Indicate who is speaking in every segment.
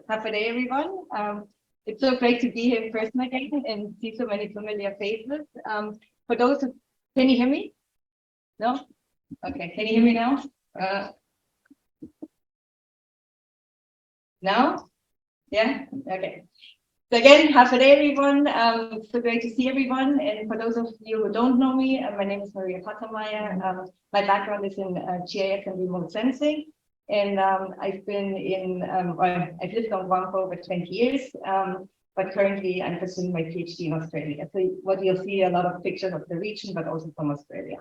Speaker 1: Have a day, everyone. It's so great to be here in person again and see so many familiar faces. For those who, can you hear me? No? Okay, can you hear me now? Now? Yeah? Okay. So again, have a day, everyone. So great to see everyone. And for those of you who don't know me, my name is Maria Kottermair. My background is in GIS and remote sensing. And I've been in, I've lived on Guam for over 20 years, but currently I'm pursuing my PhD in Australia. So what you'll see a lot of pictures of the region, but also from Australia.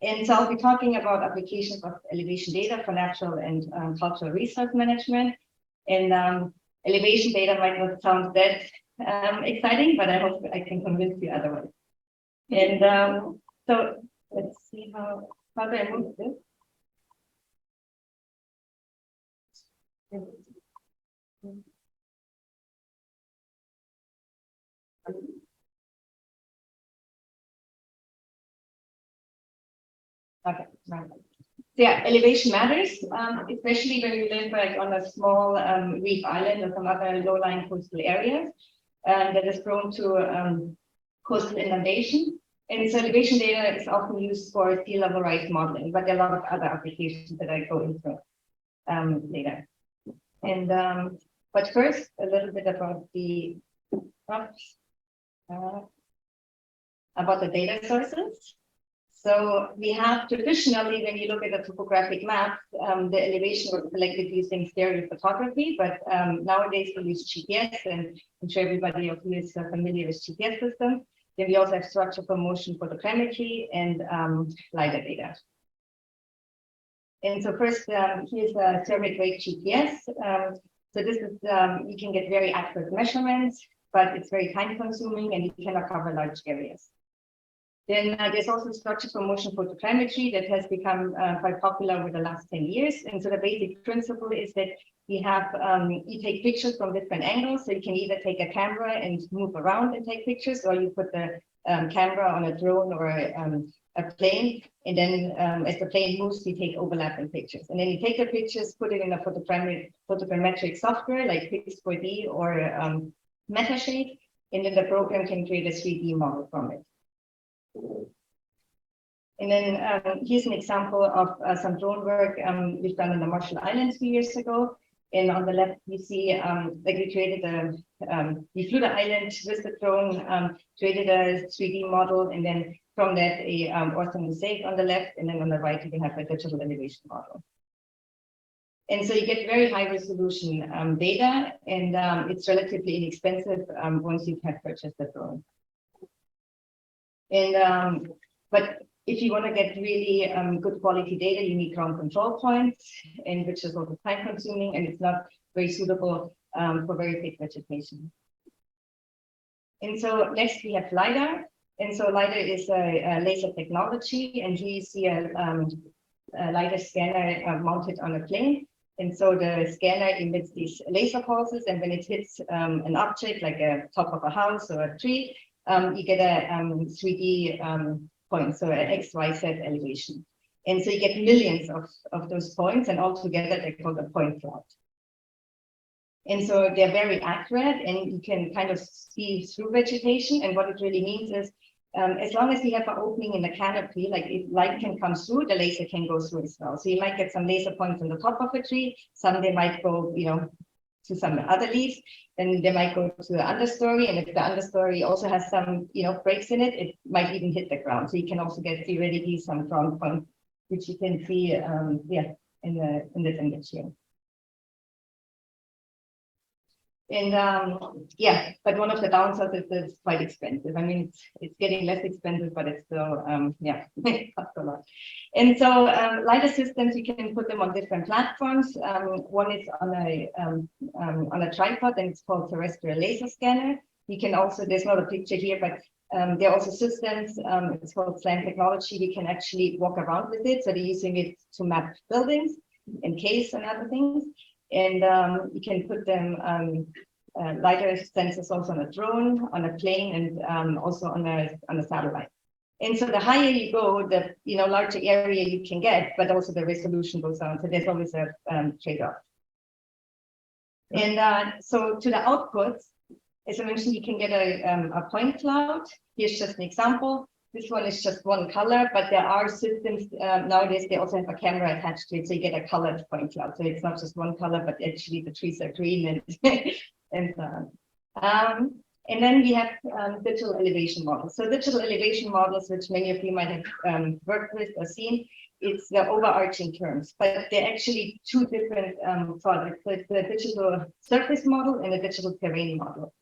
Speaker 1: And so I'll be talking about applications of elevation data for natural and cultural resource management. And elevation data might not sound that exciting, but I hope I can convince you otherwise. And so let's see how do I move this? Okay, right. Yeah, elevation matters, especially when you live like on a small reef island or some other low-lying coastal areas that is prone to coastal inundation. And so elevation data is often used for sea level rise modeling, but there are a lot of other applications that I go into later. And but first, a little bit about the data sources. So we have traditionally, when you look at a topographic map, the elevation was collected using stereo photography, but nowadays we use GPS, and I'm sure everybody of you is familiar with GPS systems. Then we also have structure for motion photogrammetry and LiDAR data. And so first, here's a survey grade GPS. So this is, you can get very accurate measurements, but it's very time consuming and you cannot cover large areas. Then there's also structure for motion photogrammetry that has become quite popular over the last 10 years. And so the basic principle is that you have, you take pictures from different angles. So you can either take a camera and move around and take pictures, or you put the camera on a drone or a plane. And then as the plane moves, you take overlapping pictures. And then you take the pictures, put it in a photogrammetric software like Pix4D or Metashade. And then the program can create a 3D model from it. And then here's an example of some drone work we've done in the Marshall Islands a few years ago. And on the left, you see like we created we flew the island with the drone, created a 3D model, and then from that a ortho mosaic on the left, and then on the right you can have a digital elevation model. And so you get very high resolution data, and it's relatively inexpensive once you have purchased the drone. And but if you want to get really good quality data, you need ground control points, and which is also time consuming, and it's not very suitable for very thick vegetation. And so next we have LiDAR. And so LiDAR is a laser technology, and here you see a LiDAR scanner mounted on a plane. And so the scanner emits these laser pulses, and when it hits an object like a top of a house or a tree, you get a 3D point, so an X, Y, Z elevation. And so you get millions of those points, and altogether they're called a point cloud. And so they're very accurate, and you can kind of see through vegetation. And what it really means is, as long as you have an opening in the canopy, like if light can come through, the laser can go through as well. So you might get some laser points on the top of a tree. Some they might go, to some other leaves, then they might go to the understory, and if the understory also has some, breaks in it, it might even hit the ground. So you can also get theoretically some ground points, which you can see, in this image here. And but one of the downsides is that it's quite expensive. I mean, it's getting less expensive, but it's still, it costs a lot. And so LiDAR systems, you can put them on different platforms. One is on a tripod, and it's called terrestrial laser scanner. You can also, there's not a picture here, but there are also systems, it's called SLAM technology. We can actually walk around with it. So they're using it to map buildings and caves and other things. And you can put them LiDAR sensors also on a drone, on a plane, and also on a satellite. And so the higher you go, the larger area you can get, but also the resolution goes down. So there's always a trade-off. And so to the outputs, as I mentioned, you can get a point cloud. Here's just an example. This one is just one color, but there are systems nowadays, they also have a camera attached to it, so you get a colored point cloud. So it's not just one color, but actually the trees are green and, and so on. And then we have digital elevation models. So digital elevation models, which many of you might have worked with or seen, it's the overarching terms, but they're actually two different products. So it's the digital surface model and the digital terrain model.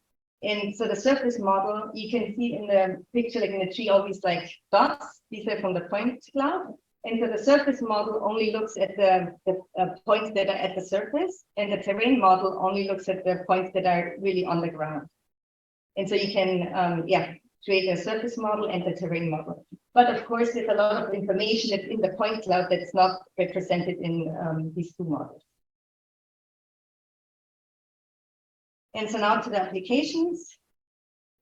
Speaker 1: And so the surface model, you can see in the picture, like in the tree, all these like dots, these are from the point cloud. And so the surface model only looks at the points that are at the surface, and the terrain model only looks at the points that are really on the ground. And so you can, create a surface model and a terrain model. But of course, there's a lot of information that's in the point cloud that's not represented in these two models. And so now to the applications.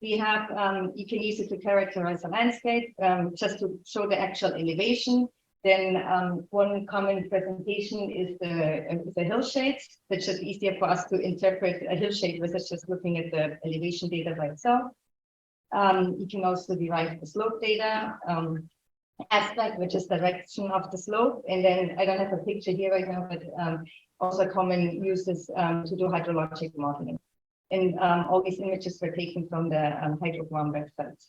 Speaker 1: We have, you can use it to characterize a landscape, just to show the actual elevation. Then one common presentation is the hillshade, which is easier for us to interpret a hillshade versus just looking at the elevation data by itself. You can also derive the slope data, aspect, which is direction of the slope. And then I don't have a picture here right now, but also common uses to do hydrologic modeling. And all these images were taken from the Guam website.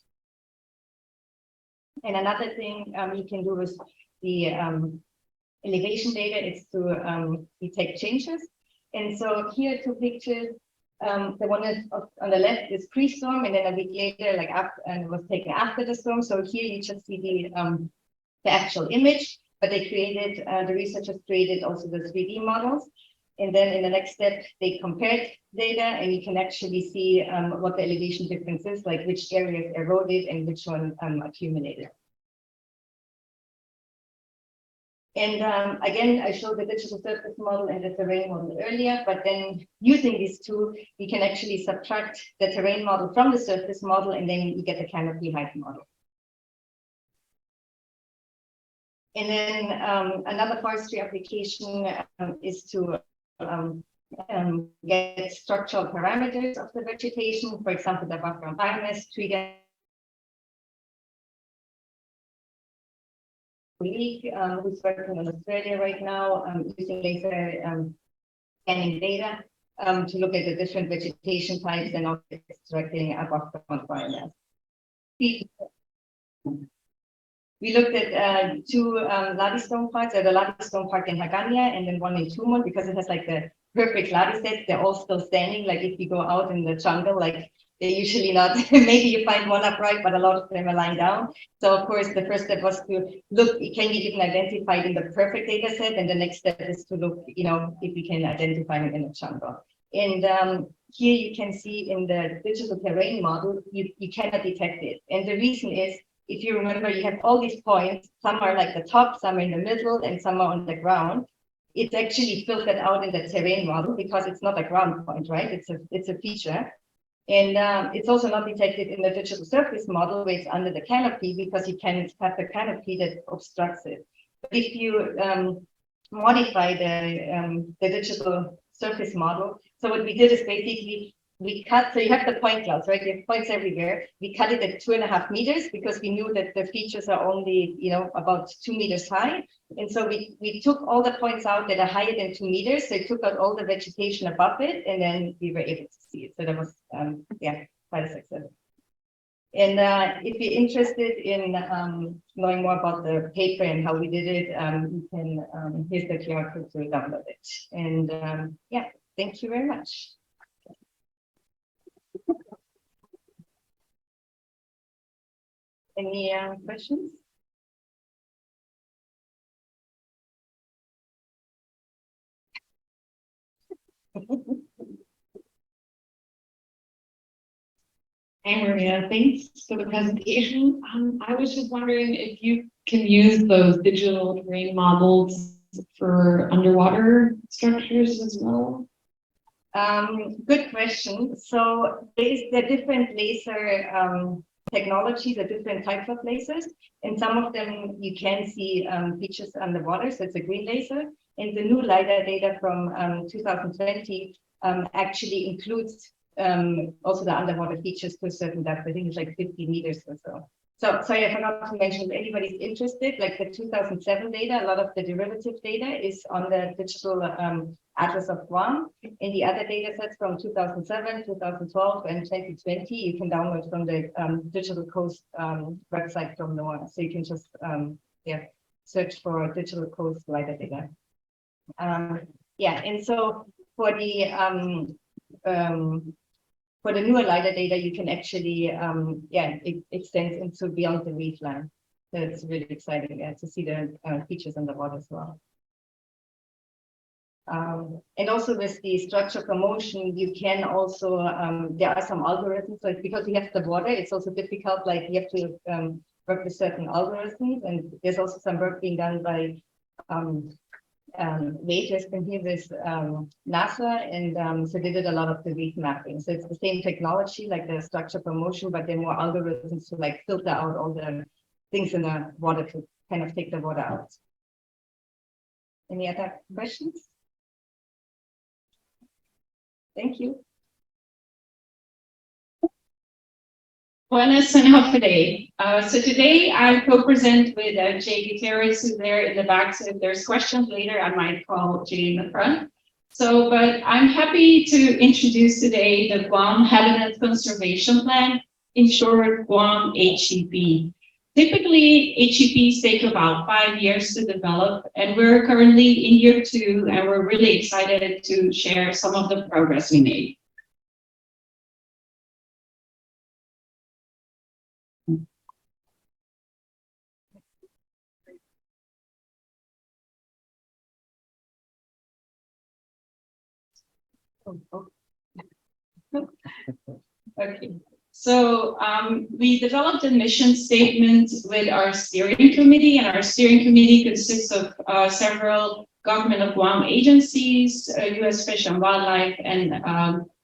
Speaker 1: And another thing you can do with the elevation data is to detect changes. And so here are two pictures. The one is on the left is pre-storm, and then a week later, like after, and it was taken after the storm. So here you just see the actual image, but they created, the researchers created also the 3D models. And then in the next step, they compared data, and you can actually see what the elevation difference is, like which areas eroded and which one accumulated. And again, I showed the digital surface model and the terrain model earlier, but then using these two, we can actually subtract the terrain model from the surface model, and then you get the canopy height model. And then another forestry application is to get structural parameters of the vegetation, for example, the background biomass, tree colleague who's working in Australia right now using laser scanning data to look at the different vegetation types and also extracting above ground biomass. We looked at two ladystone parks, the ladystone park in Hagania and then one in Tumon, because it has like the perfect ladysets. They're all still standing. Like if you go out in the jungle, like they're usually not, maybe you find one upright, but a lot of them are lying down. So of course, the first step was to look, can we even identify in the perfect data set? And the next step is to look, if we can identify them in the jungle. And here you can see in the digital terrain model, you cannot detect it. And the reason is, if you remember, you have all these points, some are like the top, some are in the middle, and some are on the ground. It's actually filtered out in the terrain model because it's not a ground point, right? It's a feature. And it's also not detected in the digital surface model where it's under the canopy because you can't have the canopy that obstructs it. But if you modify the digital surface model, so what we did is basically we cut, so you have the point clouds, right? You have points everywhere. We cut it at 2.5 meters because we knew that the features are only, about 2 meters high. And so we took all the points out that are higher than 2 meters. So it took out all the vegetation above it, and then we were able to see it. So that was, quite a success. And if you're interested in knowing more about the paper and how we did it, you can, here's the QR code to download it. And thank you very much. Any questions?
Speaker 2: Hey Maria, thanks for the presentation. I was just wondering if you can use those digital terrain models for underwater structures as well.
Speaker 1: Good question. So there are different laser technologies, the different types of lasers, and some of them you can see features underwater, so it's a green laser. And the new LiDAR data from 2020 actually includes also the underwater features to a certain depth. I think it's like 50 meters or so. So sorry, I forgot to mention, if anybody's interested, like the 2007 data, a lot of the derivative data is on the digital atlas of Guam. In the other data sets from 2007, 2012, and 2020, you can download from the Digital Coast website from NOAA. So you can just search for Digital Coast LiDAR data. And so for the newer LiDAR data, you can actually, it extends into beyond the reef line. So it's really exciting to see the features on the water as well. And also with the structure promotion, you can also, there are some algorithms, like because we have the water, it's also difficult, like you have to work with certain algorithms, and there's also some work being done by Wade has been here with NASA, and so they did a lot of the reef mapping. So it's the same technology, like the structure promotion, but there are more algorithms to like filter out all the things in the water to kind of take the water out. Any other questions? Thank you.
Speaker 3: Buenas and today. So today I co-present with Jay Gutierrez, who's there in the back. So if there's questions later, I might call Jay in the front. So, but I'm happy to introduce today the Guam Habitat Conservation Plan, in short, Guam HEP. Typically, HEPs take about 5 years to develop, and we're currently in year 2, and we're really excited to share some of the progress we made. Okay, so we developed a mission statement with our steering committee, and our steering committee consists of several government of Guam agencies, U.S. Fish and Wildlife, and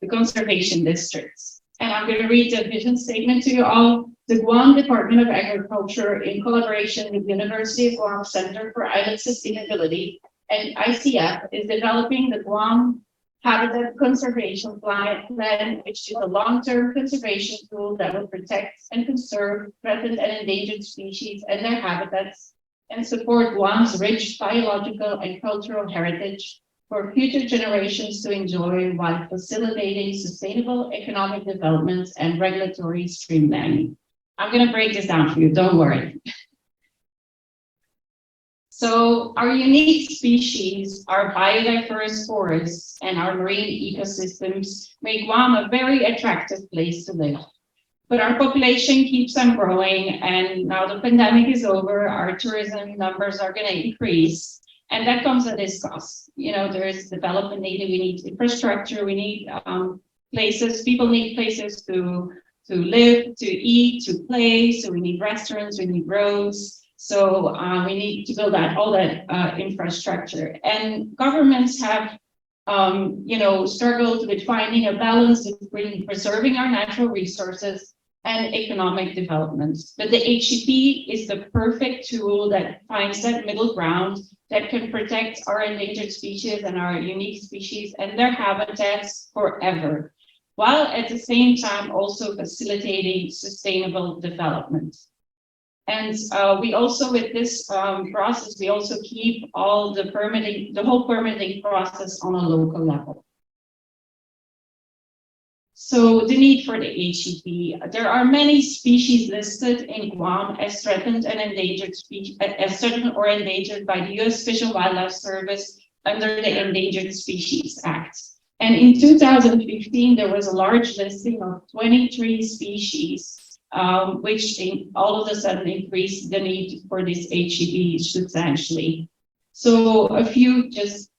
Speaker 3: the conservation districts. And I'm going to read the vision statement to you all. The Guam Department of Agriculture, in collaboration with the University of Guam Center for Island Sustainability and ICF, is developing the Guam Habitat Conservation Plan, which is a long-term conservation tool that will protect and conserve threatened and endangered species and their habitats, and support Guam's rich biological and cultural heritage for future generations to enjoy, while facilitating sustainable economic development and regulatory streamlining. I'm going to break this down for you, don't worry. So our unique species, our biodiverse forests, and our marine ecosystems make Guam a very attractive place to live. But our population keeps on growing, and now the pandemic is over, our tourism numbers are going to increase, and that comes at its cost. You know, there is development needed, we need infrastructure, we need places, people need places to live, to eat, to play, so we need restaurants, we need roads. So we need to build all that infrastructure, and governments have, struggled with finding a balance between preserving our natural resources and economic development. But the HEP is the perfect tool that finds that middle ground that can protect our endangered species and our unique species and their habitats forever, while at the same time also facilitating sustainable development. And we also, with this process, we also keep all the permitting, the whole permitting process on a local level. So the need for the HEP. There are many species listed in Guam as threatened and endangered species, as threatened or endangered by the U.S. Fish and Wildlife Service under the Endangered Species Act. And in 2015, there was a large listing of 23 species, which all of a sudden increased the need for this HEP substantially. So a few just,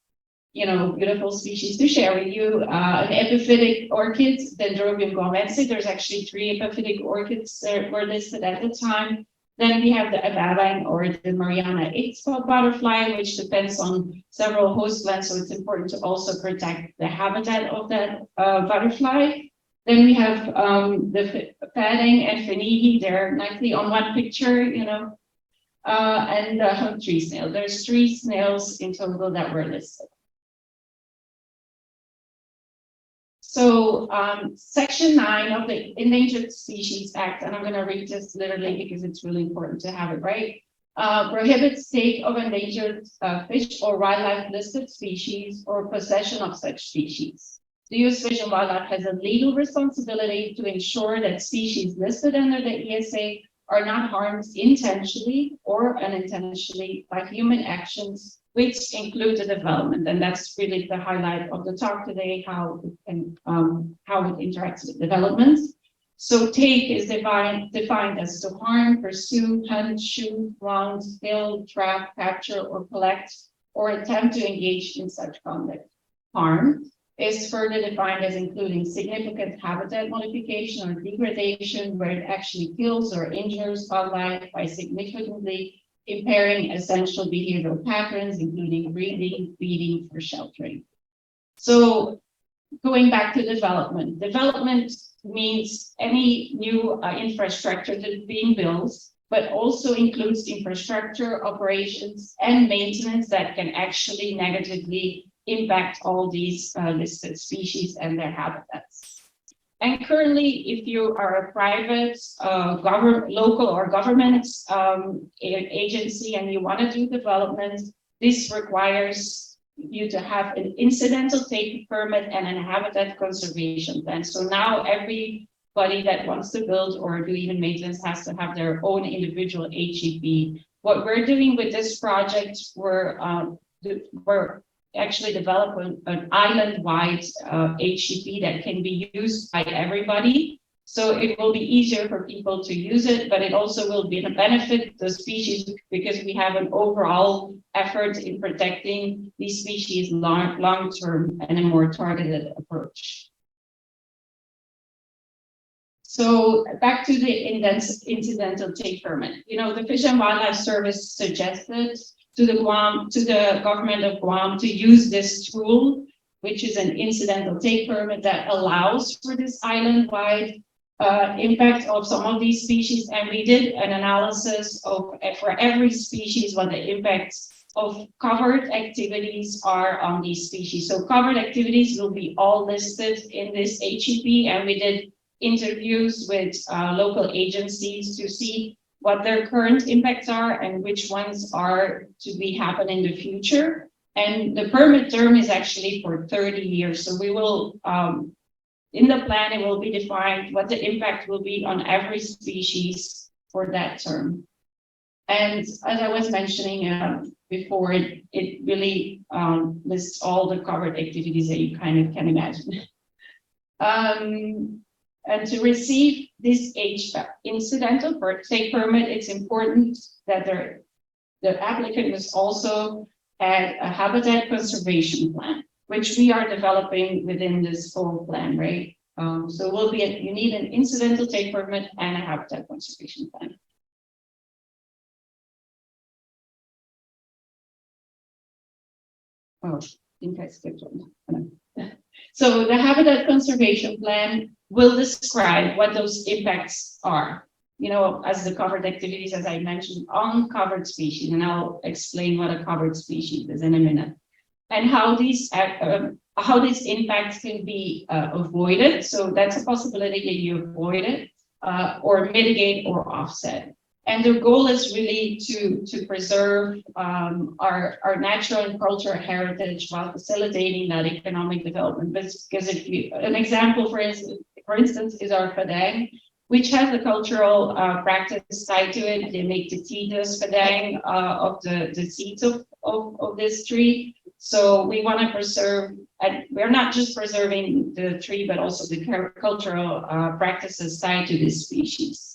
Speaker 3: beautiful species to share with you. An epiphytic orchid, Dendrobium guamense. There's actually 3 epiphytic orchids that were listed at the time. Then we have the Ababang, or the Mariana 8-spot butterfly, which depends on several host lands, so it's important to also protect the habitat of that butterfly. Then we have the Padding and Finihi, they're nicely on one picture, and the tree snail. There's 3 snails in total that were listed. So Section 9 of the Endangered Species Act, and I'm going to read this literally because it's really important to have it right, prohibits take of endangered fish or wildlife listed species or possession of such species. The U.S. Fish and Wildlife has a legal responsibility to ensure that species listed under the ESA are not harmed intentionally or unintentionally by human actions, which include the development. And that's really the highlight of the talk today, how it interacts with development. So take is defined as to harm, pursue, hunt, shoot, wound, kill, trap, capture, or collect, or attempt to engage in such conduct. Harm is further defined as including significant habitat modification or degradation where it actually kills or injures wildlife by significantly impairing essential behavioral patterns, including breeding, feeding, or sheltering. So going back to development. Development means any new infrastructure that is being built, but also includes infrastructure, operations, and maintenance that can actually negatively impact all these listed species and their habitats. And currently, if you are a private, local or government agency and you want to do development, this requires you to have an incidental take permit and an habitat conservation plan. So now everybody that wants to build or do even maintenance has to have their own individual HEP. What we're doing with this project, we're actually develop an island-wide HEP that can be used by everybody. So it will be easier for people to use it, but it also will be a benefit the species because we have an overall effort in protecting these species long-term and a more targeted approach. So back to the incidental take permit. You know, the Fish and Wildlife Service suggested to the government of Guam to use this tool, which is an incidental take permit that allows for this island-wide impact of some of these species. And we did an analysis of for every species what the impacts of covered activities are on these species. So covered activities will be all listed in this HEP, and we did interviews with local agencies to see what their current impacts are and which ones are to be happen in the future. And the permit term is actually for 30 years. So we will, in the plan, it will be defined what the impact will be on every species for that term. And as I was mentioning before, it really lists all the covered activities that you kind of can imagine. And to receive this incidental take permit, it's important that the applicant must also add a habitat conservation plan, which we are developing within this full plan, right? So you need an incidental take permit and a habitat conservation plan. Oh, I think I skipped one. So the habitat conservation plan will describe what those impacts are, you know, as the covered activities, as I mentioned, on covered species, and I'll explain what a covered species is in a minute, and how these impacts can be avoided. So that's a possibility that you avoid it or mitigate or offset. And the goal is really to preserve our natural and cultural heritage while facilitating that economic development. Because an example, for instance, is our fadang, which has a cultural practice tied to it. They make the tidas fadang of the seeds of this tree. So we want to preserve, and we're not just preserving the tree, but also the cultural practices tied to this species.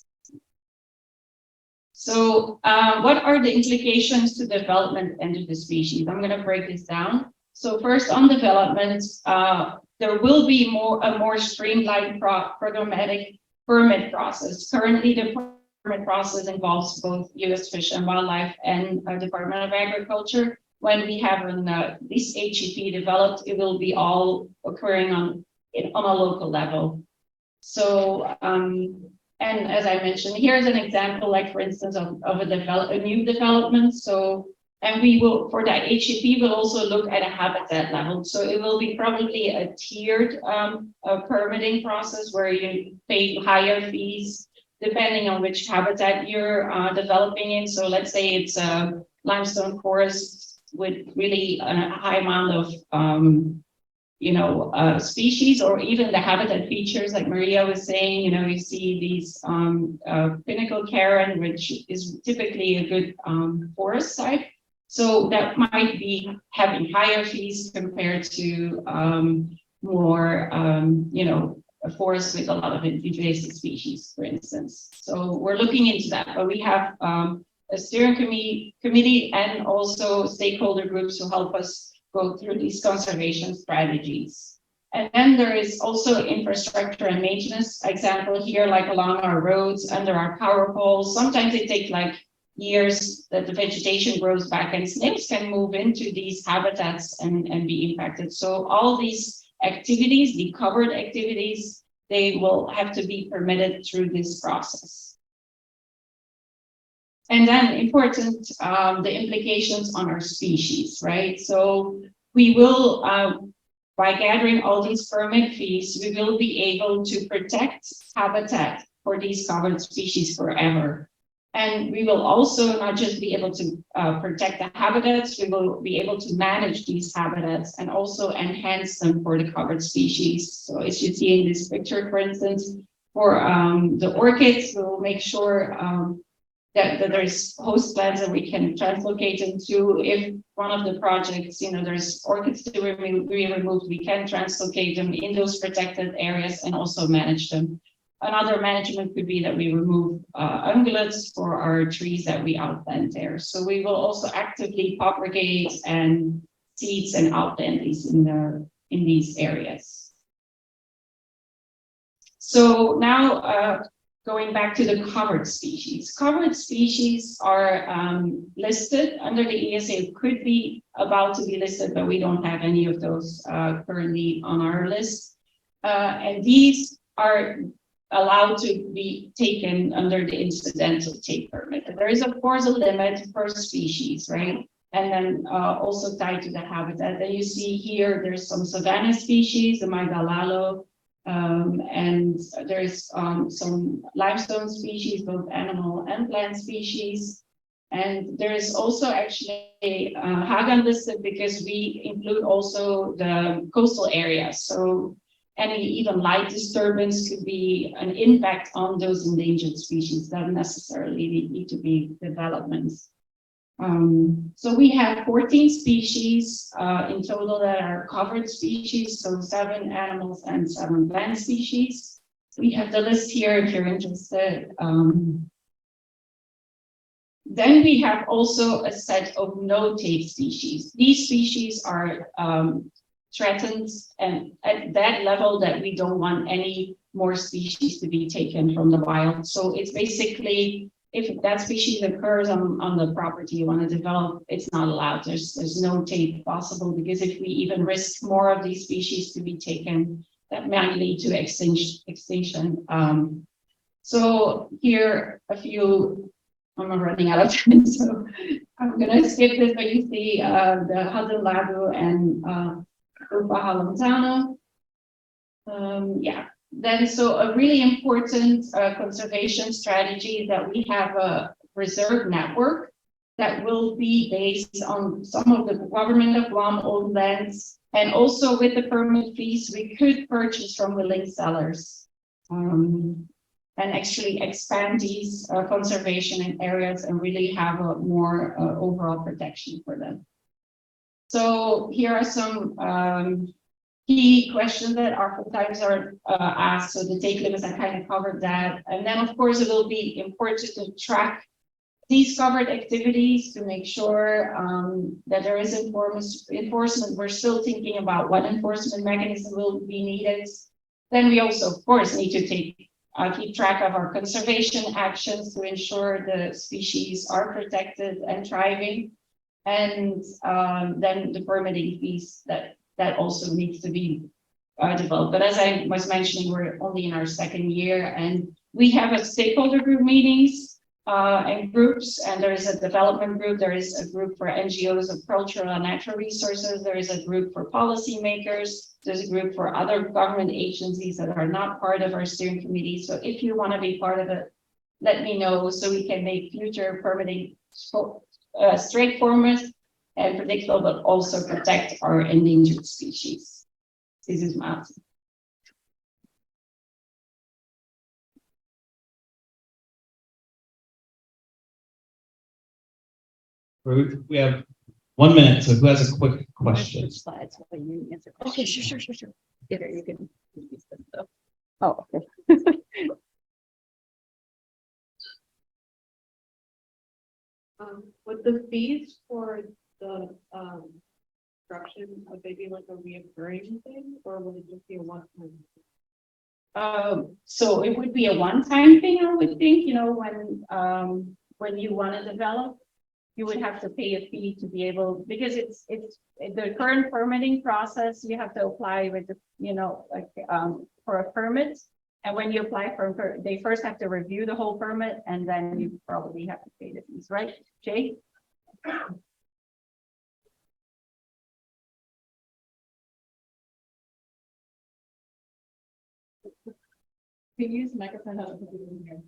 Speaker 3: So what are the implications to development and to the species? I'm going to break this down. So first on development, there will be a more streamlined programmatic permit process. Currently, the permit process involves both U.S. Fish and Wildlife and Department of Agriculture. When we have this HEP developed, it will be all occurring on a local level. So, and as I mentioned, here's an example, like for instance, of a new development. So And we will, for that HEP, we'll also look at a habitat level. So it will be probably a tiered permitting process where you pay higher fees depending on which habitat you're developing in. So let's say it's a limestone forest with really a high amount of species, or even the habitat features, like Maria was saying, you see these pinnacle cairn, which is typically a good forest site. So that might be having higher fees compared to more, a forest with a lot of invasive species, for instance. So we're looking into that, but we have a steering committee and also stakeholder groups who help us go through these conservation strategies. And then there is also infrastructure and maintenance. Example here, like along our roads, under our power poles. Sometimes it takes like years that the vegetation grows back, and snails can move into these habitats and be impacted. So all these activities, the covered activities, they will have to be permitted through this process. And then important, the implications on our species, right? So we will, by gathering all these permit fees, we will be able to protect habitat for these covered species forever. And we will also not just be able to protect the habitats, we will be able to manage these habitats and also enhance them for the covered species. So as you see in this picture, for instance, for the orchids, we'll make sure that there's host plants that we can translocate into. If one of the projects, there's orchids to be removed, we can translocate them in those protected areas and also manage them. Another management could be that we remove ungulates for our trees that we outplant there. So we will also actively propagate and seeds and outplant these in these areas. So now going back to the covered species. Covered species are listed under the ESA, could be about to be listed, but we don't have any of those currently on our list. And these are allowed to be taken under the incidental take permit. There is, of course, a limit per species, right? And then also tied to the habitat. And you see here, there's some savanna species, the Maigalalo, and there's some limestone species, both animal and plant species. And there's also actually Hagan listed because we include also the coastal areas. So any even light disturbance could be an impact on those endangered species. Doesn't necessarily need to be developments. So we have 14 species in total that are covered species, so 7 animals and 7 plant species. We have the list here if you're interested. Then we have also a set of no-take species. These species are threatened, and at that level that we don't want any more species to be taken from the wild. So it's basically, if that species occurs on the property you want to develop, it's not allowed. There's no take possible, because if we even risk more of these species to be taken, that might lead to extinction. So here a few, I'm running out of time, so I'm gonna skip this, but you see the Hadal Lago and Dåno. Yeah, then so a really important conservation strategy that we have a reserve network that will be based on some of the government of Guam owned lands, and also with the permit fees we could purchase from willing sellers, and actually expand these conservation areas and really have a more overall protection for them. So here are some key questions that oftentimes are asked. So the take limits, I kind of covered that. And then of course it will be important to track these covered activities to make sure that there is enforcement. We're still thinking about what enforcement mechanism will be needed. Then we also, of course, need to keep track of our conservation actions to ensure the species are protected and thriving. And then the permitting fees that also needs to be developed. But as I was mentioning, we're only in our 2nd year, and we have a stakeholder group meetings and groups, and there is a development group, there is a group for NGOs of cultural and natural resources, there is a group for policymakers, there's a group for other government agencies that are not part of our steering committee. So if you want to be part of it, let me know so we can make future permitting straightforward and predictable, but also protect our endangered species. This is my answer.
Speaker 4: We have 1 minute, so who has a quick question?
Speaker 1: Slides while you answer
Speaker 2: Okay,
Speaker 1: questions.
Speaker 2: sure.
Speaker 1: Here, you can use them, though.
Speaker 2: Oh, okay. Would the fees for the construction, would they be like a reoccurring thing, or would it just be a one-time?
Speaker 3: So it would be a one-time thing, I would think, you know, when you want to develop, you would have to pay a fee to be able, because it's the current permitting process, you have to apply with, you know, like, for a permit. And when you apply for, they first have to review the whole permit, and then you probably have to pay the fees, right, Jay?
Speaker 1: You can use microphone out of the room here.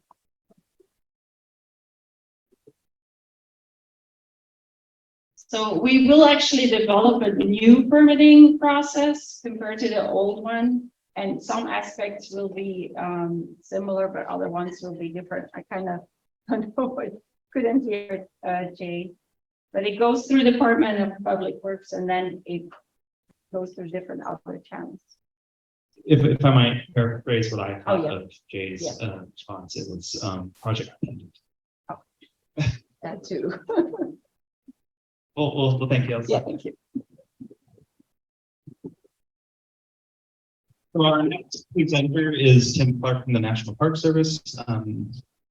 Speaker 3: So we will actually develop a new permitting process compared to the old one. And some aspects will be similar, but other ones will be different. I kind of don't know, I couldn't hear Jay. But it goes through the Department of Public Works, and then it goes through different outlet channels.
Speaker 4: If I might paraphrase what I thought
Speaker 3: Oh, yeah.
Speaker 4: of Jay's
Speaker 3: Yeah.
Speaker 4: response, it was project attendant.
Speaker 1: That too.
Speaker 4: Well, thank you.
Speaker 1: Yeah, thank you.
Speaker 4: So our next presenter is Tim Clark from the National Park Service.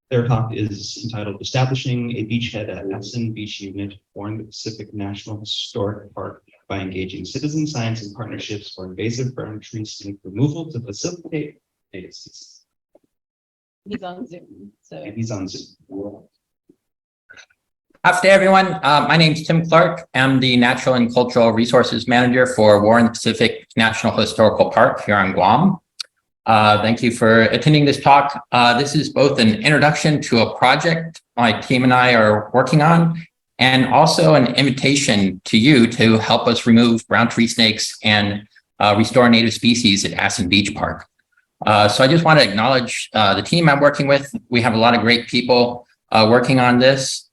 Speaker 4: Their talk is entitled "Establishing a Beachhead at Asan Beach Unit for the Pacific National Historic Park by Engaging Citizen Science and Partnerships for Invasive Brown Tree Snake Removal to Facilitate Native Species."
Speaker 1: He's on Zoom, so.
Speaker 4: And he's on Zoom.
Speaker 5: After everyone, my name is Tim Clark. I'm the Natural and Cultural Resources Manager for War in the Pacific National Historical Park here on Guam. Thank you for attending this talk. This is both an introduction to a project my team and I are working on, and also an invitation to you to help us remove brown tree snakes and restore native species at Asan Beach Park. So I just want to acknowledge the team I'm working with. We have a lot of great people working on this.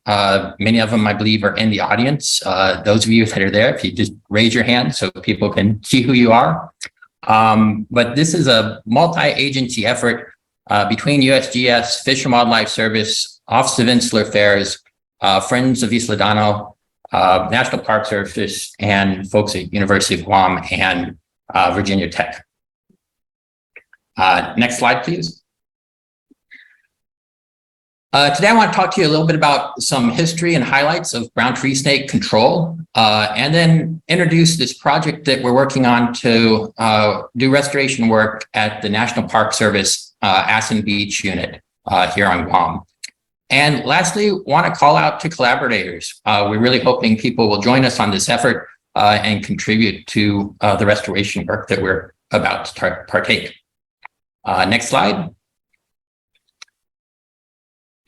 Speaker 5: Many of them, I believe, are in the audience. Those of you that are there, if you just raise your hand so people can see who you are. But this is a multi-agency effort between USGS, Fish and Wildlife Service, Office of Insular Affairs, Friends of Islan Dåno, National Park Service, and folks at University of Guam and Virginia Tech. Next slide, please. Today, I want to talk to you a little bit about some history and highlights of brown tree snake control, and then introduce this project that we're working on to do restoration work at the National Park Service Asan Beach Unit here on Guam. And lastly, want to call out to collaborators. We're really hoping people will join us on this effort and contribute to the restoration work that we're about to partake. Next slide.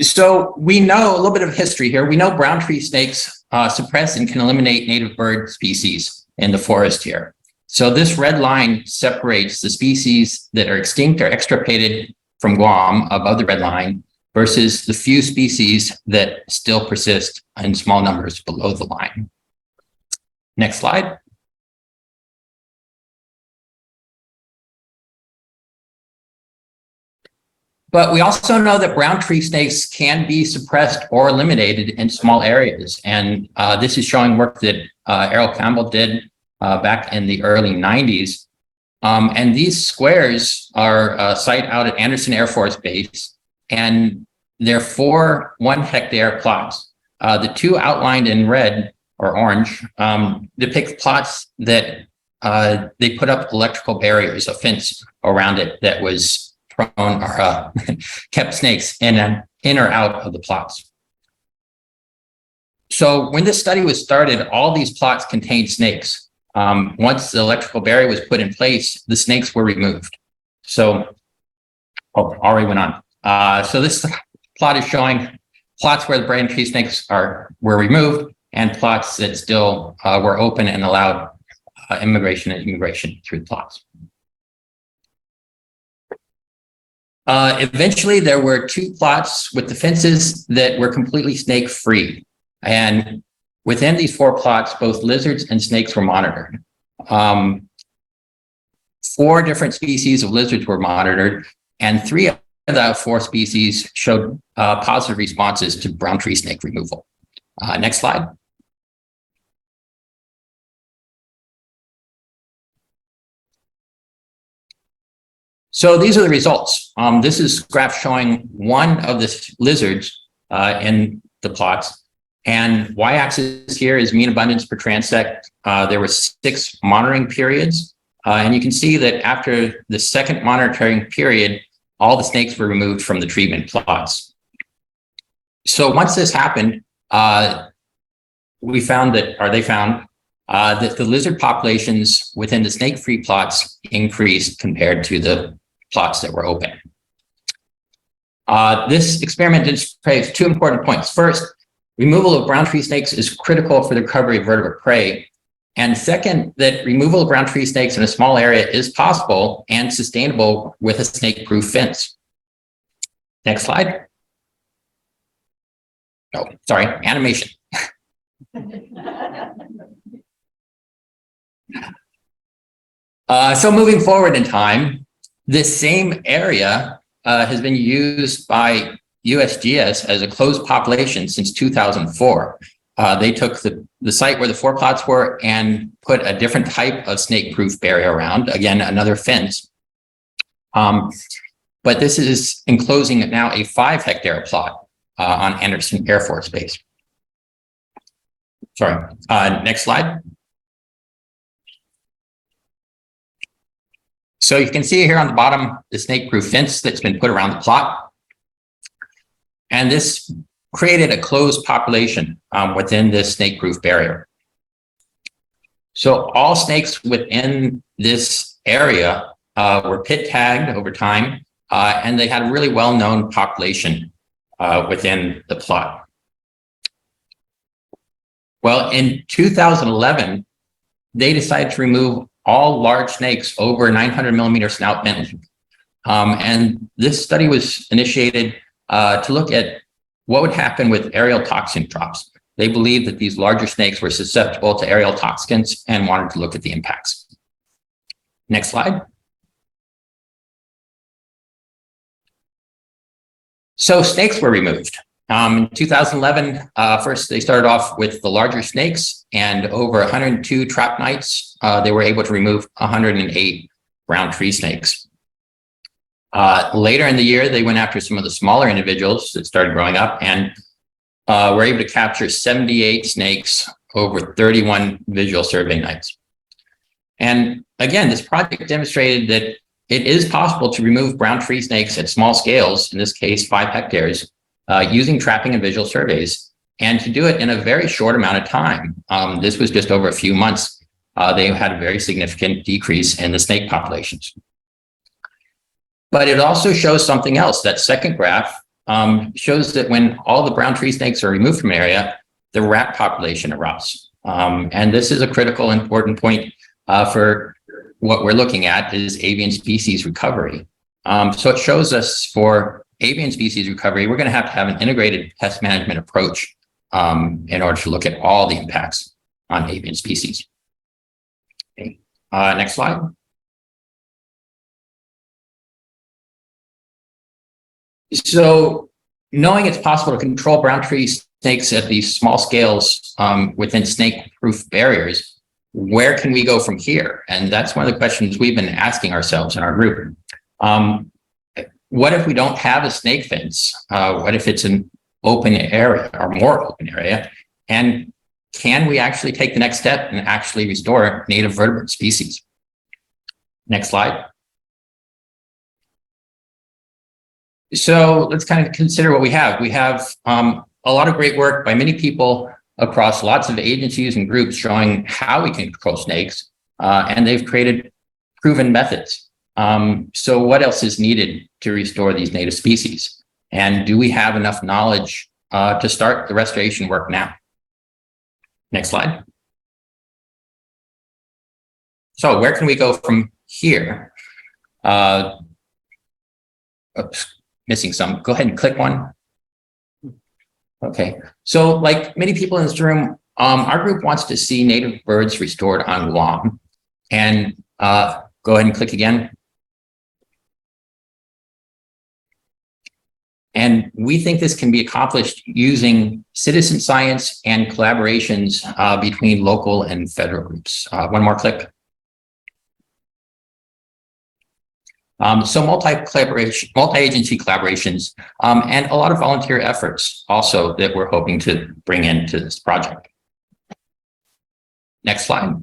Speaker 5: So we know a little bit of history here. We know brown tree snakes suppress and can eliminate native bird species in the forest here. So this red line separates the species that are extinct or extirpated from Guam above the red line versus the few species that still persist in small numbers below the line. Next slide. But we also know that brown tree snakes can be suppressed or eliminated in small areas. And this is showing work that Errol Campbell did back in the early 90s. And these squares are a site out at Anderson Air Force Base. And they're 4 1-hectare plots. The two outlined in red or orange depict plots that they put up electrical barriers, a fence around it that was prone or kept snakes in in or out of the plots. So when this study was started, all these plots contained snakes. Once the electrical barrier was put in place, the snakes were removed. So, already went on. So this plot is showing plots where the brown tree snakes were removed and plots that still were open and allowed immigration through the plots. Eventually, there were 2 plots with the fences that were completely snake free. And within these 4 plots, both lizards and snakes were monitored. 4 different species of lizards were monitored, and 3 of the 4 species showed positive responses to brown tree snake removal. Next slide. So these are the results. This is a graph showing one of the lizards in the plots. And y-axis here is mean abundance per transect. There were 6 monitoring periods. And you can see that after the second monitoring period, all the snakes were removed from the treatment plots. So once this happened, they found that the lizard populations within the snake-free plots increased compared to the plots that were open. This experiment demonstrates 2 important points. First, removal of brown tree snakes is critical for the recovery of vertebrate prey. And second, that removal of brown tree snakes in a small area is possible and sustainable with a snake-proof fence. Next slide. Oh, sorry, animation. So moving forward in time, this same area has been used by USGS as a closed population since 2004. They took the site where the 4 plots were and put a different type of snake-proof barrier around, again, another fence. But this is enclosing now a 5-hectare plot on Anderson Air Force Base. Sorry, next slide. So you can see here on the bottom, the snake-proof fence that's been put around the plot. And this created a closed population within this snake-proof barrier. So all snakes within this area were pit tagged over time, and they had a really well-known population within the plot. Well, in 2011, they decided to remove all large snakes over 900 millimeter snout bent. And this study was initiated to look at what would happen with aerial toxin drops. They believed that these larger snakes were susceptible to aerial toxins and wanted to look at the impacts. Next slide. So snakes were removed. In 2011, first they started off with the larger snakes, and over 102 trap nights, they were able to remove 108 brown tree snakes. Later in the year, they went after some of the smaller individuals that started growing up and were able to capture 78 snakes over 31 visual survey nights. And again, this project demonstrated that it is possible to remove brown tree snakes at small scales, in this case, 5 hectares, using trapping and visual surveys, and to do it in a very short amount of time. This was just over a few months. They had a very significant decrease in the snake populations. But it also shows something else. That second graph shows that when all the brown tree snakes are removed from an area, the rat population erupts. And this is a critical, important point for what we're looking at is avian species recovery. So it shows us for avian species recovery, we're going to have an integrated pest management approach in order to look at all the impacts on avian species. Okay. Next slide. So knowing it's possible to control brown tree snakes at these small scales within snake-proof barriers, where can we go from here? And that's one of the questions we've been asking ourselves in our group. What if we don't have a snake fence? What if it's an open area or more open area? And can we actually take the next step and actually restore native vertebrate species? Next slide. So let's kind of consider what we have. We have a lot of great work by many people across lots of agencies and groups showing how we can control snakes, and they've created proven methods. So what else is needed to restore these native species? And do we have enough knowledge to start the restoration work now? Next slide. So where can we go from here? Oops, missing some. Go ahead and click one. Okay, so like many people in this room, our group wants to see native birds restored on Guam. And go ahead and click again. And we think this can be accomplished using citizen science and collaborations between local and federal groups. One more click. So multi-agency collaborations, and a lot of volunteer efforts also that we're hoping to bring into this project. Next slide.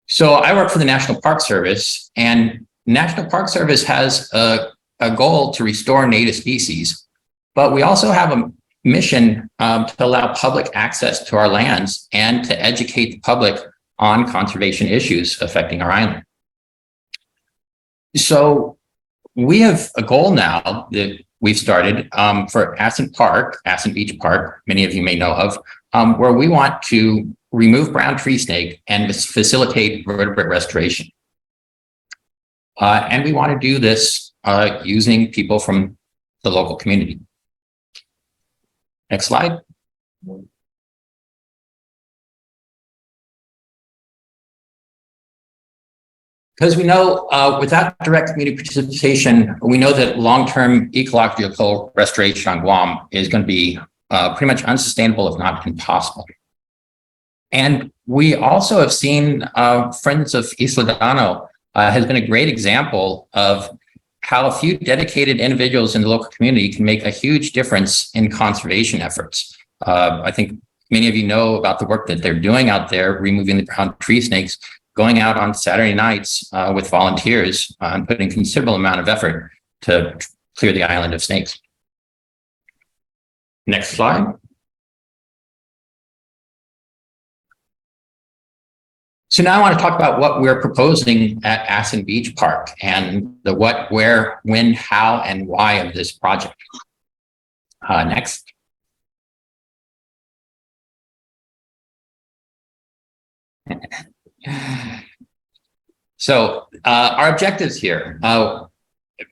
Speaker 5: So I work for the National Park Service, and National Park Service has a goal to restore native species, but we also have a mission to allow public access to our lands and to educate the public on conservation issues affecting our island. So we have a goal now that we've started for Asan Beach Park, many of you may know of, where we want to remove brown tree snake and facilitate vertebrate restoration. And we want to do this using people from the local community. Next slide. Because we know without direct community participation, we know that long-term ecological restoration on Guam is going to be pretty much unsustainable, if not impossible. And we also have seen Friends of Islan Dåno has been a great example of how a few dedicated individuals in the local community can make a huge difference in conservation efforts. I think many of you know about the work that they're doing out there, removing the brown tree snakes, going out on Saturday nights with volunteers and putting considerable amount of effort to clear the island of snakes. Next slide. So now I want to talk about what we're proposing at Asan Beach Park and the what, where, when, how, and why of this project. Next. So our objectives here,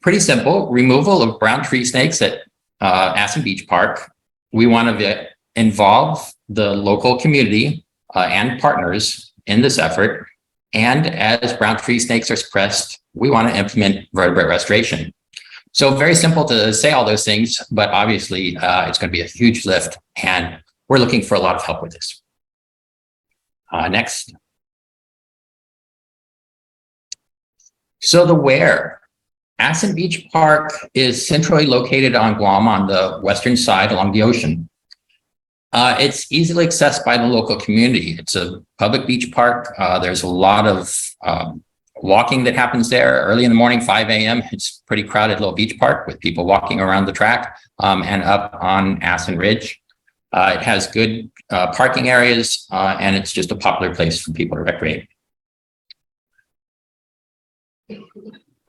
Speaker 5: pretty simple: removal of brown tree snakes at Asan Beach Park. We want to involve the local community and partners in this effort. And as brown tree snakes are suppressed, we want to implement vertebrate restoration. So very simple to say all those things, but obviously it's going to be a huge lift, and we're looking for a lot of help with this. Next. So the where. Asan Beach Park is centrally located on Guam on the western side along the ocean. It's easily accessed by the local community. It's a public beach park. There's a lot of walking that happens there early in the morning, 5 a.m. It's a pretty crowded little beach park with people walking around the track and up on Asan Ridge. It has good parking areas, and it's just a popular place for people to recreate.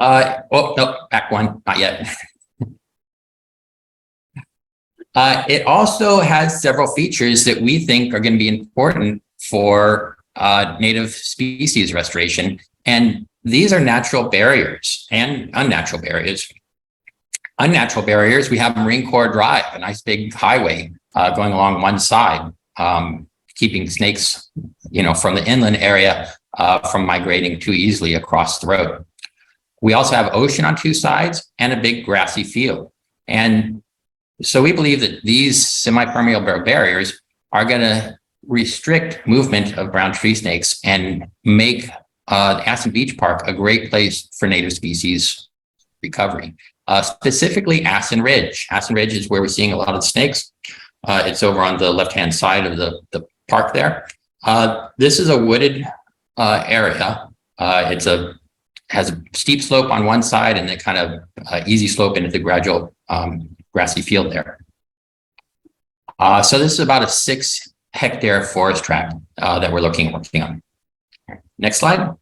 Speaker 5: Oh, no, back one, not yet. It also has several features that we think are going to be important for native species restoration. And these are natural barriers and unnatural barriers. Unnatural barriers, we have Marine Corps Drive, a nice big highway going along one side, keeping snakes, from the inland area from migrating too easily across the road. We also have ocean on two sides and a big grassy field. And so we believe that these semi-permeable barriers are going to restrict movement of brown tree snakes and make Asan Beach Park a great place for native species recovery. Specifically Asan Ridge. Asan Ridge is where we're seeing a lot of the snakes. It's over on the left-hand side of the park there. This is a wooded area. It's a has a steep slope on one side and then kind of easy slope into the gradual grassy field there. So this is about a 6-hectare forest tract that we're working on. Next slide.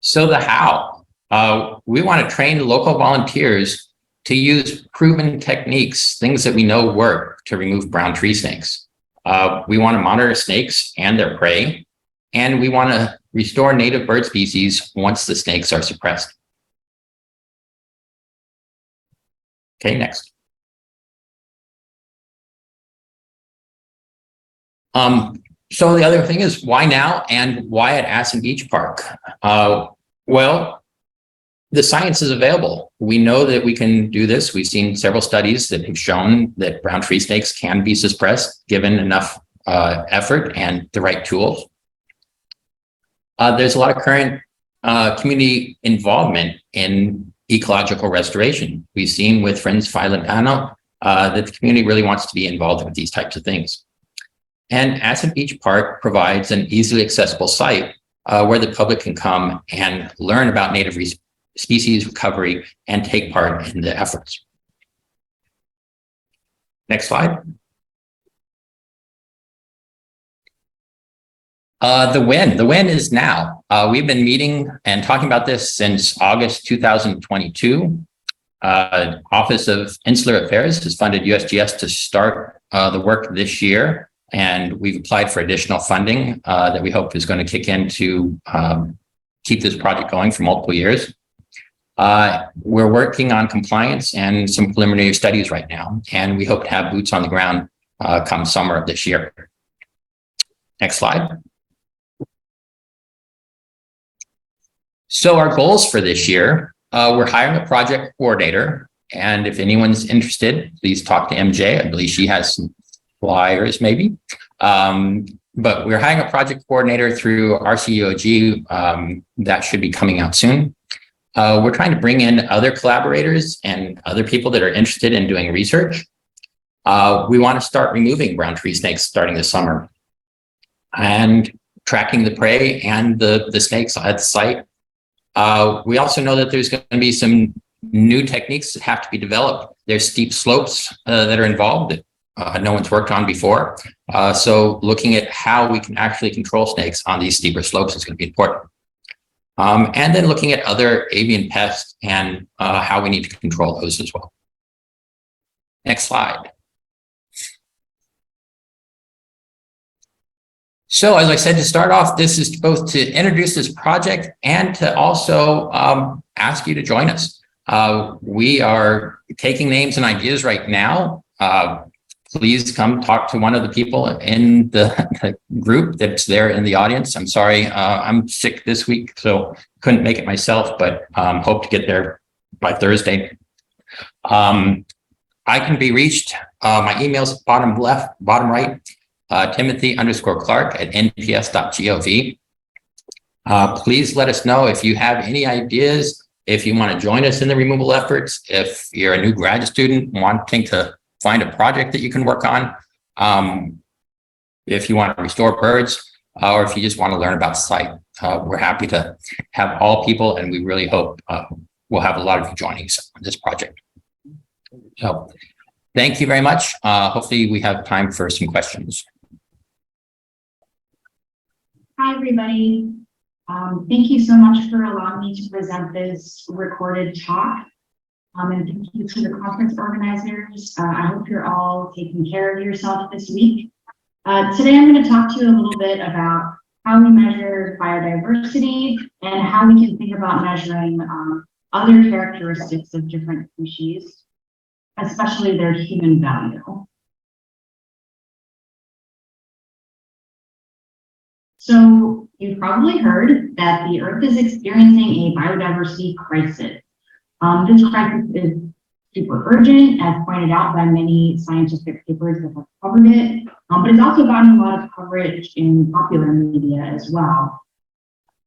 Speaker 5: So the how. We want to train local volunteers to use proven techniques, things that we know work to remove brown tree snakes. We want to monitor snakes and their prey, and we want to restore native bird species once the snakes are suppressed. Okay, next. So the other thing is, why now and why at Asan Beach Park? Well, the science is available. We know that we can do this. We've seen several studies that have shown that brown tree snakes can be suppressed given enough effort and the right tools. There's a lot of current community involvement in ecological restoration. We've seen with Friends of Islan Dåno that the community really wants to be involved with these types of things. And Asan Beach Park provides an easily accessible site where the public can come and learn about native species recovery and take part in the efforts. Next slide. The when is now. We've been meeting and talking about this since August 2022. Office of Insular Affairs has funded USGS to start the work this year. And we've applied for additional funding that we hope is going to kick in to keep this project going for multiple years. We're working on compliance and some preliminary studies right now, and we hope to have boots on the ground come summer of this year. Next slide. So our goals for this year, we're hiring a project coordinator, and if anyone's interested, please talk to MJ. I believe she has some flyers maybe. But we're hiring a project coordinator through RCEOG that should be coming out soon. We're trying to bring in other collaborators and other people that are interested in doing research. We want to start removing brown tree snakes starting this summer and tracking the prey and the snakes at the site. We also know that there's going to be some new techniques that have to be developed. There's steep slopes that are involved that no one's worked on before. So looking at how we can actually control snakes on these steeper slopes is going to be important. And then looking at other avian pests and how we need to control those as well. Next slide. So as I said, to start off, this is both to introduce this project and to also ask you to join us. We are taking names and ideas right now. Please come talk to one of the people in the group that's there in the audience. I'm sorry, I'm sick this week, so couldn't make it myself, but hope to get there by Thursday. I can be reached. My email's bottom left, bottom right, Timothy_Clark@nps.gov. Please let us know if you have any ideas, if you want to join us in the removal efforts, if you're a new grad student wanting to find a project that you can work on, if you want to restore birds, or if you just want to learn about the site. We're happy to have all people, and we really hope we'll have a lot of you joining us on this project. So thank you very much. Hopefully we have time for some questions.
Speaker 6: Hi, everybody. Thank you so much for allowing me to present this recorded talk. And thank you to the conference organizers. I hope you're all taking care of yourself this week. Today, I'm going to talk to you a little bit about how we measure biodiversity and how we can think about measuring other characteristics of different species, especially their human value. So you've probably heard that the Earth is experiencing a biodiversity crisis. This crisis is super urgent, as pointed out by many scientific papers that have covered it, but it's also gotten a lot of coverage in popular media as well.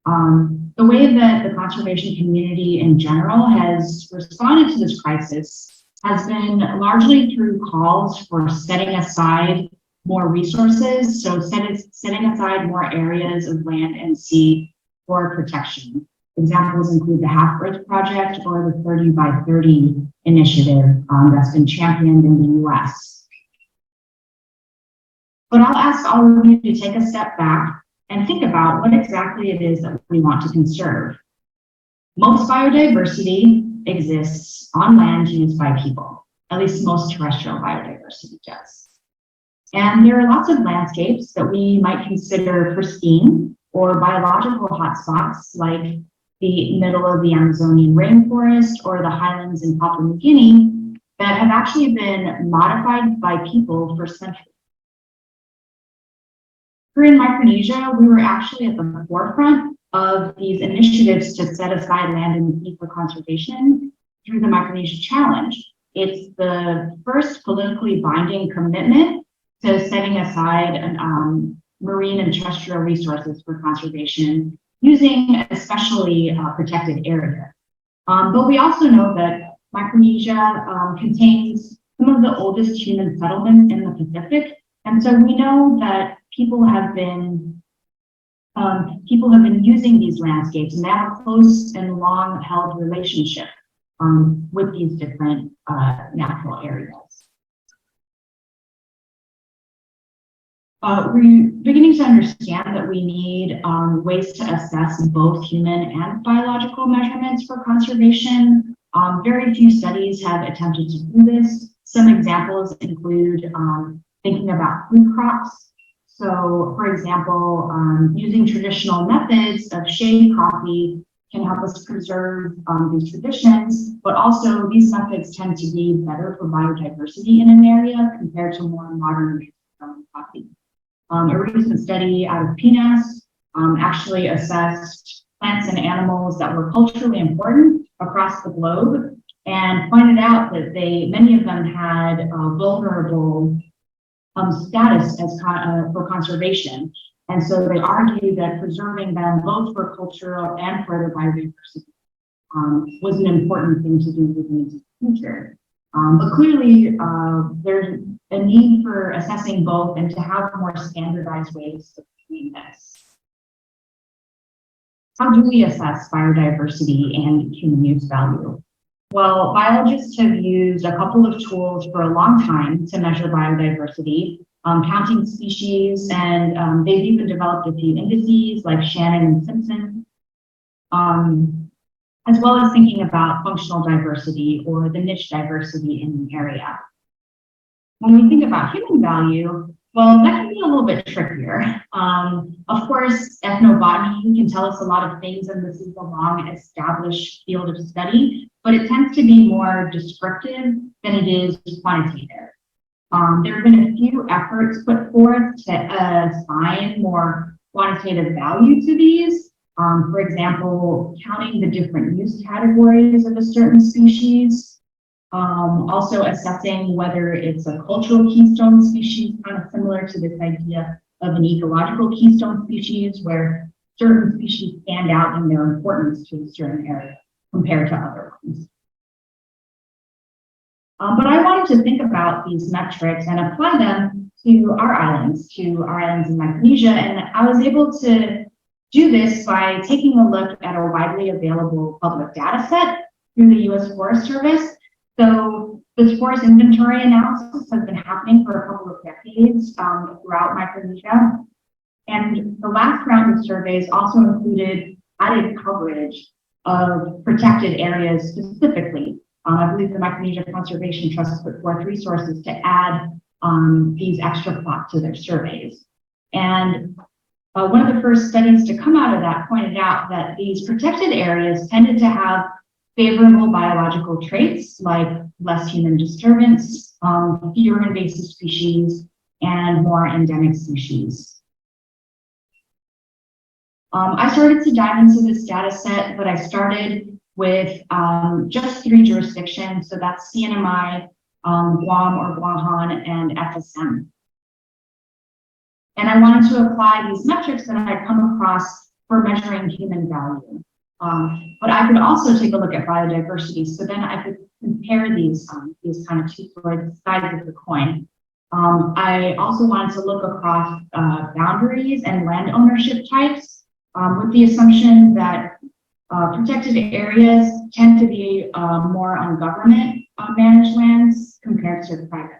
Speaker 6: The way that the conservation community in general has responded to this crisis has been largely through calls for setting aside more resources, so setting aside more areas of land and sea for protection. Examples include the Half-Earth Project or the 30 by 30 initiative that's been championed in the US. But I'll ask all of you to take a step back and think about what exactly it is that we want to conserve. Most biodiversity exists on land used by people, at least most terrestrial biodiversity does. And there are lots of landscapes that we might consider pristine or biological hotspots, like the middle of the Amazonian rainforest or the highlands in Papua New Guinea, that have actually been modified by people for centuries. Here in Micronesia, we were actually at the forefront of these initiatives to set aside land and sea for conservation through the Micronesia Challenge. It's the first politically binding commitment to setting aside marine and terrestrial resources for conservation using especially protected area. But we also know that Micronesia contains some of the oldest human settlements in the Pacific. And so we know that people have been using these landscapes, and they have a close and long-held relationship with these different natural areas. We're beginning to understand that we need ways to assess both human and biological measurements for conservation. Very few studies have attempted to do this. Some examples include thinking about food crops. So, for example, using traditional methods of shade coffee can help us preserve these traditions, but also these methods tend to be better for biodiversity in an area compared to more modern coffee. A recent study out of PNAS actually assessed plants and animals that were culturally important across the globe and pointed out that many of them had vulnerable status as for conservation. And so they argue that preserving them both for cultural and for their biodiversity was an important thing to do moving into the future. But clearly, there's a need for assessing both and to have more standardized ways of doing this. How do we assess biodiversity and human use value? Well, biologists have used a couple of tools for a long time to measure biodiversity, counting species, and they've even developed a few indices like Shannon and Simpson, as well as thinking about functional diversity or the niche diversity in the area. When we think about human value, well, that can be a little bit trickier. Of course, ethnobotany can tell us a lot of things, and this is a long established field of study, but it tends to be more descriptive than it is quantitative. There have been a few efforts put forth to assign more quantitative value to these. For example, counting the different use categories of a certain species. Also assessing whether it's a cultural keystone species, kind of similar to this idea of an ecological keystone species, where certain species stand out in their importance to a certain area compared to other ones. But I wanted to think about these metrics and apply them to our islands in Micronesia, and I was able to do this by taking a look at a widely available public data set through the U.S. Forest Service. So this forest inventory analysis has been happening for a couple of decades throughout Micronesia. And the last round of surveys also included added coverage of protected areas specifically. I believe the Micronesia Conservation Trust put forth resources to add these extra plots to their surveys. And one of the first studies to come out of that pointed out that these protected areas tended to have favorable biological traits like less human disturbance, fewer invasive species, and more endemic species. I started to dive into this data set, but I started with just 3 jurisdictions. So that's CNMI, Guam or Guahan, and FSM. And I wanted to apply these metrics that I had come across for measuring human value. But I could also take a look at biodiversity. So then I could compare these kind of two sides of the coin. I also wanted to look across boundaries and land ownership types with the assumption that protected areas tend to be more on government managed lands compared to private.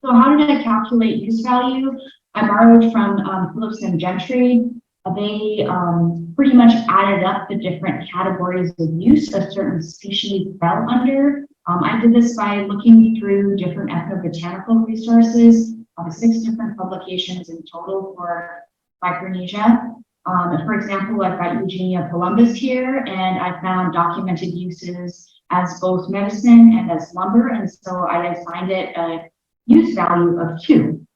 Speaker 6: So how did I calculate use value? I borrowed from Phillips and Gentry. They pretty much added up the different categories of use a certain species fell under. I did this by looking through different ethnobotanical resources, 6 different publications in total for Micronesia. For example, I've got Eugenia Columbus here, and I found documented uses as both medicine and as lumber, and so I assigned it a use value of 2.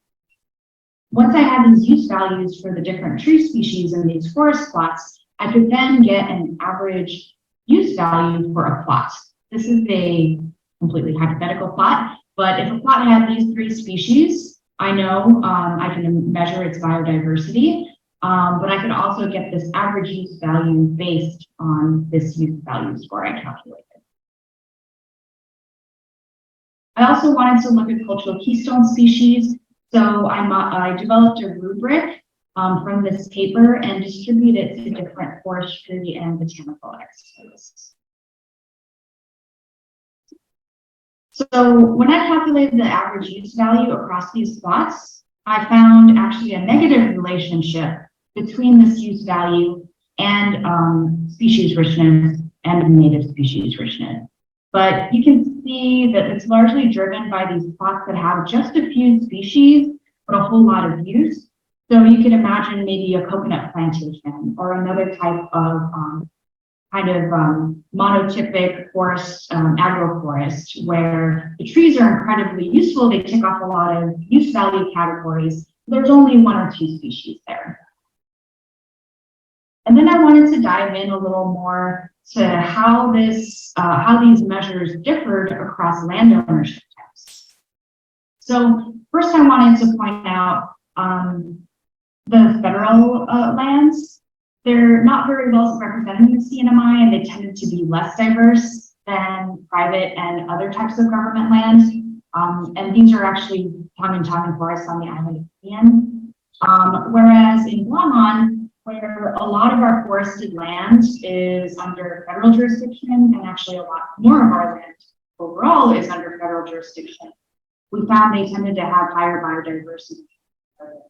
Speaker 6: Once I had these use values for the different tree species in these forest plots, I could then get an average use value for a plot. This is a completely hypothetical plot, but if a plot had these 3 species, I know I can measure its biodiversity, but I could also get this average use value based on this use value score I calculated. I also wanted to look at cultural keystone species. So I developed a rubric from this paper and distributed it to different forestry and botanical experts. So when I calculated the average use value across these plots, I found actually a negative relationship between this use value and species richness and native species richness. But you can see that it's largely driven by these plots that have just a few species, but a whole lot of use. So you can imagine maybe a coconut plantation or another type of monotypic forest, agroforest, where the trees are incredibly useful. They tick off a lot of use value categories. There's only 1 or 2 species there. And then I wanted to dive in a little more to how these measures differed across land ownership types. So first I wanted to point out the federal lands. They're not very well represented in the CNMI, and they tended to be less diverse than private and other types of government land. And these are actually Tongan forests on the island of Ian. Whereas in Guam, where a lot of our forested land is under federal jurisdiction, and actually a lot more of our land overall is under federal jurisdiction, we found they tended to have higher biodiversity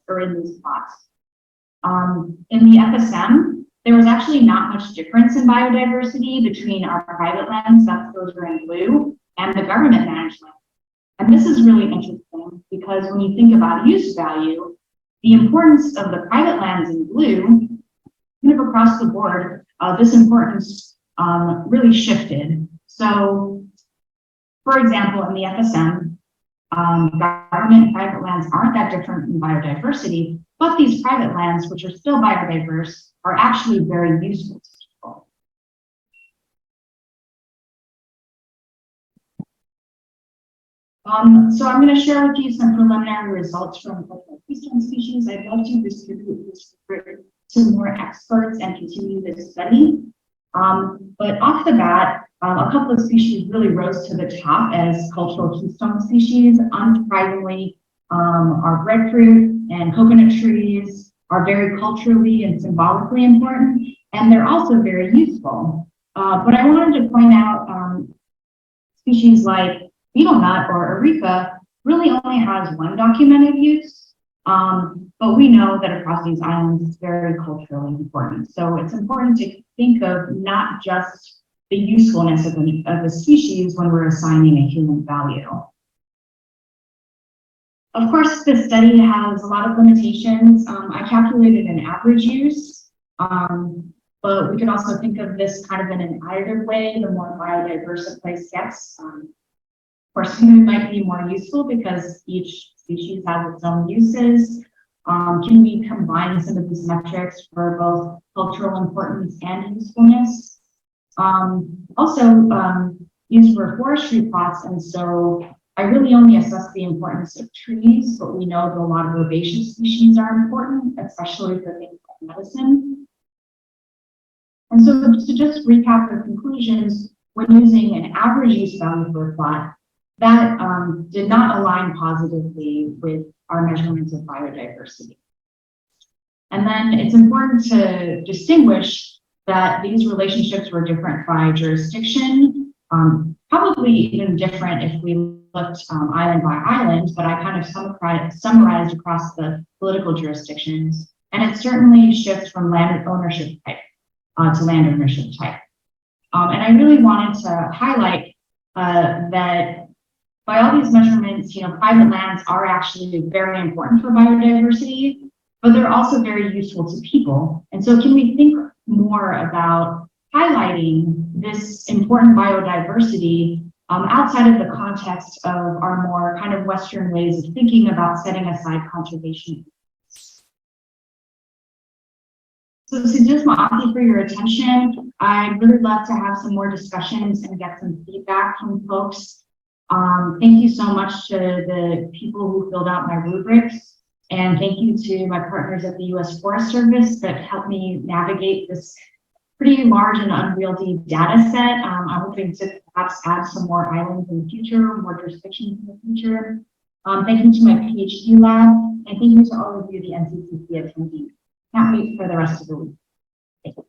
Speaker 6: or in these plots. In the FSM, there was actually not much difference in biodiversity between our private lands, those are in blue, and the government managed land. And this is really interesting because when you think about use value, the importance of the private lands in blue, kind of across the board, this importance really shifted. So, for example, in the FSM, government and private lands aren't that different in biodiversity, but these private lands, which are still biodiverse, are actually very useful to people. So I'm going to share with you some preliminary results from keystone species. I'd love to distribute this to more experts and continue this study. But off the bat, a couple of species really rose to the top as cultural keystone species. Unsurprisingly, our breadfruit and coconut trees are very culturally and symbolically important, and they're also very useful. But I wanted to point out species like betel nut or areca really only has 1 documented use, but we know that across these islands it's very culturally important. So it's important to think of not just the usefulness of the species when we're assigning a human value. Of course, this study has a lot of limitations. I calculated an average use, but we could also think of this kind of in an additive way. The more biodiverse a place gets, of course, it might be more useful because each species has its own uses. Can we combine some of these metrics for both cultural importance and usefulness? These were forestry plots, and so I really only assess the importance of trees, but we know that a lot of herbaceous species are important, especially for things like medicine. And so to just recap the conclusions, when using an average use value for a plot, that did not align positively with our measurements of biodiversity. And then it's important to distinguish that these relationships were different by jurisdiction, probably even different if we looked island by island, but I kind of summarized across the political jurisdictions. And it certainly shifts from land ownership type to land ownership type. And I really wanted to highlight that by all these measurements, private lands are actually very important for biodiversity, but they're also very useful to people. And so can we think more about highlighting this important biodiversity outside of the context of our more kind of Western ways of thinking about setting aside conservation? So Sujit Maati, for your attention. I'd really love to have some more discussions and get some feedback from folks. Thank you so much to the people who filled out my rubrics. And thank you to my partners at the U.S. Forest Service that helped me navigate this pretty large and unwieldy data set. I'm hoping to perhaps add some more islands in the future, more jurisdictions in the future. Thank you to my PhD lab, and thank you to all of you, the MTCC attendees. Can't wait for the rest of the week. Thank you.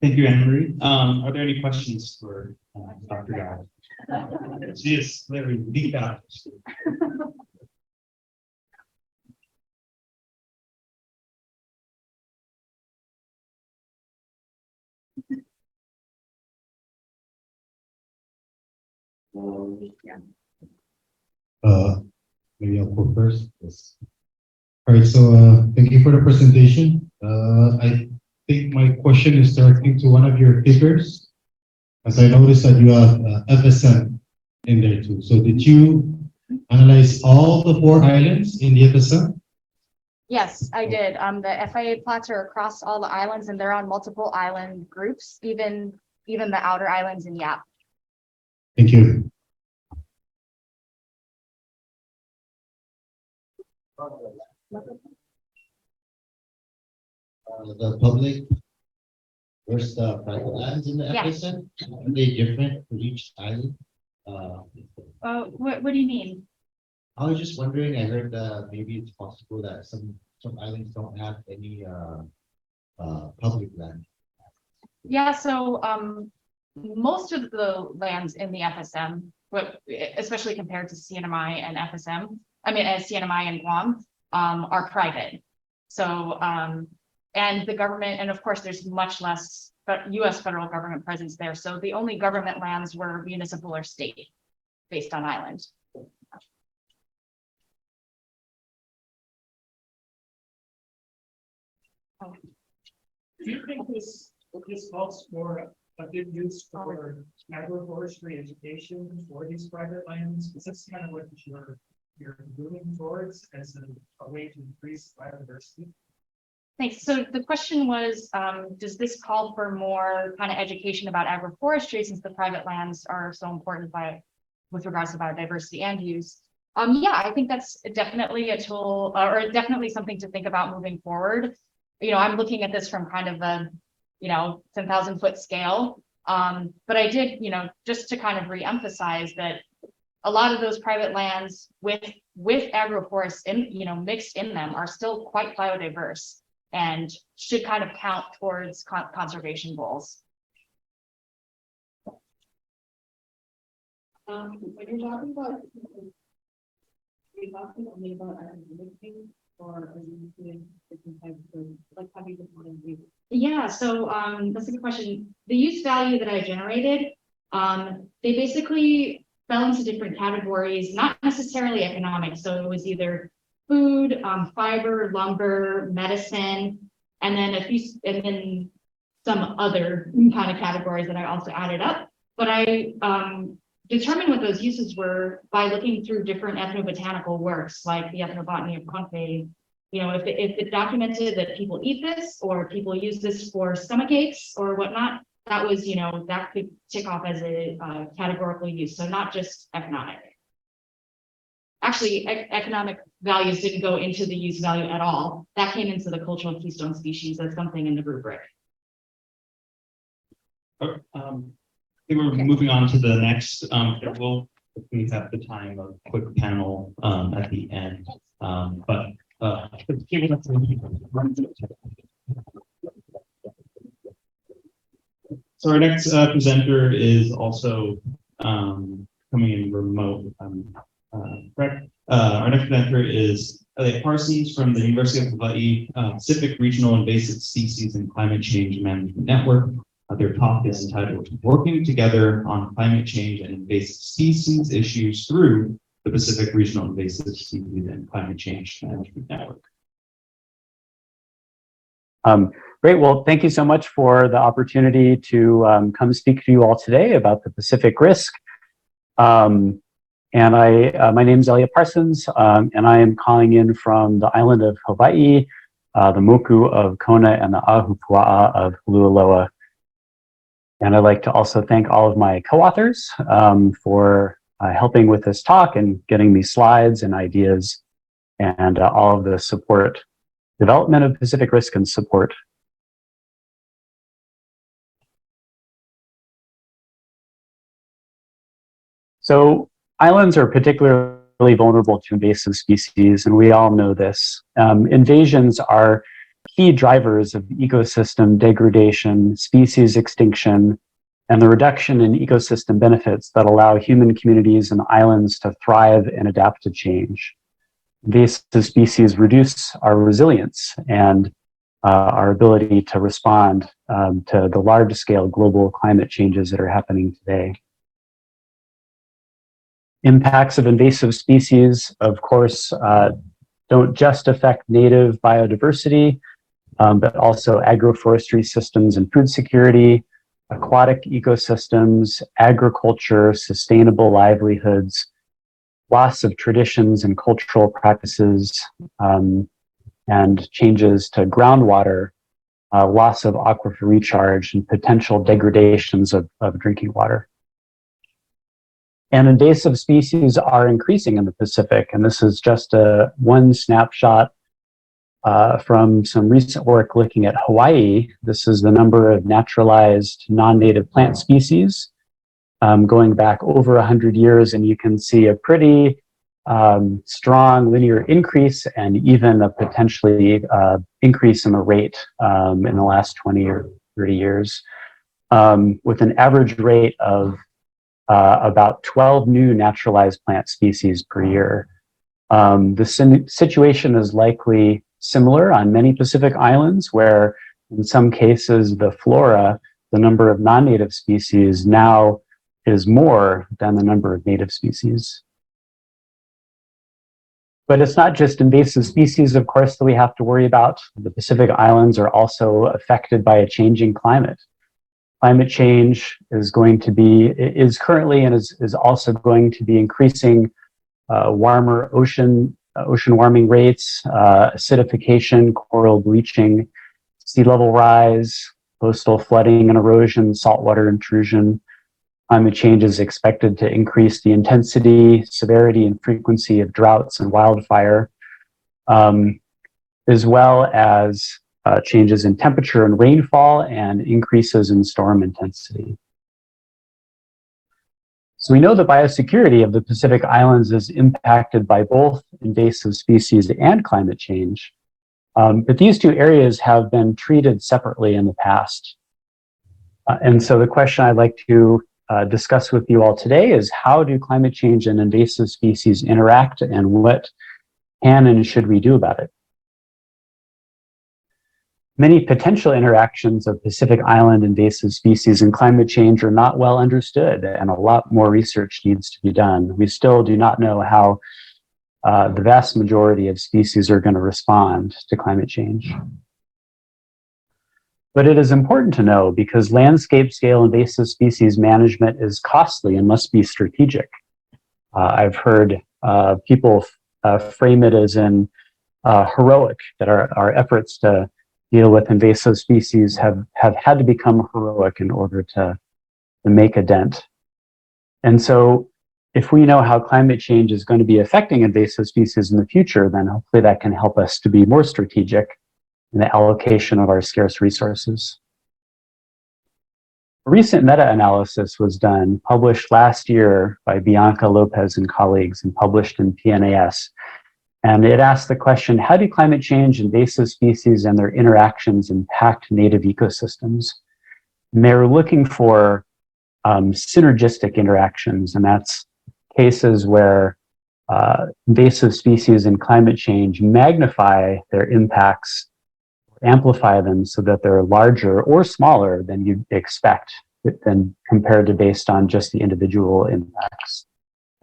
Speaker 4: Thank you, Anne-Marie. Are there any questions for Dr. Gawel? She is literally deep out.
Speaker 7: Maybe I'll go first. Yes. All right, so thank you for the presentation. I think my question is directly to one of your figures, as I noticed that you have FSM in there too. So did you analyze all the 4 islands in the FSM?
Speaker 8: Yes, I did. The FIA plots are across all the islands, and they're on multiple island groups, even the outer islands in Yap.
Speaker 7: Thank you. The public versus the private lands in the
Speaker 8: Yeah.
Speaker 7: FSM, are they different for each island?
Speaker 8: What do you mean?
Speaker 7: I was just wondering, I heard maybe it's possible that some islands don't have any public land.
Speaker 8: Yeah, so most of the lands in the FSM, especially compared to CNMI and FSM, CNMI and Guam, are private. So and the government, and of course there's much less US federal government presence there. So the only government lands were municipal or state based on island.
Speaker 9: Do you think this calls for a good use for agroforestry education for these private lands? Is this kind of what you're moving towards as a way to increase biodiversity?
Speaker 8: Thanks. So the question was, does this call for more kind of education about agroforestry since the private lands are so important with regards to biodiversity and use? Yeah, I think that's definitely a tool or definitely something to think about moving forward. I'm looking at this from kind of a 10,000-foot scale. But I did, just to kind of re-emphasize that a lot of those private lands with agroforests mixed in them are still quite biodiverse and should kind of count towards conservation goals.
Speaker 2: When you're talking about, are you talking only about academic things, or are you doing different types of, like, how do you define use?
Speaker 8: Yeah, so that's a good question. The use value that I generated, they basically fell into different categories, not necessarily economic. So it was either food, fiber, lumber, medicine, and then some other kind of categories that I also added up. But I determined what those uses were by looking through different ethnobotanical works, like the Ethnobotany of Confe. If it documented that people eat this or people use this for stomach aches or whatnot, that was, that could tick off as a categorical use. So not just economic. Actually, economic values didn't go into the use value at all. That came into the cultural keystone species as something in the rubric.
Speaker 4: think we're moving on to the next, we'll, if we have the time, a quick panel at the end. So our next presenter is also coming in remote. Correct. Our next presenter is Elliott Parsons from the University of Hawaii Pacific Regional Invasive Species and Climate Change Management Network. Their talk is entitled "Working Together on Climate Change and Invasive Species Issues Through the Pacific Regional Invasive Species and Climate Change Management Network."
Speaker 10: Great. Well, thank you so much for the opportunity to come speak to you all today about the Pacific risk. My name is Elliott Parsons, and I am calling in from the island of Hawaii, the Moku of Kona, and the Ahupua'a of Hulualoa. And I'd like to also thank all of my co-authors for helping with this talk and getting these slides and ideas and all of the support, development of Pacific risk and support. So islands are particularly vulnerable to invasive species, and we all know this. Invasions are key drivers of ecosystem degradation, species extinction, and the reduction in ecosystem benefits that allow human communities and islands to thrive and adapt to change. Invasive species reduce our resilience and our ability to respond to the large-scale global climate changes that are happening today. Impacts of invasive species, of course, don't just affect native biodiversity, but also agroforestry systems and food security, aquatic ecosystems, agriculture, sustainable livelihoods, loss of traditions and cultural practices, and changes to groundwater, loss of aquifer recharge, and potential degradations of drinking water. And invasive species are increasing in the Pacific, and this is just one snapshot from some recent work looking at Hawaii. This is the number of naturalized non-native plant species going back over 100 years, and you can see a pretty strong linear increase and even a potentially increase in the rate in the last 20 or 30 years, with an average rate of about 12 new naturalized plant species per year. The situation is likely similar on many Pacific islands, where in some cases the flora, the number of non-native species now is more than the number of native species. But it's not just invasive species, of course, that we have to worry about. The Pacific islands are also affected by a changing climate. Climate change is currently and is also going to be increasing warmer ocean warming rates, acidification, coral bleaching, sea level rise, coastal flooding and erosion, saltwater intrusion. Climate change is expected to increase the intensity, severity, and frequency of droughts and wildfire, as well as changes in temperature and rainfall and increases in storm intensity. So we know the biosecurity of the Pacific Islands is impacted by both invasive species and climate change, but these two areas have been treated separately in the past. And so the question I'd like to discuss with you all today is, how do climate change and invasive species interact, and what can and should we do about it? Many potential interactions of Pacific Island invasive species and climate change are not well understood, and a lot more research needs to be done. We still do not know how the vast majority of species are going to respond to climate change. But it is important to know, because landscape scale invasive species management is costly and must be strategic. I've heard people frame it as in heroic, that our efforts to deal with invasive species have had to become heroic in order to make a dent. And so if we know how climate change is going to be affecting invasive species in the future, then hopefully that can help us to be more strategic in the allocation of our scarce resources. A recent meta-analysis was done, published last year by Bianca Lopez and colleagues and published in PNAS. And it asked the question, how do climate change, invasive species, and their interactions impact native ecosystems? And they were looking for synergistic interactions, and that's cases where invasive species and climate change magnify their impacts, amplify them so that they're larger or smaller than you'd expect than compared to based on just the individual impacts.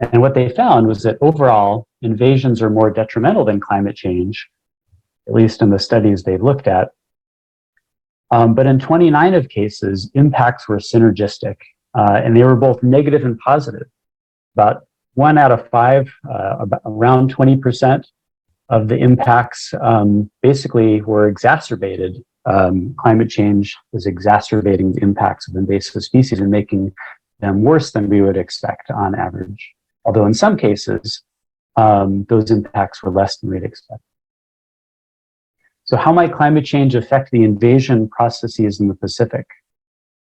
Speaker 10: And what they found was that overall, invasions are more detrimental than climate change, at least in the studies they've looked at. But in 29 of cases, impacts were synergistic, and they were both negative and positive. About 1 out of 5, around 20% of the impacts basically were exacerbated. Climate change is exacerbating the impacts of invasive species and making them worse than we would expect on average. Although in some cases, those impacts were less than we'd expect. So how might climate change affect the invasion processes in the Pacific?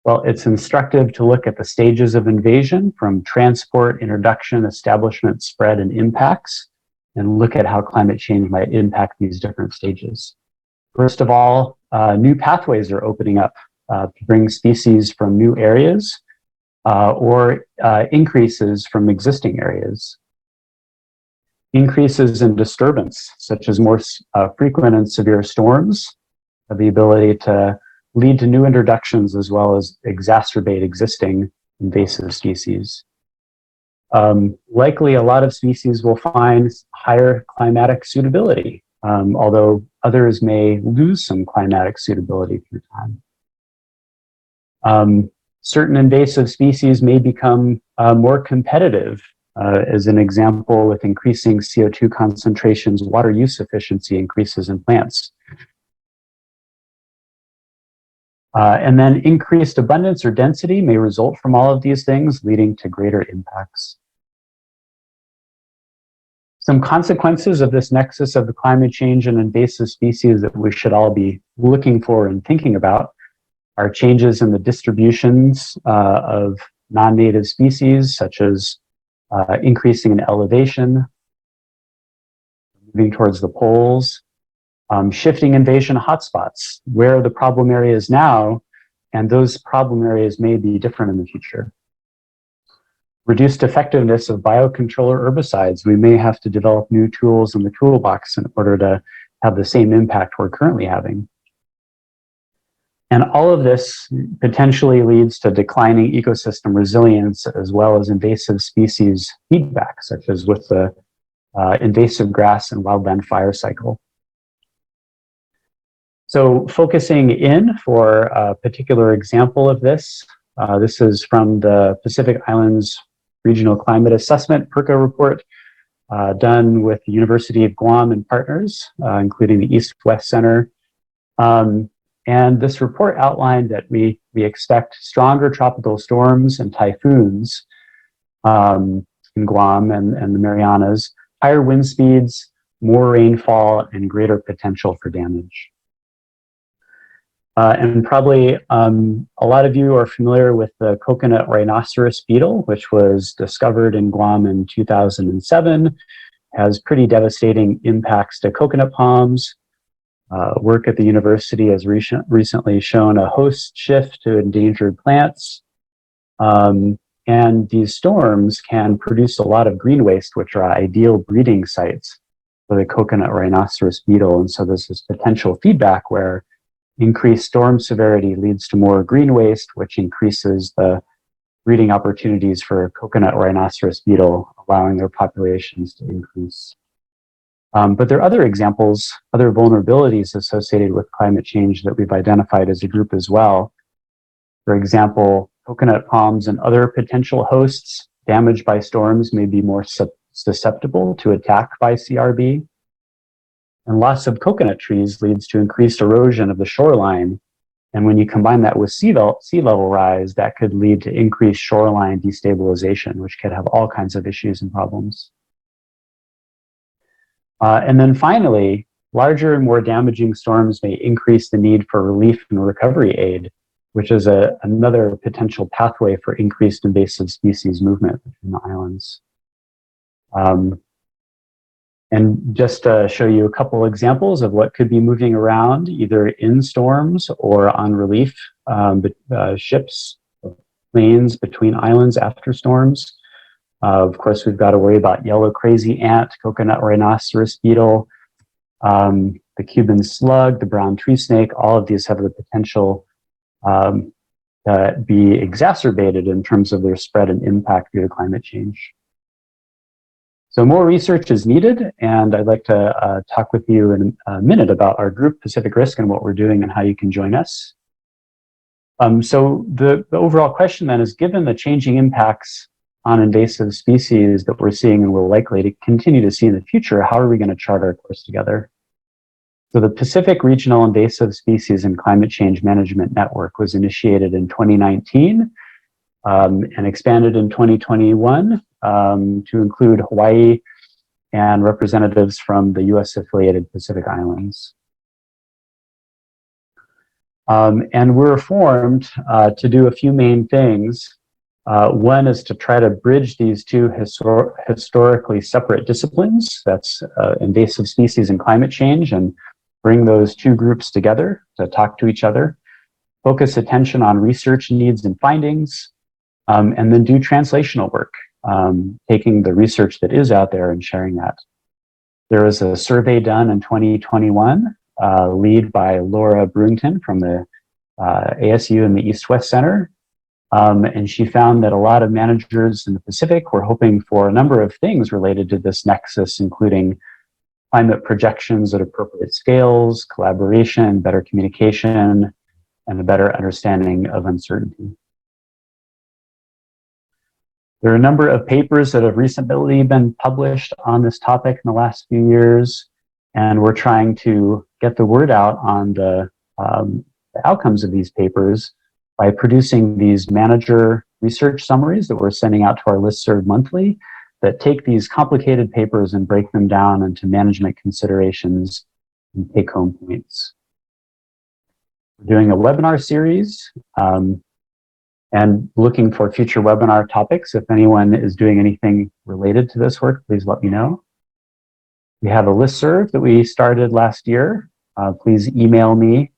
Speaker 10: Well, it's instructive to look at the stages of invasion from transport, introduction, establishment, spread, and impacts, and look at how climate change might impact these different stages. First of all, new pathways are opening up to bring species from new areas or increases from existing areas. Increases in disturbance, such as more frequent and severe storms, have the ability to lead to new introductions as well as exacerbate existing invasive species. Likely a lot of species will find higher climatic suitability, although others may lose some climatic suitability through time. Certain invasive species may become more competitive, as an example with increasing CO2 concentrations, water use efficiency increases in plants. And then increased abundance or density may result from all of these things, leading to greater impacts. Some consequences of this nexus of the climate change and invasive species that we should all be looking for and thinking about are changes in the distributions of non-native species, such as increasing in elevation, moving towards the poles, shifting invasion hotspots, where are the problem areas now, and those problem areas may be different in the future. Reduced effectiveness of biocontroller herbicides. We may have to develop new tools in the toolbox in order to have the same impact we're currently having. And all of this potentially leads to declining ecosystem resilience as well as invasive species feedback, such as with the invasive grass and wildland fire cycle. So focusing in for a particular example of this, this is from the Pacific Islands Regional Climate Assessment PERCA report done with the University of Guam and partners, including the East-West Center. And this report outlined that we expect stronger tropical storms and typhoons in Guam and the Marianas, higher wind speeds, more rainfall, and greater potential for damage. And probably a lot of you are familiar with the coconut rhinoceros beetle, which was discovered in Guam in 2007, has pretty devastating impacts to coconut palms. Work at the university has recently shown a host shift to endangered plants. And these storms can produce a lot of green waste, which are ideal breeding sites for the coconut rhinoceros beetle. And so there's this potential feedback where increased storm severity leads to more green waste, which increases the breeding opportunities for coconut rhinoceros beetle, allowing their populations to increase. But there are other examples, other vulnerabilities associated with climate change that we've identified as a group as well. For example, coconut palms and other potential hosts damaged by storms may be more susceptible to attack by CRB. And loss of coconut trees leads to increased erosion of the shoreline. And when you combine that with sea level rise, that could lead to increased shoreline destabilization, which could have all kinds of issues and problems. And then finally, larger and more damaging storms may increase the need for relief and recovery aid, which is another potential pathway for increased invasive species movement between the islands. And just to show you a couple examples of what could be moving around, either in storms or on relief ships, planes between islands after storms. Of course, we've got to worry about yellow crazy ant, coconut rhinoceros beetle, the Cuban slug, the brown tree snake. All of these have the potential to be exacerbated in terms of their spread and impact due to climate change. So more research is needed, and I'd like to talk with you in a minute about our group, Pacific Risk, and what we're doing and how you can join us. So the overall question then is, given the changing impacts on invasive species that we're seeing and we're likely to continue to see in the future, how are we going to chart our course together? So the Pacific Regional Invasive Species and Climate Change Management Network was initiated in 2019 and expanded in 2021 to include Hawaii and representatives from the US affiliated Pacific Islands. And we're formed to do a few main things. One is to try to bridge these two historically separate disciplines, that's invasive species and climate change, and bring those two groups together to talk to each other, focus attention on research needs and findings, and then do translational work, taking the research that is out there and sharing that. There was a survey done in 2021, lead by Laura Brewington from the ASU and the East-West Center. And she found that a lot of managers in the Pacific were hoping for a number of things related to this nexus, including climate projections at appropriate scales, collaboration, better communication, and a better understanding of uncertainty. There are a number of papers that have recently been published on this topic in the last few years, and we're trying to get the word out on the outcomes of these papers by producing these manager research summaries that we're sending out to our listserv monthly that take these complicated papers and break them down into management considerations and take-home points. We're doing a webinar series and looking for future webinar topics. If anyone is doing anything related to this work, please let me know. We have a listserv that we started last year. Please email me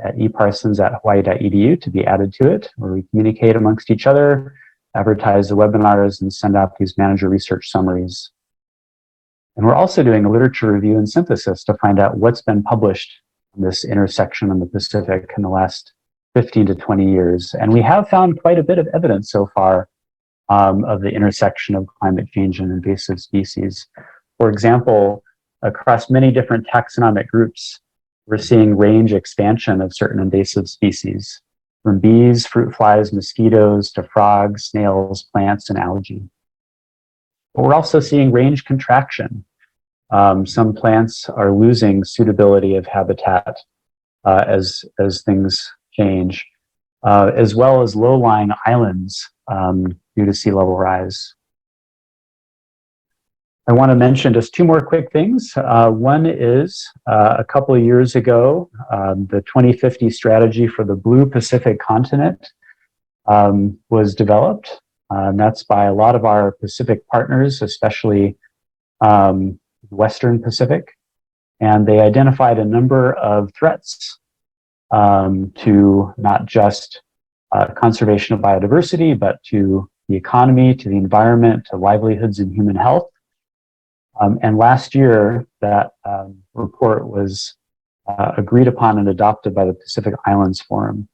Speaker 10: at eparsons@hawaii.edu to be added to it, where we communicate amongst each other, advertise the webinars, and send out these manager research summaries. And we're also doing a literature review and synthesis to find out what's been published in this intersection in the Pacific in the last 15 to 20 years. And we have found quite a bit of evidence so far of the intersection of climate change and invasive species. For example, across many different taxonomic groups, we're seeing range expansion of certain invasive species, from bees, fruit flies, mosquitoes, to frogs, snails, plants, and algae. But we're also seeing range contraction. Some plants are losing suitability of habitat as things change, as well as low-lying islands due to sea level rise. I want to mention just two more quick things. One is a couple of years ago, the 2050 strategy for the Blue Pacific continent was developed. And that's by a lot of our Pacific partners, especially Western Pacific. And they identified a number of threats to not just conservation of biodiversity, but to the economy, to the environment, to livelihoods and human health. And last year, that report was agreed upon and adopted by the Pacific Islands Forum.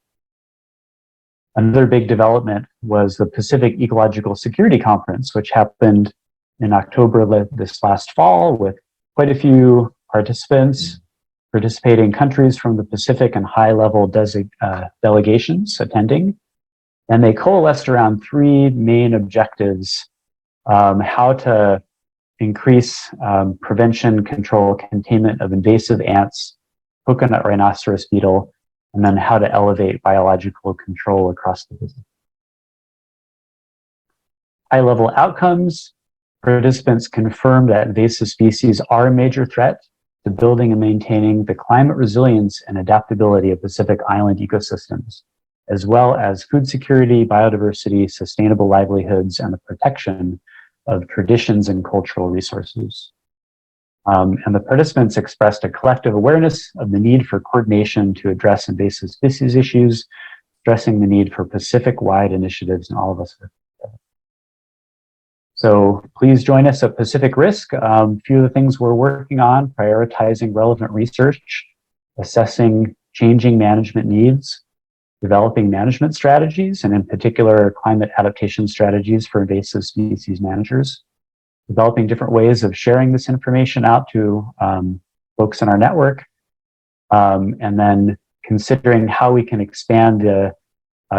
Speaker 10: Another big development was the Pacific Ecological Security Conference, which happened in October this last fall with quite a few participants, participating countries from the Pacific and high-level delegations attending. And they coalesced around three main objectives: how to increase prevention, control, containment of invasive ants, coconut rhinoceros beetle, and then how to elevate biological control across the Pacific. High-level outcomes: participants confirmed that invasive species are a major threat to building and maintaining the climate resilience and adaptability of Pacific island ecosystems, as well as food security, biodiversity, sustainable livelihoods, and the protection of traditions and cultural resources. And the participants expressed a collective awareness of the need for coordination to address invasive species issues, stressing the need for Pacific-wide initiatives in all of us. So please join us at Pacific Risk. A few of the things we're working on: prioritizing relevant research, assessing changing management needs, developing management strategies, and in particular, climate adaptation strategies for invasive species managers, developing different ways of sharing this information out to folks in our network, and then considering how we can expand the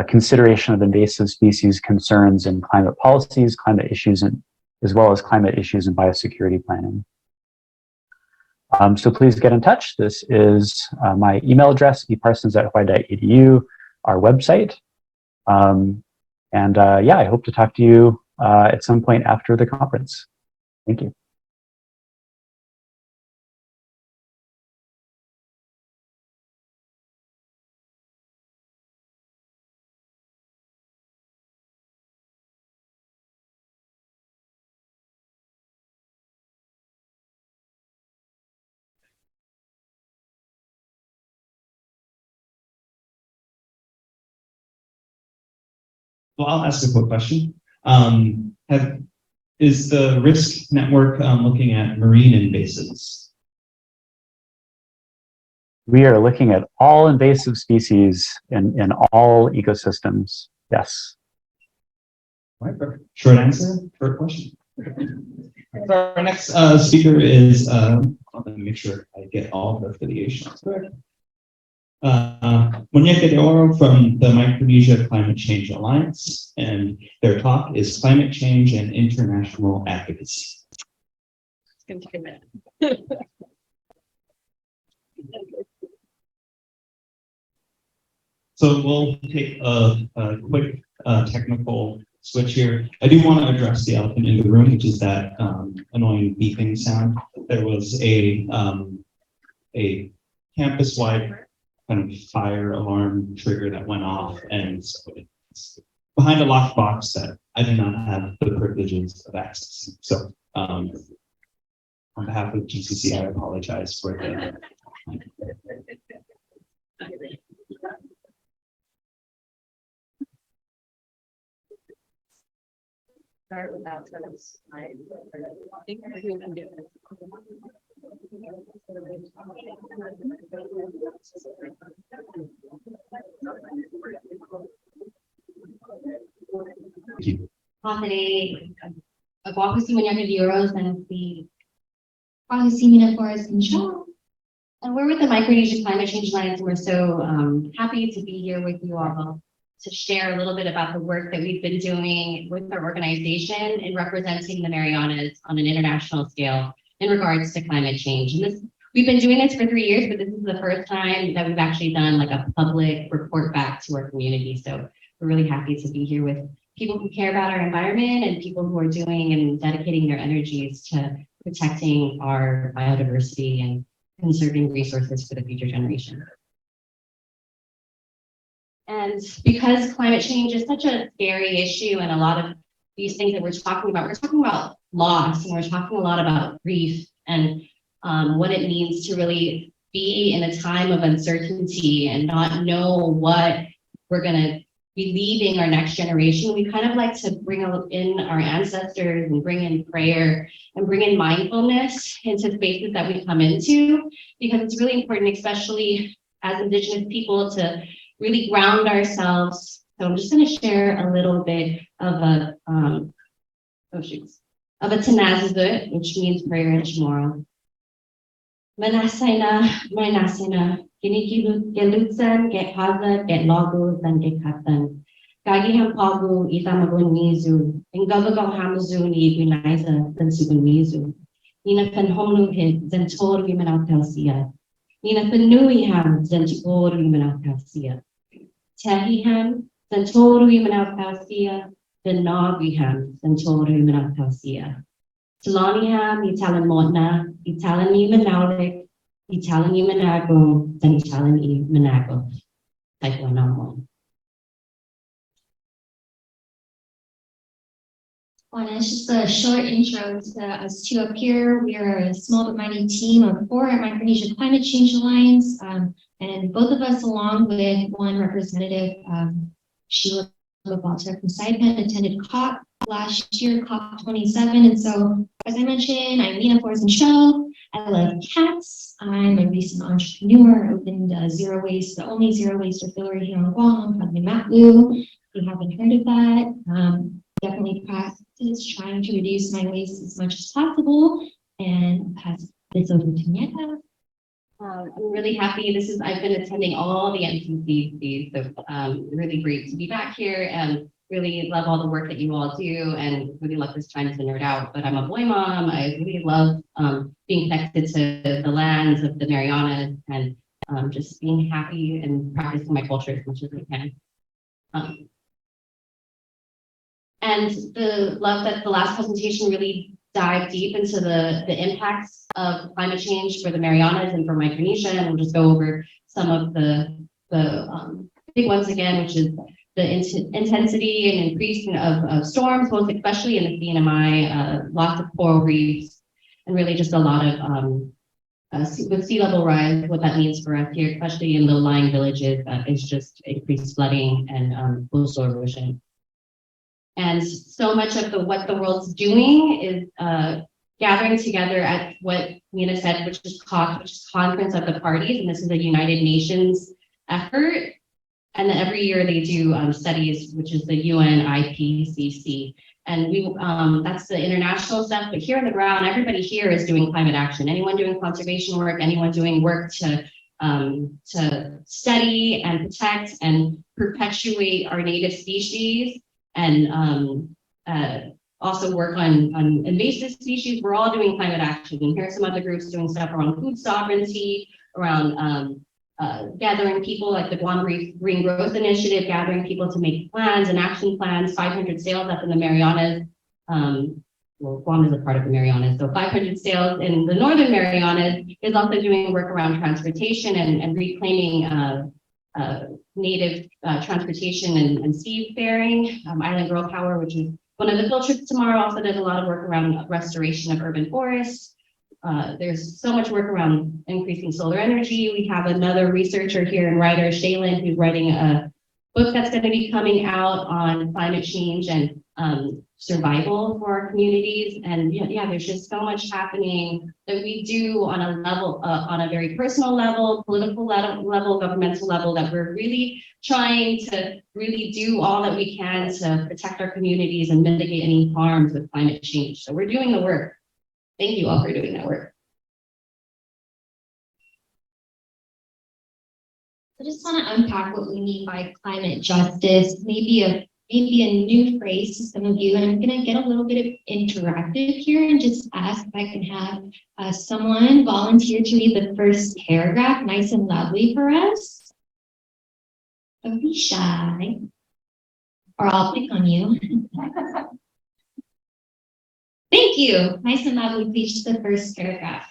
Speaker 10: consideration of invasive species concerns in climate policies, climate issues, and as well as climate issues in biosecurity planning. So please get in touch. This is my email address, eparsons@hawaii.edu, our website. Yeah, I hope to talk to you at some point after the conference. Thank you.
Speaker 4: Well, I'll ask a quick question. Is the risk network looking at marine invasives?
Speaker 10: We are looking at all invasive species in all ecosystems. Yes.
Speaker 4: All right, perfect. Short answer, short question. So our next speaker is, let me make sure I get all the affiliations correct. Moñeka from the Micronesia Climate Change Alliance, and their talk is Climate Change and International Advocacy.
Speaker 2: It's going to take a minute.
Speaker 4: So we'll take a quick technical switch here. I do want to address the elephant in the room, which is that annoying beeping sound. There was a campus-wide kind of fire alarm trigger that went off, and so it's behind a locked box that I do not have the privileges of accessing. So on behalf of GCC, I apologize for the
Speaker 1: Start without this.
Speaker 2: I think we can do it.
Speaker 4: Thank you.
Speaker 6: Advocacy Moñeka and the Policy Forest and Show. And we're with the Micronesia Climate Change Alliance, and we're so happy to be here with you all to share a little bit about the work that we've been doing with our organization in representing the Marianas on an international scale in regards to climate change. And we've been doing this for 3 years, but this is the first time that we've actually done like a public report back to our community. So we're really happy to be here with people who care about our environment and people who are doing and dedicating their energies to protecting our biodiversity and conserving resources for the future generation. And because climate change is such a scary issue, and a lot of these things that we're talking about loss, and we're talking a lot about grief and what it means to really be in a time of uncertainty and not know what we're going to be leaving our next generation. We kind of like to bring in our ancestors and bring in prayer and bring in mindfulness into spaces that we come into, because it's really important, especially as Indigenous people, to really ground ourselves. So I'm just going to share a little bit of a tenazazut, which means prayer in Chamorro. Manasena, Ginikilu, Gelutsan, Get Haza, Get Logos, and Get Katan. Gagiham Pagu, Itamagun Mizu, and Gavago Hamazuni, Buniza, and Subun Mizu. Nina Fen Homlu Hit, Zentor Vimanautelsia. Nina Fenui Ham, Zentor Vimanautelsia. Tahiham, Zentor Vimanautelsia, the Nagiham, Zentor Vimanautelsia. Taloniham, Italan Motna, Italan Manaulik, Italan Manago, then Italan Manago. Like one on one.
Speaker 11: Well, it's just a short intro to us two up here. We are a small but mighty team of 4 at Micronesia Climate Change Alliance. And both of us, along with one representative, Sheila Babauta from Saipan, attended COP last year, COP 27. And so, as I mentioned, I'm Lena Forrest and Show. I love cats. I'm a recent entrepreneur, opened zero waste, the only zero waste distillery here on Guam, called Matlu. If you haven't heard of that, definitely practice trying to reduce my waste as much as possible, and pass this over to Moñeka.
Speaker 12: I'm really happy. I've been attending all the MTCC, so really great to be back here and really love all the work that you all do and really love this time to nerd out. But I'm a boy mom. I really love being connected to the lands of the Marianas and just being happy and practicing my culture as much as I can. And the love that the last presentation really dived deep into the impacts of climate change for the Marianas and for Micronesia, and we'll just go over some of the big ones again, which is the intensity and increase of storms, most especially in the CNMI, lots of coral reefs, and really just a lot of with sea level rise, what that means for us here, especially in low-lying villages, is just increased flooding and coastal erosion. And so much of what the world's doing is gathering together at what Nina said, which is COP, which is Conference of the Parties, and this is a United Nations effort. And then every year they do studies, which is the UN IPCC. And that's the international stuff, but here on the ground, everybody here is doing climate action. Anyone doing conservation work, anyone doing work to study and protect and perpetuate our native species, and also work on invasive species. We're all doing climate action. And here are some other groups doing stuff around food sovereignty, around gathering people like the Guam Green Growth Initiative, gathering people to make plans and action plans, 500 sails up in the Marianas. Well, Guam is a part of the Marianas, so 500 sails in the Northern Marianas is also doing work around transportation and reclaiming native transportation and seafaring. Island Girl Power, which is one of the field trips tomorrow, also does a lot of work around restoration of urban forests. There's so much work around increasing solar energy. We have another researcher here and writer, Sheila, who's writing a book that's going to be coming out on climate change and survival for our communities. And yeah, there's just so much happening that we do on a level, on a very personal level, political level, governmental level, that we're really trying to really do all that we can to protect our communities and mitigate any harms with climate change. So we're doing the work. Thank you all for doing that work.
Speaker 11: I just want to unpack what we mean by climate justice, maybe a new phrase to some of you, and I'm going to get a little bit of interactive here and just ask if I can have someone volunteer to read the first paragraph nice and loudly for us. Don't be shy, or I'll pick on you. Thank you. Nice and loudly, please, the first paragraph.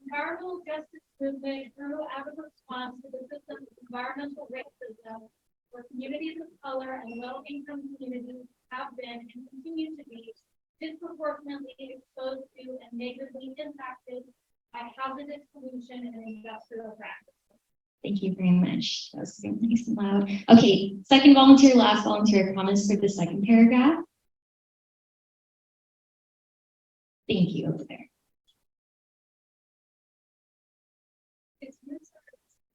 Speaker 13: Environmental justice movement grew out of response to the system of environmental racism, where communities of color and low-income communities have been and continue to be disproportionately exposed to and negatively impacted by hazardous pollution and industrial practices.
Speaker 11: Thank you very much. That was very nice and loud. Okay, second volunteer, last volunteer, comments for the second paragraph. Thank you over there.
Speaker 13: Its roots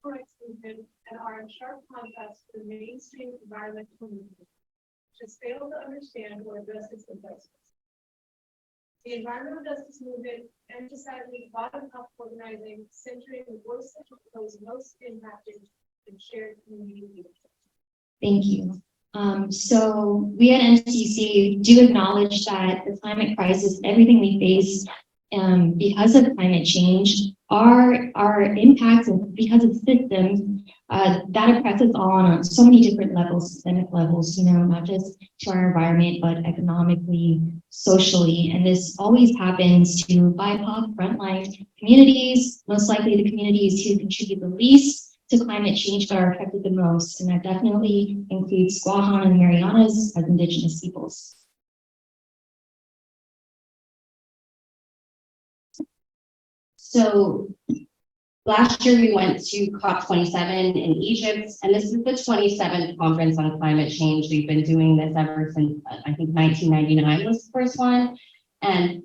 Speaker 13: are movement and are in sharp contrast to the mainstream environmental movement, which has failed to understand or address its injustice. The environmental justice movement emphasizes bottom-up organizing, centering the voice of those most impacted and shared community leadership.
Speaker 11: Thank you. So we at MTCC do acknowledge that the climate crisis, everything we face because of climate change, are impacts and because of systems that oppresses all on so many different levels, systemic levels, not just to our environment, but economically, socially. And this always happens to BIPOC frontline communities, most likely the communities who contribute the least to climate change but are affected the most. And that definitely includes Guam and Marianas as indigenous peoples.
Speaker 12: So last year we went to COP27 in Egypt, and this is the 27th conference on climate change. We've been doing this ever since, I think 1999 was the first one. And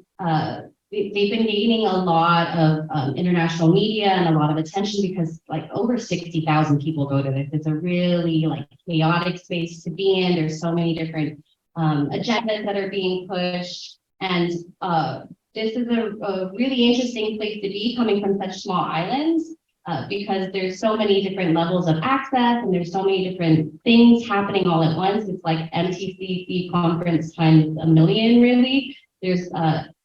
Speaker 12: they've been gaining a lot of international media and a lot of attention because like over 60,000 people go to this. It's a really like chaotic space to be in. There's so many different agendas that are being pushed. And this is a really interesting place to be coming from such small islands because there's so many different levels of access and there's so many different things happening all at once. It's like MTCC conference times a million, really. There's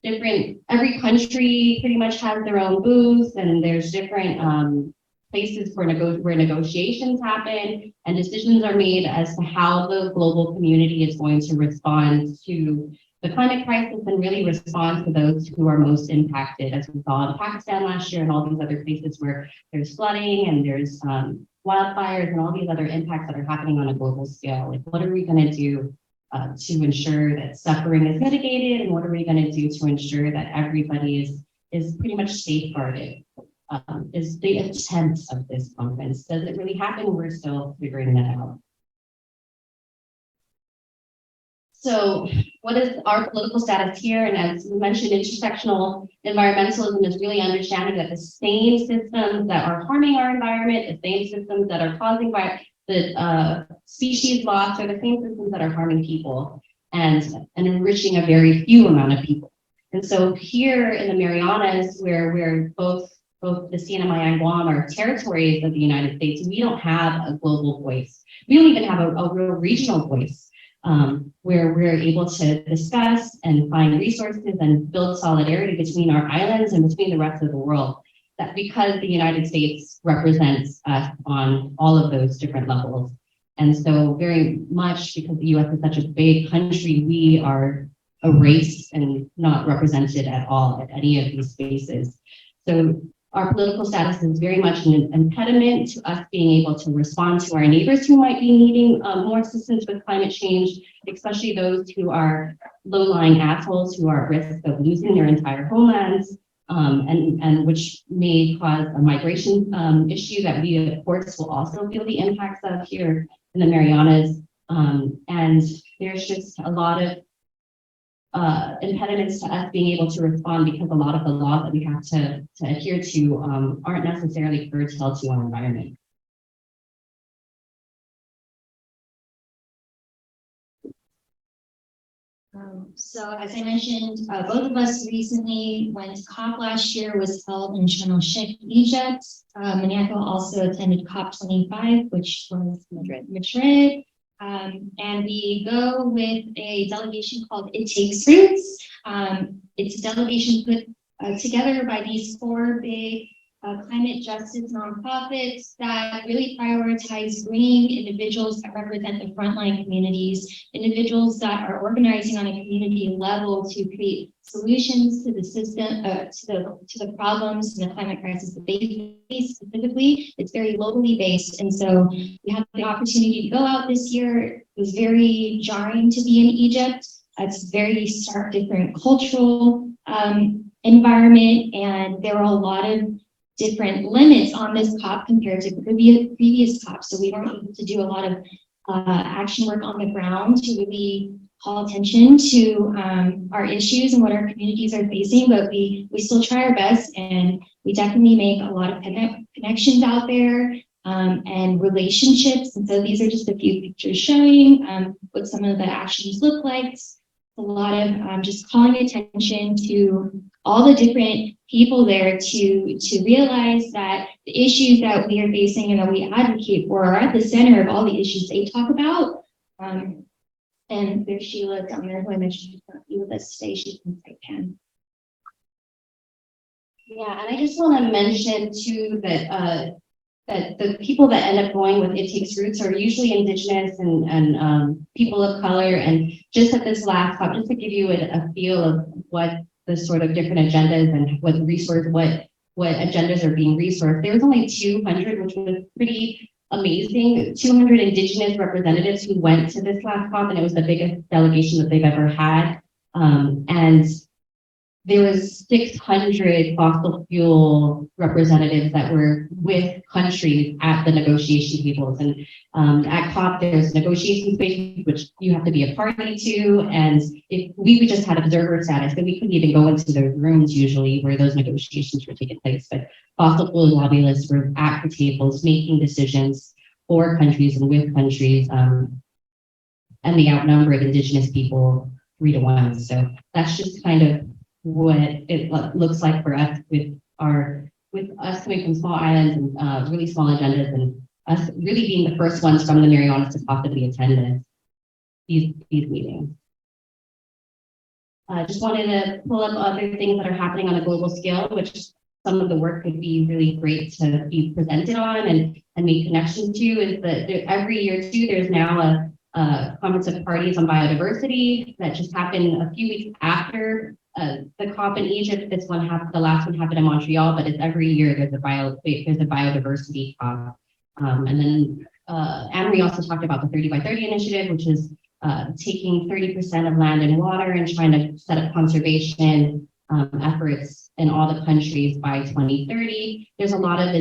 Speaker 12: every country pretty much has their own booths, and there's different places where negotiations happen and decisions are made as to how the global community is going to respond to the climate crisis and really respond to those who are most impacted, as we saw in Pakistan last year and all these other places where there's flooding and there's wildfires and all these other impacts that are happening on a global scale. Like, what are we going to do to ensure that suffering is mitigated, and what are we going to do to ensure that everybody is pretty much safeguarded? Is the intent of this conference. Does it really happen? We're still figuring that out. So what is our political status here? And as we mentioned, intersectional environmentalism is really understanding that the same systems that are harming our environment, the same systems that are causing the species loss, are the same systems that are harming people and enriching a very few amount of people. And so here in the Marianas, where we're both the CNMI and Guam are territories of the United States, we don't have a global voice. We don't even have a real regional voice where we're able to discuss and find resources and build solidarity between our islands and between the rest of the world. That because the United States represents us on all of those different levels. And so very much because the US is such a big country, we are erased and not represented at all at any of these spaces. So our political status is very much an impediment to us being able to respond to our neighbors who might be needing more assistance with climate change, especially those who are low-lying atolls who are at risk of losing their entire homelands, and which may cause a migration issue that we, of course, will also feel the impacts of here in the Marianas. And there's just a lot of impediments to us being able to respond because a lot of the laws that we have to adhere to aren't necessarily curtailed to our environment.
Speaker 11: So as I mentioned, both of us recently went to COP last year, was held in Sharm el-Sheikh, Egypt. Moñeka also attended COP25, which was Madrid. And we go with a delegation called It Takes Roots. It's a delegation put together by these four big climate justice nonprofits that really prioritize bringing individuals that represent the frontline communities, individuals that are organizing on a community level to create solutions to the system, to the problems and the climate crisis that they face specifically. It's very locally based, and so we had the opportunity to go out this year. It was very jarring to be in Egypt. It's very stark, different cultural environment, and there were a lot of different limits on this COP compared to previous COPs. So we weren't able to do a lot of action work on the ground to really call attention to our issues and what our communities are facing, but we still try our best, and we definitely make a lot of connections out there and relationships. And so these are just a few pictures showing what some of the actions look like. It's a lot of just calling attention to all the different people there to realize that the issues that we are facing and that we advocate for are at the center of all the issues they talk about. And there's Sheila down there who I mentioned she's not be with us today. She's in Saipan.
Speaker 12: Yeah, and I just want to mention too that that the people that end up going with It Takes Roots are usually Indigenous and people of color. And just at this last COP, just to give you a feel of what the sort of different agendas and what agendas are being resourced, there was only 200, which was pretty amazing. 200 Indigenous representatives who went to this last COP, and it was the biggest delegation that they've ever had. And there was 600 fossil fuel representatives that were with countries at the negotiation tables. And at COP, there's negotiation space, which you have to be a party to. And if we just had observer status, then we couldn't even go into those rooms usually where those negotiations were taking place. But fossil fuel lobbyists were at the tables making decisions for countries and with countries. And the outnumbered Indigenous people 3-to-1. So that's just kind of what it looks like for us with us coming from small islands and really small agendas, and us really being the first ones from the Marianas to possibly attend these meetings. Just wanted to pull up other things that are happening on a global scale, which some of the work would be really great to be presented on and make connections to. Is that every year too, there's now a conference of parties on biodiversity that just happened a few weeks after the COP in Egypt. The last one happened in Montreal, but it's every year there's a biodiversity COP. And then Anne-Marie also talked about the 30 by 30 initiative, which is taking 30% of land and water and trying to set up conservation efforts in all the countries by 2030. There's a lot of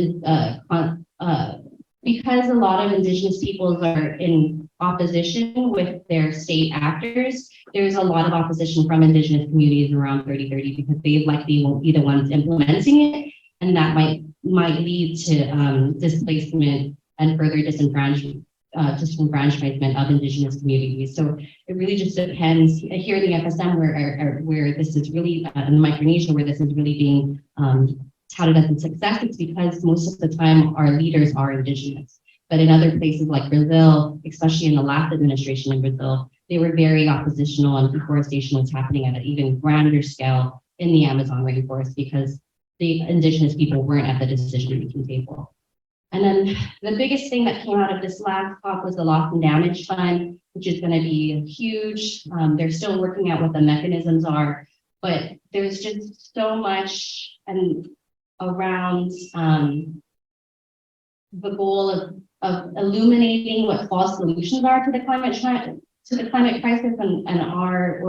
Speaker 12: because a lot of Indigenous peoples are in opposition with their state actors, there's a lot of opposition from Indigenous communities around 3030 because they likely won't be the ones implementing it, and that might lead to displacement and further disenfranchisement of Indigenous communities. So it really just depends. Here in the FSM, where this is really in Micronesia, where this is really being touted as a success, it's because most of the time our leaders are Indigenous. But in other places like Brazil, especially in the last administration in Brazil, they were very oppositional, and deforestation was happening at an even grander scale in the Amazon rainforest because the Indigenous people weren't at the decision-making table. And then the biggest thing that came out of this last COP was the Loss and Damage Fund, which is going to be huge. They're still working out what the mechanisms are, but there's just so much around the goal of illuminating what false solutions are to the climate crisis, and our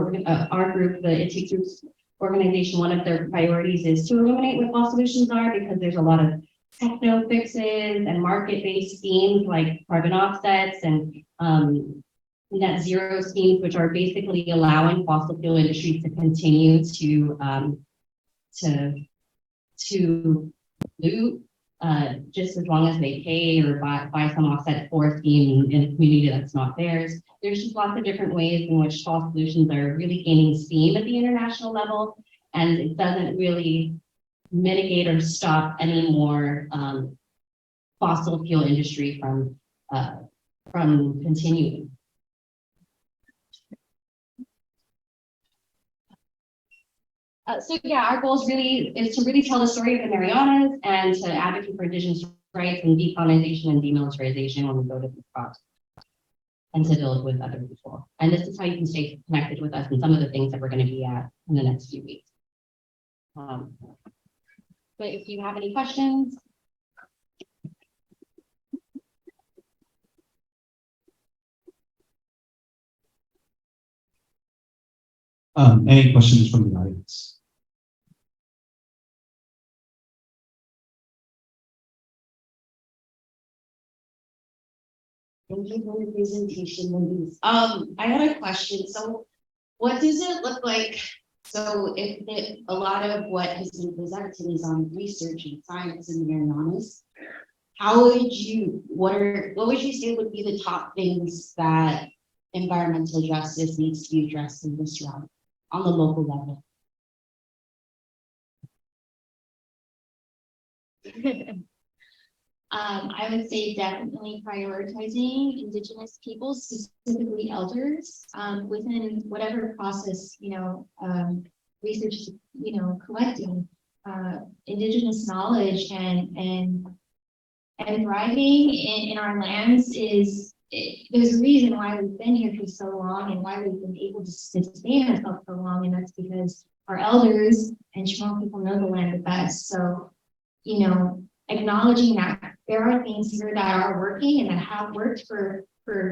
Speaker 12: group, the It Takes Roots organization, one of their priorities is to illuminate what false solutions are, because there's a lot of techno fixes and market-based schemes like carbon offsets and net zero schemes, which are basically allowing fossil fuel industries to continue to loot just as long as they pay or buy some offset for a scheme in a community that's not theirs. There's just lots of different ways in which false solutions are really gaining steam at the international level, and it doesn't really mitigate or stop any more fossil fuel industry from continuing. So yeah, our goal is to really tell the story of the Marianas and to advocate for Indigenous rights and decolonization and demilitarization when we go to these spots, and to build with other people. And this is how you can stay connected with us and some of the things that we're going to be at in the next few weeks. But if you have any questions.
Speaker 4: Any questions from the audience?
Speaker 14: Thank you for the presentation, ladies. I had a question. So what does it look like? So if a lot of what has been presented is on research and science in the Marianas, what would you say would be the top things that environmental justice needs to be addressed in this round on the local level?
Speaker 11: I would say definitely prioritizing Indigenous peoples, specifically elders, within whatever process, research, collecting Indigenous knowledge and thriving in our lands there's a reason why we've been here for so long and why we've been able to sustain ourselves so long, and that's because our elders and Chamorro people know the land the best. So, acknowledging that there are things here that are working and that have worked for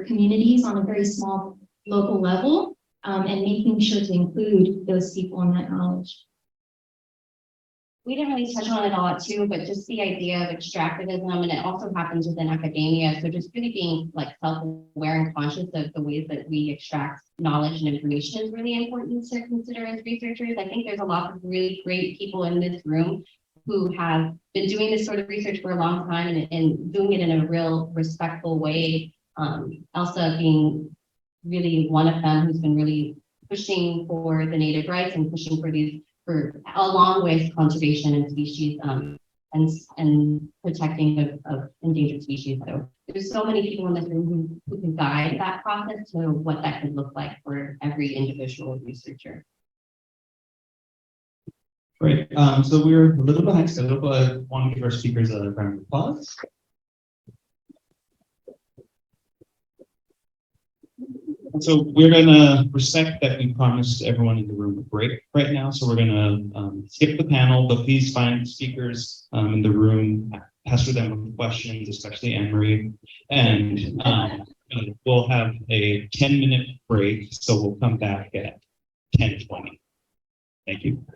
Speaker 11: communities on a very small local level, and making sure to include those people in that knowledge.
Speaker 12: we didn't really touch on it a lot too, but just the idea of extractivism, and it also happens within academia. So just really being like self-aware and conscious of the ways that we extract knowledge and information is really important to consider as researchers. I think there's a lot of really great people in this room who have been doing this sort of research for a long time and doing it in a real respectful way. Elsa being really one of them who's been really pushing for the native rights and pushing for these, for along with conservation and species and protecting of endangered species. So there's so many people in this room who can guide that process to what that could look like for every individual researcher.
Speaker 4: Great. So we're a little behind schedule, but I want to give our speakers a round of applause. And so we're going to respect that we promised everyone in the room a break right now. So we're going to skip the panel, but please find speakers in the room, pester them with questions, especially Anne-Marie. And we'll have a 10-minute break. So we'll come back at 10:20. Thank you.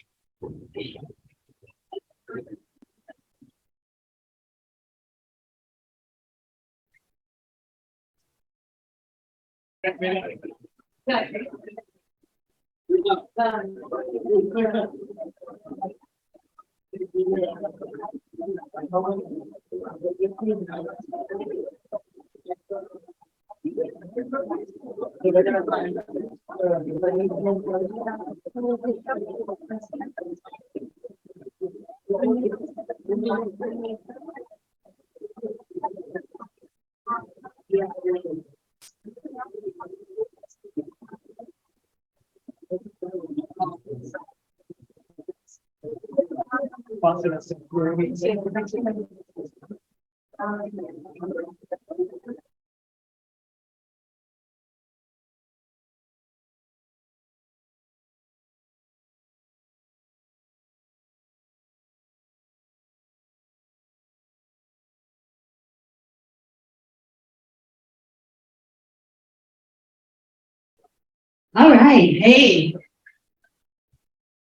Speaker 15: All right, hey.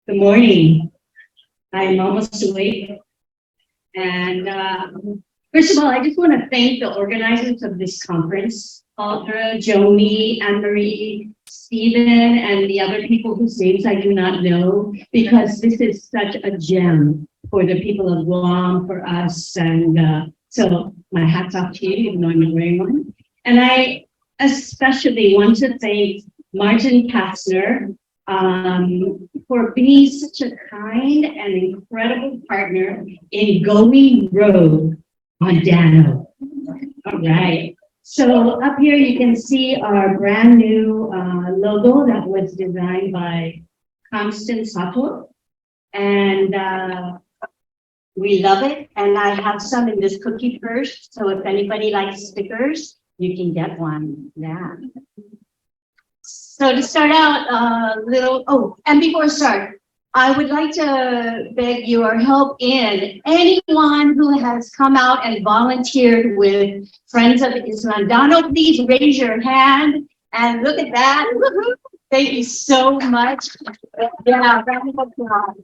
Speaker 15: Good morning. I'm almost awake. And first of all, I just want to thank the organizers of this conference, Audra, Joni, Anne-Marie, Stephen, and the other people whose names I do not know, because this is such a gem for the people of Guam, for us. And so my hat's off to you, even though I'm not wearing one. And I especially want to thank Martin Kastner for being such a kind and incredible partner in going rogue on Dåno. All right. So up here you can see our brand new logo that was designed by Paxton Sato. And we love it. And I have some in this cookie purse. So if anybody likes stickers, you can get one. Yeah. So to start out, and before I start, I would like to beg your help in anyone who has come out and volunteered with Friends of Islan Dåno. Please raise your hand and look at that. Woo-hoo. Thank you so much. Yeah, round of applause.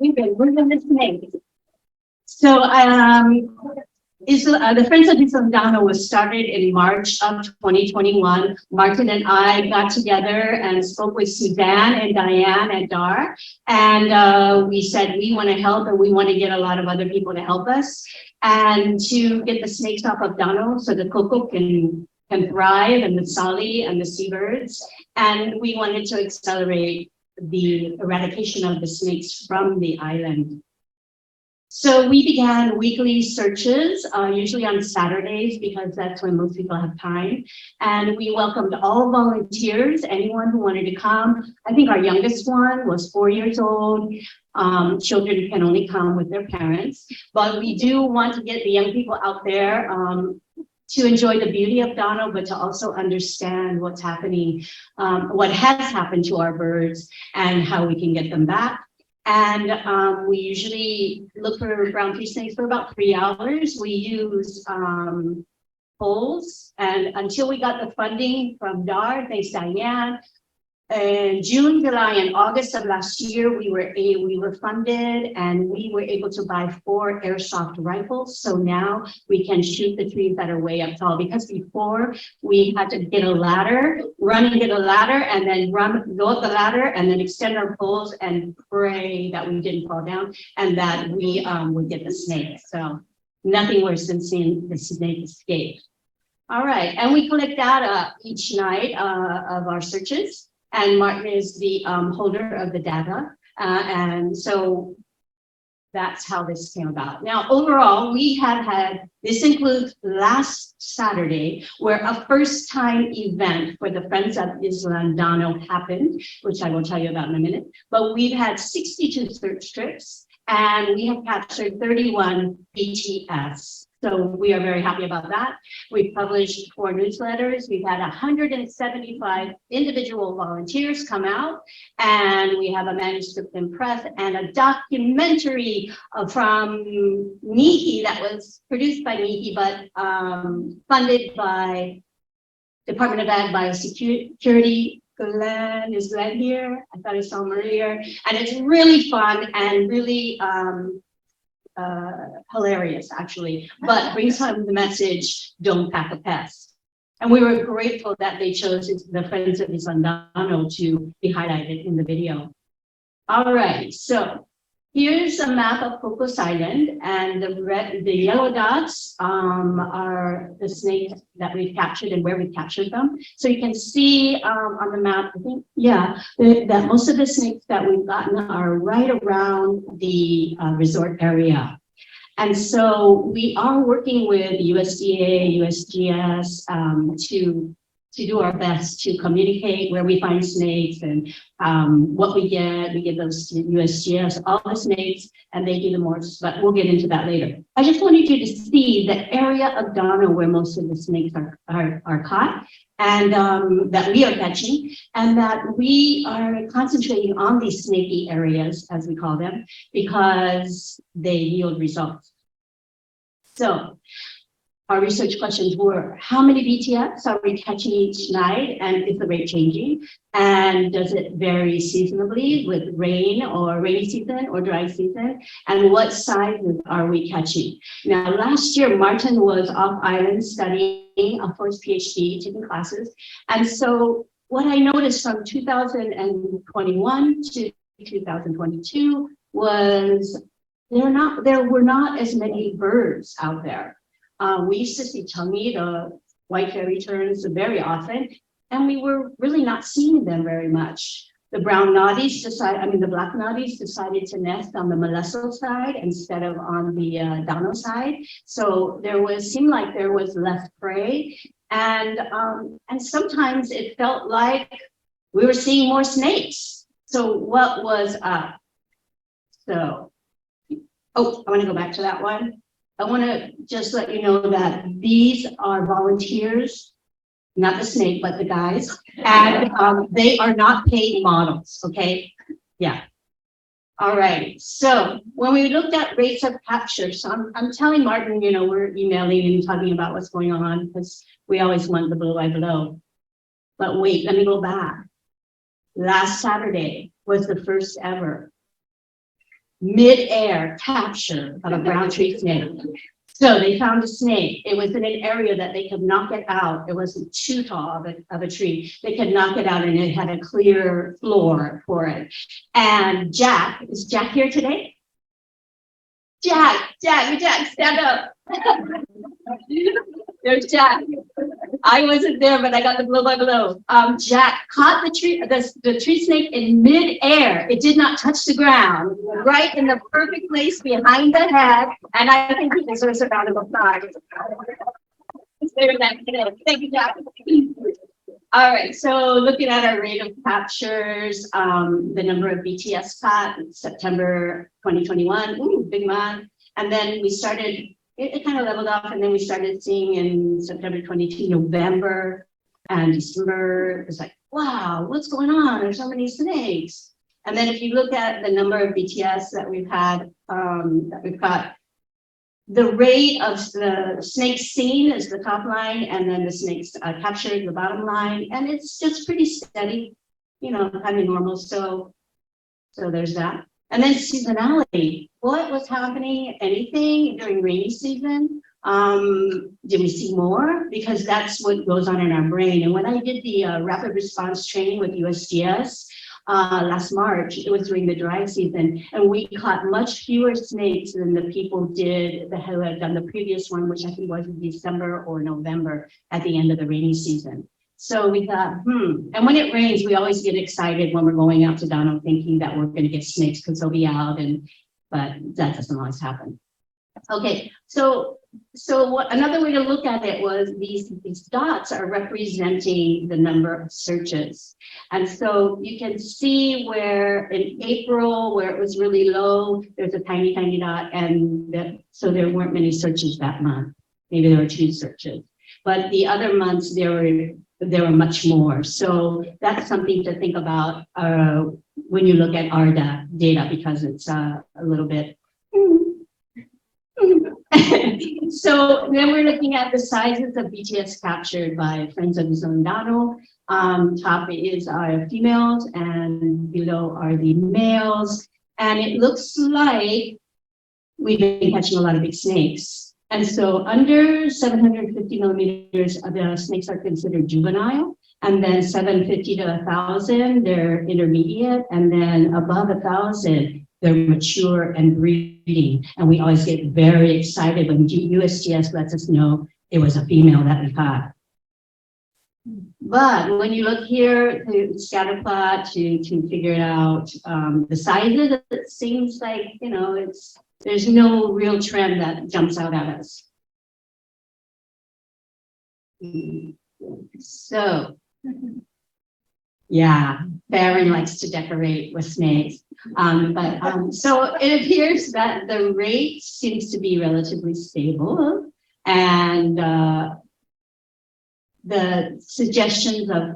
Speaker 15: We've been moving this snake. So the Friends of Islan Dåno was started in March of 2021. Martin and I got together and spoke with Suzanne and Diane at DAR. And we said, we want to help and we want to get a lot of other people to help us and to get the snakes off of Dåno so the coco can thrive and the sali and the seabirds. And we wanted to accelerate the eradication of the snakes from the island. So we began weekly searches, usually on Saturdays, because that's when most people have time. And we welcomed all volunteers, anyone who wanted to come. I think our youngest one was 4 years old. Children can only come with their parents. But we do want to get the young people out there to enjoy the beauty of Dåno, but to also understand what's happening, what has happened to our birds and how we can get them back. And we usually look for brown tree snakes for about 3 hours. We use poles, and until we got the funding from DAR, thanks Diane, In June, July, and August of last year, we were funded and we were able to buy 4 airsoft rifles. So now we can shoot the trees that are way up tall, because before we had to get a ladder, run and get a ladder, and then go up the ladder and then extend our poles and pray that we didn't fall down and that we would get the snake. So nothing worse than seeing the snake escape. All right, and we collect data each night of our searches. And Martin is the holder of the data. And so that's how this came about. Now, overall, we have had, this includes last Saturday, where a first time event for the Friends of Islan Dåno happened, which I will tell you about in a minute. But we've had 62 search trips and we have captured 31 BTS. So we are very happy about that. We've published 4 newsletters. We've had 175 individual volunteers come out, and we have a manuscript in press and a documentary from NIHI that was produced by NIHI, but funded by Department of Ag Biosecurity. Glenn, is Glenn here? I thought I saw him earlier. And it's really fun and really hilarious, actually, but brings home the message, don't pack a pest. And we were grateful that they chose the Friends of Islan Dåno to be highlighted in the video. All right, so here's a map of Cocos Island, and the yellow dots are the snakes that we've captured and where we've captured them. So you can see on the map, I think, yeah, that most of the snakes that we've gotten are right around the resort area. And so we are working with USDA, USGS to do our best to communicate where we find snakes and what we get. We give those to USGS, all the snakes, and they do the more, but we'll get into that later. I just wanted you to see the area of Dåno where most of the snakes are caught, and that we are catching, and that we are concentrating on these snaky areas, as we call them, because they yield results. So our research questions were, how many BTFs are we catching each night, and is the rate changing? And does it vary seasonably with rain or rainy season or dry season? And what sizes are we catching? Now, last year, Martin was off island studying for his PhD, taking classes. And so what I noticed from 2021 to 2022 was there were not as many birds out there. We used to see tummy, the white fairy terns, very often, and we were really not seeing them very much. The brown noddies the black noddies decided to nest on the Molesso side instead of on the Dåno side. So seemed like there was less prey, and sometimes it felt like we were seeing more snakes. So what was up? So, I want to go back to that one. I want to just let you know that these are volunteers, not the snake, but the guys, and they are not paid models, okay? Yeah. All right, so when we looked at rates of capture, so I'm telling Martin, we're emailing and talking about what's going on because we always want the blow by blow. But wait, let me go back. Last Saturday was the first ever mid-air capture of a brown tree snake. So they found a snake. It was in an area that they could knock it out. It wasn't too tall of a tree. They could knock it out, and it had a clear floor for it. And Jack, is Jack here today? Jack, stand up. There's Jack. I wasn't there, but I got the blow by blow. Jack caught the tree snake in mid-air. It did not touch the ground, right in the perfect place behind the head. And I think he deserves a round of applause. Thank you, Jack. All right, so looking at our rate of captures, the number of BTS caught in September 2021, big month. And then we started, it kind of leveled off, and then we started seeing in September 22, November and December. It's like, wow, what's going on? There's so many snakes. And then if you look at the number of BTS that we've had, that we've got, the rate of the snakes seen is the top line, and then the snakes captured, the bottom line, and it's just pretty steady. kind of normal. So there's that. And then seasonality. What was happening? Anything during rainy season? Did we see more? Because that's what goes on in our brain. And when I did the rapid response training with USGS last March, it was during the dry season, and we caught much fewer snakes than the people did that had done the previous one, which I think was in December or November at the end of the rainy season. So we thought, and when it rains, we always get excited when we're going out to Dåno thinking that we're going to get snakes because they'll be out, but that doesn't always happen. Okay, so another way to look at it was these dots are representing the number of searches. And so you can see where in April, where it was really low, there's a tiny, tiny dot. And so there weren't many searches that month. Maybe there were 2 searches. But the other months, there were much more. So that's something to think about when you look at our data, because it's a little bit. So then we're looking at the sizes of BTS captured by Friends of Islan Dåno. Top is our females and below are the males. And it looks like we've been catching a lot of big snakes. And so under 750 millimeters, the snakes are considered juvenile. And then 750 to 1,000, they're intermediate. And then above 1,000, they're mature and breeding. And we always get very excited when USGS lets us know it was a female that we caught. But when you look here to scatter plot to figure out the sizes, it seems like, there's no real trend that jumps out at us. So, yeah, Baron likes to decorate with snakes. So it appears that the rate seems to be relatively stable, and the suggestions of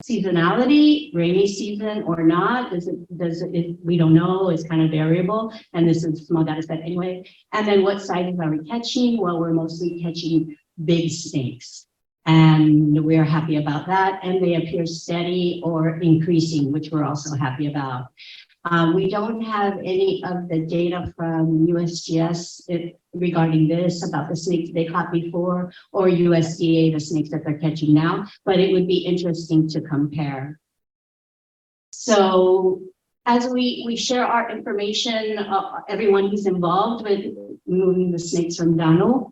Speaker 15: seasonality, rainy season or not, we don't know, it's kind of variable, and this is a small data set anyway. And then what sizes are we catching? Well, we're mostly catching big snakes, and we're happy about that, and they appear steady or increasing, which we're also happy about. We don't have any of the data from USGS regarding this, about the snakes they caught before, or USDA, the snakes that they're catching now, but it would be interesting to compare. So as we share our information, everyone who's involved with moving the snakes from Dåno,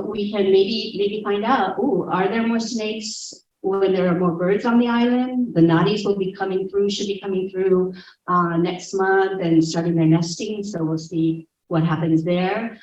Speaker 15: we can maybe find out, are there more snakes when there are more birds on the island? The Noddies will be coming through, should be coming through next month and starting their nesting. So we'll see what happens there.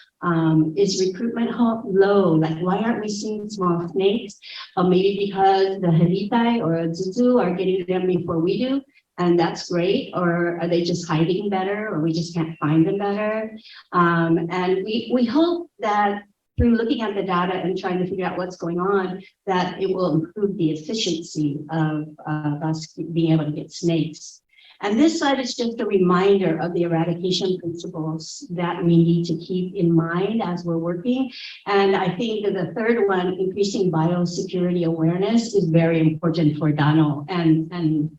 Speaker 15: Is recruitment low? Like, why aren't we seeing small snakes? Maybe because the Hertiage or Zuzu are getting them before we do, and that's great. Or are they just hiding better, or we just can't find them better? And we hope that through looking at the data and trying to figure out what's going on, that it will improve the efficiency of us being able to get snakes. And this slide is just a reminder of the eradication principles that we need to keep in mind as we're working. And I think that the third one, increasing biosecurity awareness, is very important for Dåno and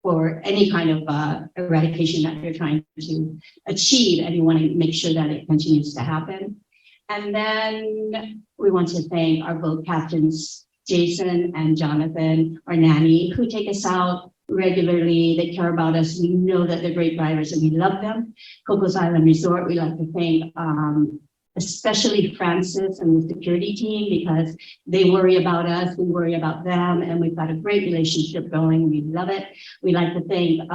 Speaker 15: for any kind of eradication that you're trying to achieve, and you want to make sure that it continues to happen. And then we want to thank our boat captains, Jason and Jonathan, our nanny, who take us out regularly. They care about us. We know that they're great drivers and we love them. Cocos Island Resort, we like to thank especially Francis and the security team, because they worry about us, we worry about them, and we've got a great relationship going. We love it. We like to thank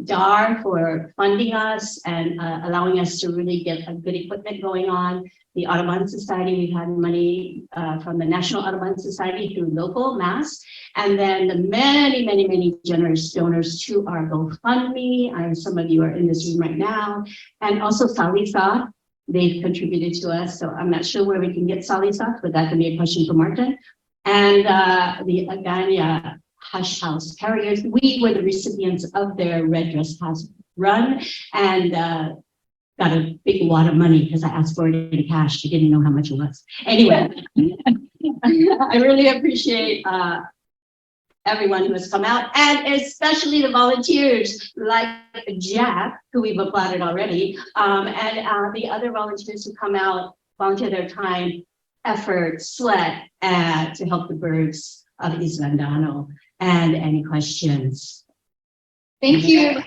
Speaker 15: DAR for funding us and allowing us to really get a good equipment going on. The Audubon Society, we've had money from the National Audubon Society through local Mass, and then the many, many, many generous donors to our GoFundMe. And some of you are in this room right now, and also Salisa. They've contributed to us, so I'm not sure where we can get Salisa, but that can be a question for Martin. And the Agania Hush House Carriers, we were the recipients of their Red Dress House run, and got a big wad of money because I asked for it in cash. I didn't know how much it was. Anyway, I really appreciate everyone who has come out, and especially the volunteers like Jack, who we've applauded already, and the other volunteers who come out, volunteer their time, effort, sweat, to help the birds of Islan Dåno. And any questions?
Speaker 8: Thank you.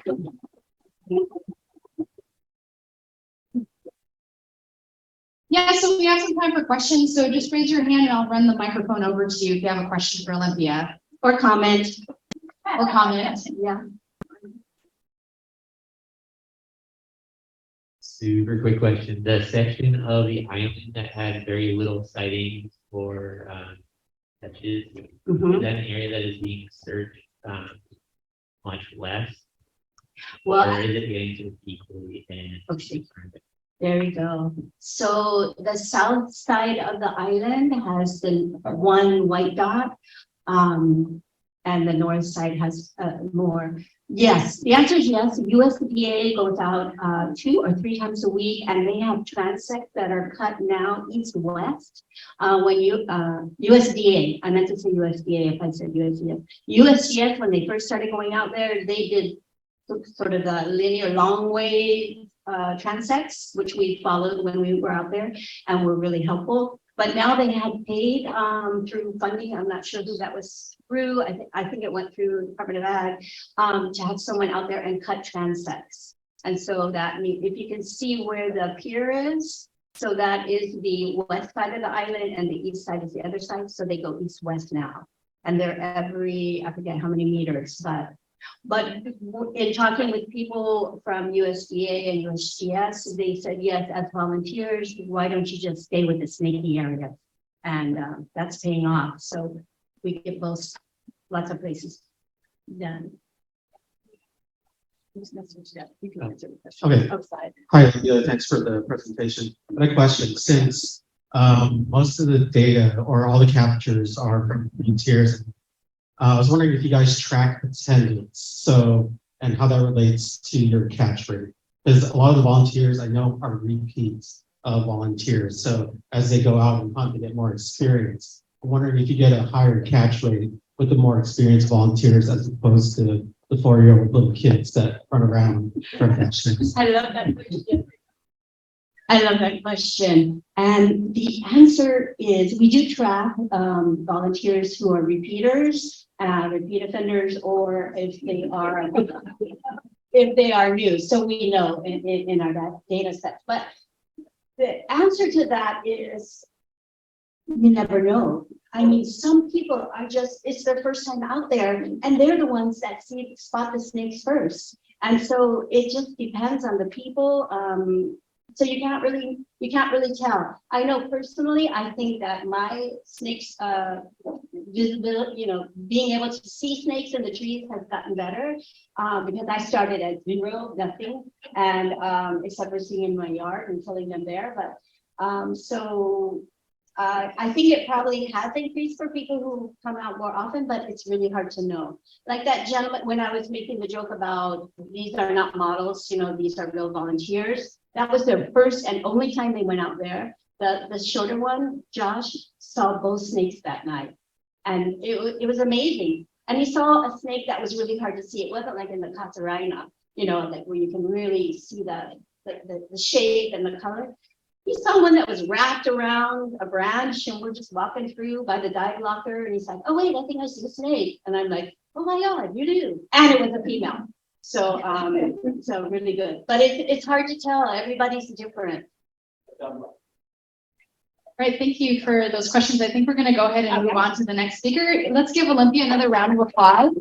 Speaker 8: Yeah, so we have some time for questions. So just raise your hand and I'll run the microphone over to you if you have a question for Olympia.
Speaker 15: Or comment.
Speaker 8: Or comment.
Speaker 15: Yeah.
Speaker 16: Super quick question. The section of the island that had very little sightings for catches, is that an area that is being searched much less?
Speaker 15: Well,
Speaker 16: or is it getting to equally and
Speaker 15: okay. There we go. So the south side of the island has the one white dot, and the north side has more. Yes, the answer is yes. USDA goes out 2 or 3 times a week, and they have transects that are cut now east-west. When you USDA, I meant to say USDA if I said USDS. USDS, when they first started going out there, they did sort of the linear long way transects, which we followed when we were out there, and were really helpful. But now they had paid through funding. I'm not sure who that was through. I think it went through Department of Ag to have someone out there and cut transects. And so that means if you can see where the pier is, so that is the west side of the island and the east side is the other side. So they go east-west now, and they're every, I forget how many meters, but in talking with people from USDA and USGS, they said, yes, as volunteers, why don't you just stay with the snaky area? And that's paying off. So we get both, lots of places done. You can answer the question.
Speaker 17: Okay.
Speaker 15: Outside.
Speaker 17: Hi, thanks for the presentation. I have a question. Since most of the data or all the captures are from volunteers, I was wondering if you guys track attendance, so, and how that relates to your catch rate. Because a lot of the volunteers I know are repeats of volunteers. So as they go out and hunt, they get more experience. I'm wondering if you get a higher catch rate with the more experienced volunteers as opposed to the 4-year-old little kids that run around for catching.
Speaker 15: I love that question. I love that question. And the answer is we do track volunteers who are repeaters, repeat offenders, or if they are new. So we know in our data set. But the answer to that is you never know. I mean, some people are just, it's their first time out there, and they're the ones that spot the snakes first. And so it just depends on the people. So you can't really tell. I know personally, I think that my snakes visibility, being able to see snakes in the trees has gotten better because I started at 0, nothing, and except for seeing in my yard and killing them there. But so I think it probably has increased for people who come out more often, but it's really hard to know. Like that gentleman, when I was making the joke about these are not models, these are real volunteers. That was their first and only time they went out there. The shorter one, Josh, saw both snakes that night. And it was amazing. And he saw a snake that was really hard to see. It wasn't like in the Kottermair, like where you can really see the shape and the color. He saw one that was wrapped around a branch, and we're just walking through by the dive locker. And he's like, oh, wait, I think I see a snake. And I'm like, oh my God, you do. And it was a female. So, so really good. But it's hard to tell. Everybody's different.
Speaker 8: All right, thank you for those questions. I think we're going to go ahead and move on to the next speaker. Let's give Olympia another round of applause.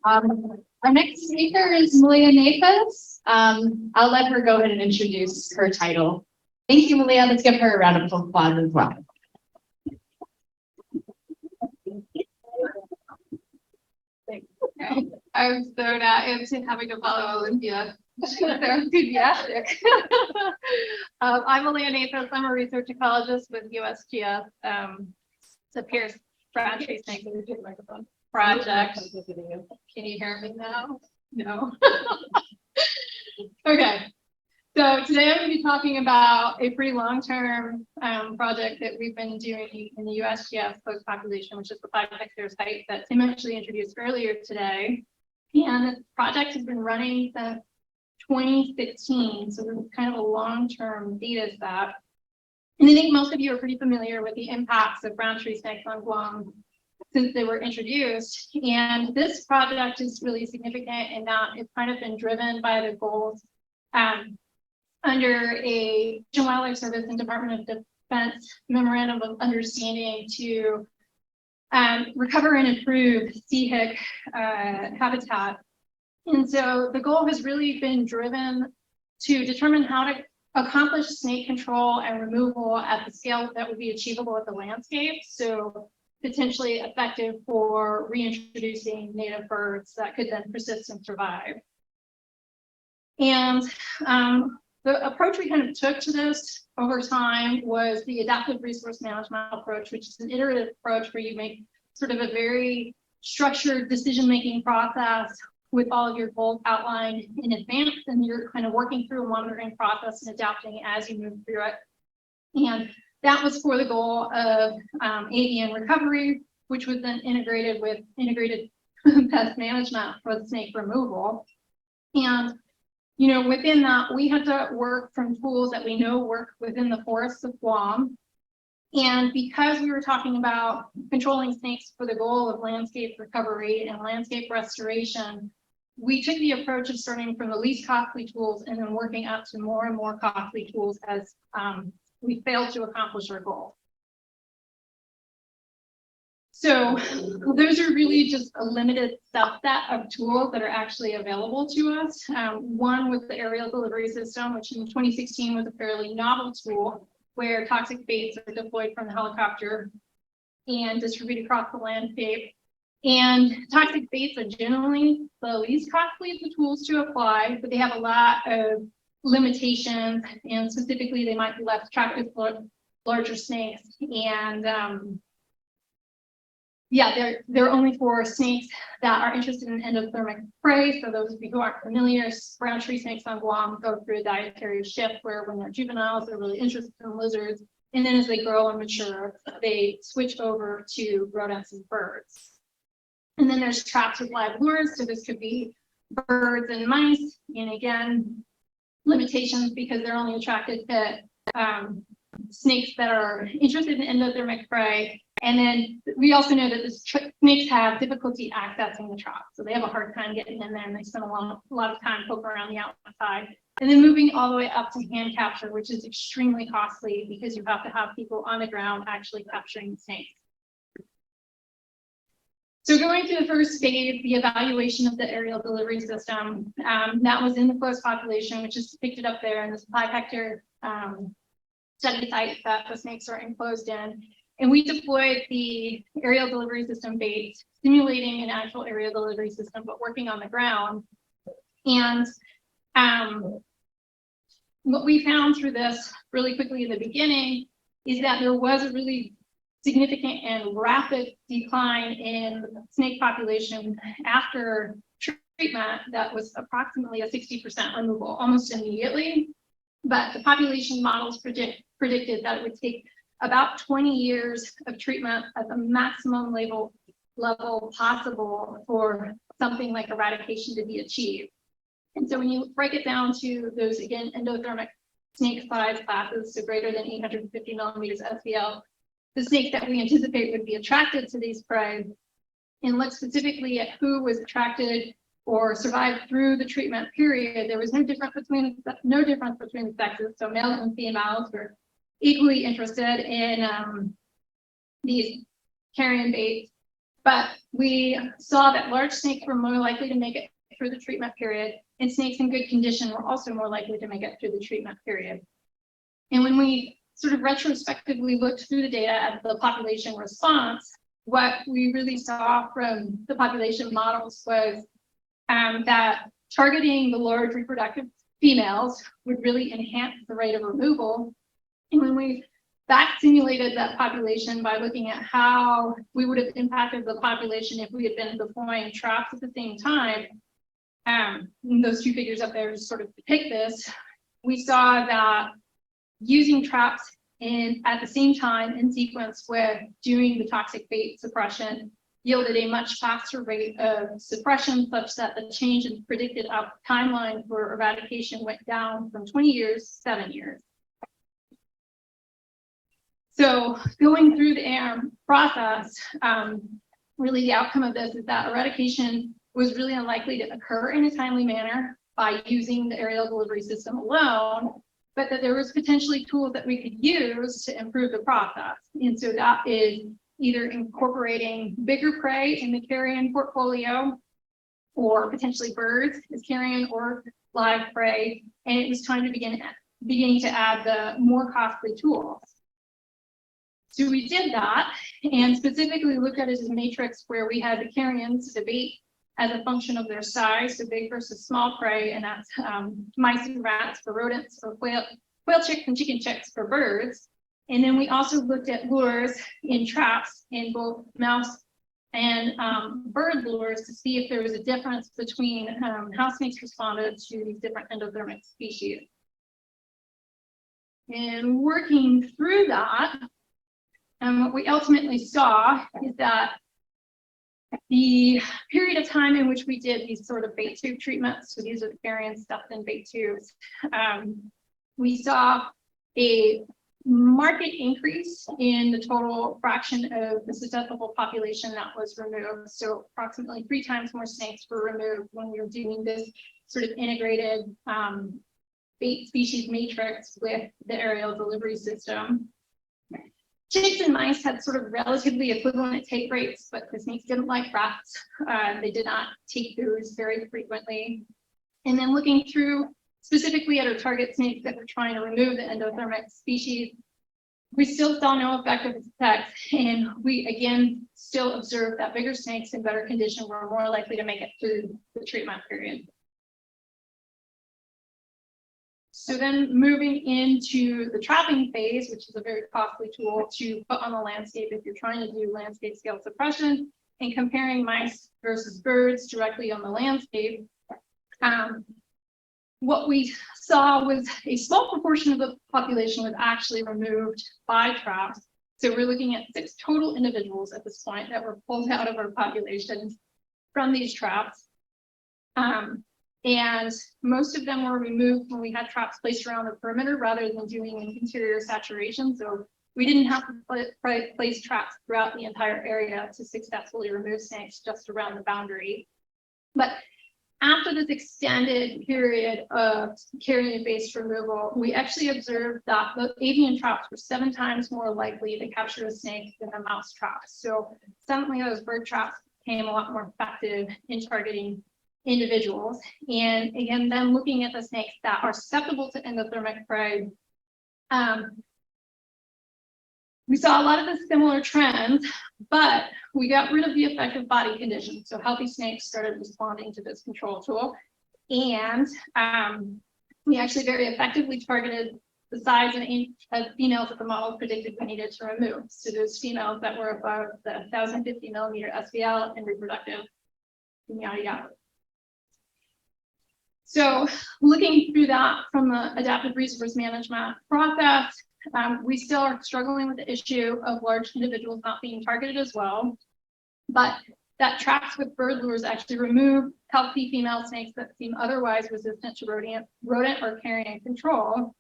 Speaker 8: Our next speaker is Malia Nafas. I'll let her go ahead and introduce her title. Thank you, Malia. Let's give her a round of applause as well.
Speaker 13: I'm so not into having to follow Olympia. They're enthusiastic. I'm Olympia Nafas. I'm a research ecologist with USGS. It's a Pierce brown treesnake microphone project. Can you hear me now? No. Okay. So today I'm going to be talking about a pretty long-term project that we've been doing in the USGS closed population, which is the 5-hectare site that Tim actually introduced earlier today. And this project has been running since 2016, so this is kind of a long-term data set. And I think most of you are pretty familiar with the impacts of brown tree snakes on Guam since they were introduced. And this project is really significant in that it's kind of been driven by the goals under a Fish and Wildlife Service and Department of Defense memorandum of understanding to recover and improve sea hick habitat. And so the goal has really been driven to determine how to accomplish snake control and removal at the scale that would be achievable at the landscape. So potentially effective for reintroducing native birds that could then persist and survive. And the approach we kind of took to this over time was the adaptive resource management approach, which is an iterative approach where you make sort of a very structured decision-making process with all of your goals outlined in advance, and you're kind of working through a monitoring process and adapting as you move through it. And that was for the goal of avian recovery, which was then integrated with integrated pest management for the snake removal. And you know, within that, we had to work from tools that we know work within the forests of Guam. And because we were talking about controlling snakes for the goal of landscape recovery and landscape restoration, we took the approach of starting from the least costly tools and then working up to more and more costly tools as we failed to accomplish our goal. So those are really just a limited subset of tools that are actually available to us. One was the aerial delivery system, which in 2016 was a fairly novel tool where toxic baits are deployed from the helicopter and distributed across the landscape. And toxic baits are generally the least costly of the tools to apply, but they have a lot of limitations, and specifically they might be less attractive for larger snakes. And yeah, they're only for snakes that are interested in endothermic prey. So those of you who aren't familiar, brown tree snakes on Guam go through a dietary shift where when they're juveniles, they're really interested in lizards. And then as they grow and mature, they switch over to rodents and birds. And then there's traps with live lures. So this could be birds and mice. And again, limitations because they're only attracted to snakes that are interested in endothermic prey. And then we also know that the snakes have difficulty accessing the trap. So they have a hard time getting in there and they spend a lot of time poking around the outside. And then moving all the way up to hand capture, which is extremely costly because you have to have people on the ground actually capturing the snakes. So going to the first phase, the evaluation of the aerial delivery system, that was in the closed population, which is depicted up there in this 5-hectare study site that the snakes are enclosed in. And we deployed the aerial delivery system bait, simulating an actual aerial delivery system, but working on the ground. And what we found through this really quickly in the beginning is that there was a really significant and rapid decline in snake population after treatment that was approximately a 60% removal almost immediately. But the population models predicted that it would take about 20 years of treatment at the maximum level possible for something like eradication to be achieved. And so when you break it down to those, again, endothermic snake size classes, so greater than 850 millimeters SBL, the snakes that we anticipate would be attracted to these prey, and look specifically at who was attracted or survived through the treatment period, there was no difference between the sexes. So males and females were equally interested in these carrion baits, but we saw that large snakes were more likely to make it through the treatment period, and snakes in good condition were also more likely to make it through the treatment period. And when we sort of retrospectively looked through the data at the population response, what we really saw from the population models was that targeting the large reproductive females would really enhance the rate of removal. And when we back simulated that population by looking at how we would have impacted the population if we had been deploying traps at the same time, those two figures up there just sort of depict this.
Speaker 18: we saw that using traps at the same time in sequence with doing the toxic bait suppression yielded a much faster rate of suppression, such that the change in predicted timeline for eradication went down from 20 years to 7 years. So going through the process, really the outcome of this is that eradication was really unlikely to occur in a timely manner by using the aerial delivery system alone, but that there was potentially tools that we could use to improve the process. And so that is either incorporating bigger prey in the carrion portfolio, or potentially birds as carrion or live prey. And it was time to beginning to add the more costly tools. So we did that, and specifically looked at it as a matrix where we had the carrions, the bait, as a function of their size, so big versus small prey, and that's mice and rats for rodents, or quail chicks and chicken chicks for birds. And then we also looked at lures in traps in both mouse and bird lures to see if there was a difference between how snakes responded to these different endothermic species. And working through that, what we ultimately saw is that the period of time in which we did these sort of bait tube treatments, so these are the carrion stuffed in bait tubes, we saw a marked increase in the total fraction of the susceptible population that was removed. So approximately 3 times more snakes were removed when we were doing this sort of integrated bait species matrix with the aerial delivery system. Chicks and mice had sort of relatively equivalent take rates, but the snakes didn't like rats. They did not take those very frequently. And then looking through specifically at our target snakes that were trying to remove the endothermic species, we still saw no effective effects. And we again still observed that bigger snakes in better condition were more likely to make it through the treatment period. So then moving into the trapping phase, which is a very costly tool to put on the landscape if you're trying to do landscape scale suppression, and comparing mice versus birds directly on the landscape, what we saw was a small proportion of the population was actually removed by traps. So we're looking at 6 total individuals at this point that were pulled out of our population from these traps. And most of them were removed when we had traps placed around the perimeter rather than doing an interior saturation. So we didn't have to place traps throughout the entire area to successfully remove snakes just around the boundary. But after this extended period of carrion-based removal, we actually observed that the avian traps were 7 times more likely to capture a snake than the mouse traps. So suddenly those bird traps became a lot more effective in targeting individuals. And again, then looking at the snakes that are susceptible to endothermic prey, we saw a lot of the similar trends, but we got rid of the effective body condition. So healthy snakes started responding to this control tool. And we actually very effectively targeted the size and age of females that the model predicted we needed to remove. So those females that were above the 1,050 millimeter SVL and reproductive, yada, yada. So looking through that from the adaptive resource management process, we still are struggling with the issue of large individuals not being targeted as well, but that traps with bird lures actually remove healthy female snakes that seem otherwise resistant to rodent or carrion control.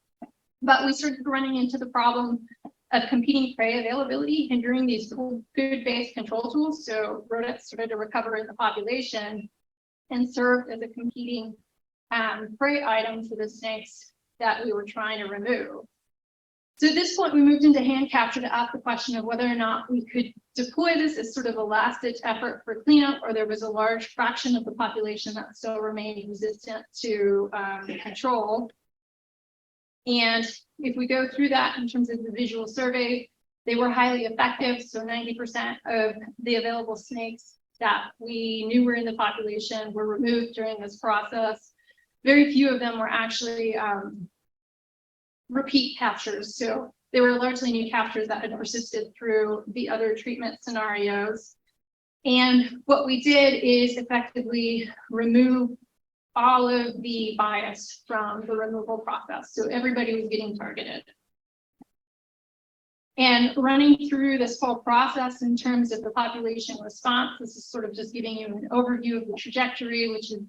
Speaker 18: But we started running into the problem of competing prey availability hindering these good-based control tools. So rodents started to recover in the population and served as a competing prey item for the snakes that we were trying to remove. So at this point, we moved into hand capture to ask the question of whether or not we could deploy this as sort of a last-ditch effort for cleanup, or there was a large fraction of the population that still remained resistant to control. And if we go through that in terms of the visual survey, they were highly effective. So 90% of the available snakes that we knew were in the population were removed during this process. Very few of them were actually repeat captures. So they were largely new captures that had persisted through the other treatment scenarios. And what we did is effectively remove all of the bias from the removal process. So everybody was getting targeted. And running through this whole process in terms of the population response, this is sort of just giving you an overview of the trajectory, which is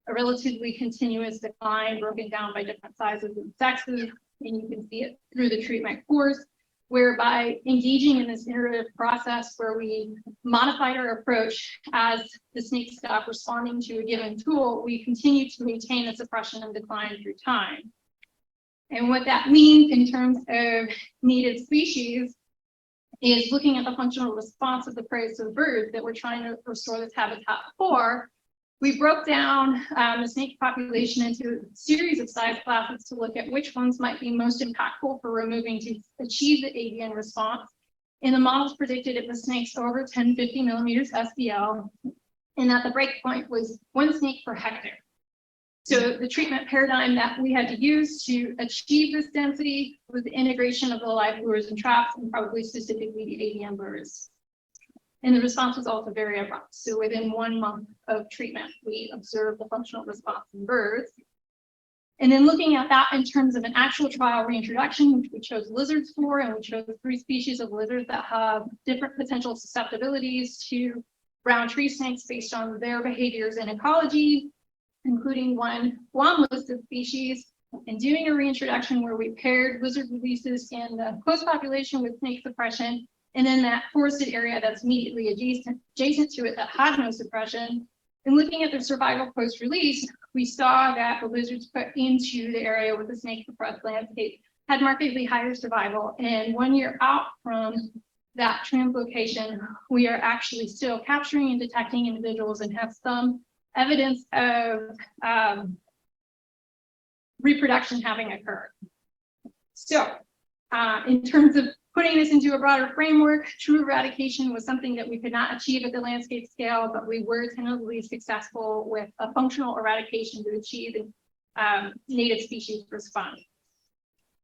Speaker 18: a relatively continuous decline broken down by different sizes and sexes. And you can see it through the treatment course, whereby engaging in this iterative process where we modified our approach as the snakes stopped responding to a given tool, we continue to maintain the suppression and decline through time. And what that means in terms of native species is looking at the functional response of the prey, so birds that we're trying to restore this habitat for. We broke down the snake population into a series of size classes to look at which ones might be most impactful for removing to achieve the avian response. And the models predicted it was snakes over 1050 millimeters SBL, and that the breakpoint was 1 snake per hectare. So the treatment paradigm that we had to use to achieve this density was the integration of the live lures and traps, and probably specifically the avian lures. And the response was also very abrupt. So within 1 month of treatment, we observed the functional response in birds. And then looking at that in terms of an actual trial reintroduction, which we chose lizards for, and we chose 3 species of lizards that have different potential susceptibilities to brown tree snakes based on their behaviors and ecology, including 1 Guam listed species, and doing a reintroduction where we paired lizard releases in the close population with snake suppression, and then that forested area that's immediately adjacent to it that had no suppression. And looking at the survival post-release, we saw that the lizards put into the area with the snake suppressed landscape had markedly higher survival. And 1 year out from that translocation, we are actually still capturing and detecting individuals and have some evidence of reproduction having occurred. So in terms of putting this into a broader framework, true eradication was something that we could not achieve at the landscape scale, but we were tentatively successful with a functional eradication to achieve native species response.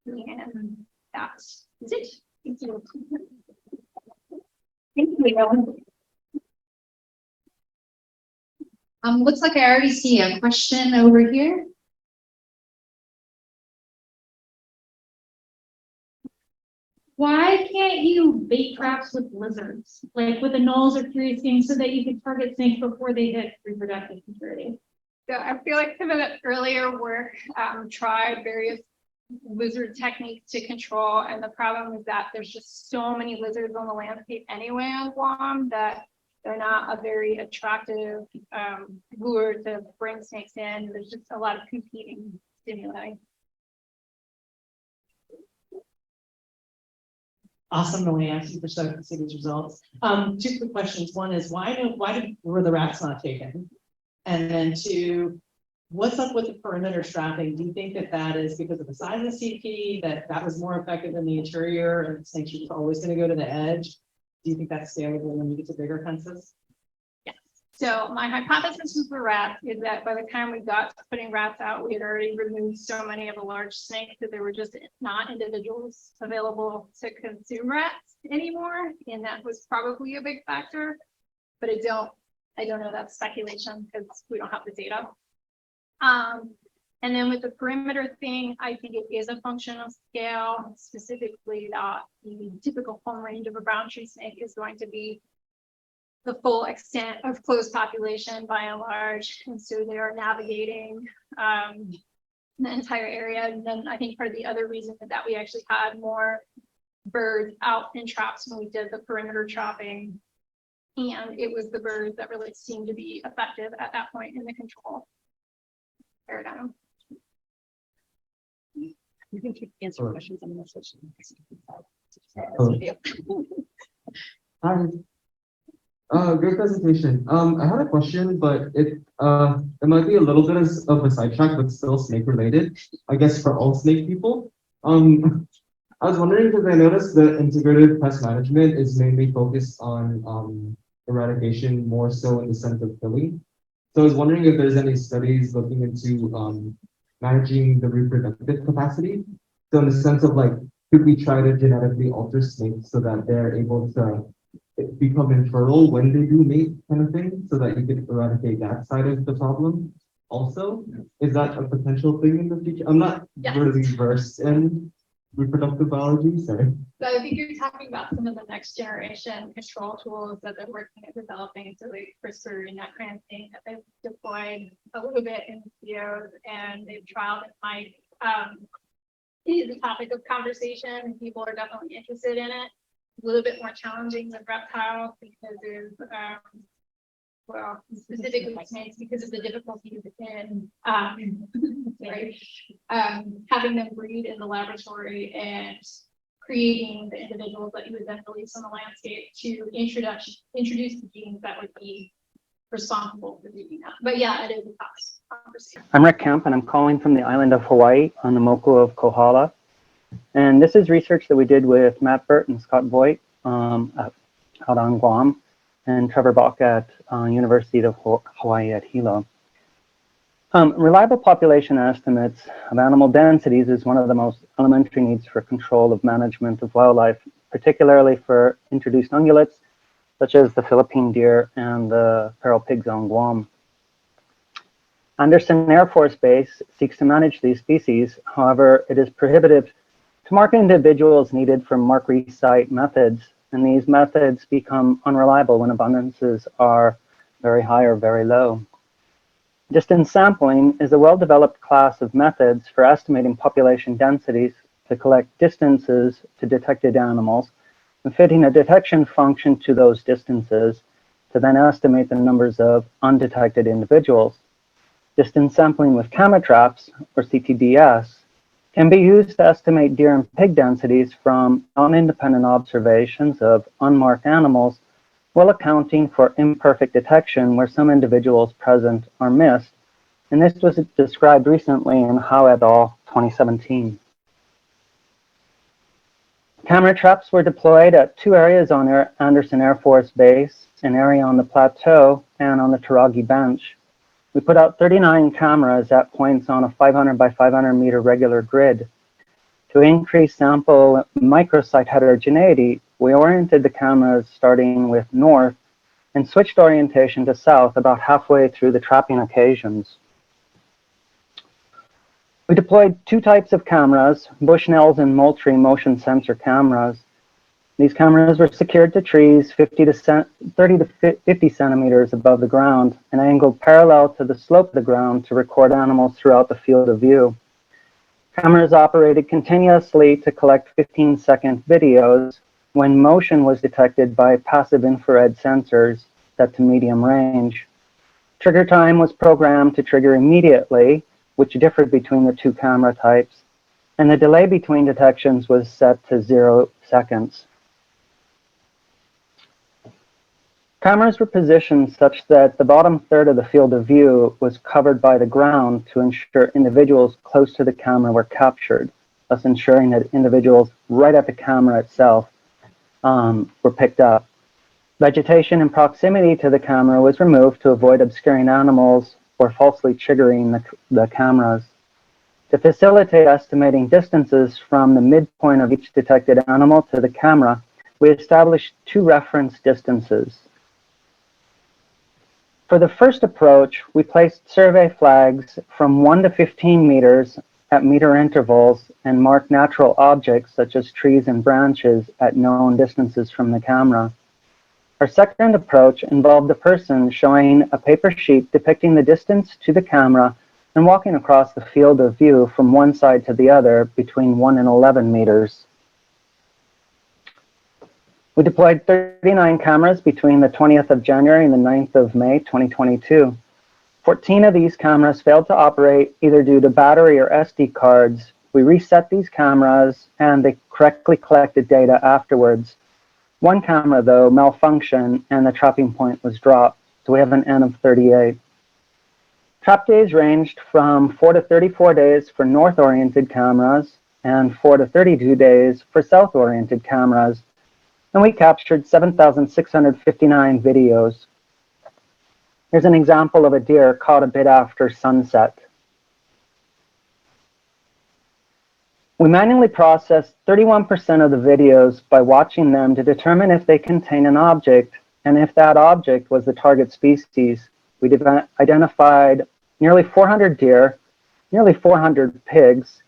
Speaker 18: And that is it. Thank you. Thank you.
Speaker 6: Looks like I already see a question over here.
Speaker 8: Why can't you bait traps with lizards, like with anoles or treesnake, so that you can target snakes before they hit reproductive maturity?
Speaker 18: So I feel like some of the earlier work tried various lizard techniques to control, and the problem is that there's just so many lizards on the landscape anyway on Guam that they're not a very attractive lure to bring snakes in. There's just a lot of competing stimuli.
Speaker 19: Awesome, Moñeka. Super stoked to see these results. 2 quick questions. One is why were the rats not taken? And then 2, what's up with the perimeter strapping? Do you think that is because of the size of CP, that was more effective in the interior and snakes are always going to go to the edge? Do you think that's scalable when you get to bigger fences?
Speaker 18: Yes. So my hypothesis with the rats is that by the time we got to putting rats out, we had already removed so many of the large snakes that there were just not individuals available to consume rats anymore. And that was probably a big factor, but I don't know, that's speculation because we don't have the data. And then with the perimeter thing, I think it is a function of scale, specifically that the typical home range of a brown tree snake is going to be the full extent of closed population by and large. And so they are navigating the entire area. And then I think part of the other reason is that we actually had more birds out in traps when we did the perimeter trapping. And it was the birds that really seemed to be effective at that point in the control paradigm.
Speaker 19: You can keep answering questions. I'm going to switch.
Speaker 20: Hi. Great presentation. I had a question, but it might be a little bit of a sidetrack, but still snake related, I guess, for all snake people. I was wondering because I noticed that integrated pest management is mainly focused on eradication more so in the sense of killing. So I was wondering if there's any studies looking into managing the reproductive capacity. So in the sense of like, could we try to genetically alter snakes so that they're able to become infertile when they do mate kind of thing, so that you could eradicate that side of the problem? also? Is that a potential thing in the future? I'm not really versed in reproductive biology, sorry.
Speaker 18: So I think you're talking about some of the next generation control tools that they're working at developing, so like CRISPR and that kind of thing that they've deployed a little bit in videos and they've trialed it. Might is a topic of conversation and people are definitely interested in it. A little bit more challenging with reptiles because of well, specifically snakes because of the difficulties in having them breed in the laboratory and creating the individuals that you would then release on the landscape to introduce the genes that would be responsible for doing that. But yeah, it is a tough conversation.
Speaker 21: I'm Rick Kemp, and I'm calling from the island of Hawaii on the Moku of Kohala. And this is research that we did with Matt Burt and Scott Voigt out on Guam, and Trevor Bach at University of Hawaii at Hilo. Reliable population estimates of animal densities is one of the most elementary needs for control of management of wildlife, particularly for introduced ungulates, such as the Philippine deer and the feral pigs on Guam. Anderson Air Force Base seeks to manage these species. However, it is prohibitive to mark individuals needed for mark resite methods, and these methods become unreliable when abundances are very high or very low. Distance sampling is a well-developed class of methods for estimating population densities to collect distances to detected animals and fitting a detection function to those distances to then estimate the numbers of undetected individuals. Distance sampling with camera traps, or CTDS, can be used to estimate deer and pig densities from non-independent observations of unmarked animals while accounting for imperfect detection where some individuals present are missed. And this was described recently in Howe et al. 2017. Camera traps were deployed at two areas on Anderson Air Force Base, an area on the plateau and on the Taragi Bench. We put out 39 cameras at points on a 500 by 500 meter regular grid. To increase sample microsite heterogeneity, we oriented the cameras starting with north and switched orientation to south about halfway through the trapping occasions. We deployed two types of cameras, Bushnell's and Moultrie motion sensor cameras. These cameras were secured to trees 30 to 50 centimeters above the ground and angled parallel to the slope of the ground to record animals throughout the field of view. Cameras operated continuously to collect 15-second videos when motion was detected by passive infrared sensors set to medium range. Trigger time was programmed to trigger immediately, which differed between the two camera types, and the delay between detections was set to 0 seconds. Cameras were positioned such that the bottom third of the field of view was covered by the ground to ensure individuals close to the camera were captured, thus ensuring that individuals right at the camera itself were picked up. Vegetation in proximity to the camera was removed to avoid obscuring animals or falsely triggering the cameras. To facilitate estimating distances from the midpoint of each detected animal to the camera, we established two reference distances. For the first approach, we placed survey flags from 1 to 15 meters at meter intervals and marked natural objects such as trees and branches at known distances from the camera. Our second approach involved a person showing a paper sheet depicting the distance to the camera and walking across the field of view from one side to the other between 1 and 11 meters. We deployed 39 cameras between the 20th of January and the 9th of May 2022. 14 of these cameras failed to operate either due to battery or SD cards. We reset these cameras and they correctly collected data afterwards. One camera, though, malfunctioned and the trapping point was dropped, so we have an N of 38. Trap days ranged from 4 to 34 days for north-oriented cameras and 4 to 32 days for south-oriented cameras, and we captured 7,659 videos. Here's an example of a deer caught a bit after sunset. We manually processed 31% of the videos by watching them to determine if they contain an object and if that object was the target species. We identified nearly 400 deer, nearly 400 pigs,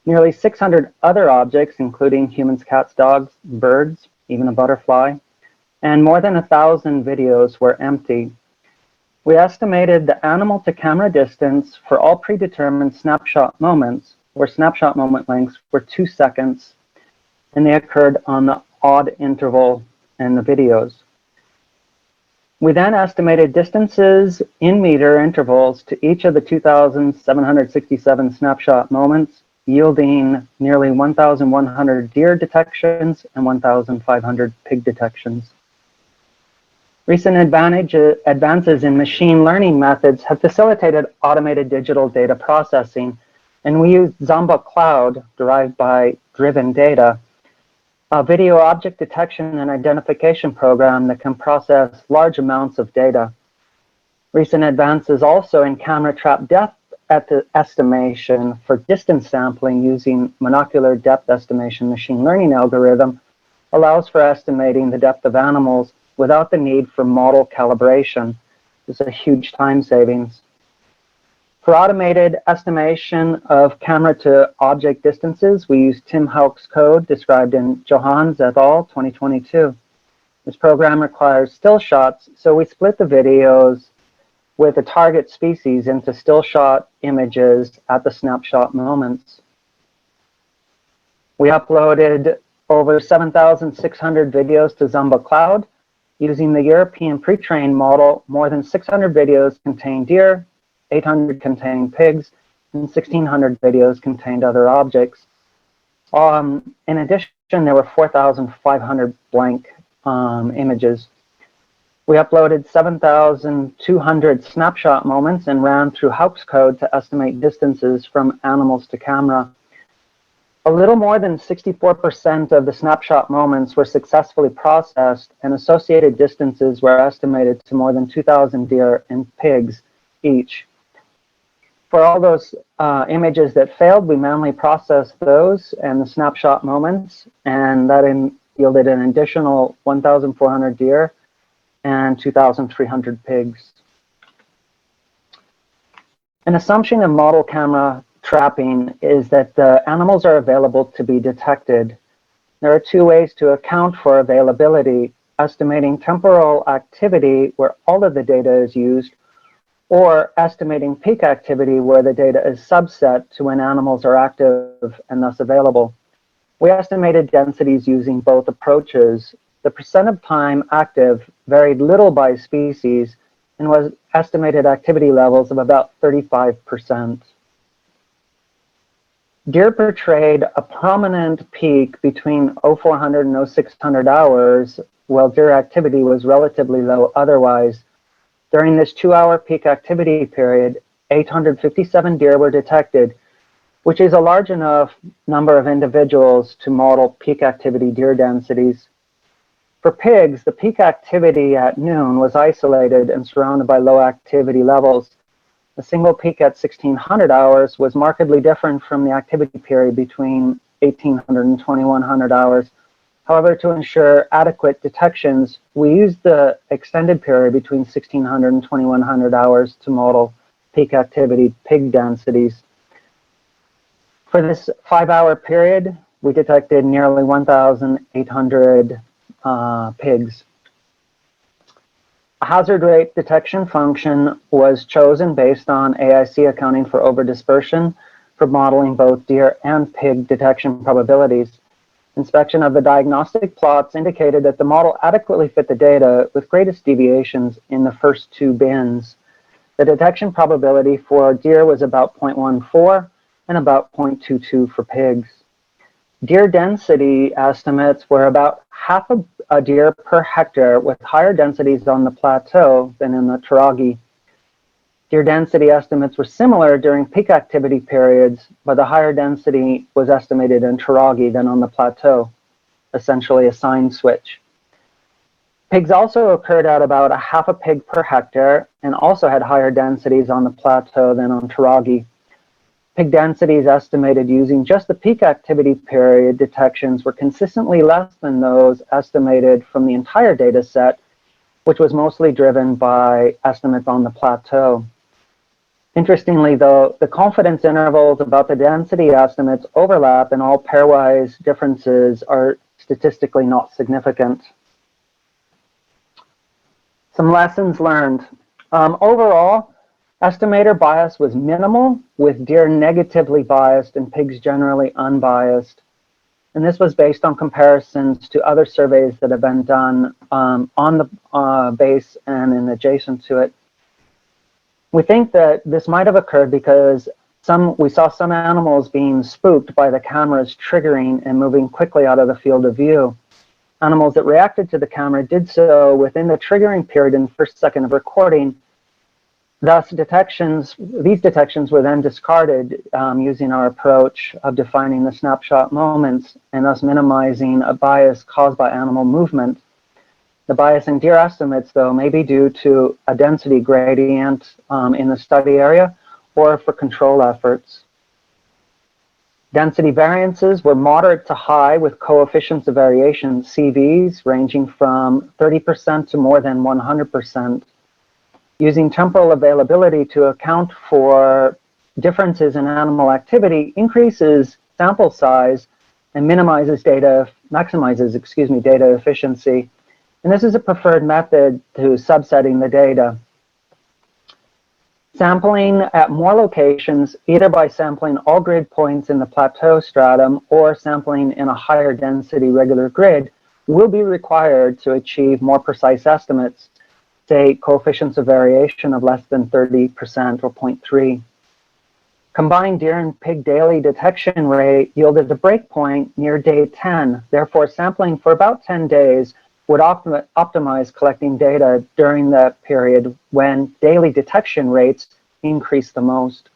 Speaker 21: nearly 600 other objects, including humans, cats, dogs, birds, even a butterfly, and more than 1,000 videos were empty. We estimated the animal to camera distance for all predetermined snapshot moments, where snapshot moment lengths were 2 seconds, and they occurred on the odd interval in the videos. We then estimated distances in meter intervals to each of the 2,767 snapshot moments, yielding nearly 1,100 deer detections and 1,500 pig detections. Recent advances in machine learning methods have facilitated automated digital data processing, and we use Zamba Cloud, derived by driven data, a video object detection and identification program that can process large amounts of data. Recent advances also in camera trap depth estimation for distance sampling using monocular depth estimation machine learning algorithm allows for estimating the depth of animals without the need for model calibration. This is a huge time savings. For automated estimation of camera to object distances, we use Tim Houck's code described in Johans et al. 2022. This program requires still shots, so we split the videos with the target species into still shot images at the snapshot moments. We uploaded over 7,600 videos to Zamba Cloud. Using the European pre-trained model, more than 600 videos contain deer, 800 contain pigs, and 1,600 videos contained other objects. In addition, there were 4,500 blank images. We uploaded 7,200 snapshot moments and ran through Houck's code to estimate distances from animals to camera. A little more than 64% of the snapshot moments were successfully processed, and associated distances were estimated to more than 2,000 deer and pigs each. For all those images that failed, we manually processed those and the snapshot moments, and that yielded an additional 1,400 deer and 2,300 pigs. An assumption of model camera trapping is that the animals are available to be detected. There are two ways to account for availability: estimating temporal activity where all of the data is used, or estimating peak activity where the data is subset to when animals are active and thus available. We estimated densities using both approaches. The percent of time active varied little by species and was estimated activity levels of about 35%. Deer portrayed a prominent peak between 0400 and 0600 hours, while deer activity was relatively low otherwise. During this 2-hour peak activity period, 857 deer were detected, which is a large enough number of individuals to model peak activity deer densities. For pigs, the peak activity at noon was isolated and surrounded by low activity levels. The single peak at 1600 hours was markedly different from the activity period between 1800 and 2100 hours. However, to ensure adequate detections, we used the extended period between 1600 and 2100 hours to model peak activity pig densities. For this 5-hour period, we detected nearly 1,800 pigs. A hazard rate detection function was chosen based on AIC accounting for overdispersion for modeling both deer and pig detection probabilities. Inspection of the diagnostic plots indicated that the model adequately fit the data with greatest deviations in the first 2 bins. The detection probability for deer was about 0.14 and about 0.22 for pigs. Deer density estimates were about half a deer per hectare, with higher densities on the plateau than in the Turagi. Deer density estimates were similar during peak activity periods, but the higher density was estimated in Turagi than on the plateau, essentially a sign switch. Pigs also occurred at about a half a pig per hectare and also had higher densities on the plateau than on Turagi. Pig densities estimated using just the peak activity period detections were consistently less than those estimated from the entire data set, which was mostly driven by estimates on the plateau. Interestingly, though, the confidence intervals about the density estimates overlap and all pairwise differences are statistically not significant. Some lessons learned. Overall, estimator bias was minimal, with deer negatively biased and pigs generally unbiased. And this was based on comparisons to other surveys that have been done on the base and in adjacent to it. We think that this might have occurred because we saw some animals being spooked by the cameras triggering and moving quickly out of the field of view. Animals that reacted to the camera did so within the triggering period in the first second of recording. Thus, these detections were then discarded using our approach of defining the snapshot moments and thus minimizing a bias caused by animal movement. The bias in deer estimates, though, may be due to a density gradient in the study area or for control efforts. Density variances were moderate to high with coefficients of variation, CVs, ranging from 30% to more than 100%. Using temporal availability to account for differences in animal activity increases sample size and maximizes data efficiency. And this is a preferred method to subsetting the data. Sampling at more locations, either by sampling all grid points in the plateau stratum or sampling in a higher density regular grid, will be required to achieve more precise estimates, say coefficients of variation of less than 30% or 0.3. Combined deer and pig daily detection rate yielded a breakpoint near day 10. Therefore, sampling for about 10 days would optimize collecting data during the period when daily detection rates increase the most.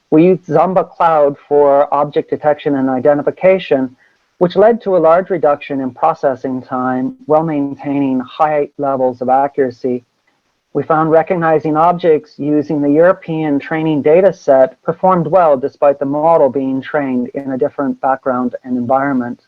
Speaker 21: We used Zumba Cloud for object detection and identification, which led to a large reduction in processing time while maintaining high levels of accuracy. We found recognizing objects using the European training data set performed well despite the model being trained in a different background and environment.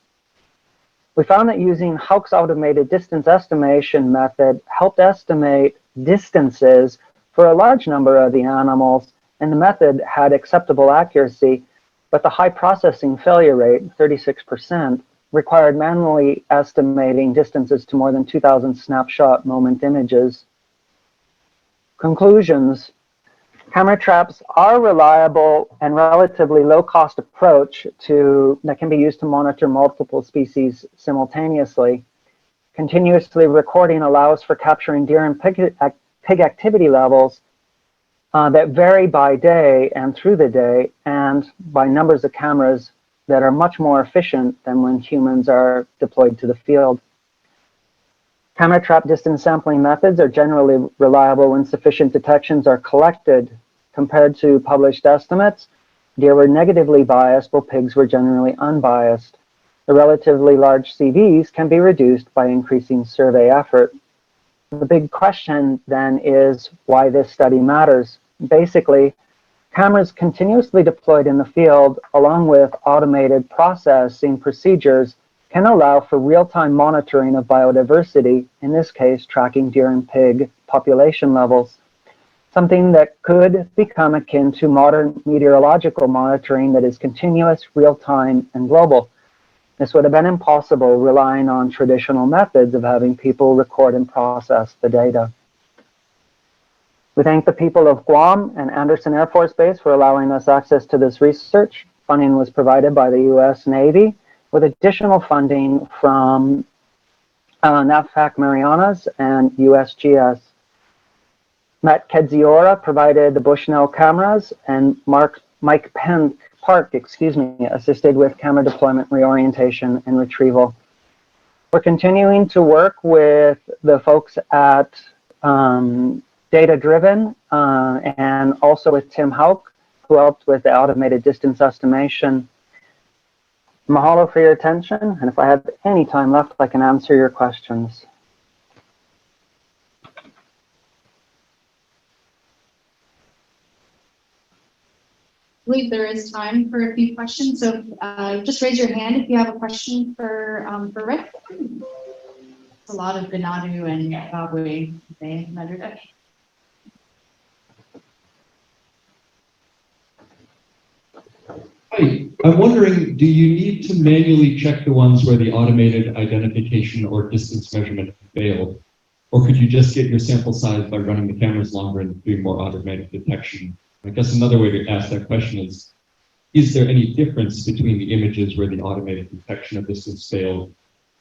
Speaker 21: We found that using Houck's automated distance estimation method helped estimate distances for a large number of the animals, and the method had acceptable accuracy, but the high processing failure rate, 36%, required manually estimating distances to more than 2,000 snapshot moment images. Conclusions. Camera traps are a reliable and relatively low-cost approach that can be used to monitor multiple species simultaneously. Continuously recording allows for capturing deer and pig activity levels that vary by day and through the day, and by numbers of cameras that are much more efficient than when humans are deployed to the field. Camera trap distance sampling methods are generally reliable when sufficient detections are collected. Compared to published estimates, deer were negatively biased while pigs were generally unbiased. The relatively large CVs can be reduced by increasing survey effort. The big question then is why this study matters. Basically, cameras continuously deployed in the field along with automated processing procedures can allow for real-time monitoring of biodiversity, in this case tracking deer and pig population levels. Something that could become akin to modern meteorological monitoring that is continuous, real-time, and global. This would have been impossible relying on traditional methods of having people record and process the data. We thank the people of Guam and Andersen Air Force Base for allowing us access to this research. Funding was provided by the U.S. Navy, with additional funding from NAVFAC Marianas and USGS. Matt Kedziora provided the Bushnell cameras, and Mike Park assisted with camera deployment reorientation and retrieval. We're continuing to work with the folks at Data Driven and also with Tim Houck, who helped with the automated distance estimation. Mahalo for your attention, and if I have any time left, I can answer your questions.
Speaker 8: I believe there is time for a few questions, so just raise your hand if you have a question for Rick. It's a lot of Ganadu and Babauta today. I believe there is time for a few questions, so just raise your hand if you have a question for Rick. It's a lot of Ganadu and Babauta today. I believe there is time for a few questions, so just raise your hand if you have a question for Rick.
Speaker 3: Hi, I'm wondering, do you need to manually check the ones where the automated identification or distance measurement failed? Or could you just get your sample size by running the cameras longer and doing more automatic detection? I guess another way to ask that question is there any difference between the images where the automated detection of distance failed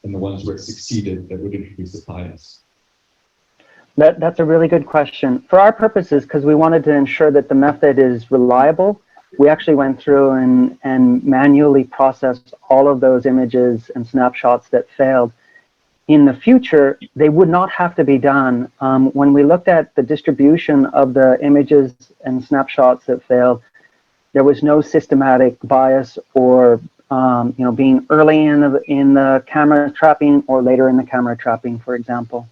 Speaker 3: and the ones where it succeeded that would introduce a bias?
Speaker 21: That's a really good question. For our purposes, because we wanted to ensure that the method is reliable, we actually went through and manually processed all of those images and snapshots that failed. In the future, they would not have to be done. When we looked at the distribution of the images and snapshots that failed, there was no systematic bias or being early in the camera trapping or later in the camera trapping, for example.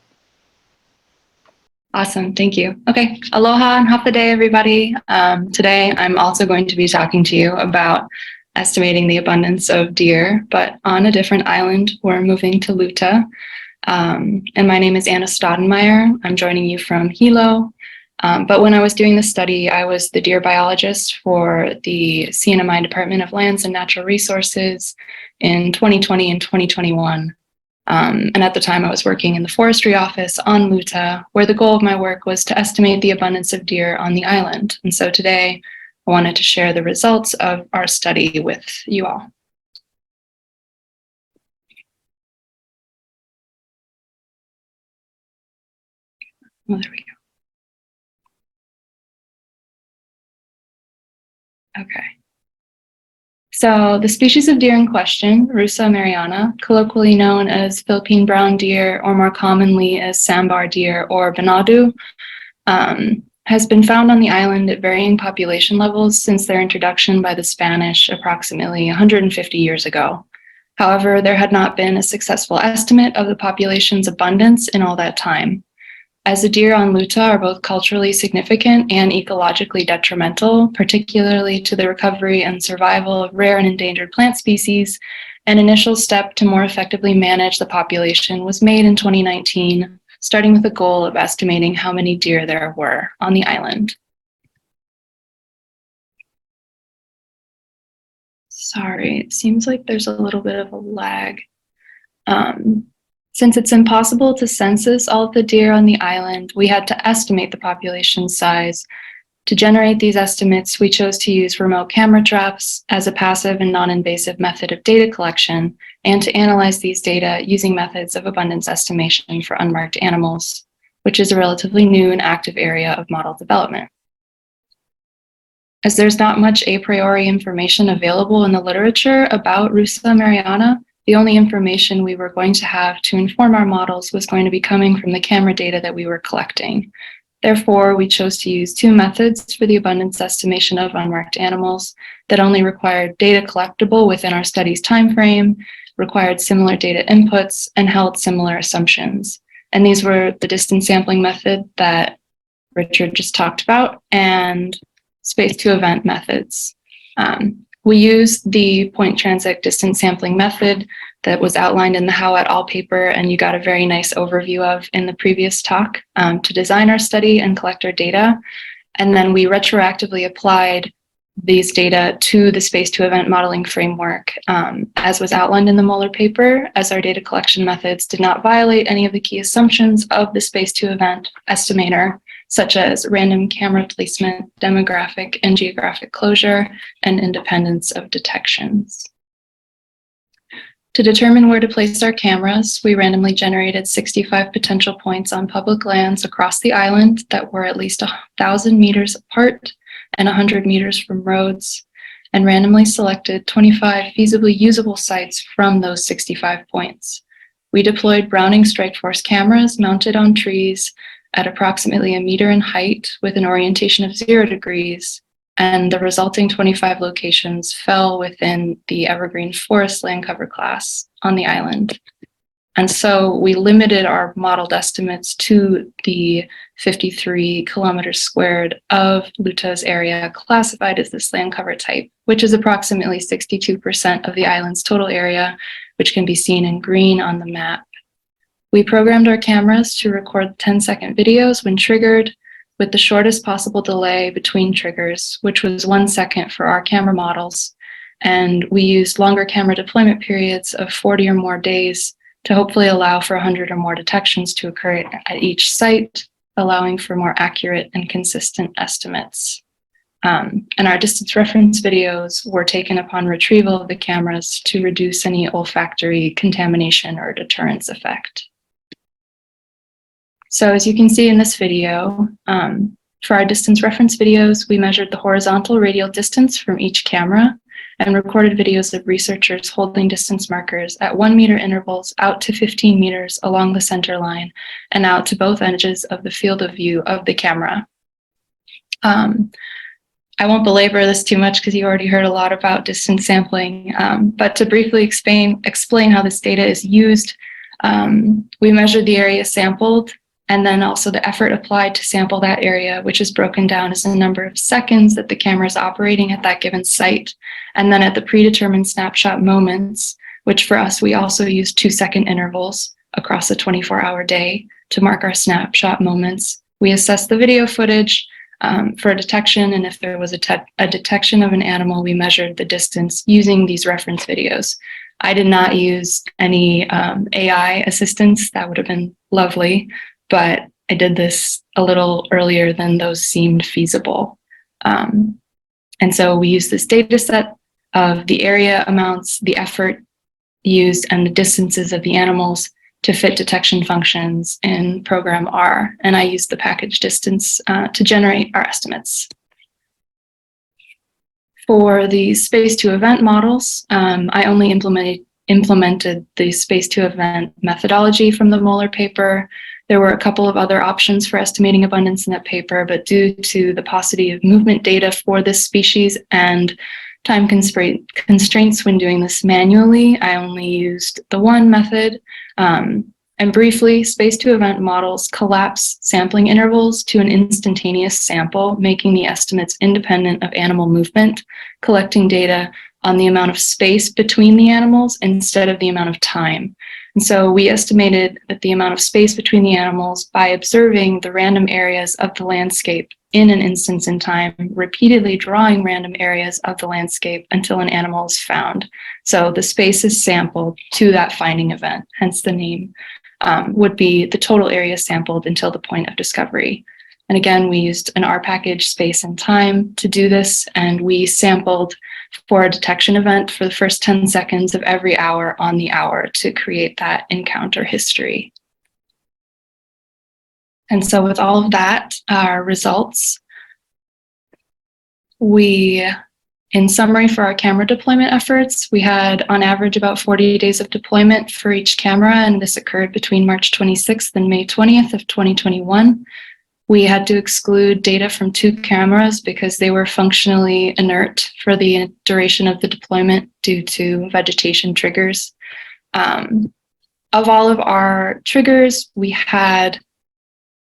Speaker 22: Awesome, thank you. Okay, aloha and hafa day, everybody. Today, I'm also going to be talking to you about estimating the abundance of deer, but on a different island. We're moving to Luta. And my name is Anna Staudenmeier. I'm joining you from Hilo. But when I was doing the study, I was the deer biologist for the CNMI Department of Lands and Natural Resources in 2020 and 2021. And at the time I was working in the forestry office on Luta, where the goal of my work was to estimate the abundance of deer on the island. And so today I wanted to share the results of our study with you all. Oh, there we go. Okay. So the species of deer in question, Rusa mariana, colloquially known as Philippine brown deer, or more commonly as sambar deer or banadu, has been found on the island at varying population levels since their introduction by the Spanish approximately 150 years ago. However, there had not been a successful estimate of the population's abundance in all that time. As the deer on Luta are both culturally significant and ecologically detrimental, particularly to the recovery and survival of rare and endangered plant species, an initial step to more effectively manage the population was made in 2019, starting with the goal of estimating how many deer there were on the island. Sorry, it seems like there's a little bit of a lag. Since it's impossible to census all of the deer on the island, we had to estimate the population size. To generate these estimates, we chose to use remote camera traps as a passive and non-invasive method of data collection, and to analyze these data using methods of abundance estimation for unmarked animals, which is a relatively new and active area of model development. As there's not much a priori information available in the literature about Rusa mariana, the only information we were going to have to inform our models was going to be coming from the camera data that we were collecting. Therefore, we chose to use two methods for the abundance estimation of unmarked animals that only required data collectible within our study's timeframe, required similar data inputs, and held similar assumptions. And these were the distance sampling method that Richard just talked about and space-to-event methods. We used the point transect distance sampling method that was outlined in the How et al. Paper, and you got a very nice overview of in the previous talk, to design our study and collect our data. And then we retroactively applied these data to the space-to-event modeling framework, as was outlined in the Muller paper, as our data collection methods did not violate any of the key assumptions of the space-to-event estimator, such as random camera placement, demographic and geographic closure, and independence of detections. To determine where to place our cameras, we randomly generated 65 potential points on public lands across the island that were at least 1,000 meters apart and 100 meters from roads, and randomly selected 25 feasibly usable sites from those 65 points. We deployed Browning Strike Force cameras mounted on trees at approximately 1 meter in height with an orientation of 0 degrees, and the resulting 25 locations fell within the evergreen forest land cover class on the island. And so we limited our modeled estimates to the 53 kilometers squared of Luta's area classified as this land cover type, which is approximately 62% of the island's total area, which can be seen in green on the map. We programmed our cameras to record 10-second videos when triggered, with the shortest possible delay between triggers, which was 1 second for our camera models, And we used longer camera deployment periods of 40 or more days to hopefully allow for 100 or more detections to occur at each site, allowing for more accurate and consistent estimates. And our distance reference videos were taken upon retrieval of the cameras to reduce any olfactory contamination or deterrence effect. So as you can see in this video, for our distance reference videos, we measured the horizontal radial distance from each camera and recorded videos of researchers holding distance markers at 1 meter intervals out to 15 meters along the center line and out to both edges of the field of view of the camera. I won't belabor this too much because you already heard a lot about distance sampling, but to briefly explain how this data is used, we measured the area sampled and then also the effort applied to sample that area, which is broken down as the number of seconds that the camera is operating at that given site. And then at the predetermined snapshot moments, which for us, we also use 2-second intervals across a 24-hour day to mark our snapshot moments. We assess the video footage for detection, and if there was a detection of an animal, we measured the distance using these reference videos. I did not use any AI assistance. That would have been lovely, but I did this a little earlier than those seemed feasible. And so we used this data set of the area amounts, the effort used, and the distances of the animals to fit detection functions in program R. And I used the package distance to generate our estimates. For the space to event models, I only implemented the space to event methodology from the Moeller paper. There were a couple of other options for estimating abundance in that paper, but due to the paucity of movement data for this species and time constraints when doing this manually, I only used the one method. And briefly, space to event models collapse sampling intervals to an instantaneous sample, making the estimates independent of animal movement, collecting data on the amount of space between the animals instead of the amount of time. And so we estimated that the amount of space between the animals by observing the random areas of the landscape in an instance in time, repeatedly drawing random areas of the landscape until an animal is found. So the space is sampled to that finding event, hence the name, would be the total area sampled until the point of discovery. And again, we used an R package space and time to do this, and we sampled for a detection event for the first 10 seconds of every hour on the hour to create that encounter history. And so with all of that, our results, in summary for our camera deployment efforts, we had on average about 40 days of deployment for each camera, and this occurred between March 26th and May 20th of 2021. We had to exclude data from 2 cameras because they were functionally inert for the duration of the deployment due to vegetation triggers. Of all of our triggers, we had,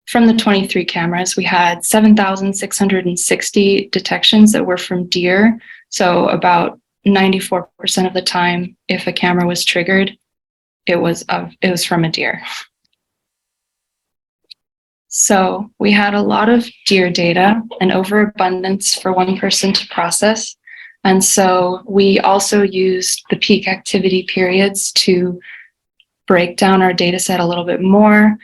Speaker 22: from the 23 cameras, we had 7,660 detections that were from deer. So about 94% of the time, if a camera was triggered, it was from a deer. So we had a lot of deer data, an overabundance for one person to process. And so we also used the peak activity periods to break down our data set a little bit more.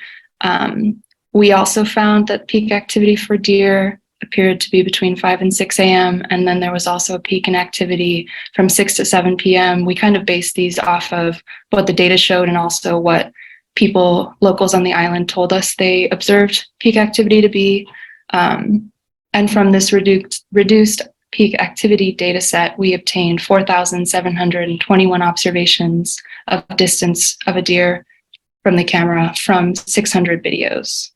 Speaker 22: We also found that peak activity for deer appeared to be between 5 and 6 a.m. And then there was also a peak in activity from 6 to 7 p.m. We kind of based these off of what the data showed and also what locals on the island told us they observed peak activity to be. And from this reduced peak activity data set, we obtained 4,721 observations of distance of a deer from the camera from 600 videos.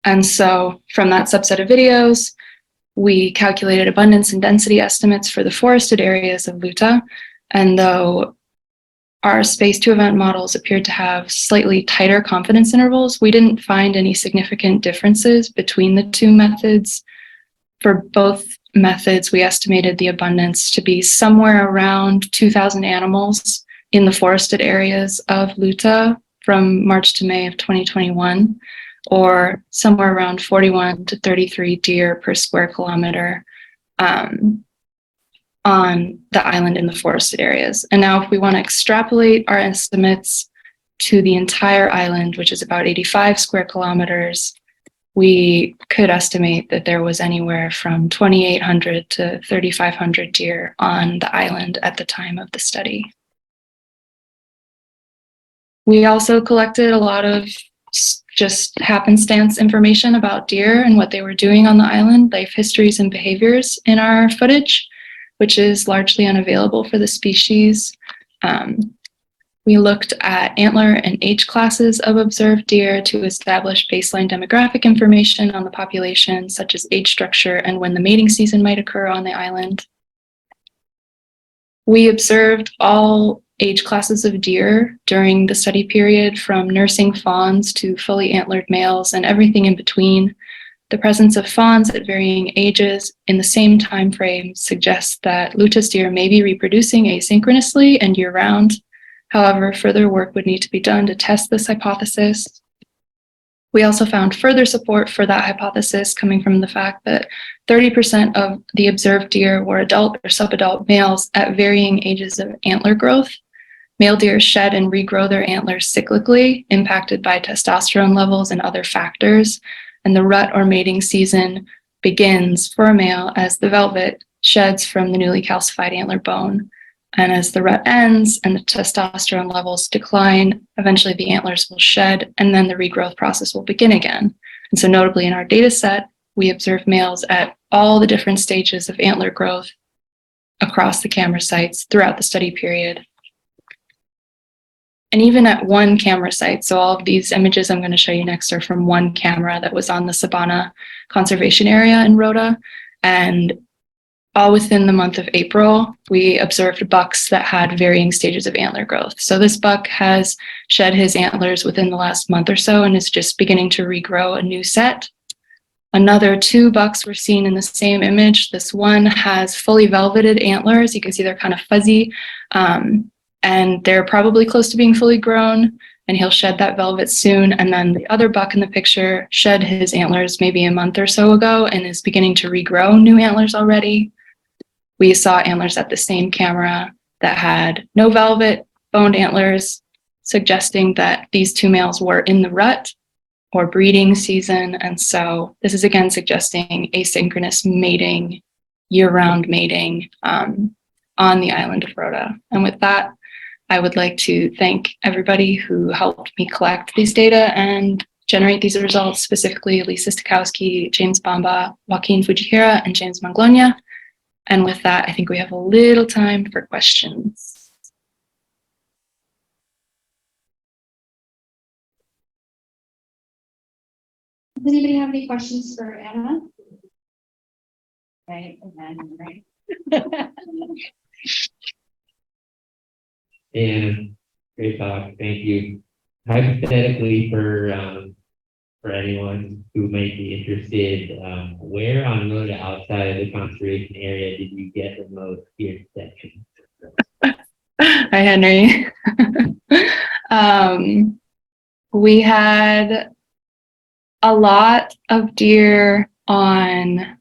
Speaker 22: And so from that subset of videos, we calculated abundance and density estimates for the forested areas of Luta. And though our space to event models appeared to have slightly tighter confidence intervals, we didn't find any significant differences between the 2 methods. For both methods, we estimated the abundance to be somewhere around 2,000 animals in the forested areas of Luta from March to May of 2021, or somewhere around 41 to 33 deer per square kilometer. on the island in the forested areas. And now if we want to extrapolate our estimates to the entire island, which is about 85 square kilometers, we could estimate that there was anywhere from 2,800 to 3,500 deer on the island at the time of the study. We also collected a lot of just happenstance information about deer and what they were doing on the island, life histories and behaviors in our footage, which is largely unavailable for the species. We looked at antler and age classes of observed deer to establish baseline demographic information on the population, such as age structure and when the mating season might occur on the island. We observed all age classes of deer during the study period, from nursing fawns to fully antlered males and everything in between. The presence of fawns at varying ages in the same time frame suggests that Lute's deer may be reproducing asynchronously and year-round. However, further work would need to be done to test this hypothesis. We also found further support for that hypothesis coming from the fact that 30% of the observed deer were adult or subadult males at varying ages of antler growth. Male deer shed and regrow their antlers cyclically, impacted by testosterone levels and other factors, and the rut or mating season begins for a male as the velvet sheds from the newly calcified antler bone. And as the rut ends and the testosterone levels decline, eventually the antlers will shed and then the regrowth process will begin again. And so notably in our data set, we observed males at all the different stages of antler growth across the camera sites throughout the study period. And even at one camera site, so all of these images I'm going to show you next are from one camera that was on the Sabana Conservation Area in Rota. And all within the month of April, we observed bucks that had varying stages of antler growth. So this buck has shed his antlers within the last month or so and is just beginning to regrow a new set. Another 2 bucks were seen in the same image. This one has fully velveted antlers. You can see they're kind of fuzzy, and they're probably close to being fully grown, and he'll shed that velvet soon. And then the other buck in the picture shed his antlers maybe a month or so ago and is beginning to regrow new antlers already. We saw antlers at the same camera that had no velvet, boned antlers, suggesting that these 2 males were in the rut or breeding season. And so this is again suggesting asynchronous mating, year-round mating on the island of Rota. And with that, I would like to thank everybody who helped me collect these data and generate these results, specifically Lisa Stokowski, James Bamba, Joaquin Fujihira, and James Manglonia. And with that, I think we have a little time for questions.
Speaker 8: Does anybody have any questions for Anna? Right, and then, right.
Speaker 16: And great talk, thank you. Hypothetically, for anyone who might be interested, where on Rota outside of the conservation area did you get the most deer detection?
Speaker 22: Hi, Henry. We had a lot of deer on,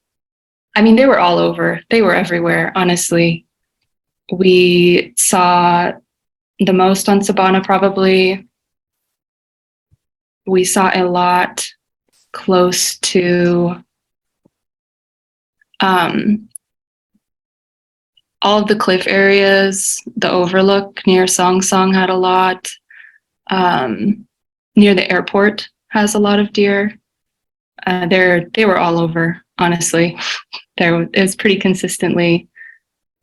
Speaker 22: I mean, they were all over. They were everywhere, honestly. We saw the most on Sabana probably. We saw a lot close to all of the cliff areas. The overlook near Song Song had a lot. Near the airport has a lot of deer. They were all over, honestly. It was pretty consistently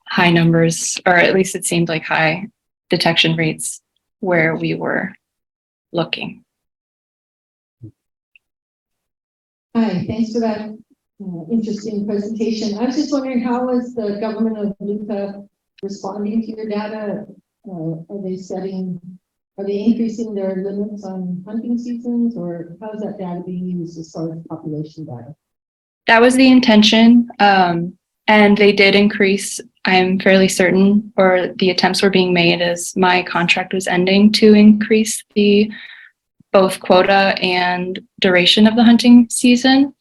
Speaker 22: high numbers, or at least it seemed like high detection rates where we were looking.
Speaker 5: Hi, thanks for that interesting presentation. I was just wondering, how is the government of Luca responding to your data? Are they increasing their limits on hunting seasons, or how is that data being used as far as population data?
Speaker 22: That was the intention, and they did increase, I'm fairly certain, or the attempts were being made as my contract was ending to increase the both quota and duration of the hunting season.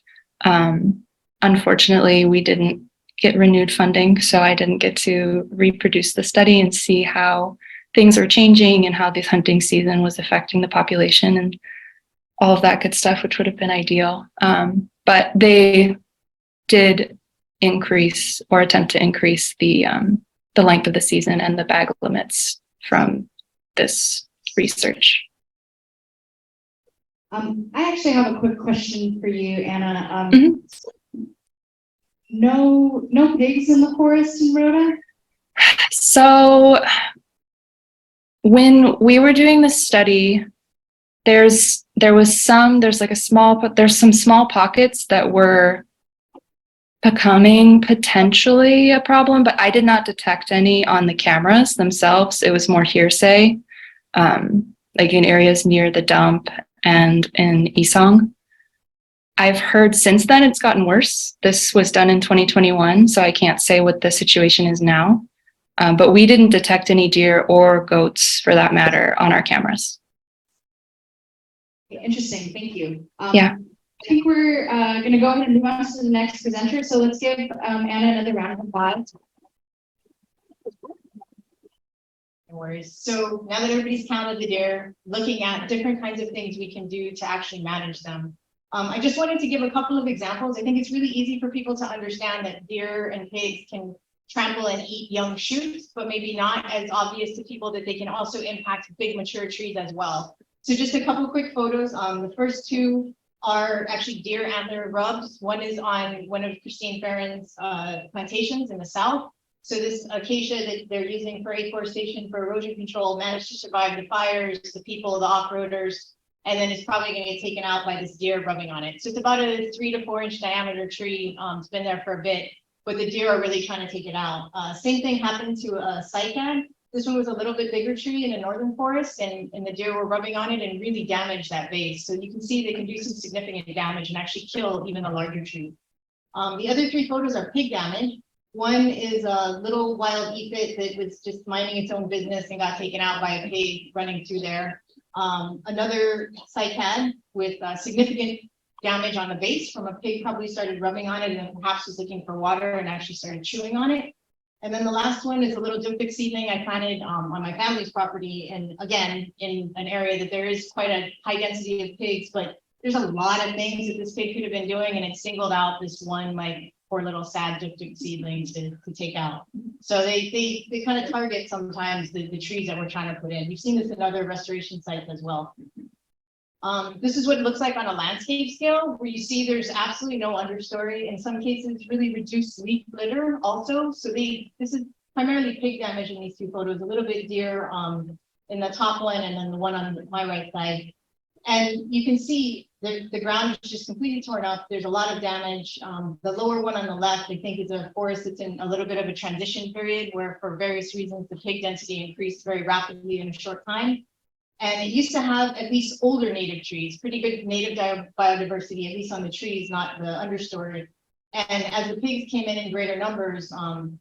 Speaker 22: Unfortunately, we didn't get renewed funding, so I didn't get to reproduce the study and see how things are changing and how this hunting season was affecting the population and all of that good stuff, which would have been ideal. But they did increase or attempt to increase the length of the season and the bag limits from this research.
Speaker 8: I actually have a quick question for you, Anna. No pigs in the forest in Rhoda?
Speaker 22: So when we were doing this study, there's some small pockets that were becoming potentially a problem, but I did not detect any on the cameras themselves. It was more hearsay, like in areas near the dump and in Isang. I've heard since then it's gotten worse. This was done in 2021, so I can't say what the situation is now. But we didn't detect any deer or goats, for that matter, on our cameras.
Speaker 8: Interesting, thank you.
Speaker 22: Yeah.
Speaker 8: I think we're going to go ahead and move on to the next presenter. So let's give Anna another round of applause. No worries. So now that everybody's counted the deer, looking at different kinds of things we can do to actually manage them. I just wanted to give a couple of examples. I think it's really easy for people to understand that deer and pigs can trample and eat young shoots, but maybe not as obvious to people that they can also impact big mature trees as well. So just a couple of quick photos. The first two are actually deer antler rubs. One is on one of Christine Farron's plantations in the south. So this acacia that they're using for afforestation for erosion control managed to survive the fires, the people, the off-roaders, and then it's probably going to get taken out by this deer rubbing on it. So it's about a 3 to 4 inch diameter tree. It's been there for a bit, but the deer are really trying to take it out. Same thing happened to a cycad. This one was a little bit bigger tree in a northern forest, and the deer were rubbing on it and really damaged that base. So you can see they can do some significant damage and actually kill even a larger tree. The other 3 photos are pig damage. One is a little wild ephit that was just minding its own business and got taken out by a pig running through there. Another cycad with significant damage on the base from a pig probably started rubbing on it and perhaps was looking for water and actually started chewing on it. And then the last one is a little dimpic seedling I planted on my family's property. And again, in an area that there is quite a high density of pigs, but there's a lot of things that this pig could have been doing, and it singled out this one, like, poor little sad dimpic seedling to take out. So they kind of target sometimes the trees that we're trying to put in. We've seen this in other restoration sites as well. This is what it looks like on a landscape scale, where you see there's absolutely no understory. In some cases, really reduced leaf litter also. So this is primarily pig damage in these 2 photos, a little bit deer in the top one and then the one on my right side. And you can see the ground is just completely torn up. There's a lot of damage. The lower one on the left, I think, is a forest that's in a little bit of a transition period where for various reasons, the pig density increased very rapidly in a short time. And it used to have at least older native trees, pretty good native biodiversity, at least on the trees, not the understory. And as the pigs came in greater numbers,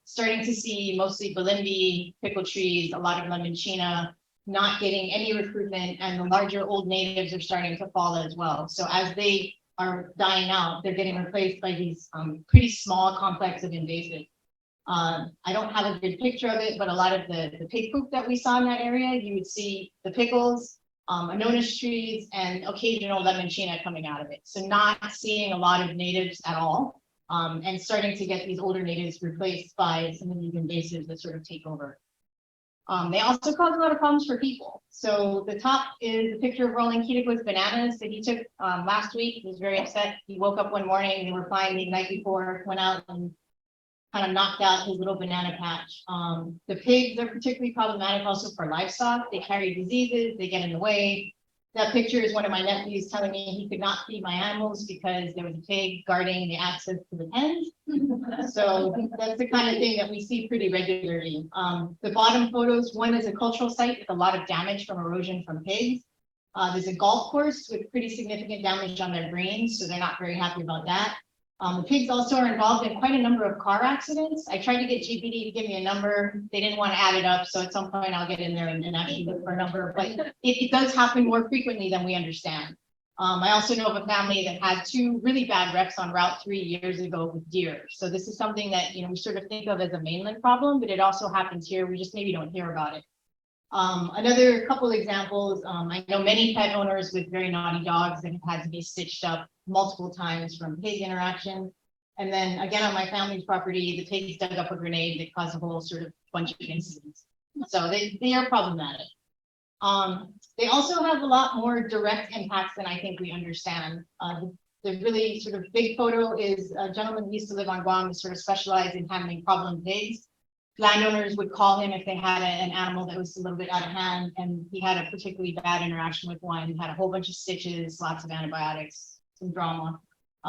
Speaker 8: starting to see mostly Balimbi, pickle trees, a lot of Lemonchina, not getting any recruitment, and the larger old natives are starting to fall as well. So as they are dying out, they're getting replaced by these pretty small complex of invasive. I don't have a good picture of it, but a lot of the pig poop that we saw in that area, you would see the pickles, Anonis trees, and occasional Lemonchina coming out of it. So not seeing a lot of natives at all, and starting to get these older natives replaced by some of these invasives that sort of take over. They also cause a lot of problems for people. So the top is a picture of Rolling Ketiglis bananas that he took last week. He was very upset. He woke up one morning, they were flying the night before, went out and kind of knocked out his little banana patch. The pigs are particularly problematic also for livestock. They carry diseases, they get in the way. That picture is one of my nephews telling me he could not feed my animals because there was a pig guarding the access to the pens. So that's the kind of thing that we see pretty regularly. The bottom photos, one is a cultural site with a lot of damage from erosion from pigs. There's a golf course with pretty significant damage on their greens, so they're not very happy about that. The pigs also are involved in quite a number of car accidents. I tried to get GPD to give me a number. They didn't want to add it up. So at some point I'll get in there and actually look for a number, but it does happen more frequently than we understand. I also know of a family that had 2 really bad wrecks on Route 3 years ago with deer. So this is something that, we sort of think of as a mainland problem, but it also happens here. We just maybe don't hear about it. Another couple examples, I know many pet owners with very naughty dogs that have had to be stitched up multiple times from pig interaction. And then again, on my family's property, the pigs dug up a grenade that caused a whole sort of bunch of incidents. So they are problematic. They also have a lot more direct impacts than I think we understand. The really sort of big photo is a gentleman who used to live on Guam, who sort of specialized in handling problem pigs. Landowners would call him if they had an animal that was a little bit out of hand, and he had a particularly bad interaction with one. He had a whole bunch of stitches, lots of antibiotics, some drama.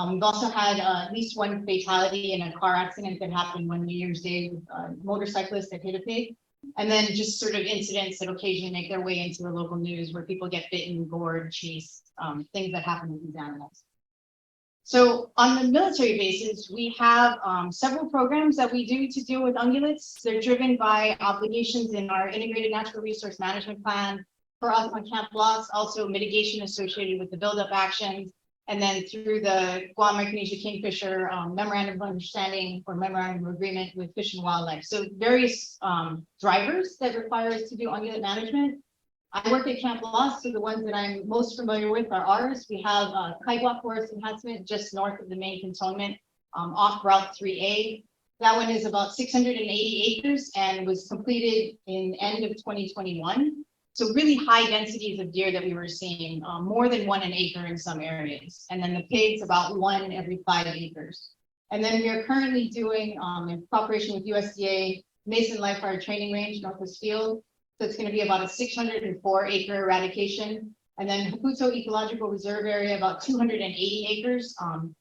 Speaker 8: We've also had at least 1 fatality in a car accident that happened one New Year's Day with a motorcyclist that hit a pig. And then just sort of incidents that occasionally make their way into the local news where people get bitten, gored, chased, things that happen with these animals. So on the military bases, we have several programs that we do to deal with ungulates. They're driven by obligations in our integrated natural resource management plan for us on Camp Loss, also mitigation associated with the buildup actions, and then through the Guam Micronesia Kingfisher Memorandum of Understanding or Memorandum of Agreement with Fish and Wildlife. So various drivers that require us to do ungulate management. I work at Camp Loss, so the ones that I'm most familiar with are ours. We have Kaigwa Forest Enhancement just north of the main cantonment off Route 3A. That one is about 680 acres and was completed in end of 2021. So really high densities of deer that we were seeing, more than 1 an acre in some areas. And then the pigs about 1 every 5 acres. And then we are currently doing, in cooperation with USDA, Mason Live Fire Training Range, Northwest Field. So it's going to be about a 604 acre eradication. And then Haputo Ecological Reserve Area, about 280 acres.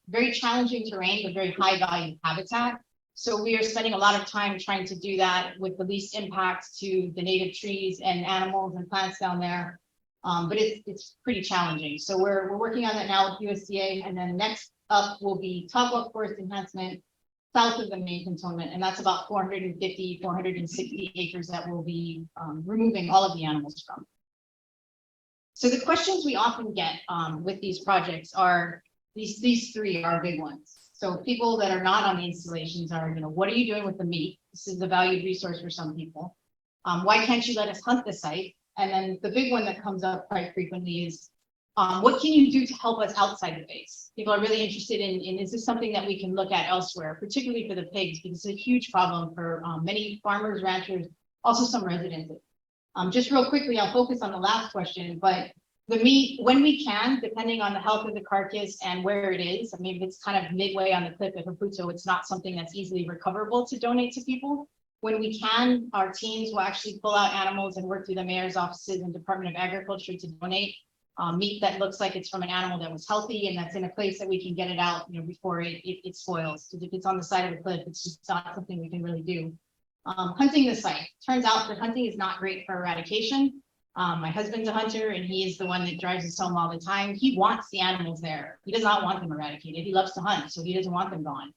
Speaker 8: Very challenging terrain, but very high value habitat. So we are spending a lot of time trying to do that with the least impact to the native trees and animals and plants down there. But it's pretty challenging. So we're working on that now with USDA. And then next up will be Togwalk Forest Enhancement south of the main cantonment. And that's about 450, 460 acres that we'll be removing all of the animals from. So the questions we often get with these projects are, these 3 are big ones. So people that are not on the installations are, what are you doing with the meat? This is the valued resource for some people. Why can't you let us hunt the site? And then the big one that comes up quite frequently is, what can you do to help us outside the base? People are really interested in is this something that we can look at elsewhere, particularly for the pigs, because it's a huge problem for many farmers, ranchers, also some residents. Just real quickly, I'll focus on the last question, but the meat, when we can, depending on the health of the carcass and where it is, I mean, if it's kind of midway on the cliff at Haputo, it's not something that's easily recoverable to donate to people. When we can, our teams will actually pull out animals and work through the mayor's offices and Department of Agriculture to donate meat that looks like it's from an animal that was healthy and that's in a place that we can get it out, before it spoils. Because if it's on the side of the cliff, it's just not something we can really do. Hunting the site. Turns out that hunting is not great for eradication. My husband's a hunter and he is the one that drives us home all the time. He wants the animals there. He does not want them eradicated. He loves to hunt, so he doesn't want them gone.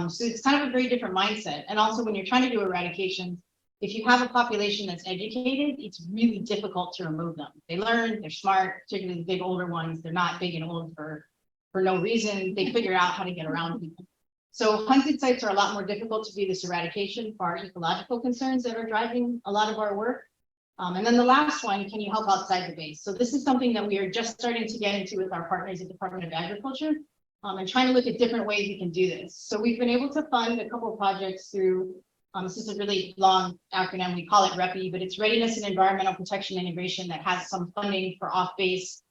Speaker 8: So it's kind of a very different mindset. And also when you're trying to do eradication, if you have a population that's educated, it's really difficult to remove them. They learn, they're smart, particularly the big older ones. They're not big and old for no reason. They figure out how to get around people. So hunted sites are a lot more difficult to do this eradication for our ecological concerns that are driving a lot of our work. And then the last one, can you help outside the base? So this is something that we are just starting to get into with our partners at the Department of Agriculture and trying to look at different ways we can do this. So we've been able to fund a couple of projects through, this is a really long acronym, we call it REPI, but it's Readiness and Environmental Protection Integration that has some funding for off-base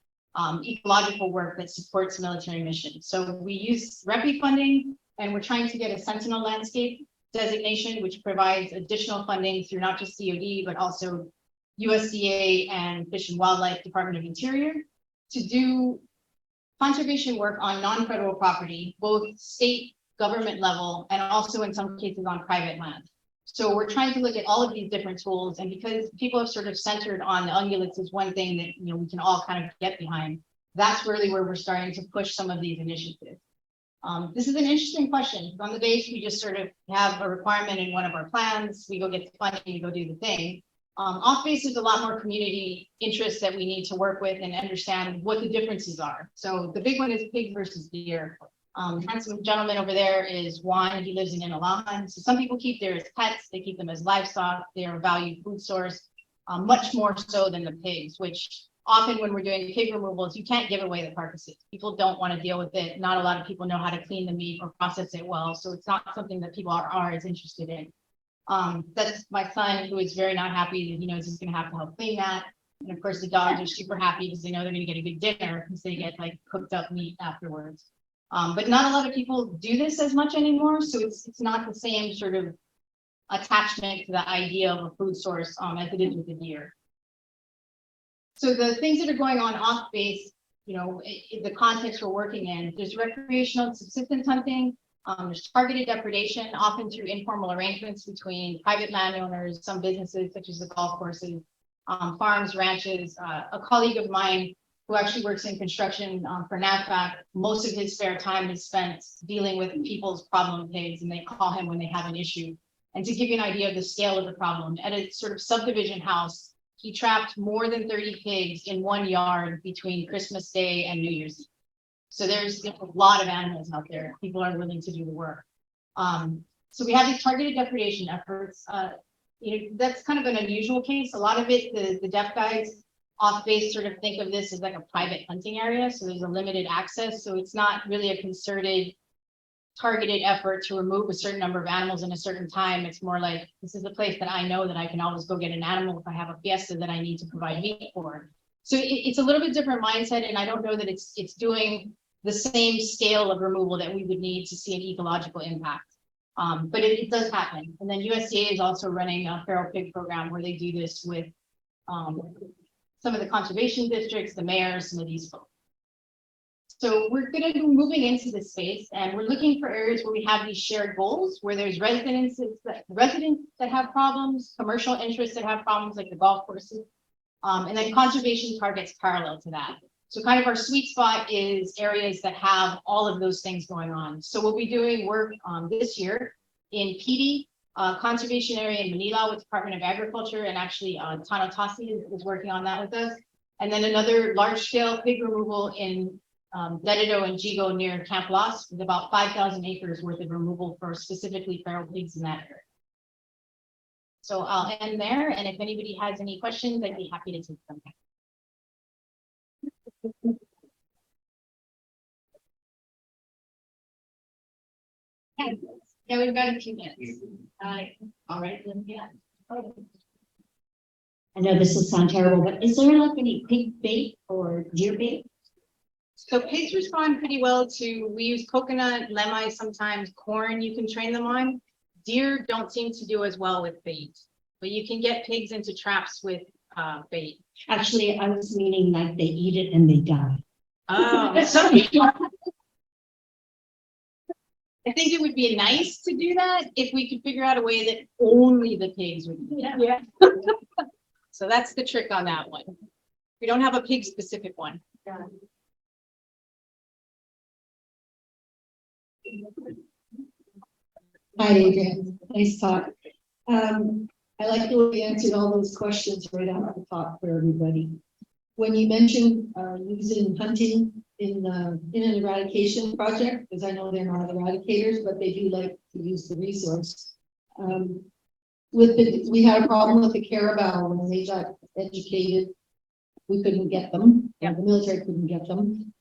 Speaker 8: ecological work that supports military missions. So we use REPI funding and we're trying to get a Sentinel landscape designation, which provides additional funding through not just COD, but also USDA and Fish and Wildlife Department of Interior to do conservation work on non-federal property, both state government level and also in some cases on private land. So we're trying to look at all of these different tools, and because people have sort of centered on the ungulates as one thing that we can all kind of get behind, that's really where we're starting to push some of these initiatives. This is an interesting question. On the base, we just sort of have a requirement in one of our plans. We go get the funding, we go do the thing. Off-base is a lot more community interest that we need to work with and understand what the differences are. So the big one is pig versus deer. Handsome gentleman over there is Juan. He lives in Inalahan. So some people keep deer as pets. They keep them as livestock. They are a valued food source, much more so than the pigs, which often when we're doing pig removals, you can't give away the carcasses. People don't want to deal with it. Not a lot of people know how to clean the meat or process it well. So it's not something that people are as interested in. That's my son, who is very not happy that he knows he's going to have to help clean that. And of course, the dogs are super happy because they know they're going to get a good dinner because they get like cooked up meat afterwards. But not a lot of people do this as much anymore. So it's not the same sort of attachment to the idea of a food source as it is with the deer. So the things that are going on off base, you know, in the context we're working in, there's recreational subsistence hunting. There's targeted depredation, often through informal arrangements between private landowners, some businesses such as the golf courses, farms, ranches. A colleague of mine who actually works in construction for NAVFAC, most of his spare time is spent dealing with people's problem pigs, and they call him when they have an issue. And to give you an idea of the scale of the problem, at a sort of subdivision house, he trapped more than 30 pigs in one yard between Christmas Day and New Year's Eve. So there's a lot of animals out there. People are willing to do the work. So we have these targeted depredation efforts. You know, that's kind of an unusual case. A lot of it, the deaf guides off base sort of think of this as like a private hunting area. So there's a limited access. So it's not really a concerted, targeted effort to remove a certain number of animals in a certain time. It's more like, this is a place that I know that I can always go get an animal if I have a fiesta that I need to provide meat for. So it's a little bit different mindset, and I don't know that it's doing the same scale of removal that we would need to see an ecological impact. But it does happen. And then USDA is also running a feral pig program where they do this with some of the conservation districts, the mayors, some of these folks. So we're going to be moving into this space, and we're looking for areas where we have these shared goals, where there's residents that have problems, commercial interests that have problems, like the golf courses, and then conservation targets parallel to that. So kind of our sweet spot is areas that have all of those things going on. So we'll be doing work this year in PD, conservation area in Manila with Department of Agriculture, and actually Tanotasi is working on that with us. And then another large scale pig removal in Letido and Jigo near Camp Los, with about 5,000 acres worth of removal for specifically feral pigs in that area. So I'll end there, and if anybody has any questions, I'd be happy to take them. Yeah, we've got a few minutes. All right, then, yeah.
Speaker 15: I know this will sound terrible, but is there like any pig bait or deer bait?
Speaker 8: So pigs respond pretty well to, we use coconut, lemai, sometimes corn you can train them on. Deer don't seem to do as well with bait, but you can get pigs into traps with bait.
Speaker 15: Actually, I was meaning like they eat it and they die.
Speaker 8: Oh, some people. I think it would be nice to do that if we could figure out a way that only the pigs would do that. Yeah. So that's the trick on that one. We don't have a pig specific one. Yeah.
Speaker 5: Hi, Adrian. Nice talk. I like the way you answered all those questions right off the top for everybody. When you mentioned using hunting in an eradication project, because I know they're not eradicators, but they do like to use the resource. We had a problem with the carabao when they got educated. We couldn't get them. Yeah. The military couldn't get them.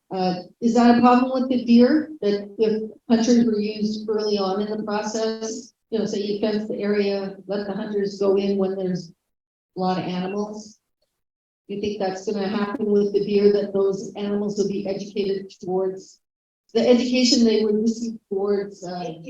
Speaker 5: Is that a problem with the deer, that if hunters were used early on in the process, you know, say you fence the area, let the hunters go in when there's a lot of animals? You think that's going to happen with the deer, that those animals will be educated towards the education they would receive towards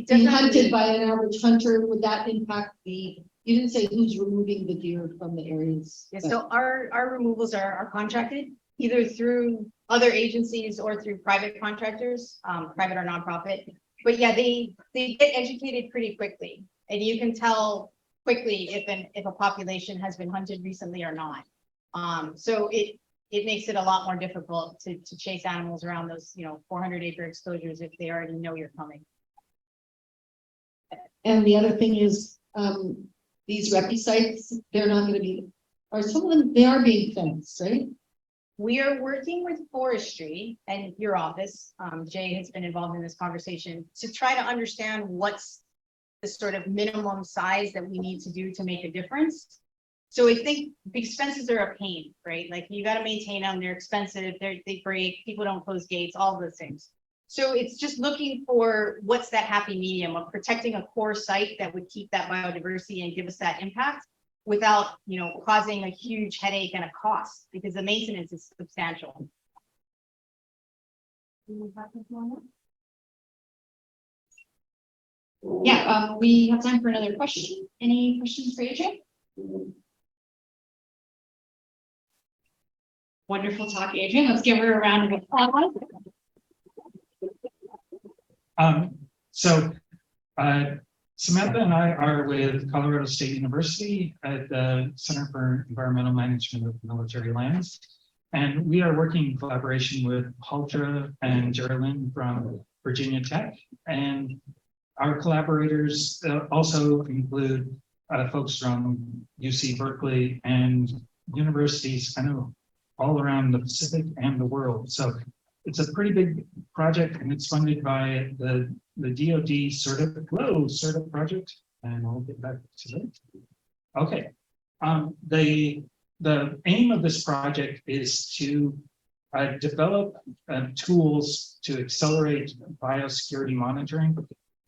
Speaker 5: being hunted by an average hunter? Would that impact the, you didn't say who's removing the deer from the areas?
Speaker 8: Yeah, so our removals are contracted either through other agencies or through private contractors, private or nonprofit. But yeah, they get educated pretty quickly, and you can tell quickly if a population has been hunted recently or not. So it makes it a lot more difficult to chase animals around those 400-acre exposures if they already know you're coming.
Speaker 5: And the other thing is these repi sites, they're not going to be are some of them, they are being fenced, right?
Speaker 8: We are working with forestry and your office, Jay has been involved in this conversation, to try to understand what's the sort of minimum size that we need to do to make a difference. So I think these fences are a pain, right? Like you got to maintain them, they're expensive, they break, people don't close gates, all those things. So it's just looking for what's that happy medium of protecting a core site that would keep that biodiversity and give us that impact, without, you know, causing a huge headache and a cost, because the maintenance is substantial.
Speaker 2: Yeah, we have time for another question. Any questions for AJ? Wonderful talk, AJ. Let's give her a round of applause.
Speaker 7: Samantha and I are with Colorado State University at the Center for Environmental Management of Military Lands. And we are working in collaboration with Haltra and Geraldine from Virginia Tech. And our collaborators also include folks from UC Berkeley and universities kind of all around the Pacific and the world. So it's a pretty big project, and it's funded by the DoD CERTA project, and I'll get back to that. Okay, the aim of this project is to develop tools to accelerate biosecurity monitoring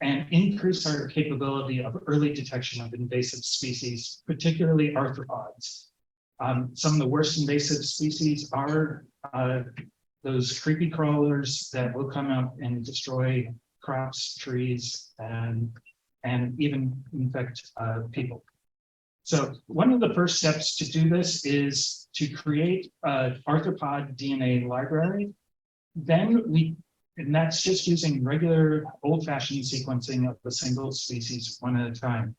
Speaker 7: and increase our capability of early detection of invasive species, particularly arthropods. Some of the worst invasive species are those creepy crawlers that will come up and destroy crops, trees, and even infect people. So one of the first steps to do this is to create an arthropod DNA library. And that's just using regular old-fashioned sequencing of a single species one at a time.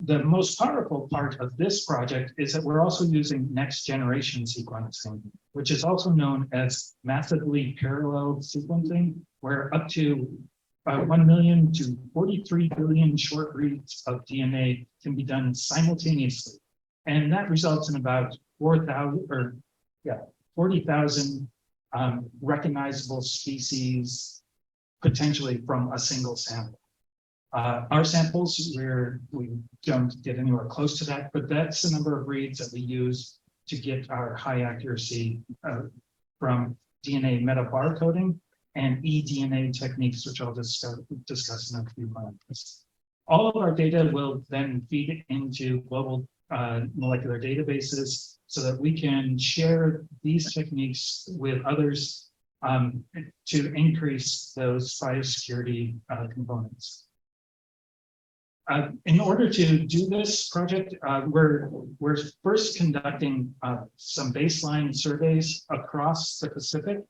Speaker 7: The most powerful part of this project is that we're also using next generation sequencing, which is also known as massively parallel sequencing, where up to 1 million to 43 billion short reads of DNA can be done simultaneously. And that results in about 40,000 recognizable species, potentially from a single sample. Our samples, we don't get anywhere close to that, but that's the number of reads that we use to get our high accuracy from DNA metabarcoding and eDNA techniques, which I'll discuss in a few moments. All of our data will then feed into global molecular databases so that we can share these techniques with others to increase those biosecurity components. In order to do this project, we're first conducting some baseline surveys across the Pacific.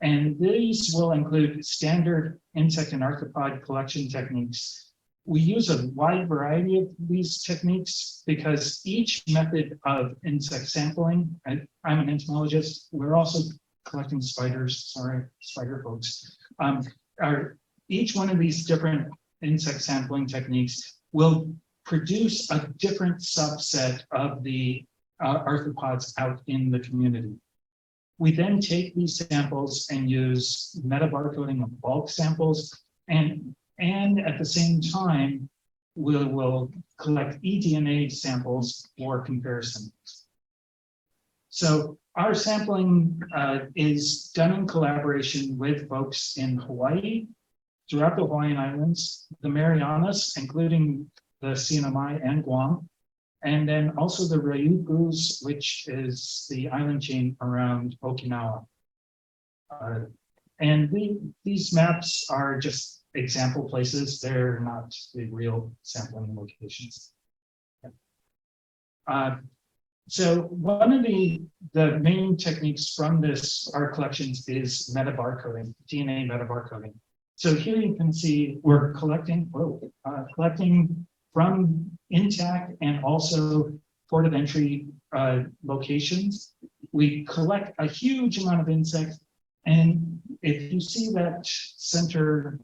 Speaker 7: And these will include standard insect and arthropod collection techniques. We use a wide variety of these techniques because each method of insect sampling, I'm an entomologist, we're also collecting spiders, sorry, spider folks. Each one of these different insect sampling techniques will produce a different subset of the arthropods out in the community. We then take these samples and use metabarcoding of bulk samples, and at the same time, we'll collect eDNA samples for comparison. So our sampling is done in collaboration with folks in Hawaii, throughout the Hawaiian Islands, the Marianas, including the CNMI and Guam, and then also the Ryukyus, which is the island chain around Okinawa. These maps are just example places. They're not the real sampling locations. So one of the main techniques from our collections is metabarcoding, DNA metabarcoding. So here you can see we're collecting from intact and also port of entry locations. We collect a huge amount of insects, and if you see that center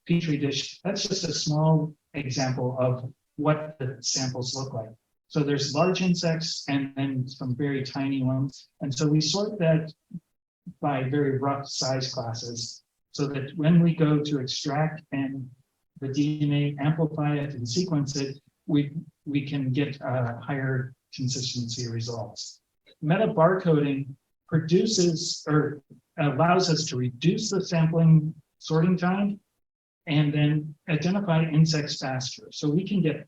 Speaker 7: petri dish, that's just a small example of what the samples look like. So there's large insects and then some very tiny ones. And so we sort that by very rough size classes so that when we go to extract and the DNA, amplify it and sequence it, we can get higher consistency results. Meta barcoding produces or allows us to reduce the sampling sorting time and then identify insects faster. So we can get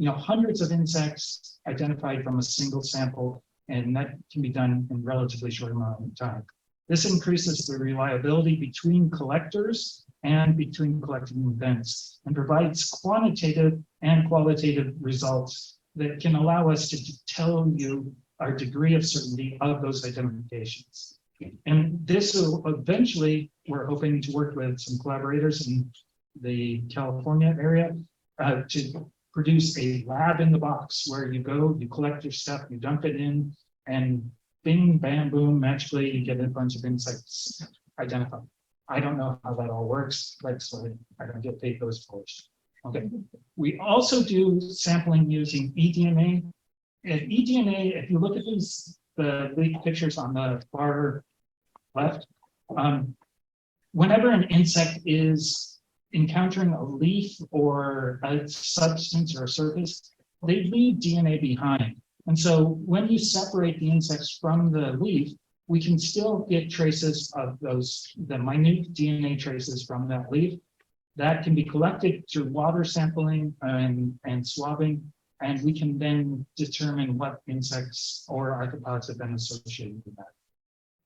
Speaker 7: hundreds of insects identified from a single sample, and that can be done in relatively short amount of time. This increases the reliability between collectors and between collecting events and provides quantitative and qualitative results that can allow us to tell you our degree of certainty of those identifications. And this will eventually, we're hoping to work with some collaborators in the California area to produce a lab in the box where you go, you collect your stuff, you dump it in, and bing, bam, boom, magically you get a bunch of insects identified. I don't know how that all works, like, so I don't get paid those for it. Okay. We also do sampling using eDNA. And eDNA, if you look at these, the leaked pictures on the far left, whenever an insect is encountering a leaf or a substance or a surface, they leave DNA behind. And so when you separate the insects from the leaf, we can still get traces of the minute DNA traces from that leaf that can be collected through water sampling and swabbing, and we can then determine what insects or arthropods have been associated with that.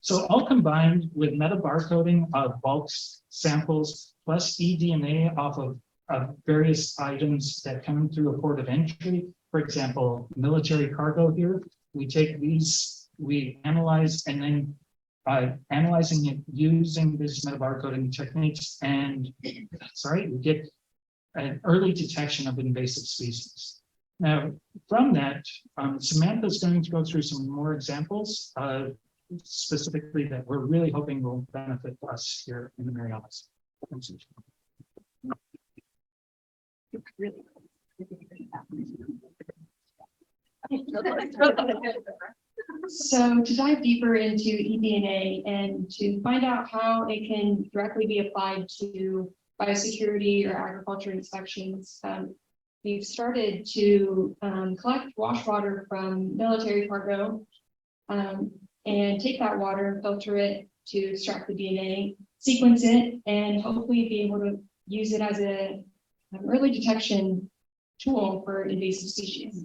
Speaker 7: So all combined with metabarcoding of bulk samples plus eDNA off of various items that come through a port of entry, for example, military cargo here, we take these, we analyze, and then analyzing it using this metabarcoding techniques, and we get an early detection of invasive species. Now, from that, Samantha is going to go through some more examples, specifically that we're really hoping will benefit us here in the Marianas.
Speaker 2: So to dive deeper into eDNA and to find out how it can directly be applied to biosecurity or agriculture inspections, we've started to collect wash water from military cargo and take that water, filter it to extract the DNA, sequence it, and hopefully be able to use it as an early detection tool for invasive species.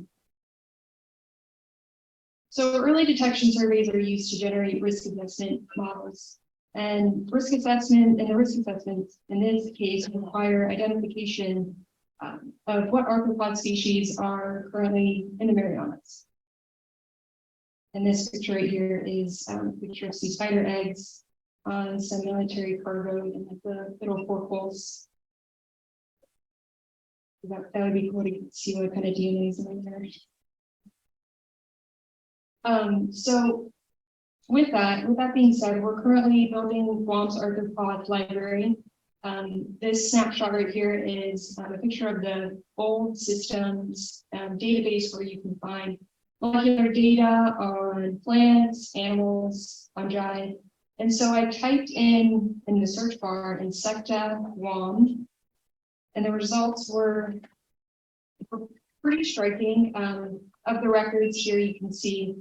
Speaker 2: So early detection surveys are used to generate risk assessment models. And risk assessment in this case require identification of what arthropod species are currently in the Marianas. And this picture right here is a picture of sea spider eggs on some military cargo in the little portholes. That would be cool to see what kind of DNA is in there. So with that being said, we're currently building Guam's arthropod library. This snapshot right here is a picture of the old systems database where you can find molecular data on plants, animals, fungi. And so I typed in the search bar Insecta Guam, and the results were pretty striking. Of the records here, you can see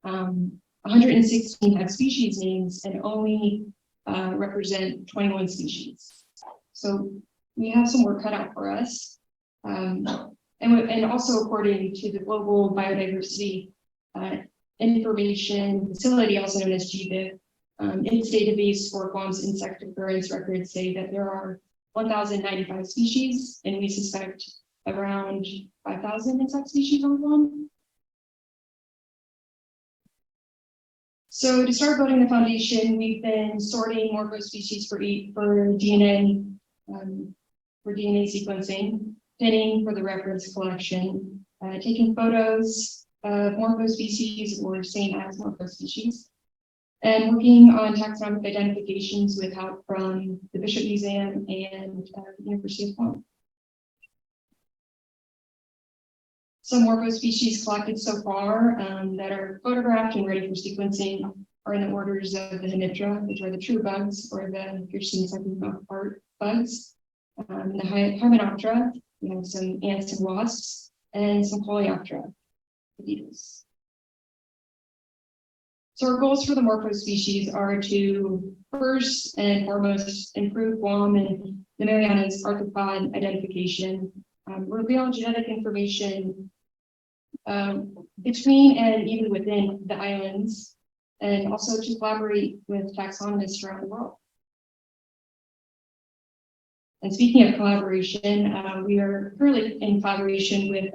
Speaker 2: 116 have species names and only represent 21 species. So we have some work cut out for us. And also according to the Global Biodiversity Information Facility, also known as GBIF, its database for Guam's insect occurrence records say that there are 1,095 species, and we suspect around 5,000 insect species on Guam. So to start building the foundation, we've been sorting morphospecies for DNA, for DNA sequencing, pinning for the reference collection, taking photos of morphospecies or same as morphospecies, and working on taxonomic identifications with help from the Bishop Museum and the University of Guam.
Speaker 9: Some morpho species collected so far that are photographed and ready for sequencing are in the orders of the Hemiptera, which are the true bugs, or the piercing second part bugs. The Hymenoptera, we have some ants and wasps, and some Coleoptera, the beetles. So our goals for the morpho species are to first and foremost improve Guam and the Marianas arthropod identification, reveal genetic information between and even within the islands, and also to collaborate with taxonomists around the world. And speaking of collaboration, we are currently in collaboration with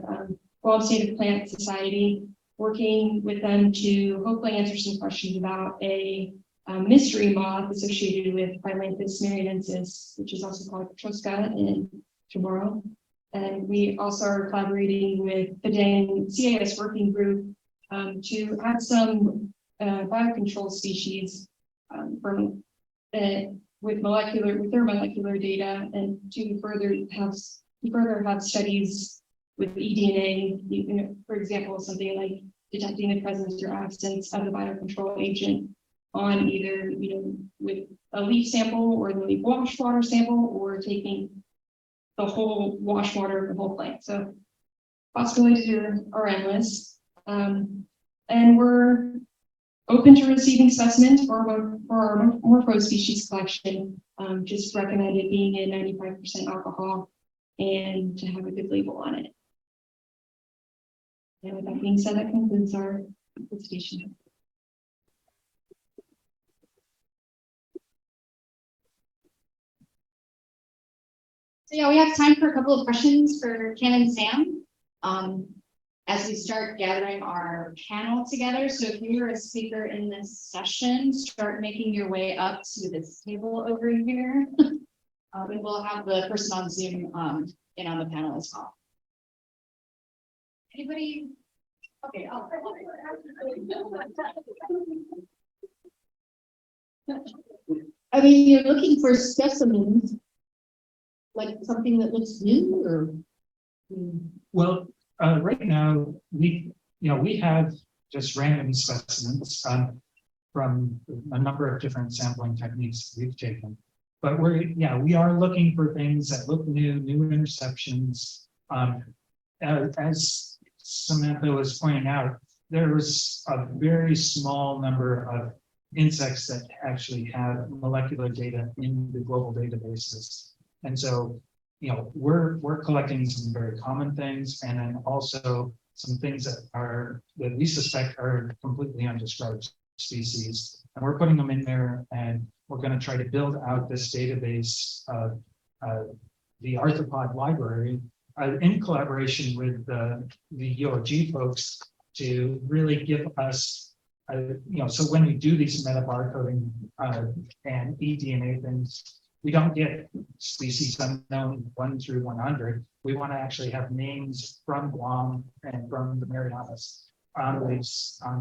Speaker 9: Guam Native Plant Society, working with them to hopefully answer some questions about a mystery moth associated with Phyllanthus marianensis, which is also called Petroska in Chamorro. And we also are collaborating with the Dang CAS working group to add some biocontrol species from with their molecular data, and to further have studies with eDNA, for example, something like detecting the presence or absence of the biocontrol agent on either, with a leaf sample or the leaf wash water sample, or taking the whole wash water of the whole plant. So possibilities are endless. And we're open to receiving specimens for our morpho species collection, just recommended being in 95% alcohol and to have a good label on it. And with that being said, that concludes our presentation.
Speaker 8: So yeah, we have time for a couple of questions for Ken and Sam as we start gathering our panel together. So if you're a speaker in this session, start making your way up to this table over here. And we'll have the person on Zoom in on the panel as well. Anybody? Okay,
Speaker 5: I mean, you're looking for specimens, like something that looks new, or?
Speaker 7: Well, right now, we have just random specimens from a number of different sampling techniques we've taken. But we are looking for things that look new interceptions. As Samantha was pointing out, there was a very small number of insects that actually have molecular data in the global databases. And so, we're collecting some very common things, and then also some things that we suspect are completely undescribed species. And we're putting them in there, and we're going to try to build out this database of the arthropod library in collaboration with the UOG folks to really give us, so when we do these metabarcoding and eDNA things, we don't get species unknown 1 through 100. We want to actually have names from Guam and from the Marianas on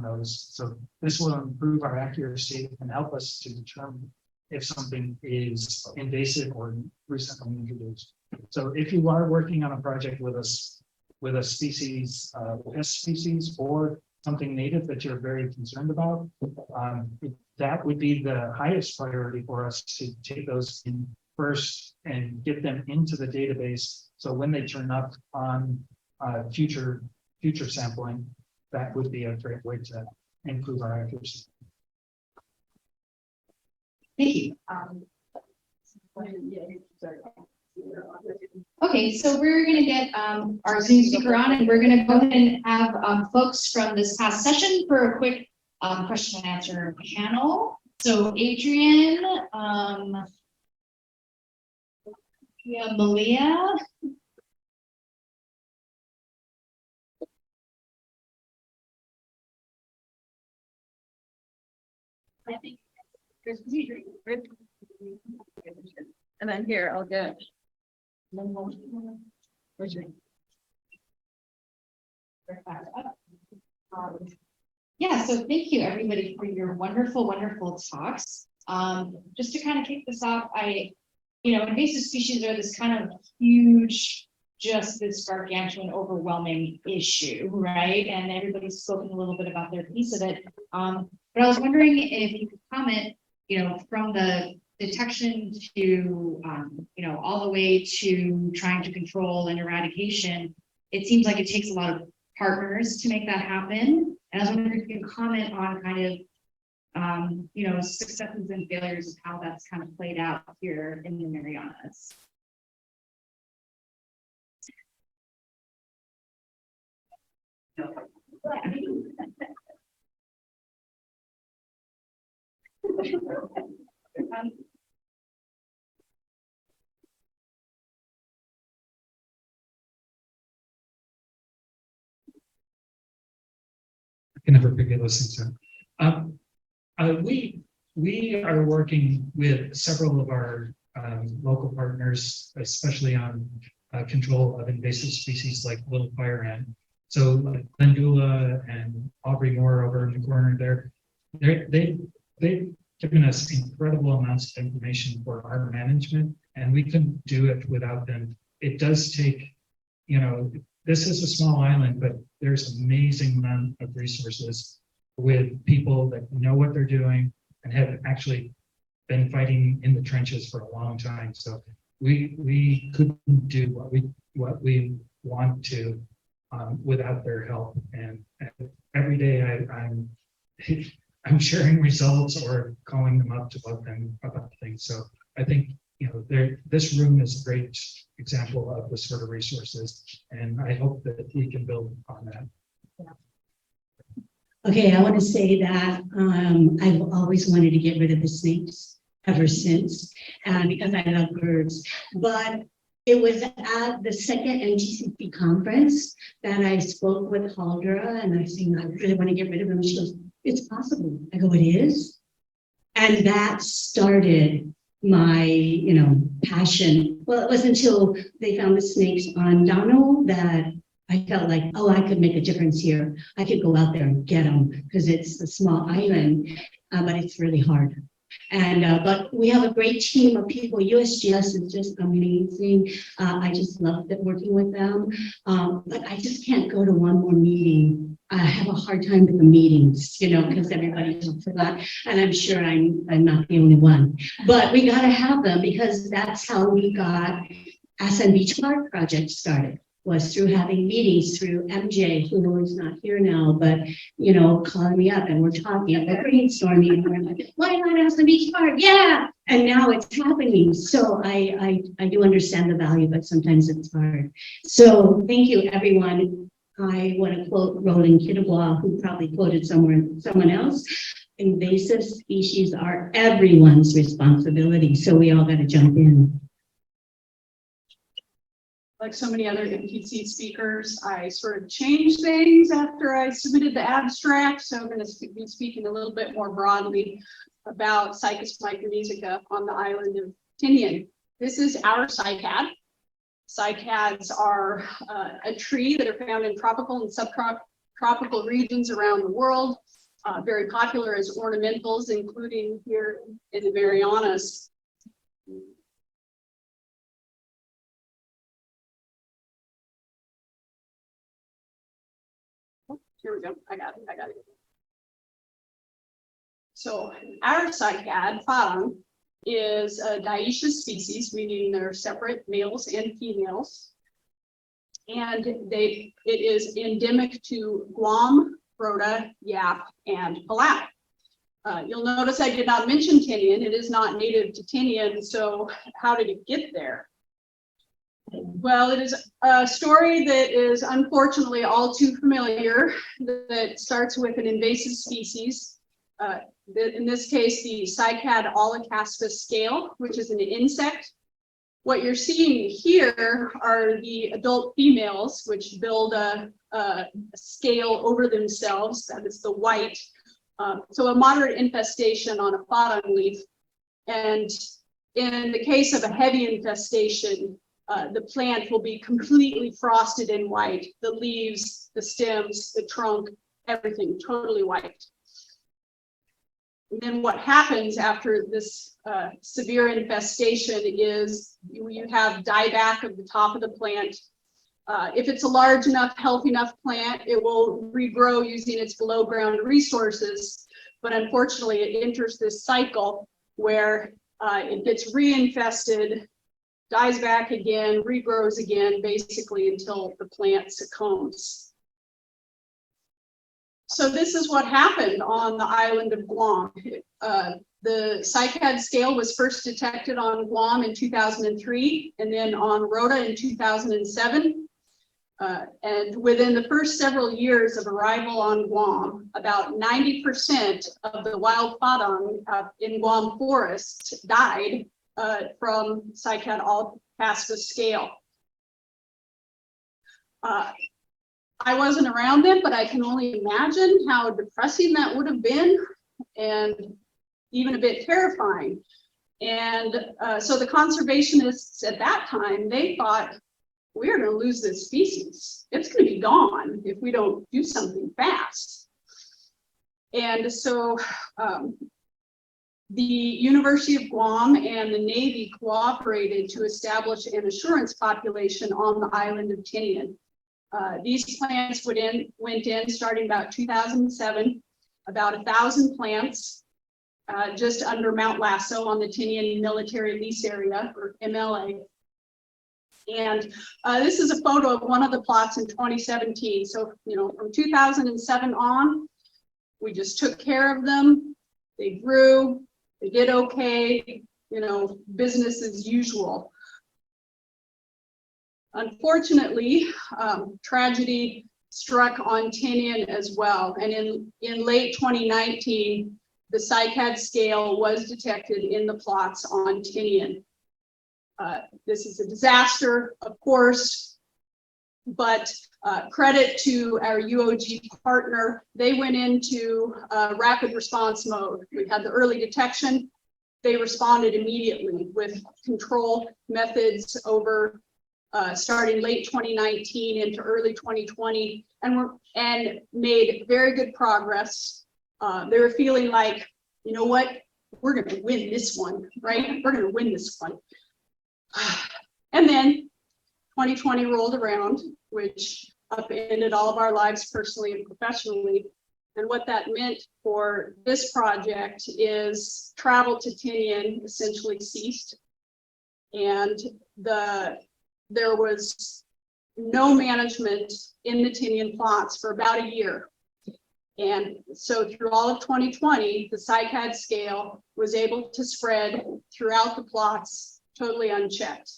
Speaker 7: those. So this will improve our accuracy and help us to determine if something is invasive or recently introduced. So if you are working on a project with us, with a species, pest species, or something native that you're very concerned about, that would be the highest priority for us to take those in first and get them into the database. So when they turn up on future sampling, that would be a great way to improve our accuracy.
Speaker 8: Thank you. Okay, so we're going to get our Zoom speaker on, and we're going to go ahead and have folks from this past session for a quick question and answer panel. So Adrian, we have Malia.
Speaker 10: I think there's Adrian. And then here, I'll get. Where's your name?
Speaker 8: Yeah, so thank you everybody for your wonderful talks. Just to kind of kick this off, invasive species are this kind of huge just this gargantuan, overwhelming issue, right? And everybody's spoken a little bit about their piece of it. But I was wondering if you could comment, from the detection to, all the way to trying to control and eradication. It seems like it takes a lot of partners to make that happen. And I was wondering if you can comment on kind of, successes and failures of how that's kind of played out here in the Marianas.
Speaker 7: I can never forget listening to him. We are working with several of our local partners, especially on control of invasive species like little fire ant. So like Glendula and Aubrey Moore over in the corner there, they've given us incredible amounts of information for our management, and we couldn't do it without them. It does take, this is a small island, but there's amazing amount of resources with people that know what they're doing and have actually been fighting in the trenches for a long time. So we couldn't do what we want to without their help. And every day I'm sharing results or calling them up to bug them about things. So I think this room is a great example of the sort of resources, and I hope that we can build on that.
Speaker 15: Okay, I want to say that I've always wanted to get rid of the snakes ever since, because I love birds. But it was at the second MTCC conference that I spoke with Haldra, and I said, I really want to get rid of them. She goes, it's possible. I go, it is? And that started my, passion. Well, it wasn't until they found the snakes on Dåno that I felt like, oh, I could make a difference here. I could go out there and get them because it's a small island, but it's really hard. And but we have a great team of people. USGS is just amazing. I just love working with them. But I just can't go to one more meeting. I have a hard time with the meetings, because everybody talks a lot, and I'm sure I'm not the only one. But we got to have them because that's how we got Asan Beach Park project started. Was through having meetings through MJ, who is not here now, but calling me up and we're talking about brainstorming, and we're like, why not Asan Beach Park? Yeah, and now it's happening. So I do understand the value, but sometimes it's hard. So thank you, everyone. I want to quote Roland Kittawah, who probably quoted someone else. Invasive species are everyone's responsibility, so we all got to jump in.
Speaker 18: Like so many other MTC speakers, I sort of changed things after I submitted the abstract. So I'm going to be speaking a little bit more broadly about Cycas micronesica on the island of Tinian. This is our cycad. Cycads are a tree that are found in tropical and subtropical regions around the world, very popular as ornamentals, including here in the Marianas. Here we go. I got it. So our cycad, Farang, is a dioecious species, meaning they're separate males and females. And it is endemic to Guam, Rota, Yap, and Palau. You'll notice I did not mention Tinian. It is not native to Tinian. So how did it get there? Well, it is a story that is unfortunately all too familiar, that starts with an invasive species. In this case, the cycad Olacaspis scale, which is an insect. What you're seeing here are the adult females, which build a scale over themselves. That is the white. So a moderate infestation on a farang leaf. And in the case of a heavy infestation, the plant will be completely frosted in white. The leaves, the stems, the trunk, everything totally white. And then what happens after this severe infestation is you have dieback of the top of the plant,
Speaker 13: If it's a large enough, healthy enough plant, it will regrow using its below ground resources. But unfortunately, it enters this cycle where it gets reinfested, dies back again, regrows again, basically until the plant succumbs. So this is what happened on the island of Guam. The cycad scale was first detected on Guam in 2003, and then on Rota in 2007. And within the first several years of arrival on Guam, about 90% of the wild padang in Guam forests died from cycad all-pasca scale. I wasn't around them, but I can only imagine how depressing that would have been, and even a bit terrifying. And so the conservationists at that time, they thought, we're going to lose this species. It's going to be gone if we don't do something fast. And so the University of Guam and the Navy cooperated to establish an assurance population on the island of Tinian. These plants went in starting about 2007, about 1,000 plants, just under Mount Lasso on the Tinian Military Lease Area, or MLA. And this is a photo of one of the plots in 2017. So, you know, from 2007 on, we just took care of them. They grew, they did okay, you know, business as usual. Unfortunately, tragedy struck on Tinian as well. And in late 2019, the cycad scale was detected in the plots on Tinian. This is a disaster, of course, but credit to our UOG partner. They went into rapid response mode. We had the early detection. They responded immediately with control methods over starting late 2019 into early 2020, and made very good progress. They were feeling like, you know what, we're going to win this one, right? We're going to win this one. And then 2020 rolled around, which upended all of our lives personally and professionally. And what that meant for this project is travel to Tinian essentially ceased. And there was no management in the Tinian plots for about a year. And so through all of 2020, the cycad scale was able to spread throughout the plots totally unchecked.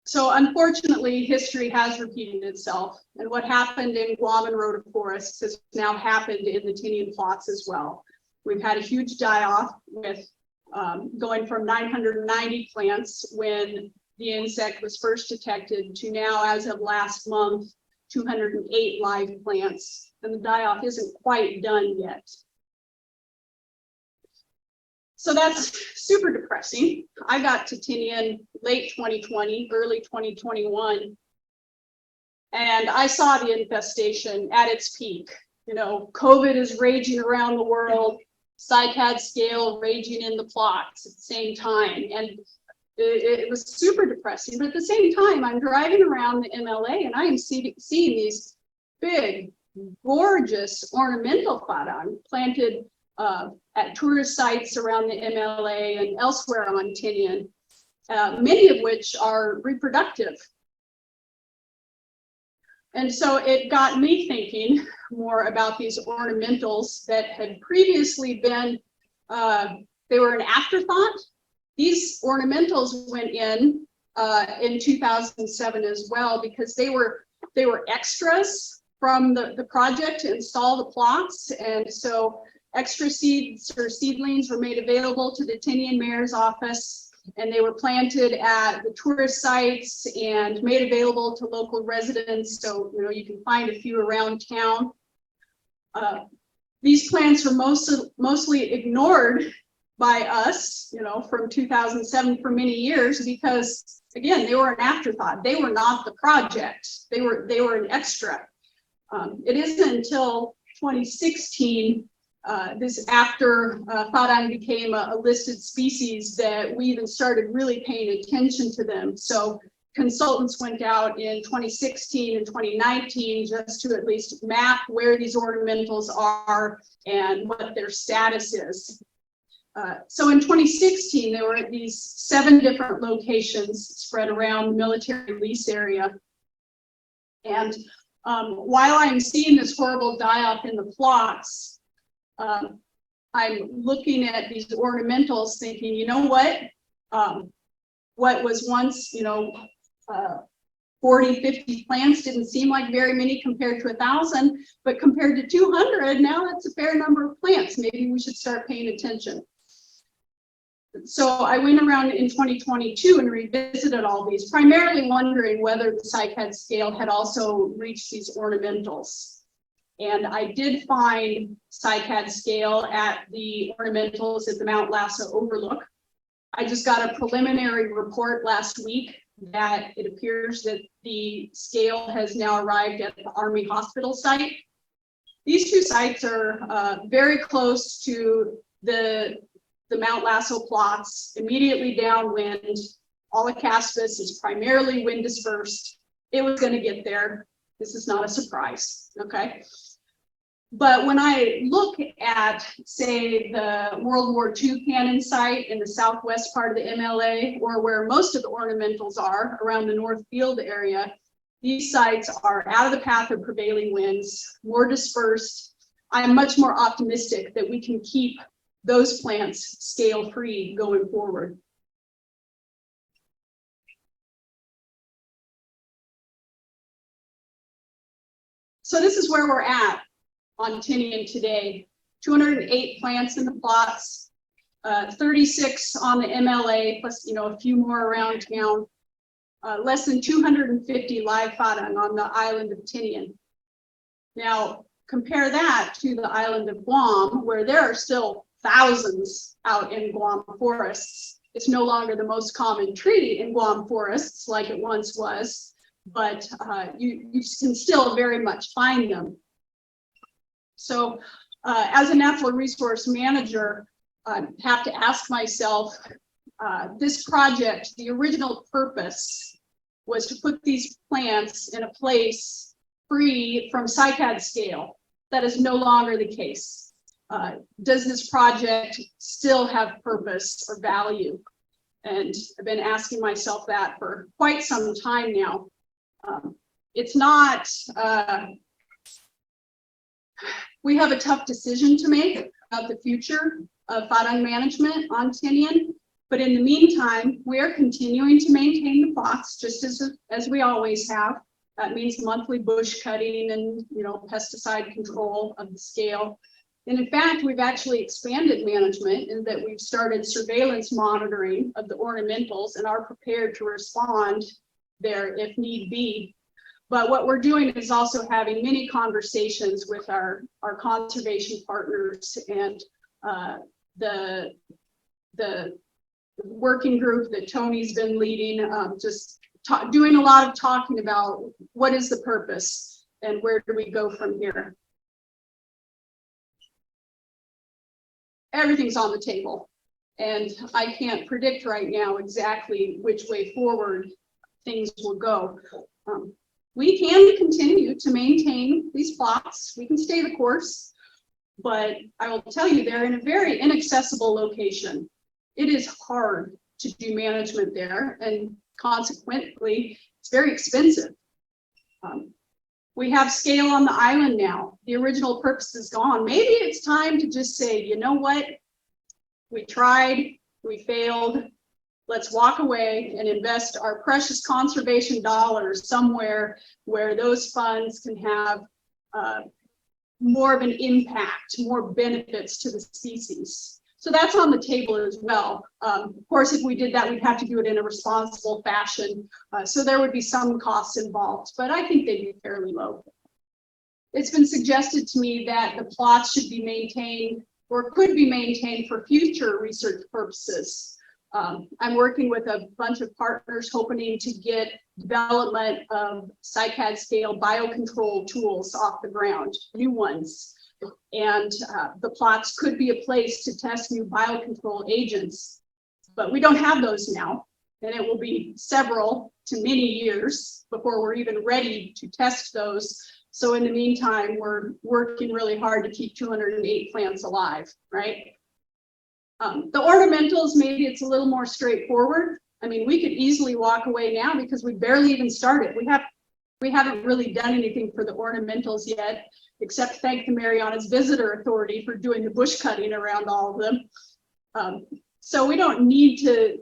Speaker 13: So unfortunately, history has repeated itself. And what happened in Guam and Rota forests has now happened in the Tinian plots as well. We've had a huge die-off with going from 990 plants when the insect was first detected to now, as of last month, 208 live plants. And the die-off isn't quite done yet. So that's super depressing. I got to Tinian late 2020, early 2021, and I saw the infestation at its peak. You know, COVID is raging around the world, cycad scale raging in the plots at the same time, and it was super depressing. But at the same time, I'm driving around the MLA and I am seeing these big, gorgeous ornamental padang planted at tourist sites around the MLA and elsewhere on Tinian, many of which are reproductive. And so it got me thinking more about these ornamentals that had previously been, they were an afterthought. These ornamentals went in 2007 as well, because they were extras from the project to install the plots. And so extra seeds or seedlings were made available to the Tinian Mayor's office, and they were planted at the tourist sites and made available to local residents. So, you know, you can find a few around town. These plants were mostly ignored by us, you know, from 2007 for many years, because again, they were an afterthought. They were not the project. They were an extra. It isn't until 2016
Speaker 18: this after Fadang became a listed species that we even started really paying attention to them. So consultants went out in 2016 and 2019 just to at least map where these ornamentals are and what their status is. So in 2016, they were at these 7 different locations spread around the military lease area. And while I'm seeing this horrible die-off in the plots, I'm looking at these ornamentals thinking, you know what? What was once, 40, 50 plants didn't seem like very many compared to 1,000, but compared to 200, now that's a fair number of plants. Maybe we should start paying attention. So I went around in 2022 and revisited all these, primarily wondering whether the cycad scale had also reached these ornamentals. And I did find cycad scale at the ornamentals at the Mount Lasso Overlook. I just got a preliminary report last week that it appears that the scale has now arrived at the Army Hospital site. These 2 sites are very close to the Mount Lasso plots, immediately downwind. Olacaspis is primarily wind dispersed. It was going to get there. This is not a surprise, okay? But when I look at, say, the World War II cannon site in the southwest part of the MLA, or where most of the ornamentals are around the North Field area, these sites are out of the path of prevailing winds, more dispersed. I'm much more optimistic that we can keep those plants scale free going forward. So this is where we're at on Tinian today. 208 plants in the plots, 36 on the MLA, plus a few more around town. Less than 250 live Fadang on the island of Tinian. Now compare that to the island of Guam, where there are still thousands out in Guam forests. It's no longer the most common tree in Guam forests like it once was, but you can still very much find them. So as a natural resource manager, I have to ask myself, this project, the original purpose was to put these plants in a place free from cycad scale. That is no longer the case. Does this project still have purpose or value? And I've been asking myself that for quite some time now. It's not, we have a tough decision to make about the future of Fadang management on Tinian, but in the meantime, we are continuing to maintain the plots just as we always have. That means monthly bush cutting and pesticide control of the scale. And in fact, we've actually expanded management in that we've started surveillance monitoring of the ornamentals and are prepared to respond there if need be. But what we're doing is also having many conversations with our conservation partners and the working group that Tony's been leading, doing a lot of talking about what is the purpose and where do we go from here. Everything's on the table, and I can't predict right now exactly which way forward things will go. We can continue to maintain these plots. We can stay the course, but I will tell you they're in a very inaccessible location. It is hard to do management there, and consequently, it's very expensive. We have scale on the island now. The original purpose is gone. Maybe it's time to just say, you know what? We tried, we failed. Let's walk away and invest our precious conservation dollars somewhere where those funds can have more of an impact, more benefits to the species. So that's on the table as well. Of course, if we did that, we'd have to do it in a responsible fashion. So there would be some costs involved, but I think they'd be fairly low. It's been suggested to me that the plots should be maintained or could be maintained for future research purposes. I'm working with a bunch of partners hoping to get development of cycad scale biocontrol tools off the ground, new ones. And the plots could be a place to test new biocontrol agents, but we don't have those now. And it will be several to many years before we're even ready to test those. So in the meantime, we're working really hard to keep 208 plants alive, right? The ornamentals, maybe it's a little more straightforward. I mean, we could easily walk away now because we barely even started. We haven't really done anything for the ornamentals yet, except thank the Marianas Visitor Authority for doing the bush cutting around all of them. So we don't need to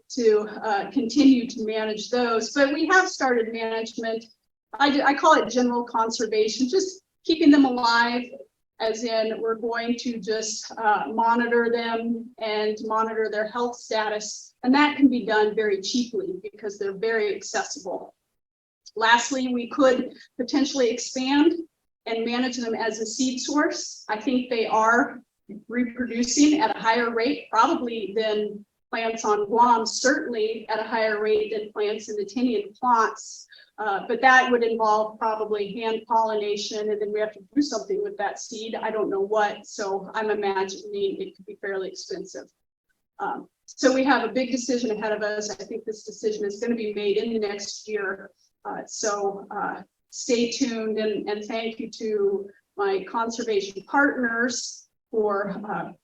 Speaker 18: continue to manage those, but we have started management. I call it general conservation, just keeping them alive, as in we're going to just monitor them and monitor their health status. And that can be done very cheaply because they're very accessible. Lastly, we could potentially expand and manage them as a seed source. I think they are reproducing at a higher rate, probably than plants on Guam, certainly at a higher rate than plants in the Tinian plots. But that would involve probably hand pollination, and then we have to do something with that seed. I don't know what, so I'm imagining it could be fairly expensive. So we have a big decision ahead of us. I think this decision is going to be made in the next year. So stay tuned, and thank you to my conservation partners for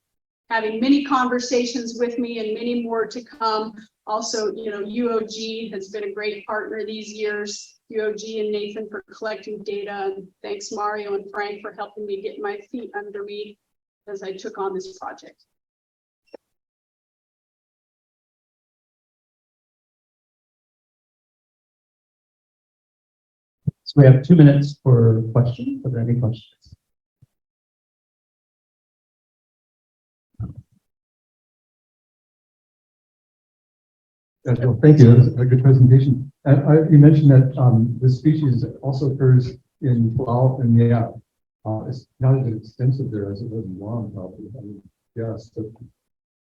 Speaker 18: having many conversations with me and many more to come. Also, you know, UOG has been a great partner these years. UOG and Nathan for collecting data, and thanks Mario and Frank for helping me get my feet under me as I took on this project.
Speaker 3: So we have 2 minutes for questions. Are there any questions?
Speaker 1: Well, thank you. That was a good presentation. You mentioned that this species also occurs in Palau and Yackel. It's not as extensive there as it was in Guam, probably. I mean, yes, but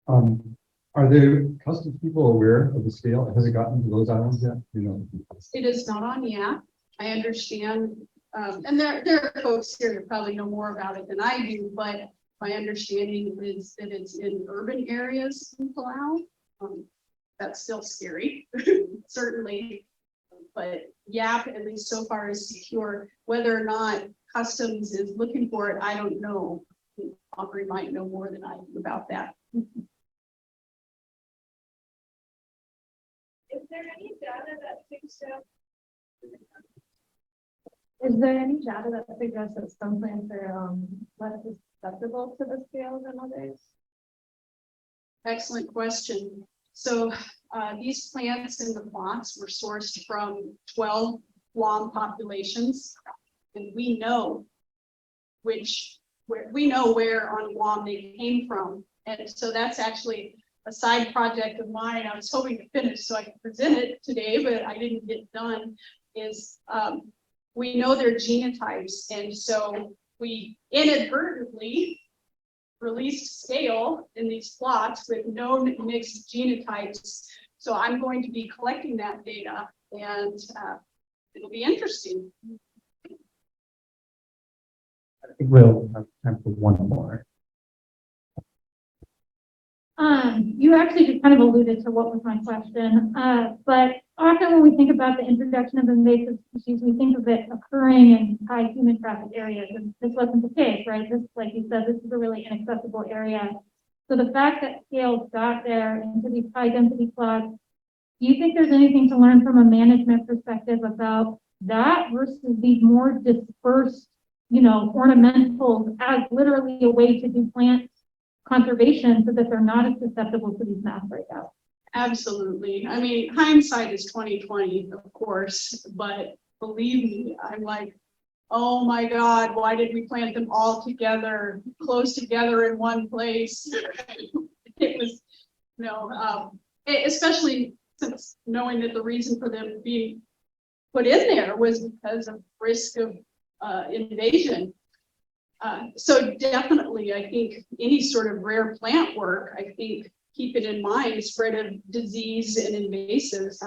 Speaker 1: are the customs people aware of the scale? Has it gotten to those islands yet? You know,
Speaker 18: it is not on yet. I understand, and there are folks here that probably know more about it than I do, but my understanding is that it's in urban areas in Palau. That's still scary, certainly, but Yap, at least so far, is secure. Whether or not customs is looking for it, I don't know. Aubrey might know more than I do about that.
Speaker 13: Is there any data that suggests that some plants are less susceptible to the scale than others?
Speaker 18: Excellent question. So these plants in the plots were sourced from 12 Guam populations, and we know where on Guam they came from. And so that's actually a side project of mine. I was hoping to finish so I could present it today, but I didn't get done. Is we know their genotypes, and so we inadvertently released scale in these plots with known mixed genotypes. So I'm going to be collecting that data, and it'll be interesting.
Speaker 3: I think we'll have time for one more.
Speaker 14: You actually just kind of alluded to what was my question, but often when we think about the introduction of invasive species, we think of it occurring in high human traffic areas, and this wasn't the case, right? This, like you said, this is a really inaccessible area. So the fact that scales got there into these high density plots, do you think there's anything to learn from a management perspective about that versus these more dispersed, you know, ornamentals as literally a way to do plant conservation so that they're not as susceptible to these mass breakouts?
Speaker 18: Absolutely. I mean, hindsight is 20/20, of course, but believe me, I'm like, oh my God, why did we plant them all together, close together in one place? It was, you know, especially since knowing that the reason for them being put in there was because of risk of invasion. So definitely, I think any sort of rare plant work, I think, keep it in mind, spread of disease and invasives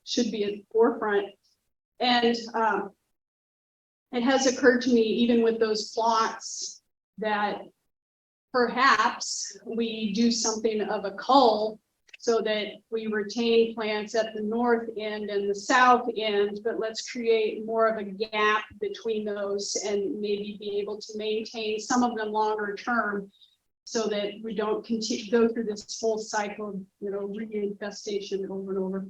Speaker 18: should be at the forefront. And it has occurred to me, even with those plots,
Speaker 11: that perhaps we do something of a cull so that we retain plants at the north end and the south end, but let's create more of a gap between those and maybe be able to maintain some of them longer term so that we don't continue go through this full cycle of, reinfestation over and over.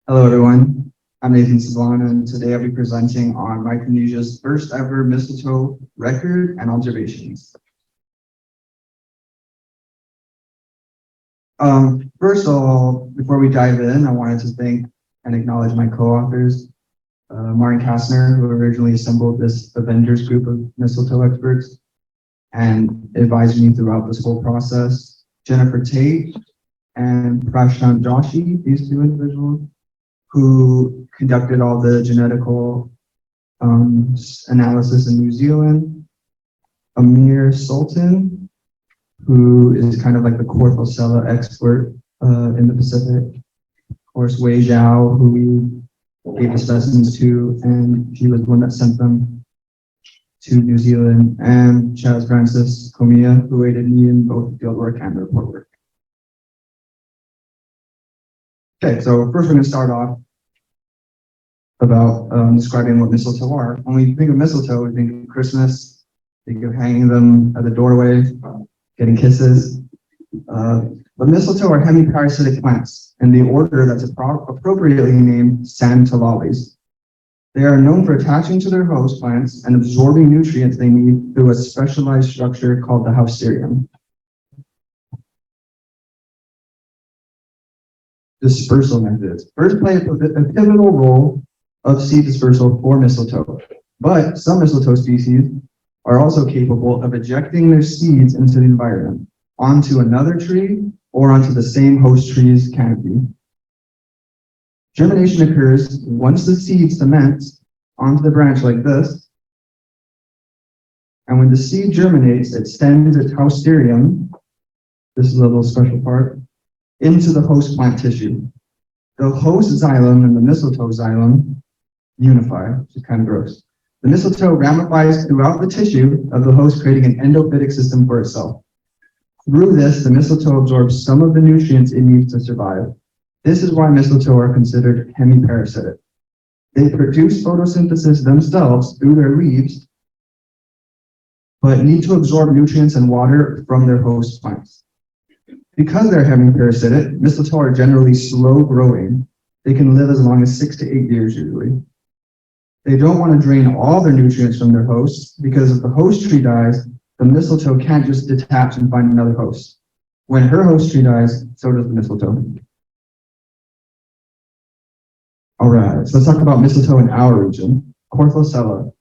Speaker 12: Hello, everyone. I'm Nathan Sablana, and today I'll be presenting on Micronesia's first ever mistletoe record and observations. First of all, before we dive in, I wanted to thank and acknowledge my co-authors, Martin Kastner, who originally assembled this Avengers group of mistletoe experts and advised me throughout this whole process, Jennifer Tate and Prashant Joshi, these two individuals, who conducted all the genetical analysis in New Zealand, Amir Sultan, who is kind of like the Corthocella expert in the Pacific. Of course, Wei Zhao, who we gave the specimens to, and he was the one that sent them to New Zealand, and Chaz Francis Comia, who aided me in both fieldwork and the report work. Okay, so first we're going to start off about describing what mistletoe are. When we think of mistletoe, we think of Christmas, think of hanging them at the doorway, getting kisses. But mistletoe are hemiparasitic plants in the order that's appropriately named Sandtalales. They are known for attaching to their host plants and absorbing nutrients they need through a specialized structure called the hausterium. Dispersal methods. Birds play a pivotal role of seed dispersal for mistletoe, but some mistletoe species are also capable of ejecting their seeds into the environment, onto another tree or onto the same host tree's canopy. Germination occurs once the seed cements onto the branch like this, and when the seed germinates, it sends its hausterium, this is a little special part, into the host plant tissue. The host xylem and the mistletoe xylem unify, which is kind of gross. The mistletoe ramifies throughout the tissue of the host, creating an endophytic system for itself. Through this, the mistletoe absorbs some of the nutrients it needs to survive. This is why mistletoe are considered hemiparasitic. They produce photosynthesis themselves through their leaves, but need to absorb nutrients and water from their host plants. Because they're hemiparasitic, mistletoe are generally slow growing. They can live as long as 6 to 8 years usually. They don't want to drain all their nutrients from their hosts because if the host tree dies, the mistletoe can't just detach and find another host. When her host tree dies, so does the mistletoe. All right, so let's talk about mistletoe in our region, Corthocella.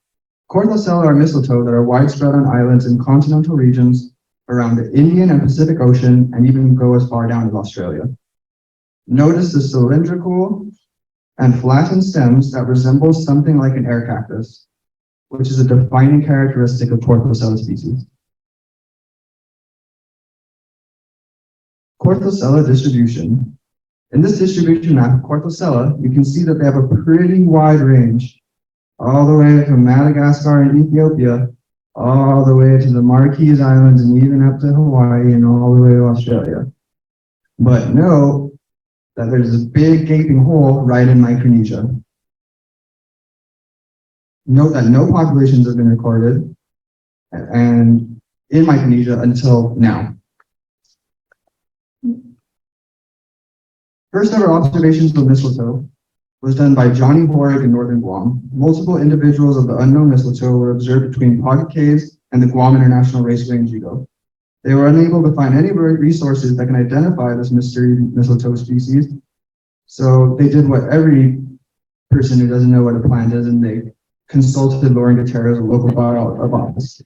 Speaker 12: Corthocella are mistletoe that are widespread on islands in continental regions around the Indian and Pacific Ocean and even go as far down as Australia. Notice the cylindrical and flattened stems that resemble something like an air cactus, which is a defining characteristic of Corthocella species. Corthocella distribution. In this distribution map of Corthocella, you can see that they have a pretty wide range, all the way from Madagascar and Ethiopia, all the way to the Marquise Islands and even up to Hawaii and all the way to Australia. But note that there's a big gaping hole right in Micronesia. Note that no populations have been recorded and in Micronesia until now. First ever observations of mistletoe was done by Johnny Borg in northern Guam. Multiple individuals of the unknown mistletoe were observed between Pocket Caves and the Guam International Raceway in Jigo. They were unable to find any resources that can identify this mystery mistletoe species. So they did what every person who doesn't know what a plant is, and they consulted Lauren Gutierrez, a local biologist.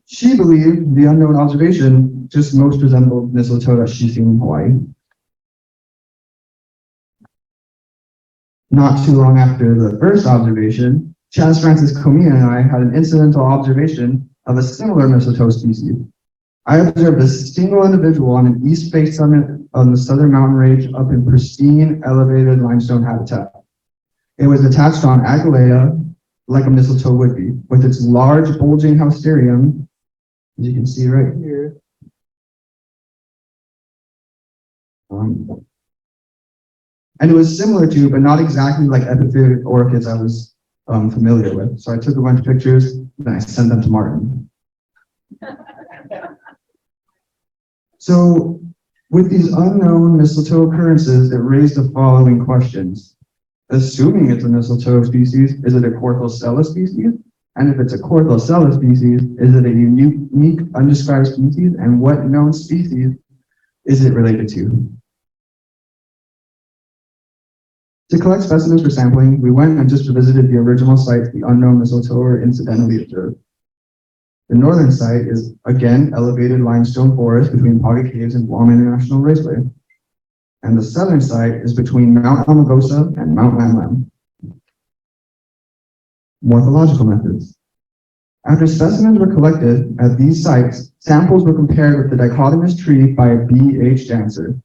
Speaker 12: She believed the unknown observation just most resembled mistletoe that she's seen in Hawaii. Not too long after the first observation, Chaz Francis Comia and I had an incidental observation of a similar mistletoe species. I observed a single individual on an east face summit on the southern mountain range up in pristine, elevated limestone habitat. It was attached on Agalea like a mistletoe would be, with its large bulging hausterium, as you can see right here. And it was similar to, but not exactly like epiphytic orchids I was familiar with. So I took a bunch of pictures and I sent them to Martin. So with these unknown mistletoe occurrences, it raised the following questions. Assuming it's a mistletoe species, is it a Corthocella species? And if it's a Corthocella species, is it a unique undescribed species? And what known species is it related to? To collect specimens for sampling, we went and just visited the original sites the unknown mistletoe were incidentally observed. The northern site is, again, elevated limestone forest between Paga Caves and Guam International Raceway. And the southern site is between Mount Almagosa and Mount Lam Lam. Morphological methods. After specimens were collected at these sites, samples were compared with the dichotomous tree by B.H. Dancer,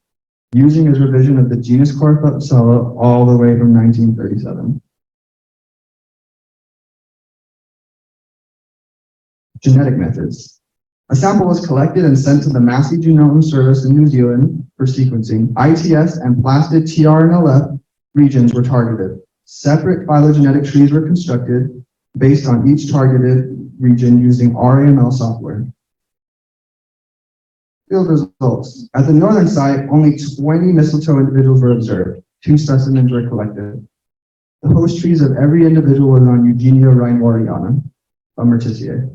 Speaker 12: using his revision of the genus Corthocella all the way from 1937. Genetic methods. A sample was collected and sent to the Massey Genome Service in New Zealand for sequencing. ITS and plastid TRNLF regions were targeted. Separate phylogenetic trees were constructed based on each targeted region using RAML software. Field results. At the northern site, only 20 mistletoe individuals were observed. 2 specimens were collected. The host trees of every individual was on Eugenia reinwartiana, a Merticiae.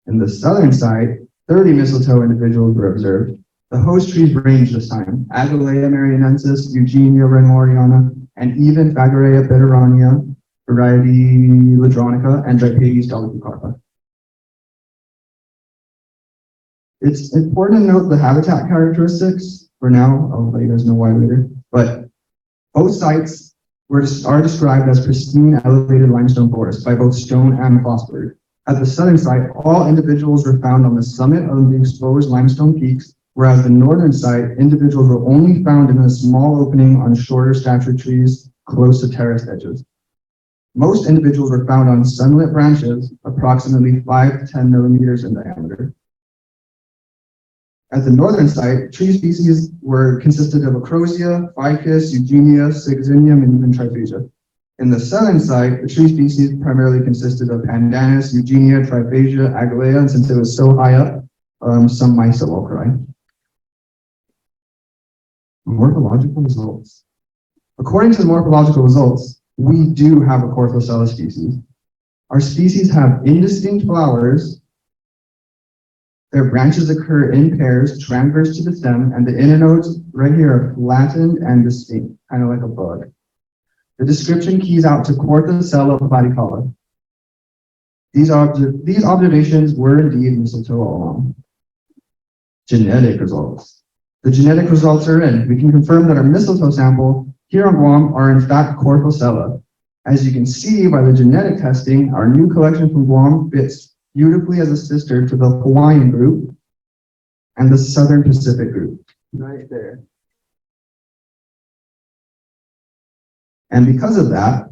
Speaker 12: In the southern side, 30 mistletoe individuals were observed. The host trees ranged this time: Agalea marianensis, Eugenia reinwartiana, and even Fagurea bitterania, variety ladronica, and Dipades delicocarpa. It's important to note the habitat characteristics for now. I'll let you guys know why later. But both sites are described as pristine elevated limestone forests by both Stone and Fosberg. At the southern site, all individuals were found on the summit of the exposed limestone peaks, whereas the northern site, individuals were only found in a small opening on shorter statured trees close to terraced edges. Most individuals were found on sunlit branches, approximately 5 to 10 millimeters in diameter. At the northern site, tree species consisted of Acrosia, Ficus, Eugenia, Sigisinium, and even Triphasia. In the southern site, the tree species primarily consisted of Pandanus, Eugenia, Triphasia, Agalea, and since it was so high up, some Mysilocri. Morphological results. According to the morphological results, we do have a Corthocella species. Our species have indistinct flowers. Their branches occur in pairs, transverse to the stem, and the internodes right here are flattened and distinct, kind of like a bug. The description keys out to Corthocella platycala. These observations were indeed mistletoe all along. Genetic results. The genetic results are in. We can confirm that our mistletoe sample here on Guam are in fact Corthocella. As you can see by the genetic testing, our new collection from Guam fits beautifully as a sister to the Hawaiian group and the Southern Pacific group, right there. And because of that,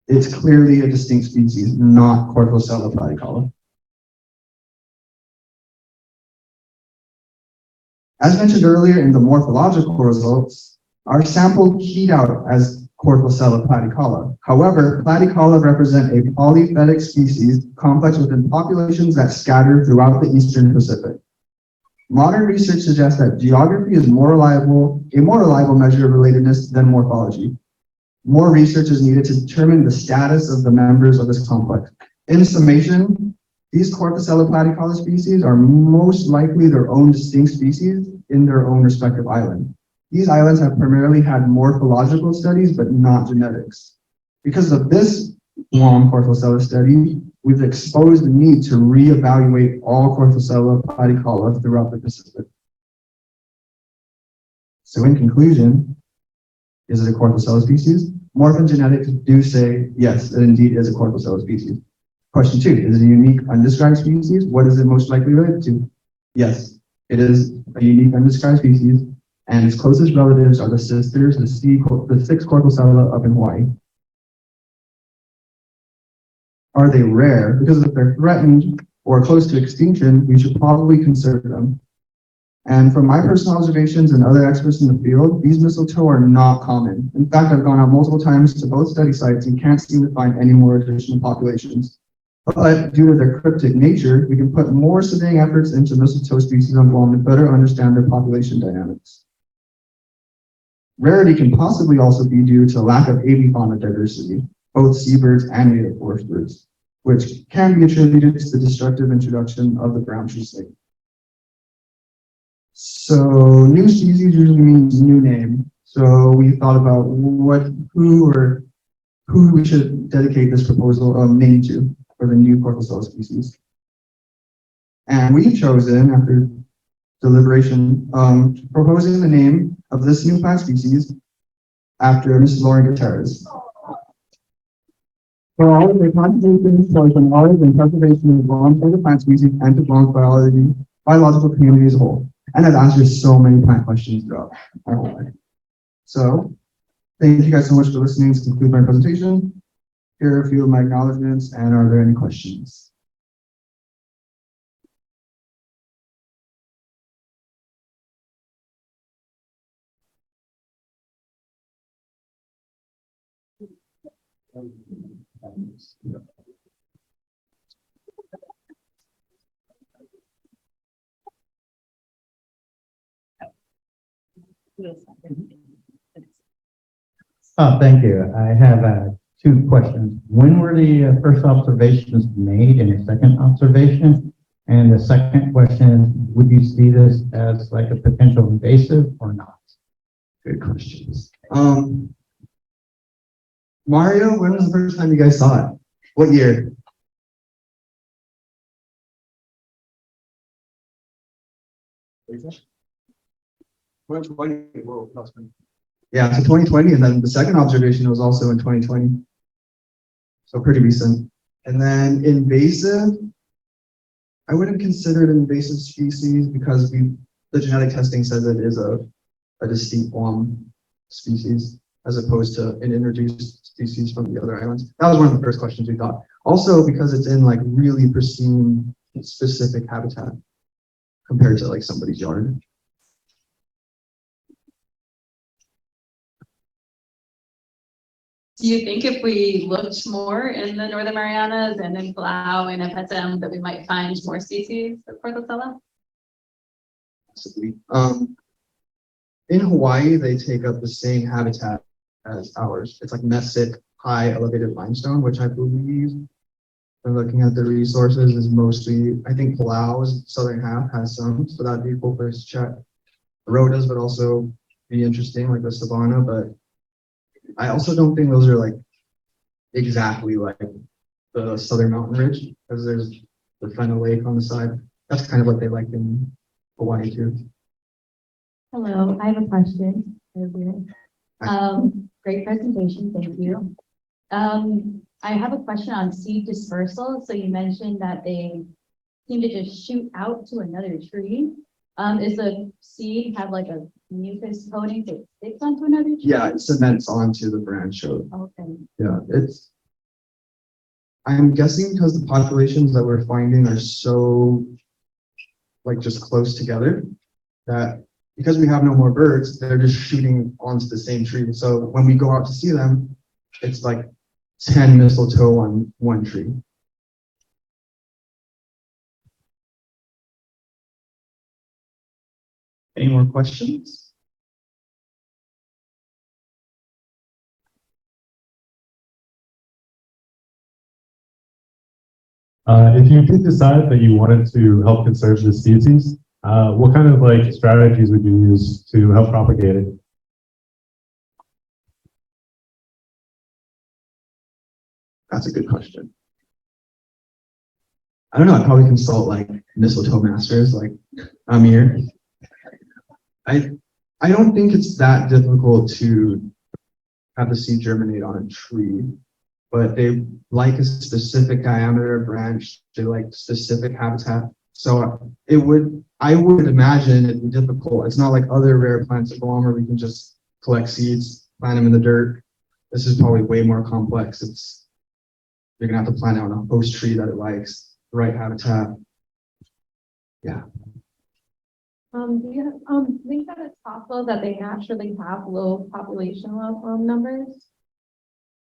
Speaker 12: it's clearly a distinct species, not Corthocella platycala. As mentioned earlier in the morphological results, our sample keyed out as Corthocella platycala. However, platycala represent a polyphyletic species complex within populations that scatter throughout the Eastern Pacific. Modern research suggests that geography is a more reliable measure of relatedness than morphology. More research is needed to determine the status of the members of this complex. In summation, these Corthocella platycala species are most likely their own distinct species in their own respective island. These islands have primarily had morphological studies, but not genetics. Because of this Guam Corthocella study, we've exposed the need to reevaluate all Corthocella platycala throughout the Pacific. So in conclusion, is it a Corthocella species? Morphogenetics do say, yes, it indeed is a Corthocella species. Question 2, is it a unique undescribed species? What is it most likely related to? Yes, it is a unique undescribed species. And its closest relatives are the sisters, the 6 Corpusella up in Hawaii. Are they rare? Because if they're threatened or close to extinction, we should probably conserve them. And from my personal observations and other experts in the field, these mistletoe are not common. In fact, I've gone out multiple times to both study sites and can't seem to find any more additional populations. But due to their cryptic nature, we can put more surveying efforts into mistletoe species on Guam to better understand their population dynamics. Rarity can possibly also be due to lack of avifauna diversity, both seabirds and native forest birds, which can be attributed to the destructive introduction of the brown treesnake. So new species usually means new name. So we thought about who we should dedicate this proposal name to for the new Corpusella species. And we've chosen, after deliberation, proposing the name of this new plant species after Mrs. Lauren Gutierrez. For all of their contributions towards the knowledge and preservation of Guam's native plant species and to Guam's biological community as a whole. And I've answered so many plant questions throughout my whole life. So, thank you guys so much for listening. To conclude my presentation, here are a few of my acknowledgements, and are there any questions?
Speaker 4: Oh, thank you. I have 2 questions. When were the first observations made, and the second observation? And the second question is, would you see this as like a potential invasive or not?
Speaker 12: Good questions. Mario, when was the first time you guys saw it? What year? Yeah, so 2020, and then the second observation was also in 2020. So pretty recent. And then invasive, I wouldn't consider it an invasive species because the genetic testing says it is a distinct Guam species as opposed to an introduced species from the other islands. That was one of the first questions we thought. Also because it's in like really pristine, specific habitat compared to like somebody's yard.
Speaker 10: Do you think if we looked more in the Northern Marianas and in Palau and FSM that we might find more species of Corpusella?
Speaker 12: Possibly. In Hawaii, they take up the same habitat as ours. It's like mesic, high elevated limestone, which I believe, when looking at the resources, is mostly, I think Palau's southern half has some, so that'd be a cool place to check. Rhodas would also be interesting, like the savanna, but I also don't think those are like exactly like the southern mountain ridge, because there's the Fenno Lake on the side. That's kind of what they like in Hawaii too.
Speaker 17: Hello, I have a question. Great presentation, thank you. I have a question on seed dispersal. So you mentioned that they seem to just shoot out to another tree. Is the seed have like a mucus coating that sticks onto another tree?
Speaker 12: Yeah, it cements onto the branch.
Speaker 17: Okay.
Speaker 12: Yeah, I'm guessing because the populations that we're finding are so like just close together that because we have no more birds, they're just shooting onto the same tree. So when we go out to see them, it's like 10 mistletoe on one tree. Any more questions?
Speaker 23: If you did decide that you wanted to help conserve the species, what kind of like strategies would you use to help propagate it?
Speaker 12: That's a good question. I don't know, I'd probably consult like mistletoe masters like Amir. I don't think it's that difficult to have the seed germinate on a tree, but they like a specific diameter branch, they like specific habitat. So I would imagine it'd be difficult. It's not like other rare plants at Guam where we can just collect seeds, plant them in the dirt. This is probably way more complex. You're gonna have to plant out a host tree that it likes, the right habitat. Yeah.
Speaker 6: Do you think that it's possible that they naturally have low population numbers?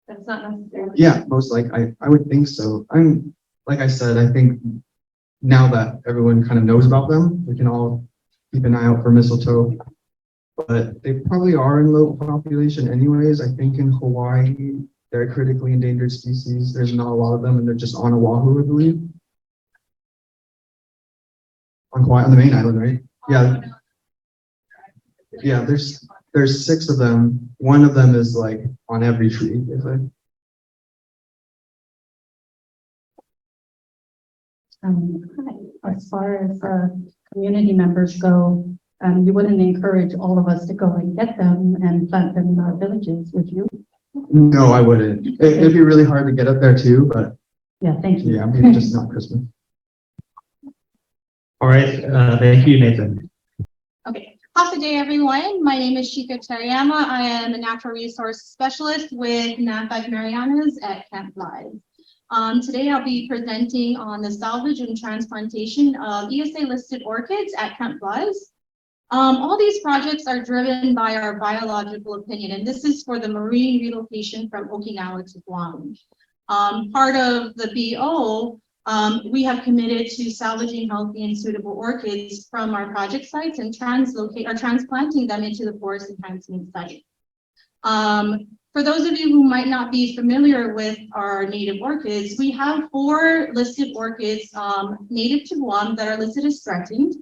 Speaker 6: That's not necessarily.
Speaker 12: Yeah, most like I would think so. Like I said, I think now that everyone kind of knows about them, we can all keep an eye out for mistletoe. But they probably are in low population anyways. I think in Hawaii, they're a critically endangered species. There's not a lot of them, and they're just on Oahu, I believe. On Hawaii, on the main island, right? Yeah. Yeah, there's 6 of them. One of them is like on every tree, basically.
Speaker 19: Hi. As far as community members go, you wouldn't encourage all of us to go and get them and plant them in our villages, would you?
Speaker 12: No, I wouldn't. It'd be really hard to get up there too, but
Speaker 19: yeah, thank you.
Speaker 12: Yeah, maybe just not Christmas.
Speaker 20: All right, thank you, Nathan.
Speaker 24: Okay, how's the day, everyone? My name is Sheila Teriyama. I am a natural resource specialist with NAFAC Marianas at Camp Live. Today I'll be presenting on the salvage and transplantation of ESA-listed orchids at Camp Lives. All these projects are driven by our biological opinion, and this is for the marine relocation from Okinawa to Guam. Part of the BO, we have committed to salvaging healthy and suitable orchids from our project sites and transplanting them into the forest enhancement site. For those of you who might not be familiar with our native orchids, we have 4 listed orchids native to Guam that are listed as threatened,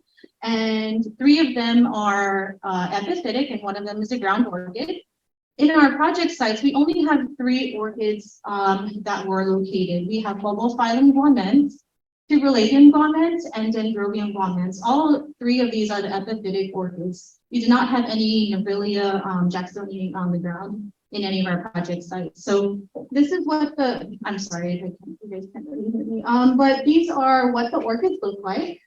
Speaker 24: and 3 of them are epiphytic, and 1 of them is a ground orchid. In our project sites, we only have 3 orchids that were located. We have Babauta guamens, Tigrulabian guamens, and Dendrobium guamens. All 3 of these are the epiphytic orchids. We do not have any Nobilia jacksoniae on the ground in any of our project sites. So this is what I'm sorry, you guys can't really hear me. But these are what the orchids look like.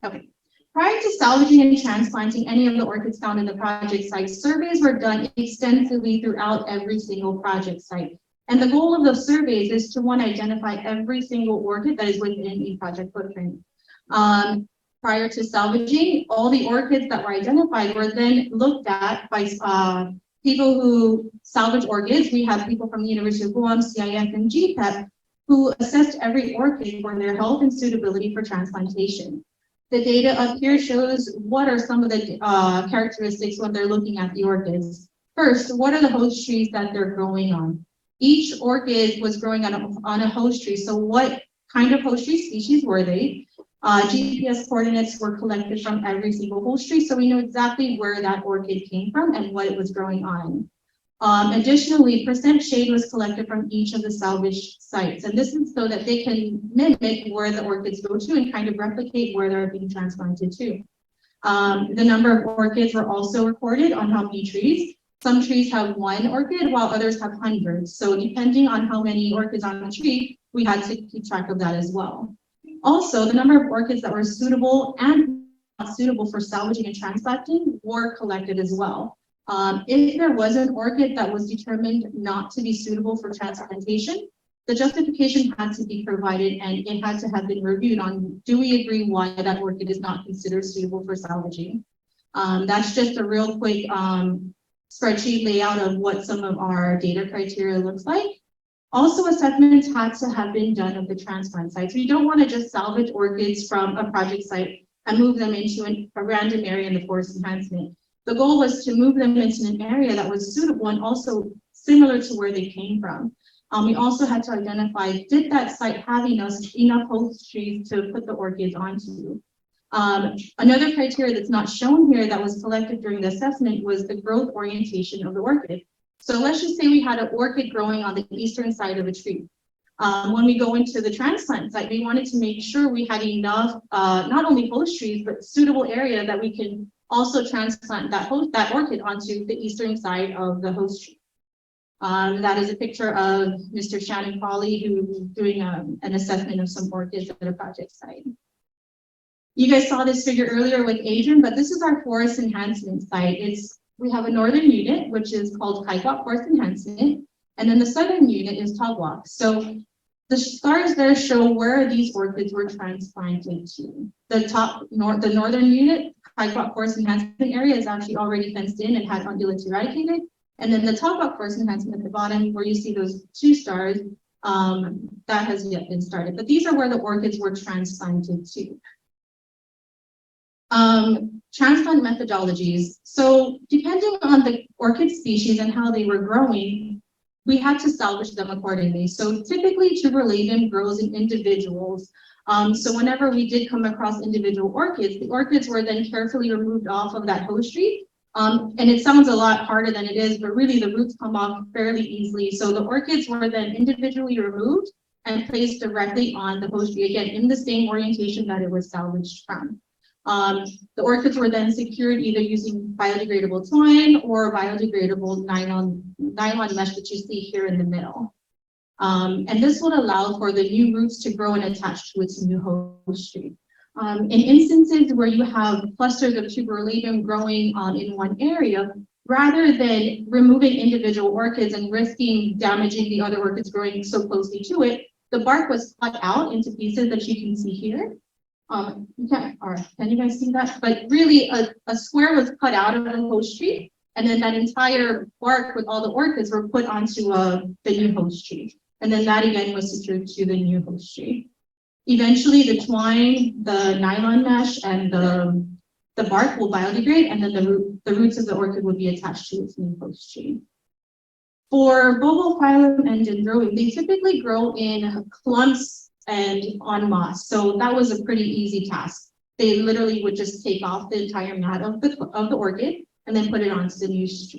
Speaker 24: Okay. Prior to salvaging and transplanting any of the orchids found in the project site, surveys were done extensively throughout every single project site. And the goal of the surveys is to, 1, identify every single orchid that is within a project footprint. Prior to salvaging, all the orchids that were identified were then looked at by people who salvage orchids. We have people from the University of Guam, CIF, and GPEP who assessed every orchid for their health and suitability for transplantation. The data up here shows what are some of the characteristics when they're looking at the orchids. First, what are the host trees that they're growing on? Each orchid was growing on a host tree. So what kind of host tree species were they? GPS coordinates were collected from every single host tree, so we know exactly where that orchid came from and what it was growing on. Additionally, percent shade was collected from each of the salvage sites, and this is so that they can mimic where the orchids go to and kind of replicate where they're being transplanted to. The number of orchids were also recorded on how many trees. Some trees have 1 orchid while others have hundreds. So depending on how many orchids on a tree, we had to keep track of that as well. Also, the number of orchids that were suitable and not suitable for salvaging and transplanting were collected as well. If there was an orchid that was determined not to be suitable for transplantation, the justification had to be provided and it had to have been reviewed on, do we agree why that orchid is not considered suitable for salvaging? That's just a real quick spreadsheet layout of what some of our data criteria looks like. Also, assessments had to have been done of the transplant sites. We don't want to just salvage orchids from a project site and move them into a random area in the forest enhancement. The goal was to move them into an area that was suitable and also similar to where they came from. We also had to identify, did that site have enough host trees to put the orchids onto? Another criteria that's not shown here that was collected during the assessment was the growth orientation of the orchid. So let's just say we had an orchid growing on the eastern side of a tree. When we go into the transplant site, we wanted to make sure we had enough, not only host trees, but suitable area that we can also transplant that orchid onto the eastern side of the host tree. That is a picture of Mr. Shannon Crawley, who's doing an assessment of some orchids at a project site. You guys saw this figure earlier with Adrian, but this is our forest enhancement site. We have a northern unit, which is called Kaikwak Forest Enhancement, and then the southern unit is Togwak. So the stars there show where these orchids were transplanted to. The northern unit, Kaikwak Forest Enhancement area, is actually already fenced in and had ungulates eradicated. And then the Togwak Forest Enhancement at the bottom, where you see those 2 stars, that has yet been started. But these are where the orchids were transplanted to. Transplant methodologies. So depending on the orchid species and how they were growing, we had to salvage them accordingly. So typically tuberolabium grows in individuals. So whenever we did come across individual orchids, the orchids were then carefully removed off of that host tree. And it sounds a lot harder than it is, but really the roots come off fairly easily. So the orchids were then individually removed and placed directly on the host tree, again, in the same orientation that it was salvaged from. The orchids were then secured either using biodegradable twine or biodegradable nylon mesh that you see here in the middle. And this would allow for the new roots to grow and attach to its new host tree. In instances where you have clusters of tuberolabium growing in one area, rather than removing individual orchids and risking damaging the other orchids growing so closely to it, the bark was cut out into pieces that you can see here. Can you guys see that? But really a square was cut out of the host tree, and then that entire bark with all the orchids were put onto the new host tree. And then that again was secured to the new host tree. Eventually the twine, the nylon mesh, and the bark will biodegrade, and then the roots of the orchid will be attached to its new host tree. For Babauta and Dendrobium, they typically grow in clumps and en masse. So that was a pretty easy task. They literally would just take off the entire mat of the orchid and then put it onto the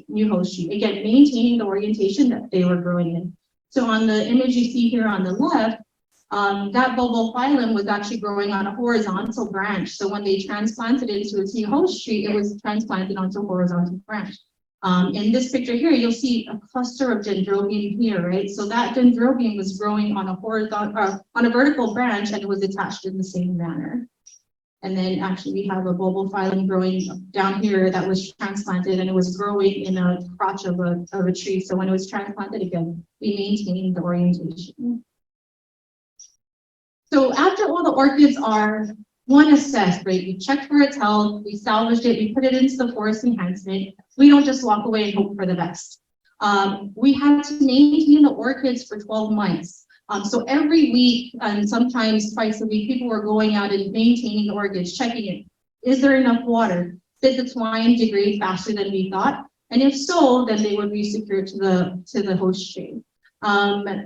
Speaker 24: new host tree. Again, maintaining the orientation that they were growing in. So on the image you see here on the left, that Babauta was actually growing on a horizontal branch. So when they transplanted it into its new host tree, it was transplanted onto a horizontal branch. In this picture here, you'll see a cluster of dendrobium here, right? So that dendrobium was growing on a horizontal, on a vertical branch, and it was attached in the same manner. And then actually we have a Babauta growing down here that was transplanted, and it was growing in a crotch of a tree. So when it was transplanted again, we maintained the orientation. So after all the orchids are assessed, right? We checked for its health, we salvaged it, we put it into the forest enhancement. We don't just walk away and hope for the best. We had to maintain the orchids for 12 months. So every week, and sometimes twice a week, people were going out and maintaining the orchids, checking it. Is there enough water? Did the twine degrade faster than we thought? And if so, then they would be secured to the host tree.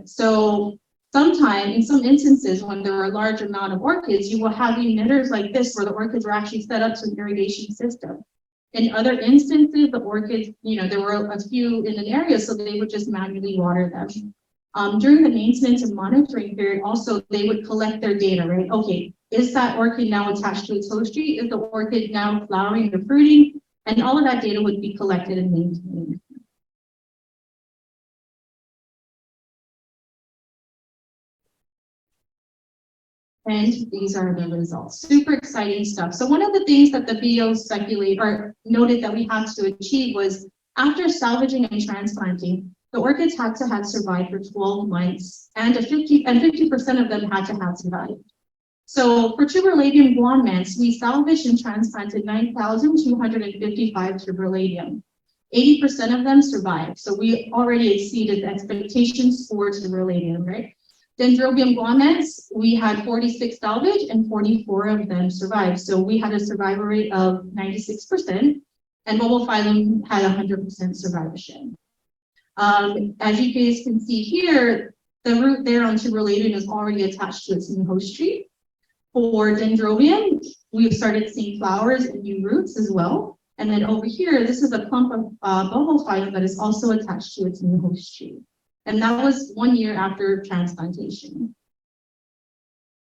Speaker 24: So sometimes, in some instances, when there were a large amount of orchids, you will have emitters like this, where the orchids were actually set up to an irrigation system. In other instances, the orchids, there were a few in an area, so they would just manually water them. During the maintenance and monitoring period, also, they would collect their data, right? Okay, is that orchid now attached to its host tree? Is the orchid now flowering or fruiting? And all of that data would be collected and maintained. And these are the results. Super exciting stuff. So one of the things that the BO noted that we had to achieve was, after salvaging and transplanting, the orchids had to have survived for 12 months, and 50% of them had to have survived. So for tuberolabium guamans, we salvaged and transplanted 9,255 tuberolabium. 80% of them survived. So we already exceeded the expectations for tuberolabium, right? Dendrobium guamans, we had 46 salvage and 44 of them survived. So we had a survival rate of 96%, and Babauta had 100% survivorship. As you guys can see here, the root there on tuberolabium is already attached to its new host tree. For dendrobium, we've started seeing flowers and new roots as well. And then over here, this is a clump of Babauta that is also attached to its new host tree. And that was 1 year after transplantation.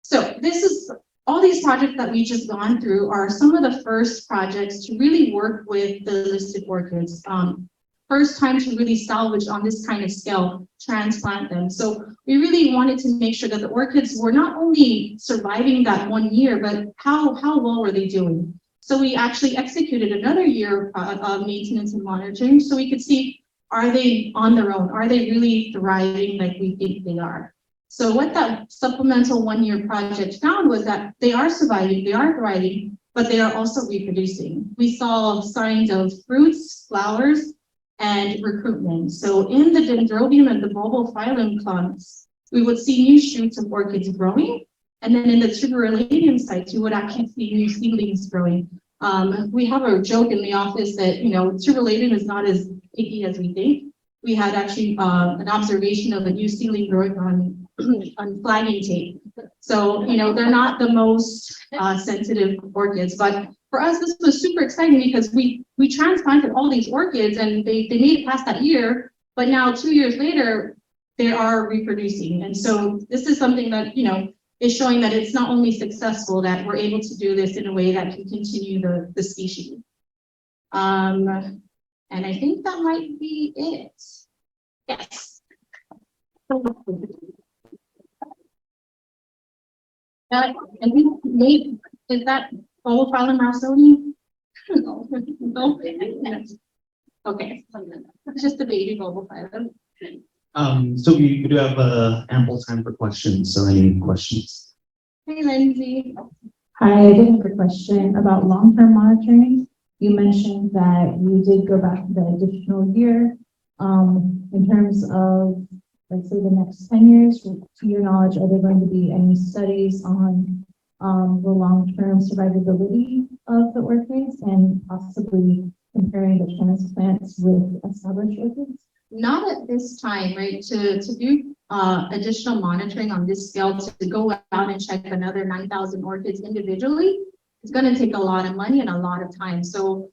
Speaker 24: So this is all these projects that we just gone through are some of the first projects to really work with the listed orchids. First time to really salvage on this kind of scale, transplant them. So we really wanted to make sure that the orchids were not only surviving that 1 year, but how well were they doing? So we actually executed another year of maintenance and monitoring so we could see, are they on their own? Are they really thriving like we think they are? So what that supplemental 1 year project found was that they are surviving, they are thriving, but they are also reproducing. We saw signs of fruits, flowers, and recruitment. So in the Dendrobium and the Bulbophyllum clumps, we would see new shoots of orchids growing. And then in the Tuberulanium sites, we would actually see new seedlings growing. We have a joke in the office that, Tuberulanium is not as picky as we think. We had actually an observation of a new seedling growing on flagging tape. So, they're not the most sensitive orchids, but for us, this was super exciting because we transplanted all these orchids and they made it past that year, but now 2 years later, they are reproducing. And so this is something that, is showing that it's not only successful, that we're able to do this in a way that can continue the species. And I think that might be it. Yes. And we is that Bulbophyllum rausoni? No. Okay, it's just the baby Bulbophyllum.
Speaker 2: So we do have ample time for questions, so any questions?
Speaker 24: Hey, Lindsay.
Speaker 16: Hi, I did have a question about long-term monitoring. You mentioned that you did go back the additional year. In terms of, let's say, the next 10 years, to your knowledge, are there going to be any studies on the long-term survivability of the orchids and possibly comparing the transplants with established orchids?
Speaker 24: Not at this time, right? To do additional monitoring on this scale, to go out and check another 9,000 orchids individually, it's going to take a lot of money and a lot of time. So,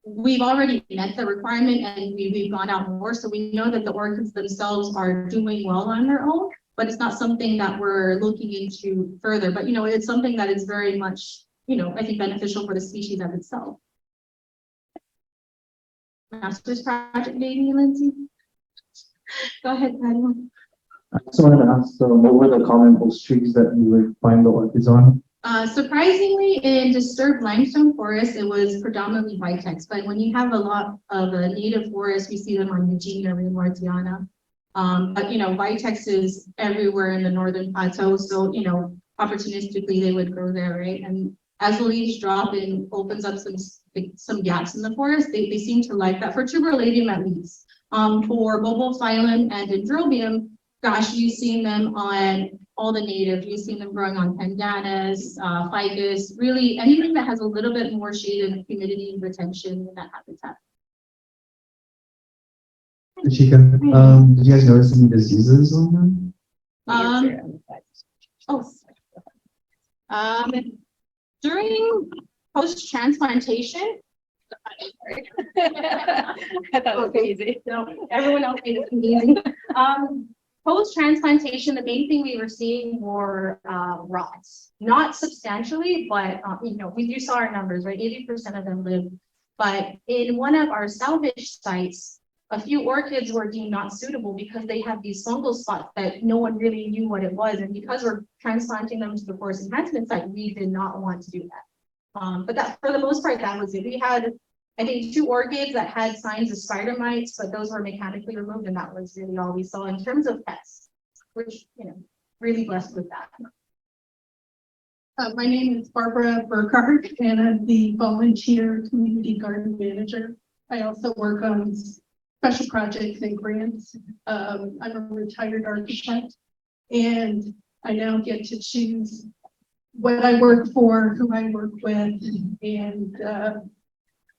Speaker 24: we've already met the requirement and we've gone out more. So we know that the orchids themselves are doing well on their own, but it's not something that we're looking into further. But, it's something that is very much, I think beneficial for the species as itself. Master's project, maybe, Lindsay? Go ahead, Patty.
Speaker 12: I just wanted to ask, what were the common host trees that you would find the orchids on?
Speaker 24: Surprisingly, in disturbed limestone forest, it was predominantly vitex, but when you have a lot of a native forest, we see them on Eugenia and Martiana. But vitex is everywhere in the northern plateau, so opportunistically they would grow there, right? And as the leaves drop, it opens up some gaps in the forest. They seem to like that for Tuberulanium at least. For Bulbophyllum and Dendrobium, gosh, you've seen them on all the native. You've seen them growing on pandanus, ficus, really anything that has a little bit more shade and humidity retention in that habitat.
Speaker 12: Chica, did you guys notice any diseases on them?
Speaker 24: During post-transplantation,
Speaker 10: I thought it was easy.
Speaker 24: No, everyone else made it easy. Post-transplantation, the main thing we were seeing were rots. Not substantially, but we saw our numbers, right? 80% of them lived. But in one of our salvage sites, a few orchids were deemed not suitable because they had these fungal spots that no one really knew what it was. And because we're transplanting them to the forest enhancement site, we did not want to do that. But that, for the most part, that was it. We had, I think, 2 orchids that had signs of spider mites, but those were mechanically removed, and that was really all we saw in terms of pests, which, really blessed with that.
Speaker 11: My name is Barbara Burkhardt, and I'm the volunteer community garden manager. I also work on special projects and grants. I'm a retired architect, and I now get to choose what I work for, who I work with, and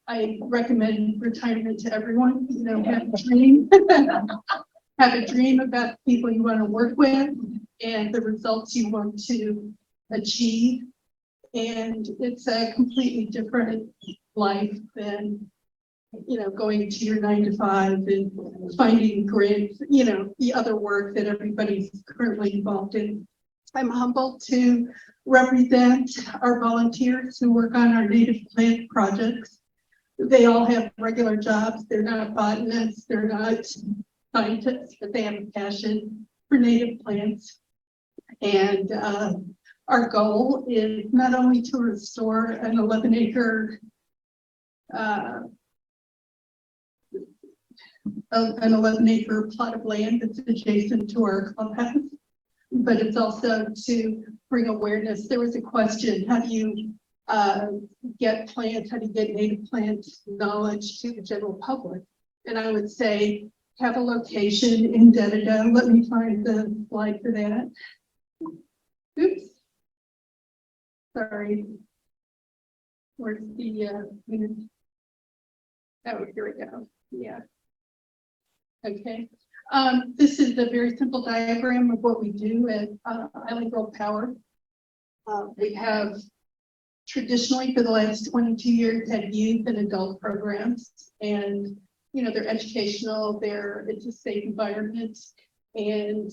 Speaker 11: I recommend retirement to everyone. Have a dream. Have a dream about people you want to work with and the results you want to achieve. And it's a completely different life than, going to your 9 to 5 and finding grit, the other work that everybody's currently involved in. I'm humbled to represent our volunteers who work on our native plant projects. They all have regular jobs. They're not botanists, they're not scientists, but they have a passion for native plants. And our goal is not only to restore an 11-acre plot of land that's adjacent to our clubhouse, but it's also to bring awareness. There was a question, how do you get plants, how do you get native plant knowledge to the general public? And I would say, have a location in Dedado. Let me find the slide for that. Oops. Sorry. Where's the, oh, here we go. Yeah. Okay. This is a very simple diagram of what we do at Island Girl Power. We have traditionally for the last 22 years had youth and adult programs, and you know, they're educational, it's a safe environment, and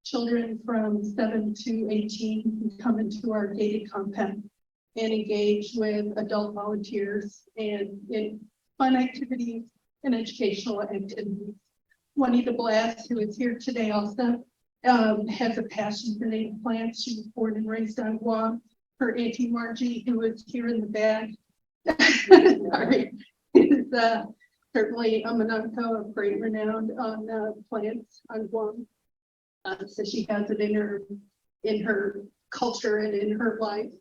Speaker 11: children from 7 to 18 can come into our gated compound and engage with adult volunteers and in fun activities and educational activities. Juanita Blast, who is here today also, has a passion for native plants. She was born and raised on Guam. Her Auntie Margie, who is here in the back, sorry, is certainly a Moñeka of great renown on plants on Guam. So she has it in her culture and in her life.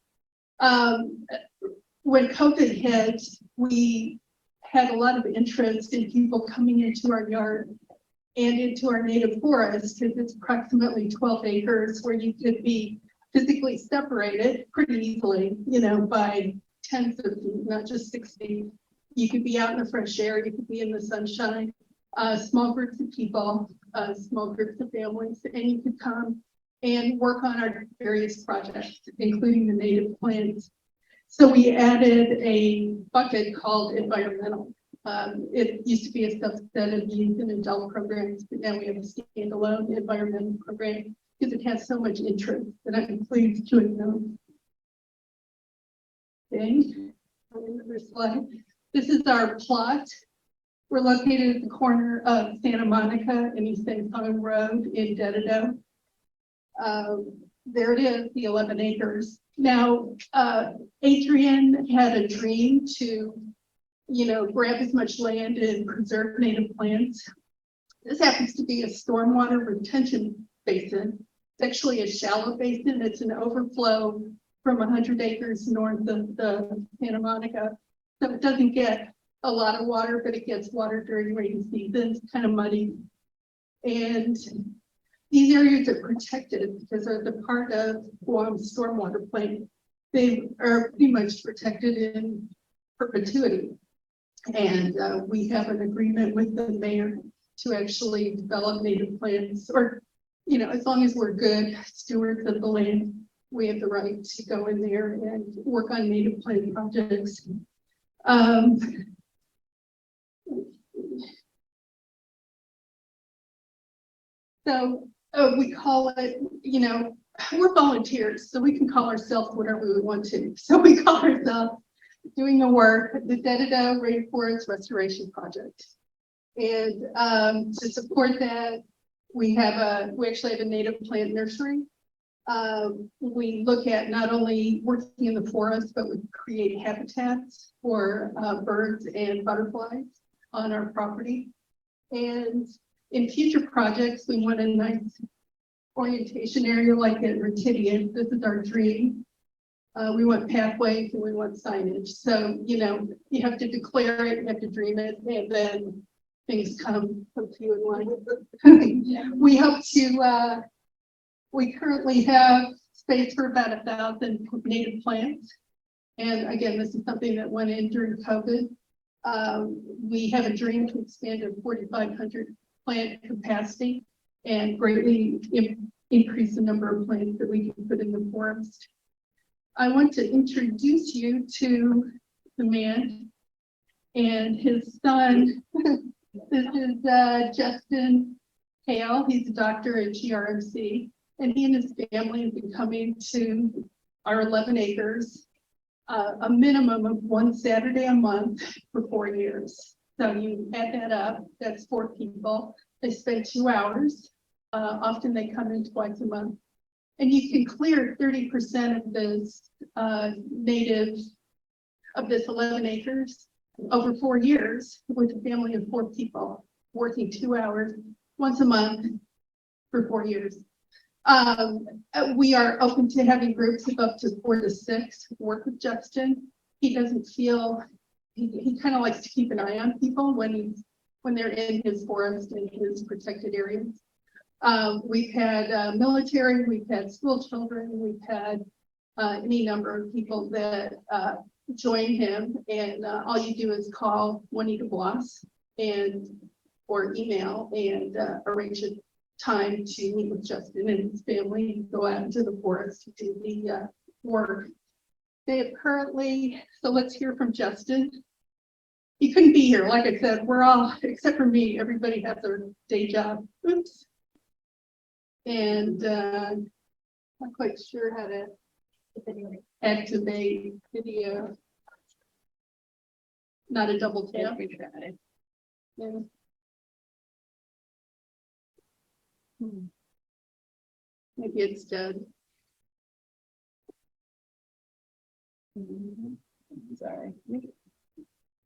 Speaker 11: When COVID hit, we had a lot of interest in people coming into our yard and into our native forest, because it's approximately 12 acres where you could be physically separated pretty easily, you know, by tens of feet, not just 6 feet. You could be out in the fresh air, you could be in the sunshine, small groups of people, small groups of families, and you could come and work on our various projects, including the native plants. So we added a bucket called environmental. It used to be a subset of youth and adult programs, but now we have a standalone environmental program because it has so much interest that I'm pleased to announce. Okay, another slide. This is our plot. We're located at the corner of Santa Monica and East San Juan Road in Dedado. There it is, the 11 acres. Now, Adrian had a dream to, you know, grab as much land and preserve native plants. This happens to be a stormwater retention basin. It's actually a shallow basin. It's an overflow from 100 acres north of the Santa Monica. So it doesn't get a lot of water, but it gets water during rainy season. It's kind of muddy. And these areas are protected because they're the part of Guam's stormwater plan. They are pretty much protected in perpetuity. And we have an agreement with the mayor to actually develop native plants, or, you know, as long as we're good stewards of the land, we have the right to go in there and work on native plant projects. So we call it, you know, we're volunteers, so we can call ourselves whatever we want to. So we call ourselves doing the work, the Dedado Rainforest Restoration Project. And to support that, we actually have a native plant nursery. We look at not only working in the forest, but we create habitats for birds and butterflies on our property. And in future projects, we want a nice orientation area like at Hertiage. This is our dream. We want pathways and we want signage. So, you know, you have to declare it, you have to dream it, and then things come to you in line. We hope to, we currently have space for about 1,000 native plants. And again, this is something that went in during COVID. We have a dream to expand to 4,500 plant capacity and greatly increase the number of plants that we can put in the forest. I want to introduce you to the man and his son. This is Justin Hale. He's a doctor at GRMC. And he and his family have been coming to our 11 acres, a minimum of one Saturday a month for 4 years. So you add that up, that's 4 people. They spend 2 hours. Often they come in twice a month. And you can clear 30% of this native, of this 11 acres over 4 years with a family of 4 people working 2 hours once a month for 4 years. We are open to having groups of up to 4 to 6 work with Justin. He doesn't feel, he kind of likes to keep an eye on people when they're in his forest and his protected areas. We've had military, we've had school children, we've had any number of people that join him, and all you do is call Moñeka Bloss or email and arrange a time to meet with Justin and his family and go out into the forest to do the work. They have currently, so let's hear from Justin. He couldn't be here. Like I said, we're all, except for me, everybody has their day job. Oops. And not quite sure how to activate video. Not a double tap. Yeah. Maybe it's dead. Sorry.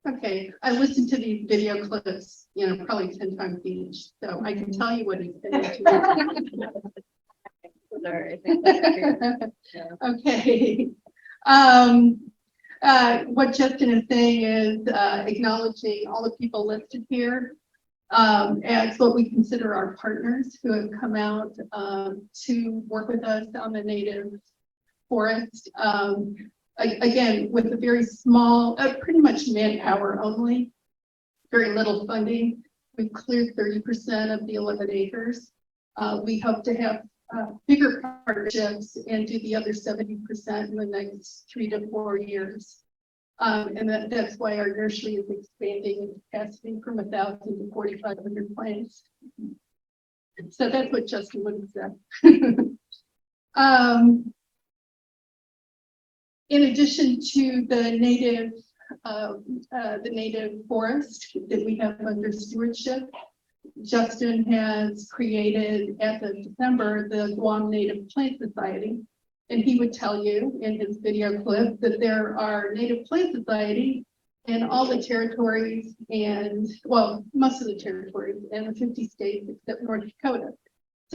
Speaker 11: Okay, I listened to these video clips, probably 10 times each, so I can tell you what he's been into. Okay. What Justin is saying is acknowledging all the people listed here as what we consider our partners who have come out to work with us on the native forest. Again, with a very small, pretty much manpower only, very little funding. We've cleared 30% of the 11 acres. We hope to have bigger partnerships and do the other 70% in the next 3 to 4 years. And that's why our nursery is expanding in capacity from 1,000 to 4,500 plants. So that's what Justin would have said. In addition to the native forest that we have under stewardship, Justin has created, as of December, the Guam Native Plant Society. And he would tell you in his video clip that there are Native Plant Society in all the territories and, well, most of the territories and the 50 states except North Dakota.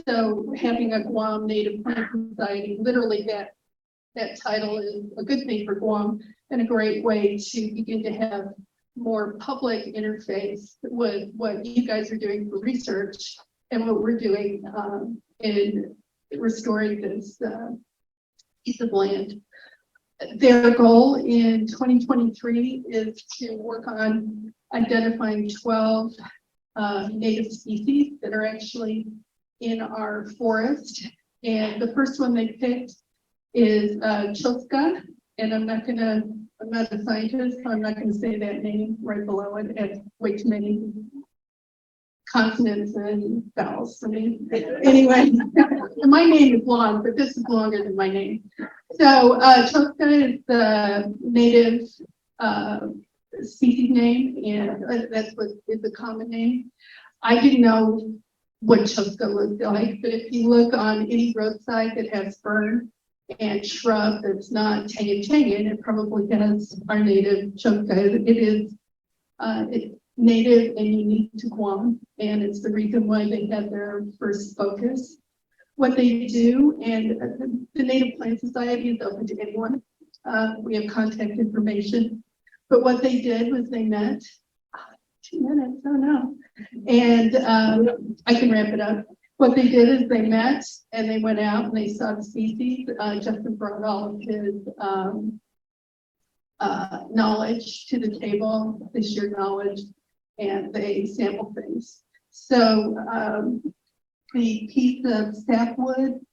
Speaker 11: So having a Guam Native Plant Society, literally that title is a good thing for Guam and a great way to begin to have more public interface with what you guys are doing for research and what we're doing in restoring this piece of land. Their goal in 2023 is to work on identifying 12 native species that are actually in our forest. And the first one they picked is Choska, and I'm not a scientist, so I'm not gonna say that name right below it. It's way too many consonants and vowels for me. Anyway, my name is long, but this is longer than my name. So Choska is the native species name, and that's what is the common name. I didn't know what Choska looked like, but if you look on any roadside that has fern and shrub that's not tangan, it probably has our native Choska. It is it's native and unique to Guam, and it's the reason why they had their first focus. What they do, and the Native Plant Society is open to anyone. We have contact information, but what they did was they met 2 minutes, oh no, and I can wrap it up. What they did is they met and they went out and they saw the species. Justin brought all of his knowledge to the table, they shared knowledge, and they sampled things. So the piece of sapwood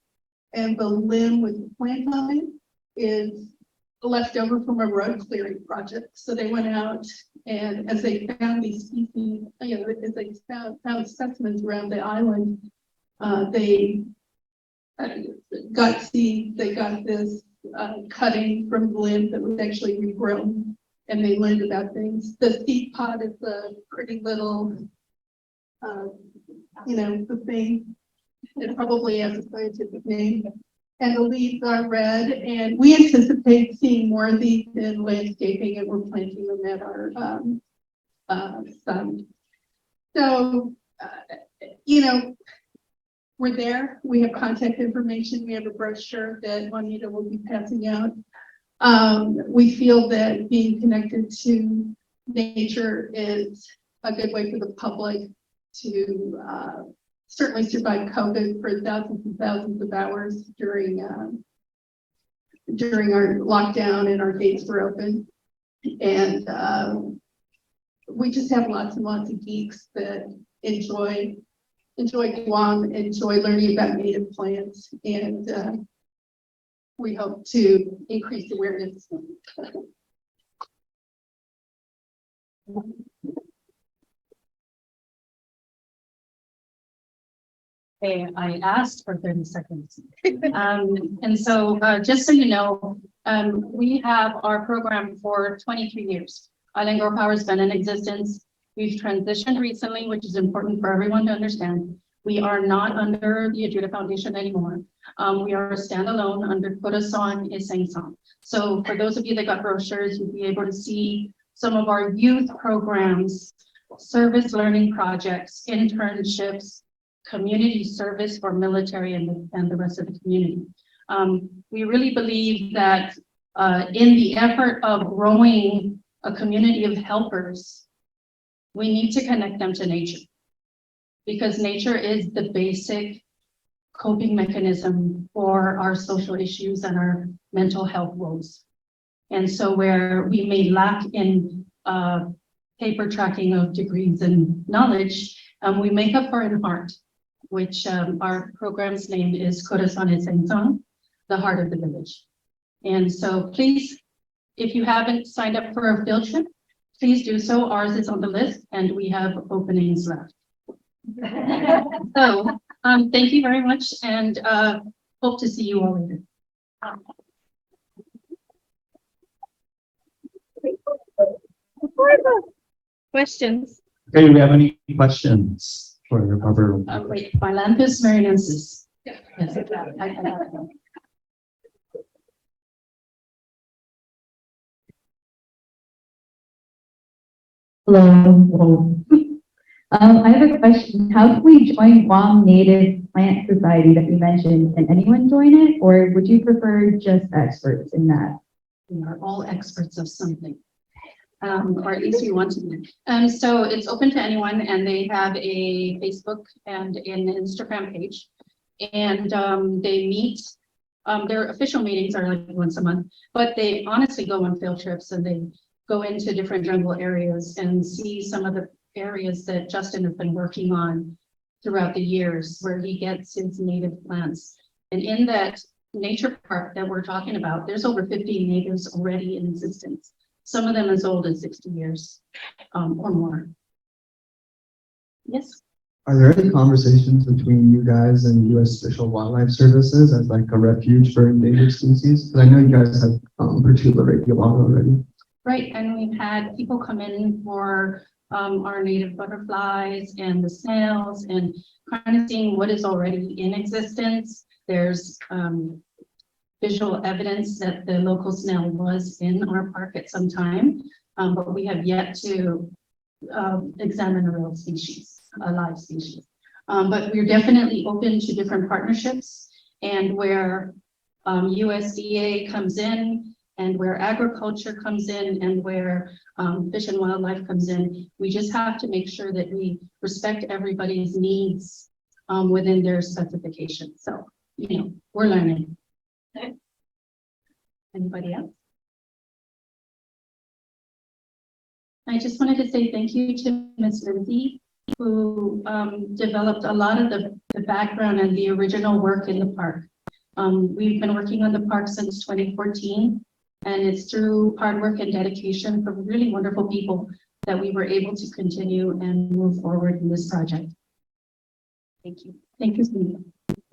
Speaker 11: and the limb with the plant on it is left over from a road clearing project. So they went out and as they found these species, as they found specimens around the island, they got seeds, they got this cutting from limbs that was actually regrown, and they learned about things. The seed pod is a pretty little, the thing. It probably has a scientific name. And the leaves are red, and we anticipate seeing more of these in landscaping, and we're planting them at our site. So, we're there. We have contact information. We have a brochure that Juanita will be passing out. We feel that being connected to nature is a good way for the public to certainly survive COVID for thousands and thousands of hours during our lockdown and our gates were open. And we just have lots and lots of geeks that enjoy Guam, enjoy learning about native plants, and we hope to increase awareness.
Speaker 19: Okay, I asked for 30 seconds. And so just so you know, we have our program for 23 years. Island Grow Power has been in existence. We've transitioned recently, which is important for everyone to understand. We are not under the Ajuda Foundation anymore. We are standalone under Corazon Isang. So for those of you that got brochures, you'll be able to see some of our youth programs, service learning projects, internships, community service for military and the rest of the community. We really believe that in the effort of growing a community of helpers, we need to connect them to nature, because nature is the basic coping mechanism for our social issues and our mental health woes. And so where we may lack in paper tracking of degrees and knowledge, we make up for it in heart, which our program's name is Corazon Isang, the heart of the village. And so please, if you haven't signed up for a field trip, please do so. Ours is on the list and we have openings left. So thank you very much, and hope to see you all later.
Speaker 16: Questions?
Speaker 2: Okay, do we have any questions for Barbara?
Speaker 19: Wait, Philanthus marinensis.
Speaker 11: Yeah.
Speaker 19: Yes, I got it.
Speaker 16: Hello. I have a question. How can we join Guam Native Plant Society that you mentioned? Can anyone join it, or would you prefer just experts in that?
Speaker 19: We are all experts of something, or at least we want to be. So it's open to anyone, and they have a Facebook and an Instagram page, and they meet. Their official meetings are like once a month, but they honestly go on field trips and they go into different jungle areas and see some of the areas that Justin has been working on throughout the years, where he gets his native plants. And in that nature park that we're talking about, there's over 50 natives already in existence. Some of them as old as 60 years or more. Yes.
Speaker 12: Are there any conversations between you guys and U.S. Fish and Wildlife Services as like a refuge for endangered species? Because I know you guys have Pertula radiolata already.
Speaker 19: Right, and we've had people come in for our native butterflies and the snails, and kind of seeing what is already in existence. There's visual evidence that the local snail was in our park at some time, but we have yet to examine a real species, a live species. But we're definitely open to different partnerships, and where USDA comes in, and where agriculture comes in, and where fish and wildlife comes in, we just have to make sure that we respect everybody's needs within their specifications. So, we're learning. Okay. Anybody else? I just wanted to say thank you to Ms. Lindsay, who developed a lot of the background and the original work in the park. We've been working on the park since 2014. And it's through hard work and dedication from really wonderful people that we were able to continue and move forward in this project. Thank you. Thank you, Steve.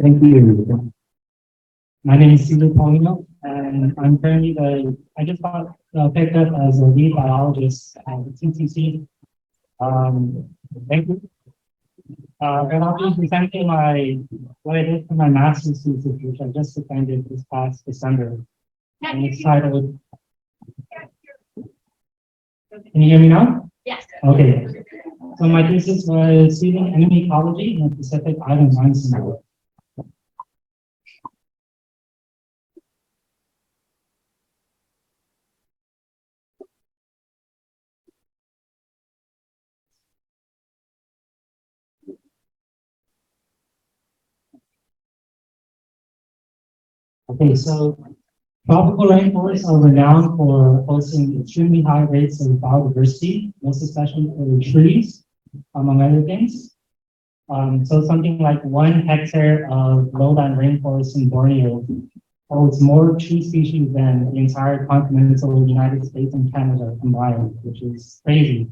Speaker 4: Thank you.
Speaker 5: My name is Celia Polino, and I'm currently I just got picked up as a lead biologist at the MTCC. Thank you. And I'll be presenting what I did for my master's thesis, which I just defended this past December. And it's titled, can you hear me now?
Speaker 8: Yes.
Speaker 5: Okay. So my thesis was Seeding Enemy Ecology in the Pacific Island Limestone. Okay, so tropical rainforests are renowned for hosting extremely high rates of biodiversity, most especially for trees, among other things. So something like 1 hectare of lowland rainforest in Borneo holds more tree species than the entire continental United States and Canada combined, which is crazy.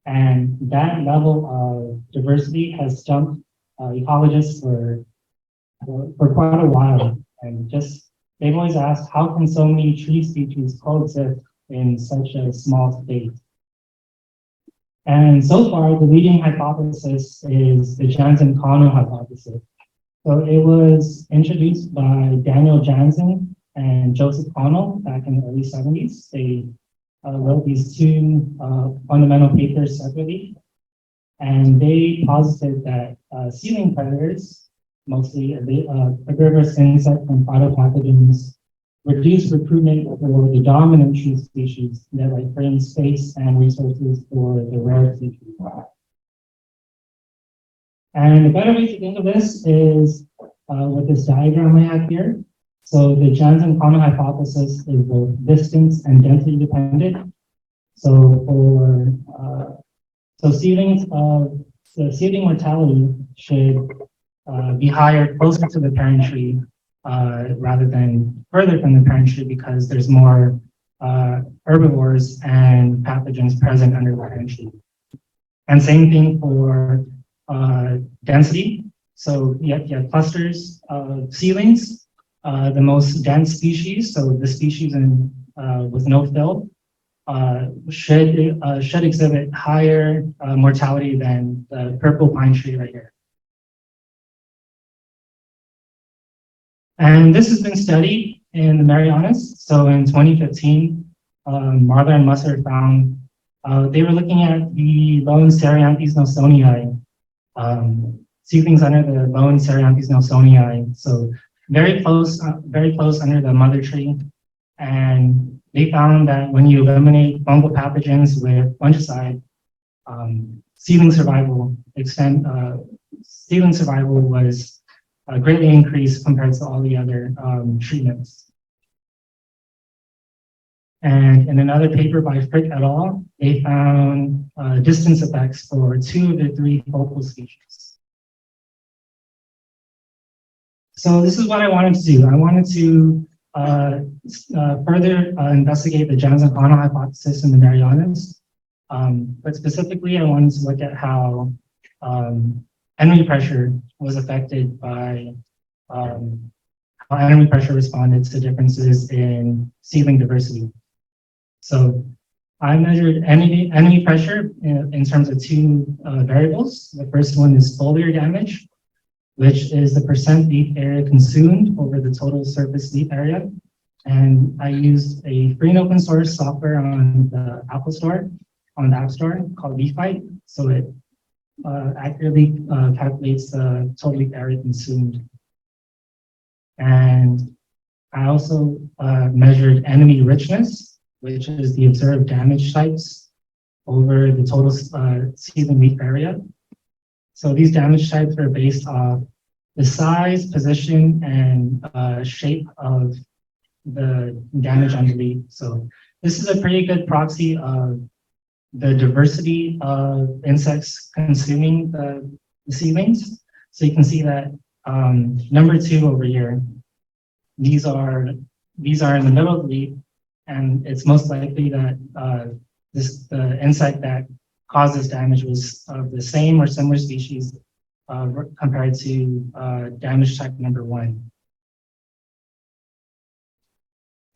Speaker 5: And that level of diversity has stumped ecologists for quite a while. And they've always asked, how can so many tree species coexist in such a small space? And so far, the leading hypothesis is the Jansen-Kano hypothesis. So it was introduced by Daniel Jansen and Joseph Connell back in the early 70s. They wrote these two fundamental papers separately, and they posited that seedling predators, mostly herbivorous insect and phytopathogens, reduce recruitment for the dominant tree species that bring space and resources for the rare species. And a better way to think of this is with this diagram I have here. So the Jansen-Kano hypothesis is both distance and density dependent. So seedling mortality should be higher closer to the parent tree rather than further from the parent tree because there's more herbivores and pathogens present under the parent tree. And same thing for density. So you have clusters of seedlings, the most dense species, so the species with no fill, should exhibit higher mortality than the purple pine tree right here. And this has been studied in the Marianas. So in 2015, Marler and Musser found they were looking at the lone Cereanthes nelsonii, seedlings under the lone Cereanthes nelsonii. So very close under the mother tree. And they found that when you eliminate fungal pathogens with fungicide, seedling survival was greatly increased compared to all the other treatments. And in another paper by Frick et al., they found distance effects for 2 of the 3 focal species. So this is what I wanted to do. I wanted to further investigate the Jansen-Kano hypothesis in the Marianas. But specifically, I wanted to look at how enemy pressure was affected by how enemy pressure responded to differences in seedling diversity. So I measured enemy pressure in terms of 2 variables. The first one is foliar damage, which is the % leaf area consumed over the total surface leaf area. And I used a free and open source software on the Apple Store, on the App Store called Beachhead. So it accurately calculates the total leaf area consumed. And I also measured enemy richness, which is the observed damage types over the total seedling leaf area. So these damage types are based off the size, position, and shape of the damage on the leaf. So this is a pretty good proxy of the diversity of insects consuming the seedlings. So you can see that number 2 over here, these are in the middle of the leaf, and it's most likely that the insect that caused this damage was of the same or similar species compared to damage type number 1.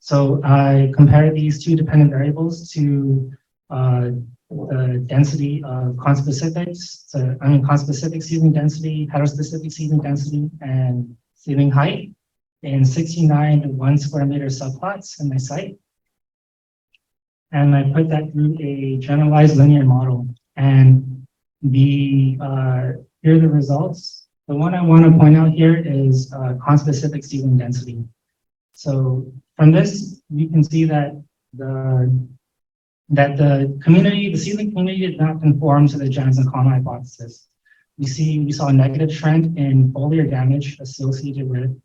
Speaker 5: So I compared these two dependent variables to the density of conspecifics, conspecific seedling density, heterospecific seedling density, and seedling height in 69 to 1 square meter subplots in my site. And I put that through a generalized linear model. And here are the results. The one I want to point out here is conspecific seedling density. So from this, you can see that the seedling community did not conform to the Jansen-Kahn hypothesis. We saw a negative trend in foliar damage associated with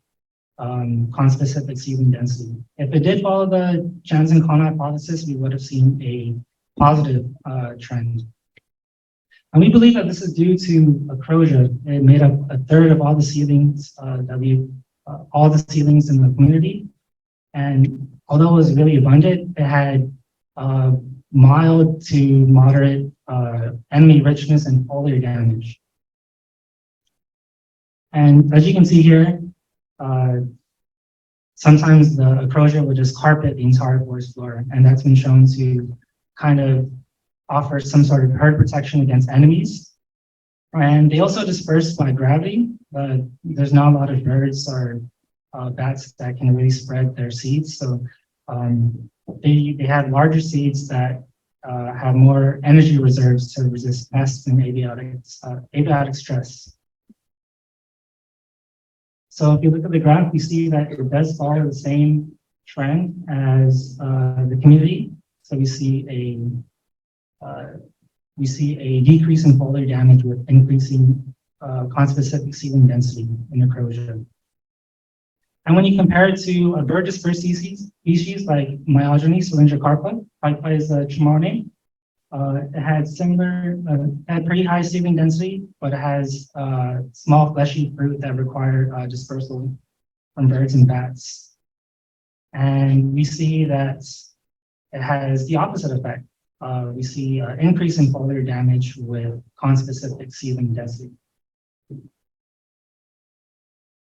Speaker 5: conspecific seedling density. If it did follow the Jansen-Kahn hypothesis, we would have seen a positive trend. And we believe that this is due to acrosia. It made up a third of all the seedlings all the seedlings in the community. And although it was really abundant, it had mild to moderate enemy richness and foliar damage. And as you can see here, sometimes the acrosia would just carpet the entire forest floor, and that's been shown to kind of offer some sort of herd protection against enemies. And they also disperse by gravity, but there's not a lot of birds or bats that can really spread their seeds. So they have larger seeds that have more energy reserves to resist pests and abiotic stress. So if you look at the graph, you see that it does follow the same trend as the community. So we see a decrease in foliar damage with increasing conspecific seedling density in acrosia. And when you compare it to a bird dispersed species like Myogeny cylindricarpa, likewise Chimone, it had pretty high seedling density, but it has small fleshy fruit that require dispersal from birds and bats. And we see that it has the opposite effect. We see an increase in foliar damage with conspecific seedling density.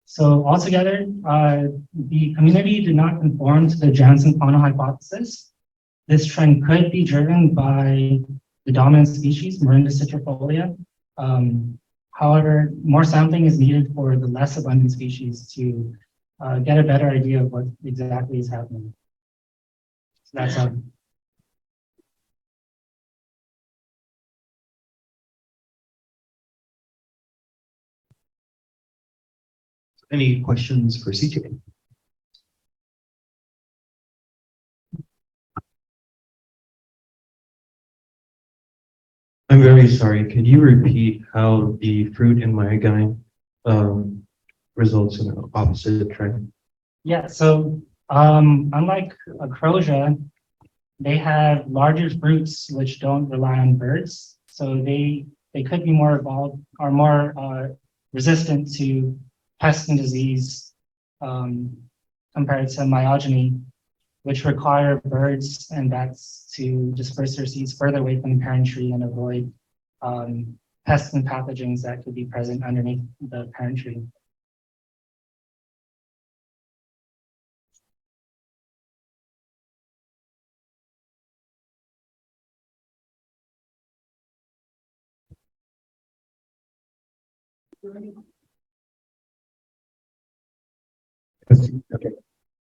Speaker 5: So altogether, the community did not conform to the Jansen-Kahn hypothesis. This trend could be driven by the dominant species, Morinda citrifolia. However, more sampling is needed for the less abundant species to get a better idea of what exactly is happening. So that's all.
Speaker 2: Any questions for CJ?
Speaker 20: I'm very sorry. Could you repeat how the fruit in Myogeny results in an opposite trend?
Speaker 5: Yeah, so unlike acrosia, they have larger fruits which don't rely on birds. So they could be more evolved or more resistant to pest and disease compared to Myogeny, which require birds and bats to disperse their seeds further away from the parent tree and avoid pests and pathogens that could be present underneath the parent tree.
Speaker 7: Okay.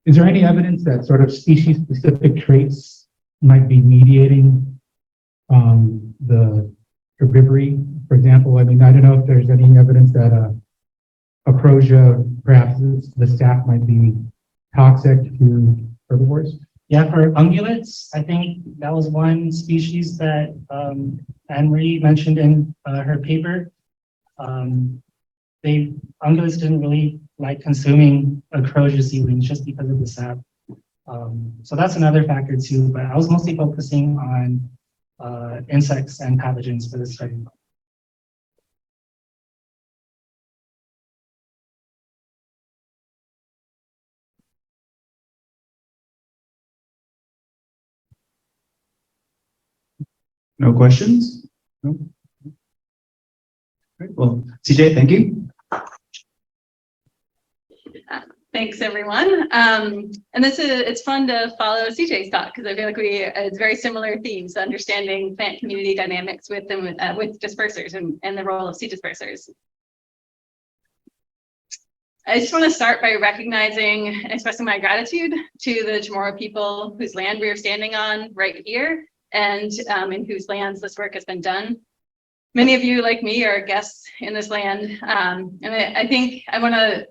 Speaker 7: Is there any evidence that sort of species-specific traits might be mediating the herbivory? For example, I mean, I don't know if there's any evidence that acrosia, perhaps the sap might be toxic to herbivores.
Speaker 5: Yeah, for ungulates, I think that was one species that Anne-Marie mentioned in her paper. Ungulates didn't really like consuming acrosia seedlings just because of the sap. So that's another factor too, but I was mostly focusing on insects and pathogens for this study.
Speaker 2: No questions? No. Great. Well, CJ, thank you.
Speaker 19: Thanks, everyone. And it's fun to follow CJ's talk because I feel like it's very similar themes, understanding plant community dynamics with dispersers and the role of seed dispersers. I just want to start by recognizing and expressing my gratitude to the Chamorro people whose land we are standing on right here and in whose lands this work has been done. Many of you, like me, are guests in this land. And I think I want to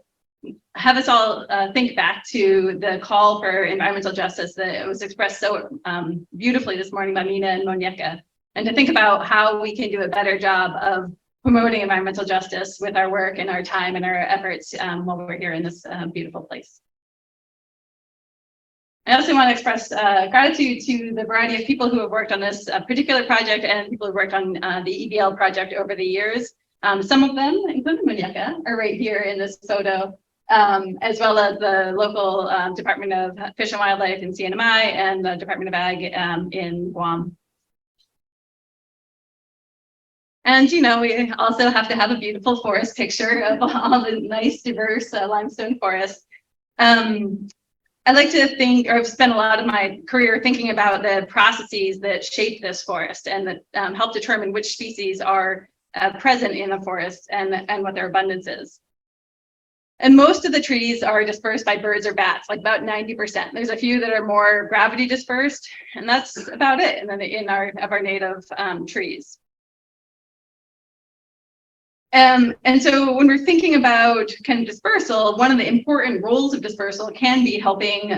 Speaker 19: have us all think back to the call for environmental justice that was expressed so beautifully this morning by Mina and Moñeka, and to think about how we can do a better job of promoting environmental justice with our work and our time and our efforts while we're here in this beautiful place. I also want to express gratitude to the variety of people who have worked on this particular project and people who worked on the EBL project over the years. Some of them, including Moñeka, are right here in this photo, as well as the local Department of Fish and Wildlife in CNMI and the Department of Ag in Guam. And, you know, we also have to have a beautiful forest picture of all the nice, diverse limestone forests. I like to think, or I've spent a lot of my career thinking about the processes that shape this forest and that help determine which species are present in a forest and what their abundance is. And most of the trees are dispersed by birds or bats, like about 90%. There's a few that are more gravity dispersed, and that's about it in our native trees. And so when we're thinking about kind of dispersal, one of the important roles of dispersal can be helping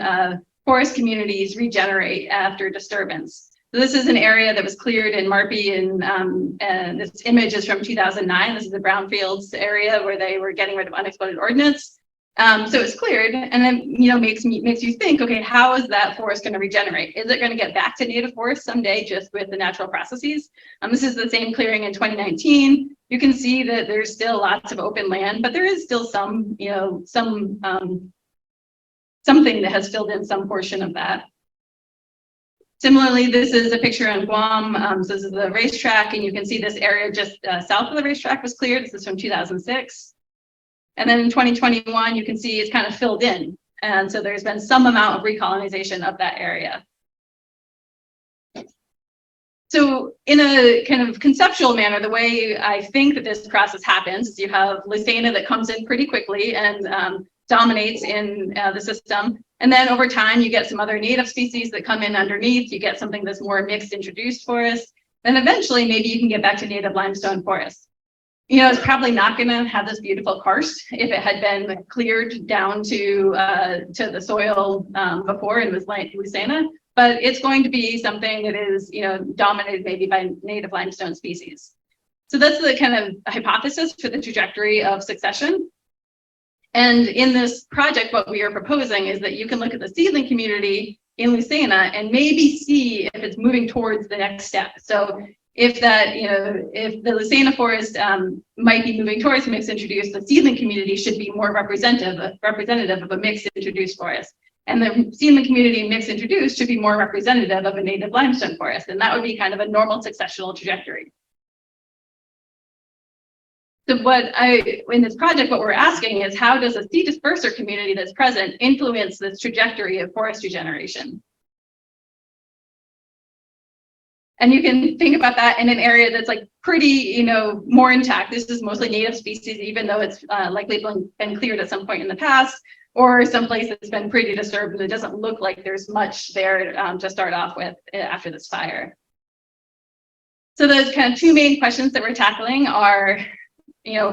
Speaker 19: forest communities regenerate after disturbance. So this is an area that was cleared in Marpi, and this image is from 2009. This is the brownfields area where they were getting rid of unexploded ordnance. So it's cleared, and then makes you think, okay, how is that forest going to regenerate? Is it going to get back to native forest someday just with the natural processes? This is the same clearing in 2019. You can see that there's still lots of open land, but there is still some, something that has filled in some portion of that. Similarly, this is a picture on Guam. So this is the racetrack, and you can see this area just south of the racetrack was cleared. This is from 2006. And then in 2021, you can see it's kind of filled in. And so there's been some amount of recolonization of that area. So in a kind of conceptual manner, the way I think that this process happens is you have Lysana that comes in pretty quickly and dominates in the system. And then over time, you get some other native species that come in underneath. You get something that's more mixed introduced forest. Then eventually, maybe you can get back to native limestone forest. It's probably not going to have this beautiful karst if it had been cleared down to the soil before and was like Lysana. But it's going to be something that is, dominated maybe by native limestone species. So that's the kind of hypothesis for the trajectory of succession. And in this project, what we are proposing is that you can look at the seedling community in Lysana and maybe see if it's moving towards the next step. So if that, if the Lysana forest might be moving towards mixed introduced, the seedling community should be more representative of a mixed introduced forest. And the seedling community mixed introduced should be more representative of a native limestone forest. And that would be kind of a normal successional trajectory. So in this project, what we're asking is how does a seed disperser community that's present influence this trajectory of forest regeneration? And you can think about that in an area that's like pretty, more intact. This is mostly native species, even though it's likely been cleared at some point in the past, or someplace that's been pretty disturbed and it doesn't look like there's much there to start off with after this fire. So those kind of two main questions that we're tackling are,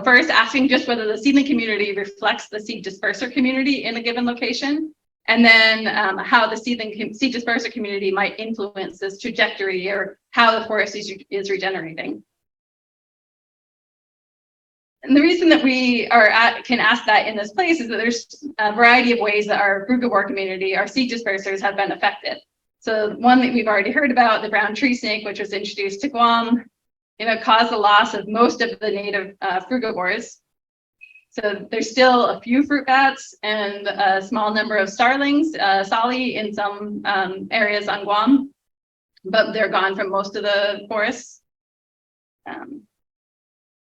Speaker 19: first asking just whether the seedling community reflects the seed disperser community in a given location, and then how the seed disperser community might influence this trajectory or how the forest is regenerating. And the reason that we can ask that in this place is that there's a variety of ways that our frugivore community, our seed dispersers, have been affected. So one that we've already heard about, the brown tree snake, which was introduced to Guam, caused the loss of most of the native frugivores. So there's still a few fruit bats and a small number of starlings, sali in some areas on Guam, but they're gone from most of the forests.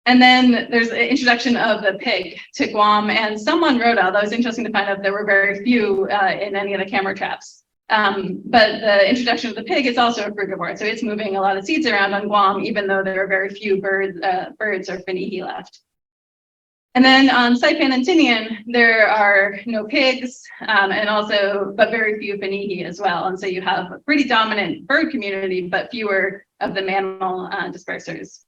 Speaker 19: And then there's the introduction of the pig to Guam, and someone wrote out, that was interesting to find out there were very few in any of the camera traps. But the introduction of the pig is also a frugivore, so it's moving a lot of seeds around on Guam, even though there are very few birds or finihi left. And then on Saipan and Tinian, there are no pigs, and also, but very few finihi as well. And so you have a pretty dominant bird community, but fewer of the mammal dispersers.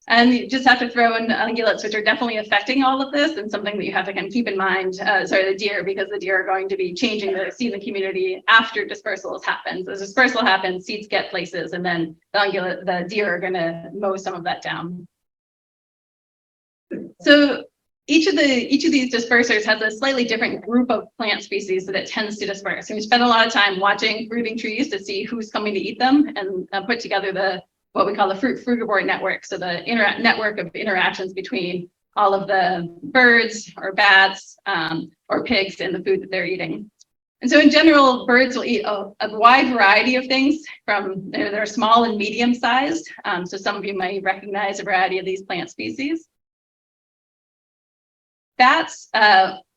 Speaker 19: And you just have to throw in ungulates, which are definitely affecting all of this, and something that you have to kind of keep in mind, the deer, because the deer are going to be changing the seedling community after dispersal happens. As dispersal happens, seeds get places, and then the deer are going to mow some of that down. So each of these dispersers has a slightly different group of plant species that it tends to disperse. And we spend a lot of time watching fruiting trees to see who's coming to eat them, and put together what we call the fruit frugivore network. So the network of interactions between all of the birds or bats or pigs and the food that they're eating. And so in general, birds will eat a wide variety of things from, they're small and medium sized. So some of you might recognize a variety of these plant species. Bats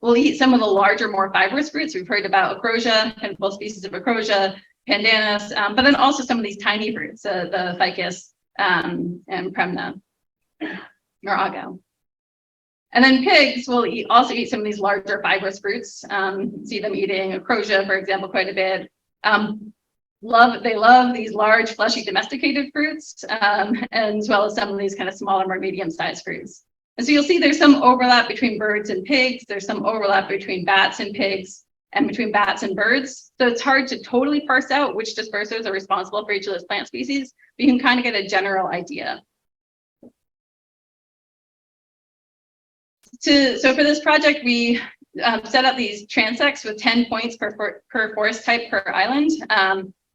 Speaker 19: will eat some of the larger, more fibrous fruits. We've heard about acrosia, and full species of acrosia, pandanus, but then also some of these tiny fruits, the ficus and premna or ago. And then pigs will also eat some of these larger fibrous fruits. See them eating acrosia, for example, quite a bit. They love these large, fleshy, domesticated fruits, and as well as some of these kind of smaller, more medium-sized fruits. And so you'll see there's some overlap between birds and pigs. There's some overlap between bats and pigs, and between bats and birds. So it's hard to totally parse out which dispersers are responsible for each of those plant species, but you can kind of get a general idea. So for this project, we set up these transects with 10 points per forest type per island.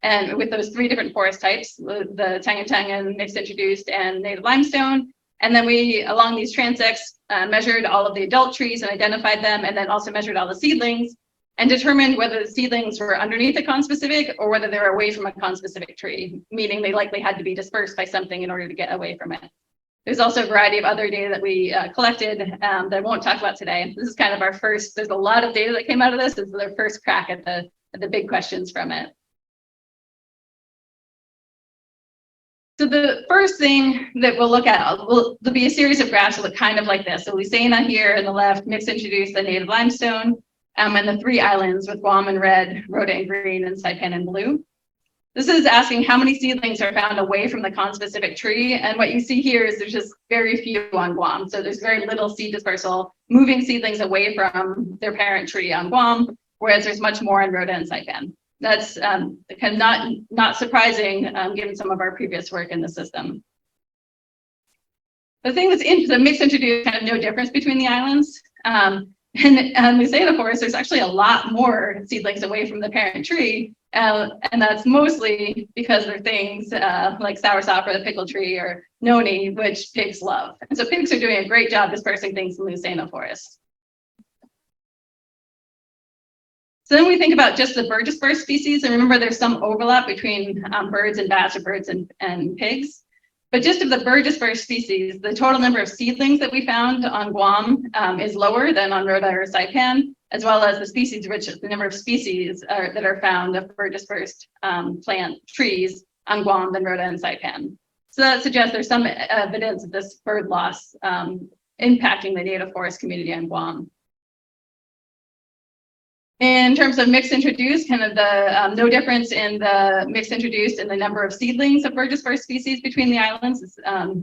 Speaker 19: And with those 3 different forest types, the Tangan, mixed introduced, and native limestone. And then we, along these transects, measured all of the adult trees and identified them, and then also measured all the seedlings and determined whether the seedlings were underneath a conspecific or whether they were away from a conspecific tree, meaning they likely had to be dispersed by something in order to get away from it. There's also a variety of other data that we collected that I won't talk about today. This is kind of our first, there's a lot of data that came out of this. This is their first crack at the big questions from it. So the first thing that we'll look at, there'll be a series of graphs that look kind of like this. So Lucena here on the left, mixed introduced, the native limestone, and the 3 islands with Guam in red, Rota in green, and Saipan in blue. This is asking how many seedlings are found away from the conspecific tree. And what you see here is there's just very few on Guam. So there's very little seed dispersal, moving seedlings away from their parent tree on Guam, whereas there's much more in Rota and Saipan. That's kind of not surprising given some of our previous work in the system. The thing that's the mixed introduced, kind of no difference between the islands. And Lucena forest, there's actually a lot more seedlings away from the parent tree. And that's mostly because they're things like soursop or the pickle tree or noni, which pigs love. And so pigs are doing a great job dispersing things in Lucena forest. So then we think about just the bird dispersed species. And remember, there's some overlap between birds and bats or birds and pigs. But just of the bird dispersed species, the total number of seedlings that we found on Guam is lower than on Rota or Saipan, as well as the number of species that are found of bird dispersed plant trees on Guam than Rota and Saipan. So that suggests there's some evidence of this bird loss impacting the native forest community on Guam. In terms of mixed introduced, kind of the no difference in the mixed introduced and the number of seedlings of bird dispersed species between the islands.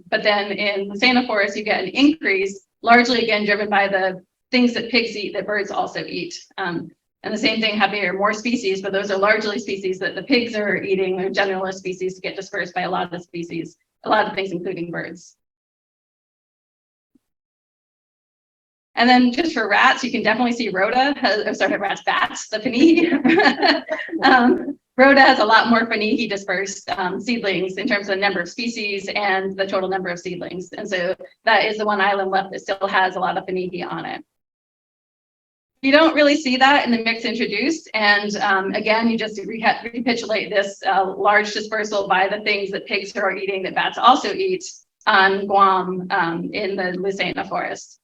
Speaker 19: But then in Lucena forest, you get an increase, largely again driven by the things that pigs eat that birds also eat. And the same thing happening here, more species, but those are largely species that the pigs are eating. They're generalist species to get dispersed by a lot of the species, a lot of things, including birds. And then just for rats, you can definitely see Rota, bats, the finihi. Rota has a lot more finihi dispersed seedlings in terms of the number of species and the total number of seedlings. And so that is the one island left that still has a lot of finihi on it. You don't really see that in the mixed introduced. And again, you just recapitulate this large dispersal by the things that pigs are eating that bats also eat. on Guam in the Lucena forest.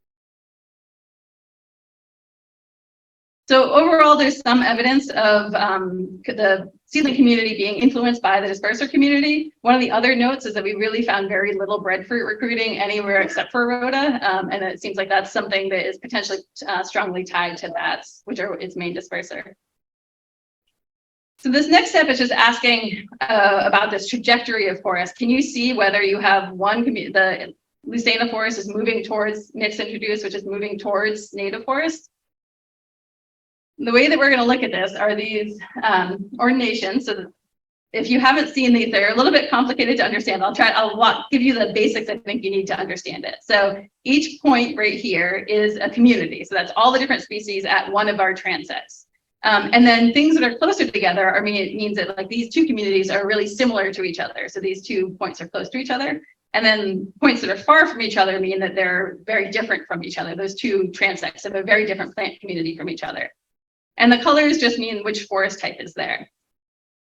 Speaker 19: So overall, there's some evidence of the seedling community being influenced by the disperser community. One of the other notes is that we really found very little breadfruit recruiting anywhere except for rhoda, and it seems like that's something that is potentially strongly tied to bats, which are its main disperser. So this next step is just asking about this trajectory of forest. Can you see whether you have the Lucena forest is moving towards mixed introduced, which is moving towards native forest? The way that we're going to look at this are these ordinations. So if you haven't seen these, they're a little bit complicated to understand. I'll give you the basics I think you need to understand it. So each point right here is a community. So that's all the different species at one of our transects. And then things that are closer together it means that like these two communities are really similar to each other. So these 2 points are close to each other. And then points that are far from each other mean that they're very different from each other. Those 2 transects have a very different plant community from each other. And the colors just mean which forest type is there.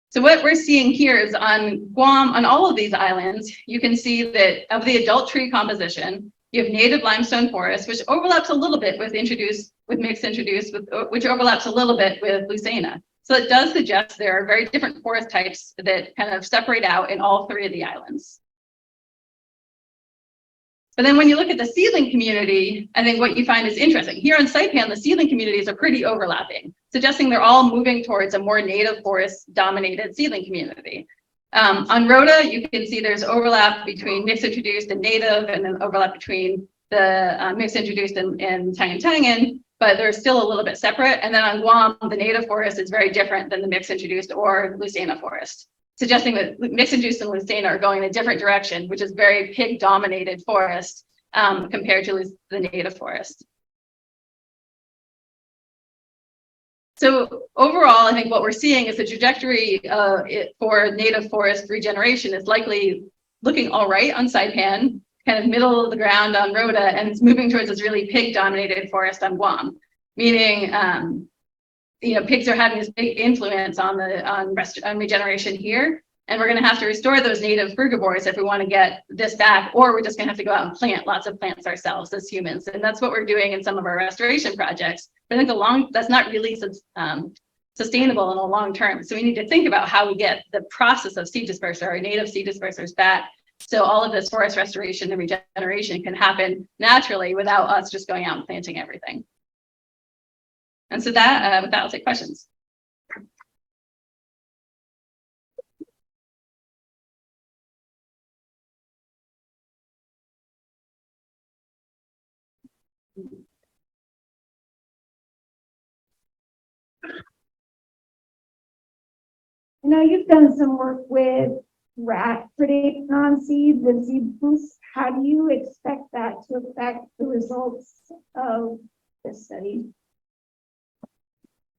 Speaker 19: So what we're seeing here is on Guam, on all of these islands, you can see that of the adult tree composition, you have native limestone forest, which overlaps a little bit with mixed introduced, which overlaps a little bit with Lucena. So it does suggest there are very different forest types that kind of separate out in all 3 of the islands. But then when you look at the seedling community, I think what you find is interesting. Here on Saipan, the seedling communities are pretty overlapping, suggesting they're all moving towards a more native forest dominated seedling community. On Rhoda, you can see there's overlap between mixed introduced and native, and then overlap between the mixed introduced and Tangan, but they're still a little bit separate. And then on Guam, the native forest is very different than the mixed introduced or Lucena forest, suggesting that mixed introduced and Lucena are going in a different direction, which is very pig dominated forest compared to the native forest. So overall, I think what we're seeing is the trajectory for native forest regeneration is likely looking all right on Saipan, kind of middle of the ground on Rhoda, and it's moving towards this really pig-dominated forest on Guam, meaning pigs are having this big influence on regeneration here, and we're going to have to restore those native frugivores if we want to get this back, or we're just going to have to go out and plant lots of plants ourselves as humans, and that's what we're doing in some of our restoration projects. But I think that's not really sustainable in the long term. So we need to think about how we get the process of seed disperser or native seed dispersers back, so all of this forest restoration and regeneration can happen naturally without us just going out and planting everything. And so with that, I'll take questions.
Speaker 14: I know you've done some work with rat predation on seeds and seed boosts. How do you expect that to affect the results of this study?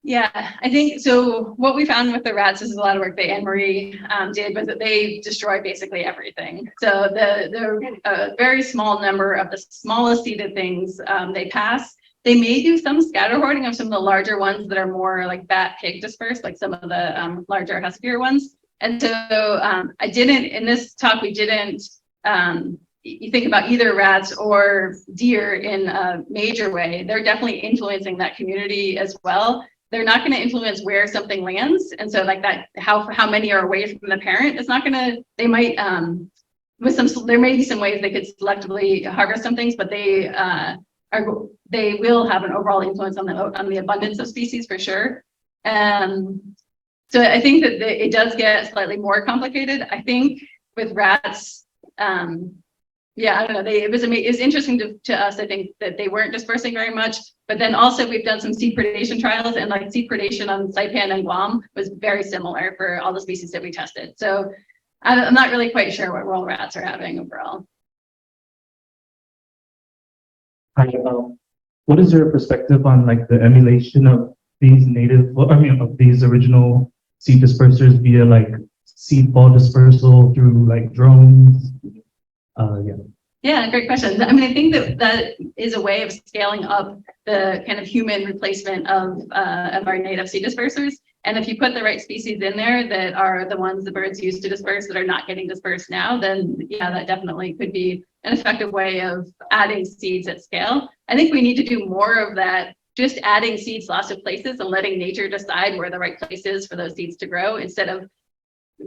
Speaker 19: Yeah, I think so. What we found with the rats, this is a lot of work that Anne-Marie did, was that they destroy basically everything. So the very small number of the smallest seeded things they pass. They may do some scatter hoarding of some of the larger ones that are more like bat pig dispersed, like some of the larger huskier ones. And so I didn't, in this talk, we didn't, you think about either rats or deer in a major way. They're definitely influencing that community as well. They're not going to influence where something lands. And so like that, how many are away from the parent, it's not going to, they might, there may be some ways they could selectively harvest some things, but they will have an overall influence on the abundance of species for sure. So I think that it does get slightly more complicated. I think with rats, yeah, I don't know. It was interesting to us. I think that they weren't dispersing very much, but then also we've done some seed predation trials, and like seed predation on Saipan and Guam was very similar for all the species that we tested. So I'm not really quite sure what role rats are having overall.
Speaker 9: Hi, what is your perspective on like the emulation of these of these original seed dispersers via like seed ball dispersal through like drones?
Speaker 19: Yeah, great question. I mean, I think that is a way of scaling up the kind of human replacement of our native seed dispersers. And if you put the right species in there that are the ones the birds use to disperse that are not getting dispersed now, then yeah, that definitely could be an effective way of adding seeds at scale. I think we need to do more of that, just adding seeds lots of places and letting nature decide where the right place is for those seeds to grow instead of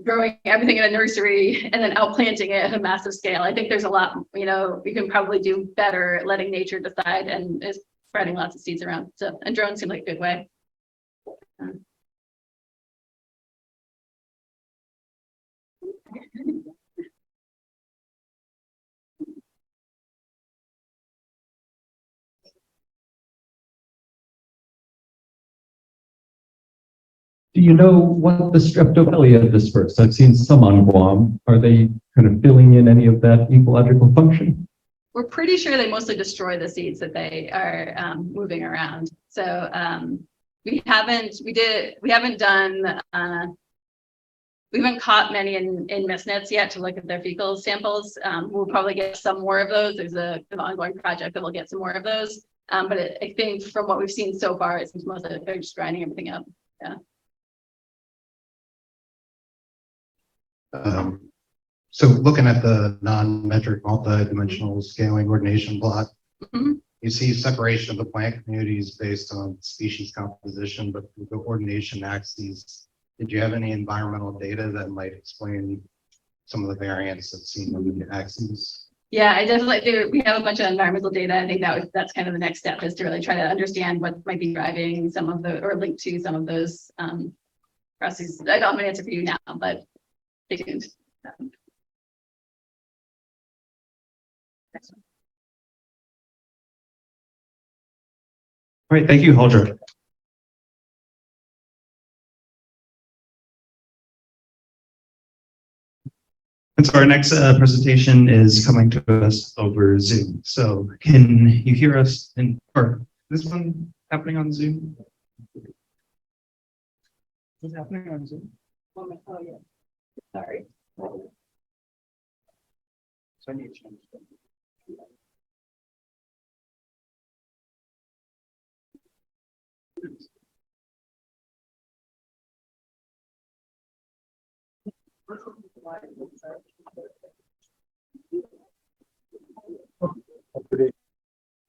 Speaker 19: growing everything in a nursery and then outplanting it at a massive scale. I think there's a lot, we can probably do better at letting nature decide and is spreading lots of seeds around. So, and drones seem like a good way.
Speaker 3: Do you know what the streptopelia disperse? I've seen some on Guam. Are they kind of filling in any of that ecological function?
Speaker 19: We're pretty sure they mostly destroy the seeds that they are moving around. So we haven't caught many in mist nets yet to look at their fecal samples. We'll probably get some more of those. There's an ongoing project that will get some more of those. But I think from what we've seen so far, it seems mostly they're just grinding everything up. Yeah.
Speaker 2: So looking at the non-metric multi-dimensional scaling ordination plot, you see separation of the plant communities based on species composition, but the ordination axes, did you have any environmental data that might explain some of the variance that's seen in the axes?
Speaker 19: Yeah, I definitely do. We have a bunch of environmental data. I think that's kind of the next step, is to really try to understand what might be driving some of the, or linked to some of those processes. I don't have an answer for you now, but stay tuned.
Speaker 2: All right, thank you, Huldra. And so our next presentation is coming to us over Zoom. So can you hear us or is this one happening on Zoom? What's happening on Zoom?
Speaker 19: Oh yeah, sorry.
Speaker 2: So I need to change them.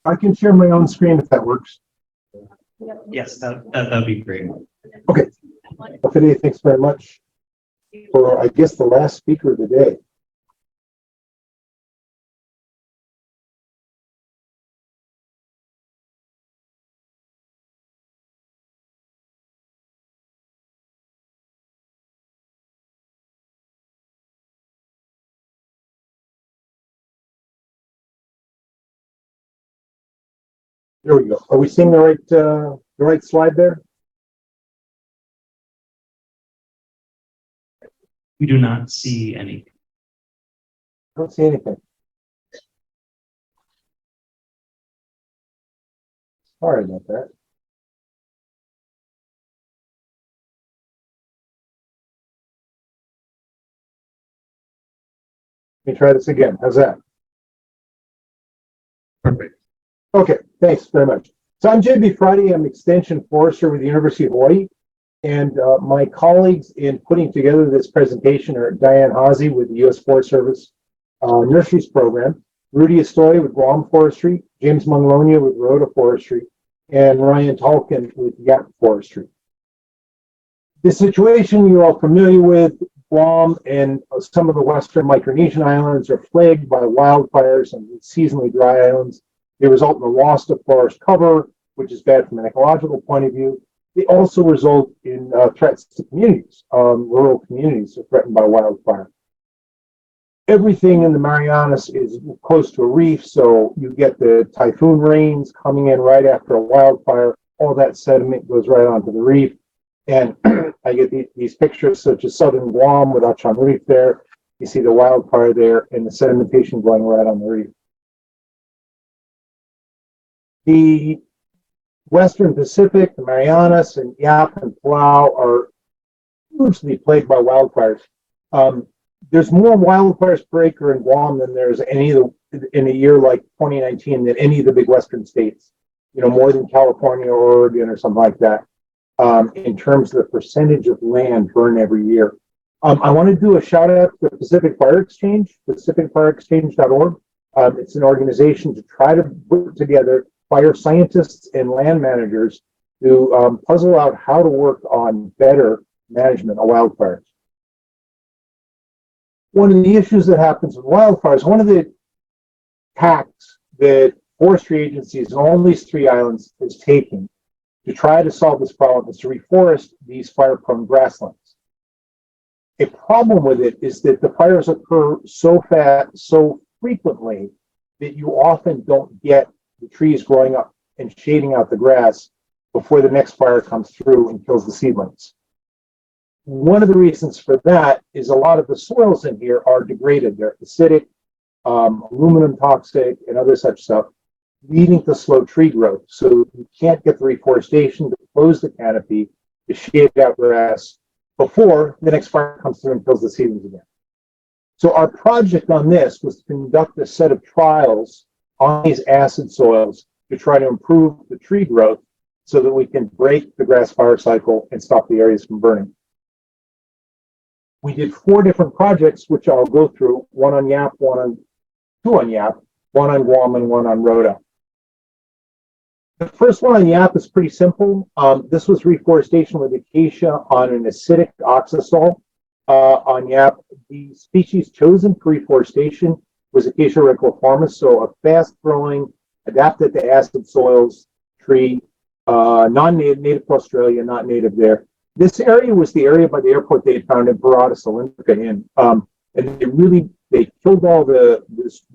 Speaker 1: I can share my own screen if that works.
Speaker 2: Yes, that'd be great.
Speaker 1: Okay. Today, thanks very much for, I guess, the last speaker of the day. There we go. Are we seeing the right slide there?
Speaker 2: We do not see anything.
Speaker 1: I don't see anything. Sorry about that. Let me try this again. How's that?
Speaker 2: Perfect.
Speaker 1: Okay, thanks very much. So I'm JB Friday. I'm Extension Forester with the University of Hawaii. And my colleagues in putting together this presentation are Diane Haase with the U.S. Forest Service Nurseries Program, Rudy Estoy with Guam Forestry, James Manglonia with Rhoda Forestry, and Ryan Tolkien with Yackel Forestry. The situation you're all familiar with, Guam and some of the Western Micronesian islands are plagued by wildfires and seasonally dry islands. They result in the loss of forest cover, which is bad from an ecological point of view. They also result in threats to communities. Rural communities are threatened by wildfire. Everything in the Marianas is close to a reef, so you get the typhoon rains coming in right after a wildfire. All that sediment goes right onto the reef. And I get these pictures such as southern Guam with Asan Reef there. You see the wildfire there and the sedimentation going right on the reef. The Western Pacific, the Marianas, and Yap and Palau are hugely plagued by wildfires. There's more wildfires per acre in Guam than there's any of the, in a year like 2019 than any of the big Western states. You know, more than California or Oregon or something like that. in terms of the percentage of land burned every year. I want to do a shout out to the Pacific Fire Exchange, pacificfireexchange.org. It's an organization to try to put together fire scientists and land managers to puzzle out how to work on better management of wildfires. One of the issues that happens with wildfires, one of the tactics that forestry agencies on all these 3 islands is taking to try to solve this problem is to reforest these fire-prone grasslands. A problem with it is that the fires occur so frequently that you often don't get the trees growing up and shading out the grass before the next fire comes through and kills the seedlings. One of the reasons for that is a lot of the soils in here are degraded. They're acidic, aluminum toxic, and other such stuff, leading to slow tree growth. So you can't get the reforestation to close the canopy to shade out grass before the next fire comes through and kills the seedlings again. So our project on this was to conduct a set of trials on these acid soils to try to improve the tree growth so that we can break the grass fire cycle and stop the areas from burning. We did 4 different projects, which I'll go through, 1 on Yap, 2 on Yap, 1 on Guam, and 1 on Rota. The first one on Yap is pretty simple. This was reforestation with acacia on an acidic oxisol. On Yap, the species chosen for reforestation was Acacia regliformis, so a fast-growing, adapted to acid soils tree, non-native, native to Australia, not native there. This area was the area by the airport they had found Imperator Olympica in, and they killed all the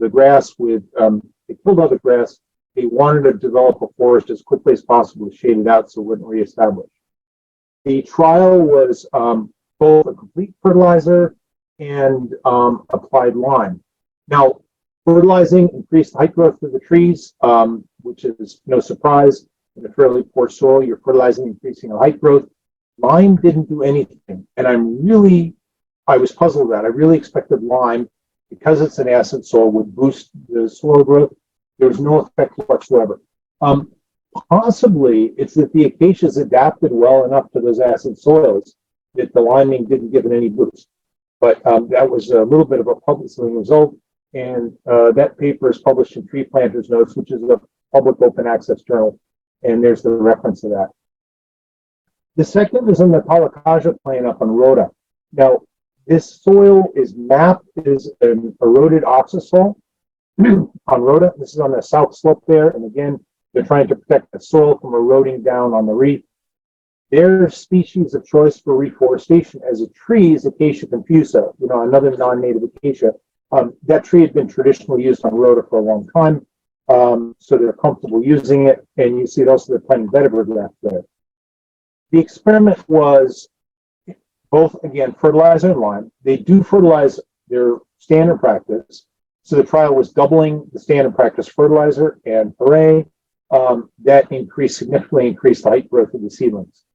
Speaker 1: grass with they killed all the grass. They wanted to develop a forest as quickly as possible to shade it out so it wouldn't reestablish. The trial was both a complete fertilizer and applied lime. Now, fertilizing increased height growth of the trees, which is no surprise. In a fairly poor soil, you're fertilizing, increasing the height growth. Lime didn't do anything, and I was puzzled with that. I really expected lime, because it's an acid soil, would boost the soil growth. There was no effect whatsoever. Possibly it's that the acacias adapted well enough to those acid soils that the liming didn't give it any boost. But that was a little bit of a publishing result, and that paper is published in Tree Planters Notes, which is a public open access journal, and there's the reference to that. The second is in the Talakaja Plain up on Rota. Now, this soil is mapped as an eroded oxisol on Rota. This is on the south slope there, and again, they're trying to protect the soil from eroding down on the reef. Their species of choice for reforestation as a tree is Acacia confusa, another non-native acacia. That tree had been traditionally used on Rota for a long time, so they're comfortable using it, and you see it also, they're planting vetiver graft there. The experiment was both, again, fertilizer and lime. They do fertilize their standard practice. So the trial was doubling the standard practice fertilizer, and hooray, that significantly increased the height growth of the seedlings.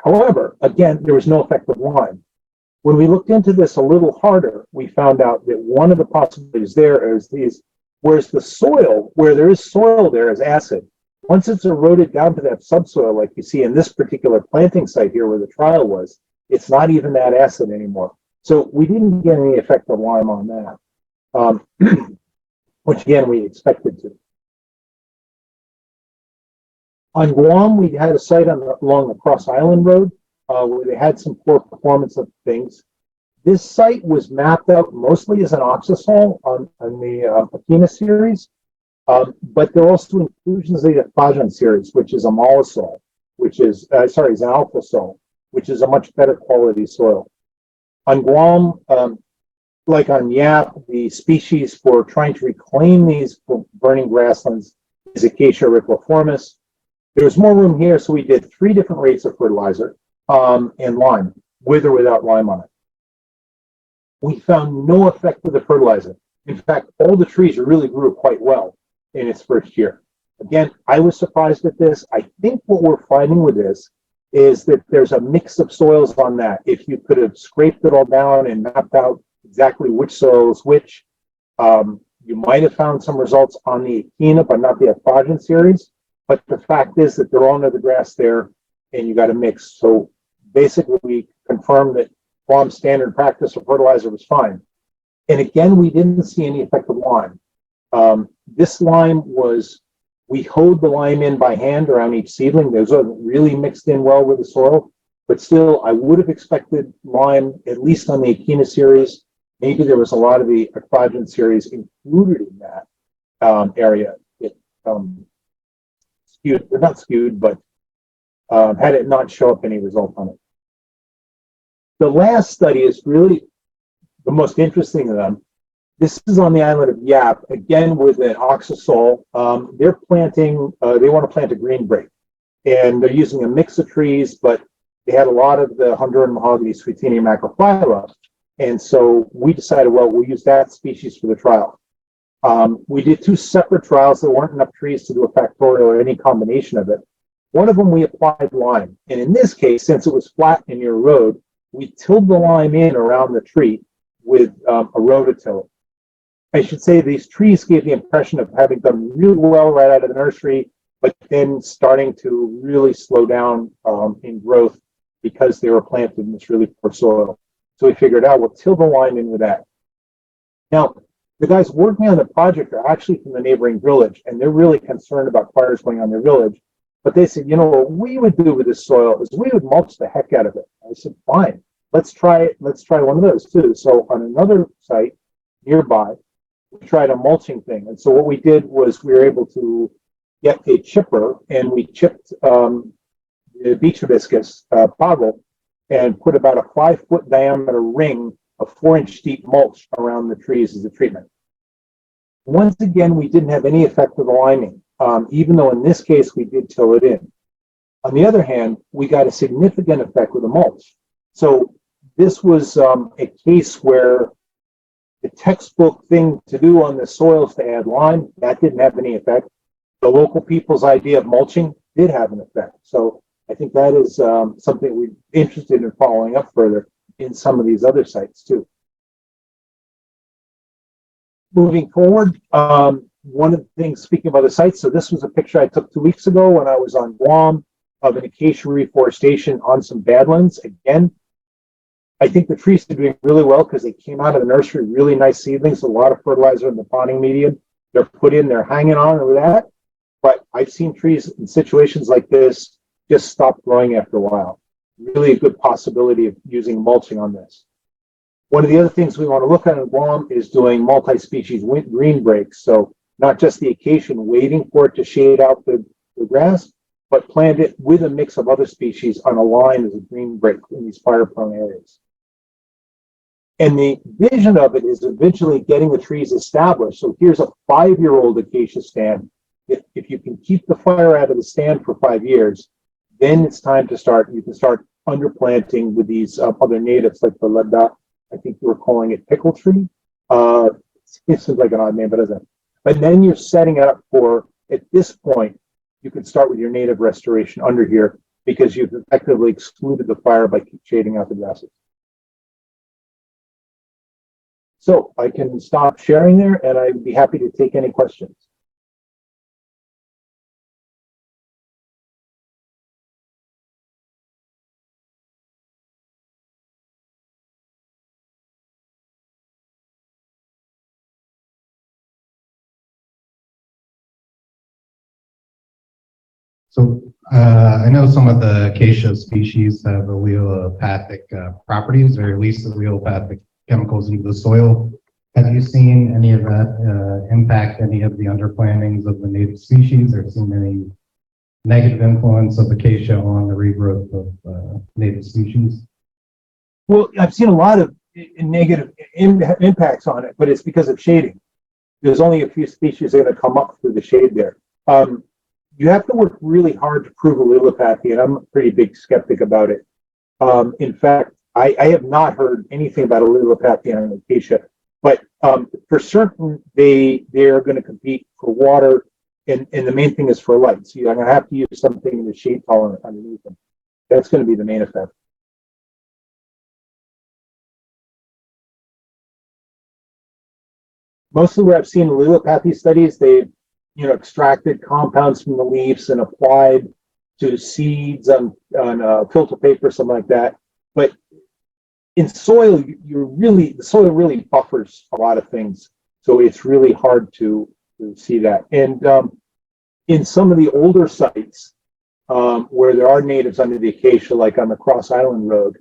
Speaker 1: However, again, there was no effect of lime. When we looked into this a little harder, we found out that one of the possibilities there is whereas the soil, where there is soil there, is acid. Once it's eroded down to that subsoil, like you see in this particular planting site here where the trial was, it's not even that acid anymore. So we didn't get any effect of lime on that, which again, we expected to. On Guam, we had a site along the Cross Island Road where they had some poor performance of things. This site was mapped out mostly as an oxisol on the Akina series. But there are also inclusions of the Fajan series, which is a mollisol, which is, is an alpha sol, which is a much better quality soil. On Guam, like on Yap, the species for trying to reclaim these burning grasslands is Acacia regliformis. There was more room here, so we did 3 different rates of fertilizer and lime, with or without lime on it. We found no effect of the fertilizer. In fact, all the trees really grew quite well in its first year. Again, I was surprised at this. I think what we're finding with this is that there's a mix of soils on that. If you could have scraped it all down and mapped out exactly which soil is which, you might have found some results on the Akina, but not the Fajan series. But the fact is that they're all under the grass there, and you got to mix. So basically, we confirmed that Guam standard practice of fertilizer was fine. And again, we didn't see any effect of lime. This lime was, we hoed the lime in by hand around each seedling. Those are really mixed in well with the soil, but still, I would have expected lime, at least on the Echina series. Maybe there was a lot of the Acrogen series included in that area. It skewed, not skewed, but had it not show up any result on it. The last study is really the most interesting of them. This is on the island of Yap, again with an oxisol. They're planting, they want to plant a green break, and they're using a mix of trees, but they had a lot of the Honduran mahogany Sweetenia macrophylla. And so we decided, well, we'll use that species for the trial. We did 2 separate trials. There weren't enough trees to do a factorial or any combination of it. One of them we applied lime. And in this case, since it was flat and near a road, we tilled the lime in around the tree with a rototiller. I should say these trees gave the impression of having done really well right out of the nursery, but then starting to really slow down in growth because they were planted in this really poor soil. So we figured out, we'll till the lime in with that. Now, the guys working on the project are actually from the neighboring village, and they're really concerned about fires going on in their village. But they said, you know, what we would do with this soil is we would mulch the heck out of it. I said, fine, let's try it. Let's try one of those too. So on another site nearby, we tried a mulching thing. And so what we did was we were able to get a chipper, and we chipped the beach hibiscus poggle and put about a 5-foot diameter ring of 4-inch deep mulch around the trees as a treatment. Once again, we didn't have any effect with the liming, even though in this case we did till it in. On the other hand, we got a significant effect with the mulch. So this was a case where the textbook thing to do on the soils to add lime, that didn't have any effect. The local people's idea of mulching did have an effect. So I think that is something we're interested in following up further in some of these other sites too. Moving forward, one of the things, speaking of other sites, so this was a picture I took 2 weeks ago when I was on Guam of an acacia reforestation on some badlands. Again, I think the trees are doing really well because they came out of the nursery, really nice seedlings, a lot of fertilizer in the potting medium. They're put in, they're hanging on with that. But I've seen trees in situations like this just stop growing after a while. Really a good possibility of using mulching on this. One of the other things we want to look at in Guam is doing multi-species green breaks. So not just the acacia waiting for it to shade out the grass, but plant it with a mix of other species on a line as a green break in these fire-prone areas. And the vision of it is eventually getting the trees established. So here's a 5-year-old acacia stand. If you can keep the fire out of the stand for 5 years, then it's time to start, you can start underplanting with these other natives like the Leda, I think you were calling it pickle tree. It seems like an odd name, but it doesn't. But then you're setting it up for, at this point, you can start with your native restoration under here because you've effectively excluded the fire by shading out the grasses. So I can stop sharing there, and I'd be happy to take any questions.
Speaker 2: So I know some of the acacia species have allelopathic properties, or at least allelopathic chemicals into the soil. Have you seen any of that impact any of the underplantings of the native species, or seen any negative influence of acacia on the regrowth of native species?
Speaker 1: Well, I've seen a lot of negative impacts on it, but it's because of shading. There's only a few species that are going to come up through the shade there. You have to work really hard to prove allelopathy, and I'm a pretty big skeptic about it. In fact, I have not heard anything about allelopathy on acacia, but for certain, they're going to compete for water, and the main thing is for light. So you're going to have to use something that's shade tolerant underneath them. That's going to be the main effect. Mostly where I've seen allelopathy studies, they've extracted compounds from the leaves and applied to seeds on filter paper, something like that. But in soil, the soil really buffers a lot of things. So it's really hard to see that. And in some of the older sites where there are natives under the acacia, like on the Cross Island Road,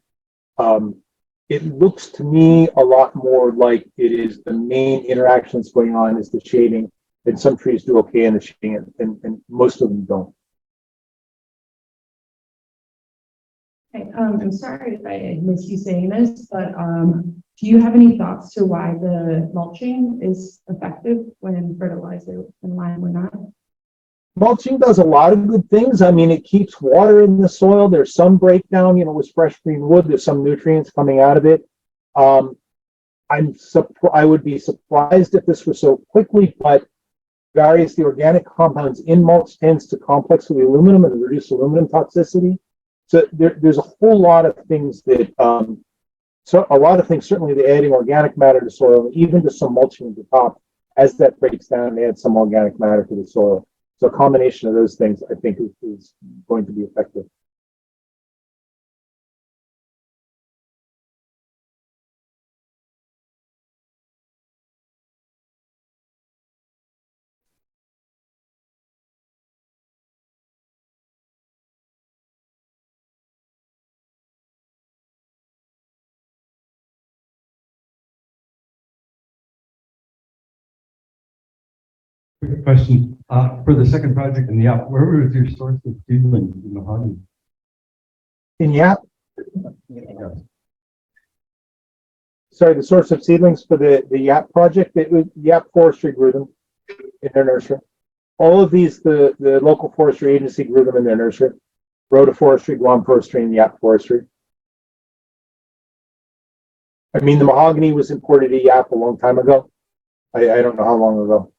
Speaker 1: it looks to me a lot more like it is the main interactions going on is the shading. And some trees do okay in the shading, and most of them don't.
Speaker 13: Okay, I'm sorry if I missed you saying this, but do you have any thoughts to why the mulching is effective when fertilizer and lime were not?
Speaker 1: Mulching does a lot of good things. I mean, it keeps water in the soil. There's some breakdown, with fresh green wood. There's some nutrients coming out of it. I would be surprised if this was so quickly, but the organic compounds in mulch tends to complex with the aluminum and reduce aluminum toxicity. So there's a whole lot of things that, certainly they're adding organic matter to soil, even to some mulching at the top. As that breaks down, they add some organic matter to the soil. So a combination of those things, I think, is going to be effective.
Speaker 3: Quick question, for the second project in Yap, where was your source of seedlings in mahogany?
Speaker 1: In Yap? Sorry, the source of seedlings for the Yap project, it was Yap Forestry grew them in their nursery. All of these, the local forestry agency grew them in their nursery. Rhoda Forestry, Guam Forestry, and Yap Forestry. I mean, the mahogany was imported to Yap a long time ago. I don't know how long ago.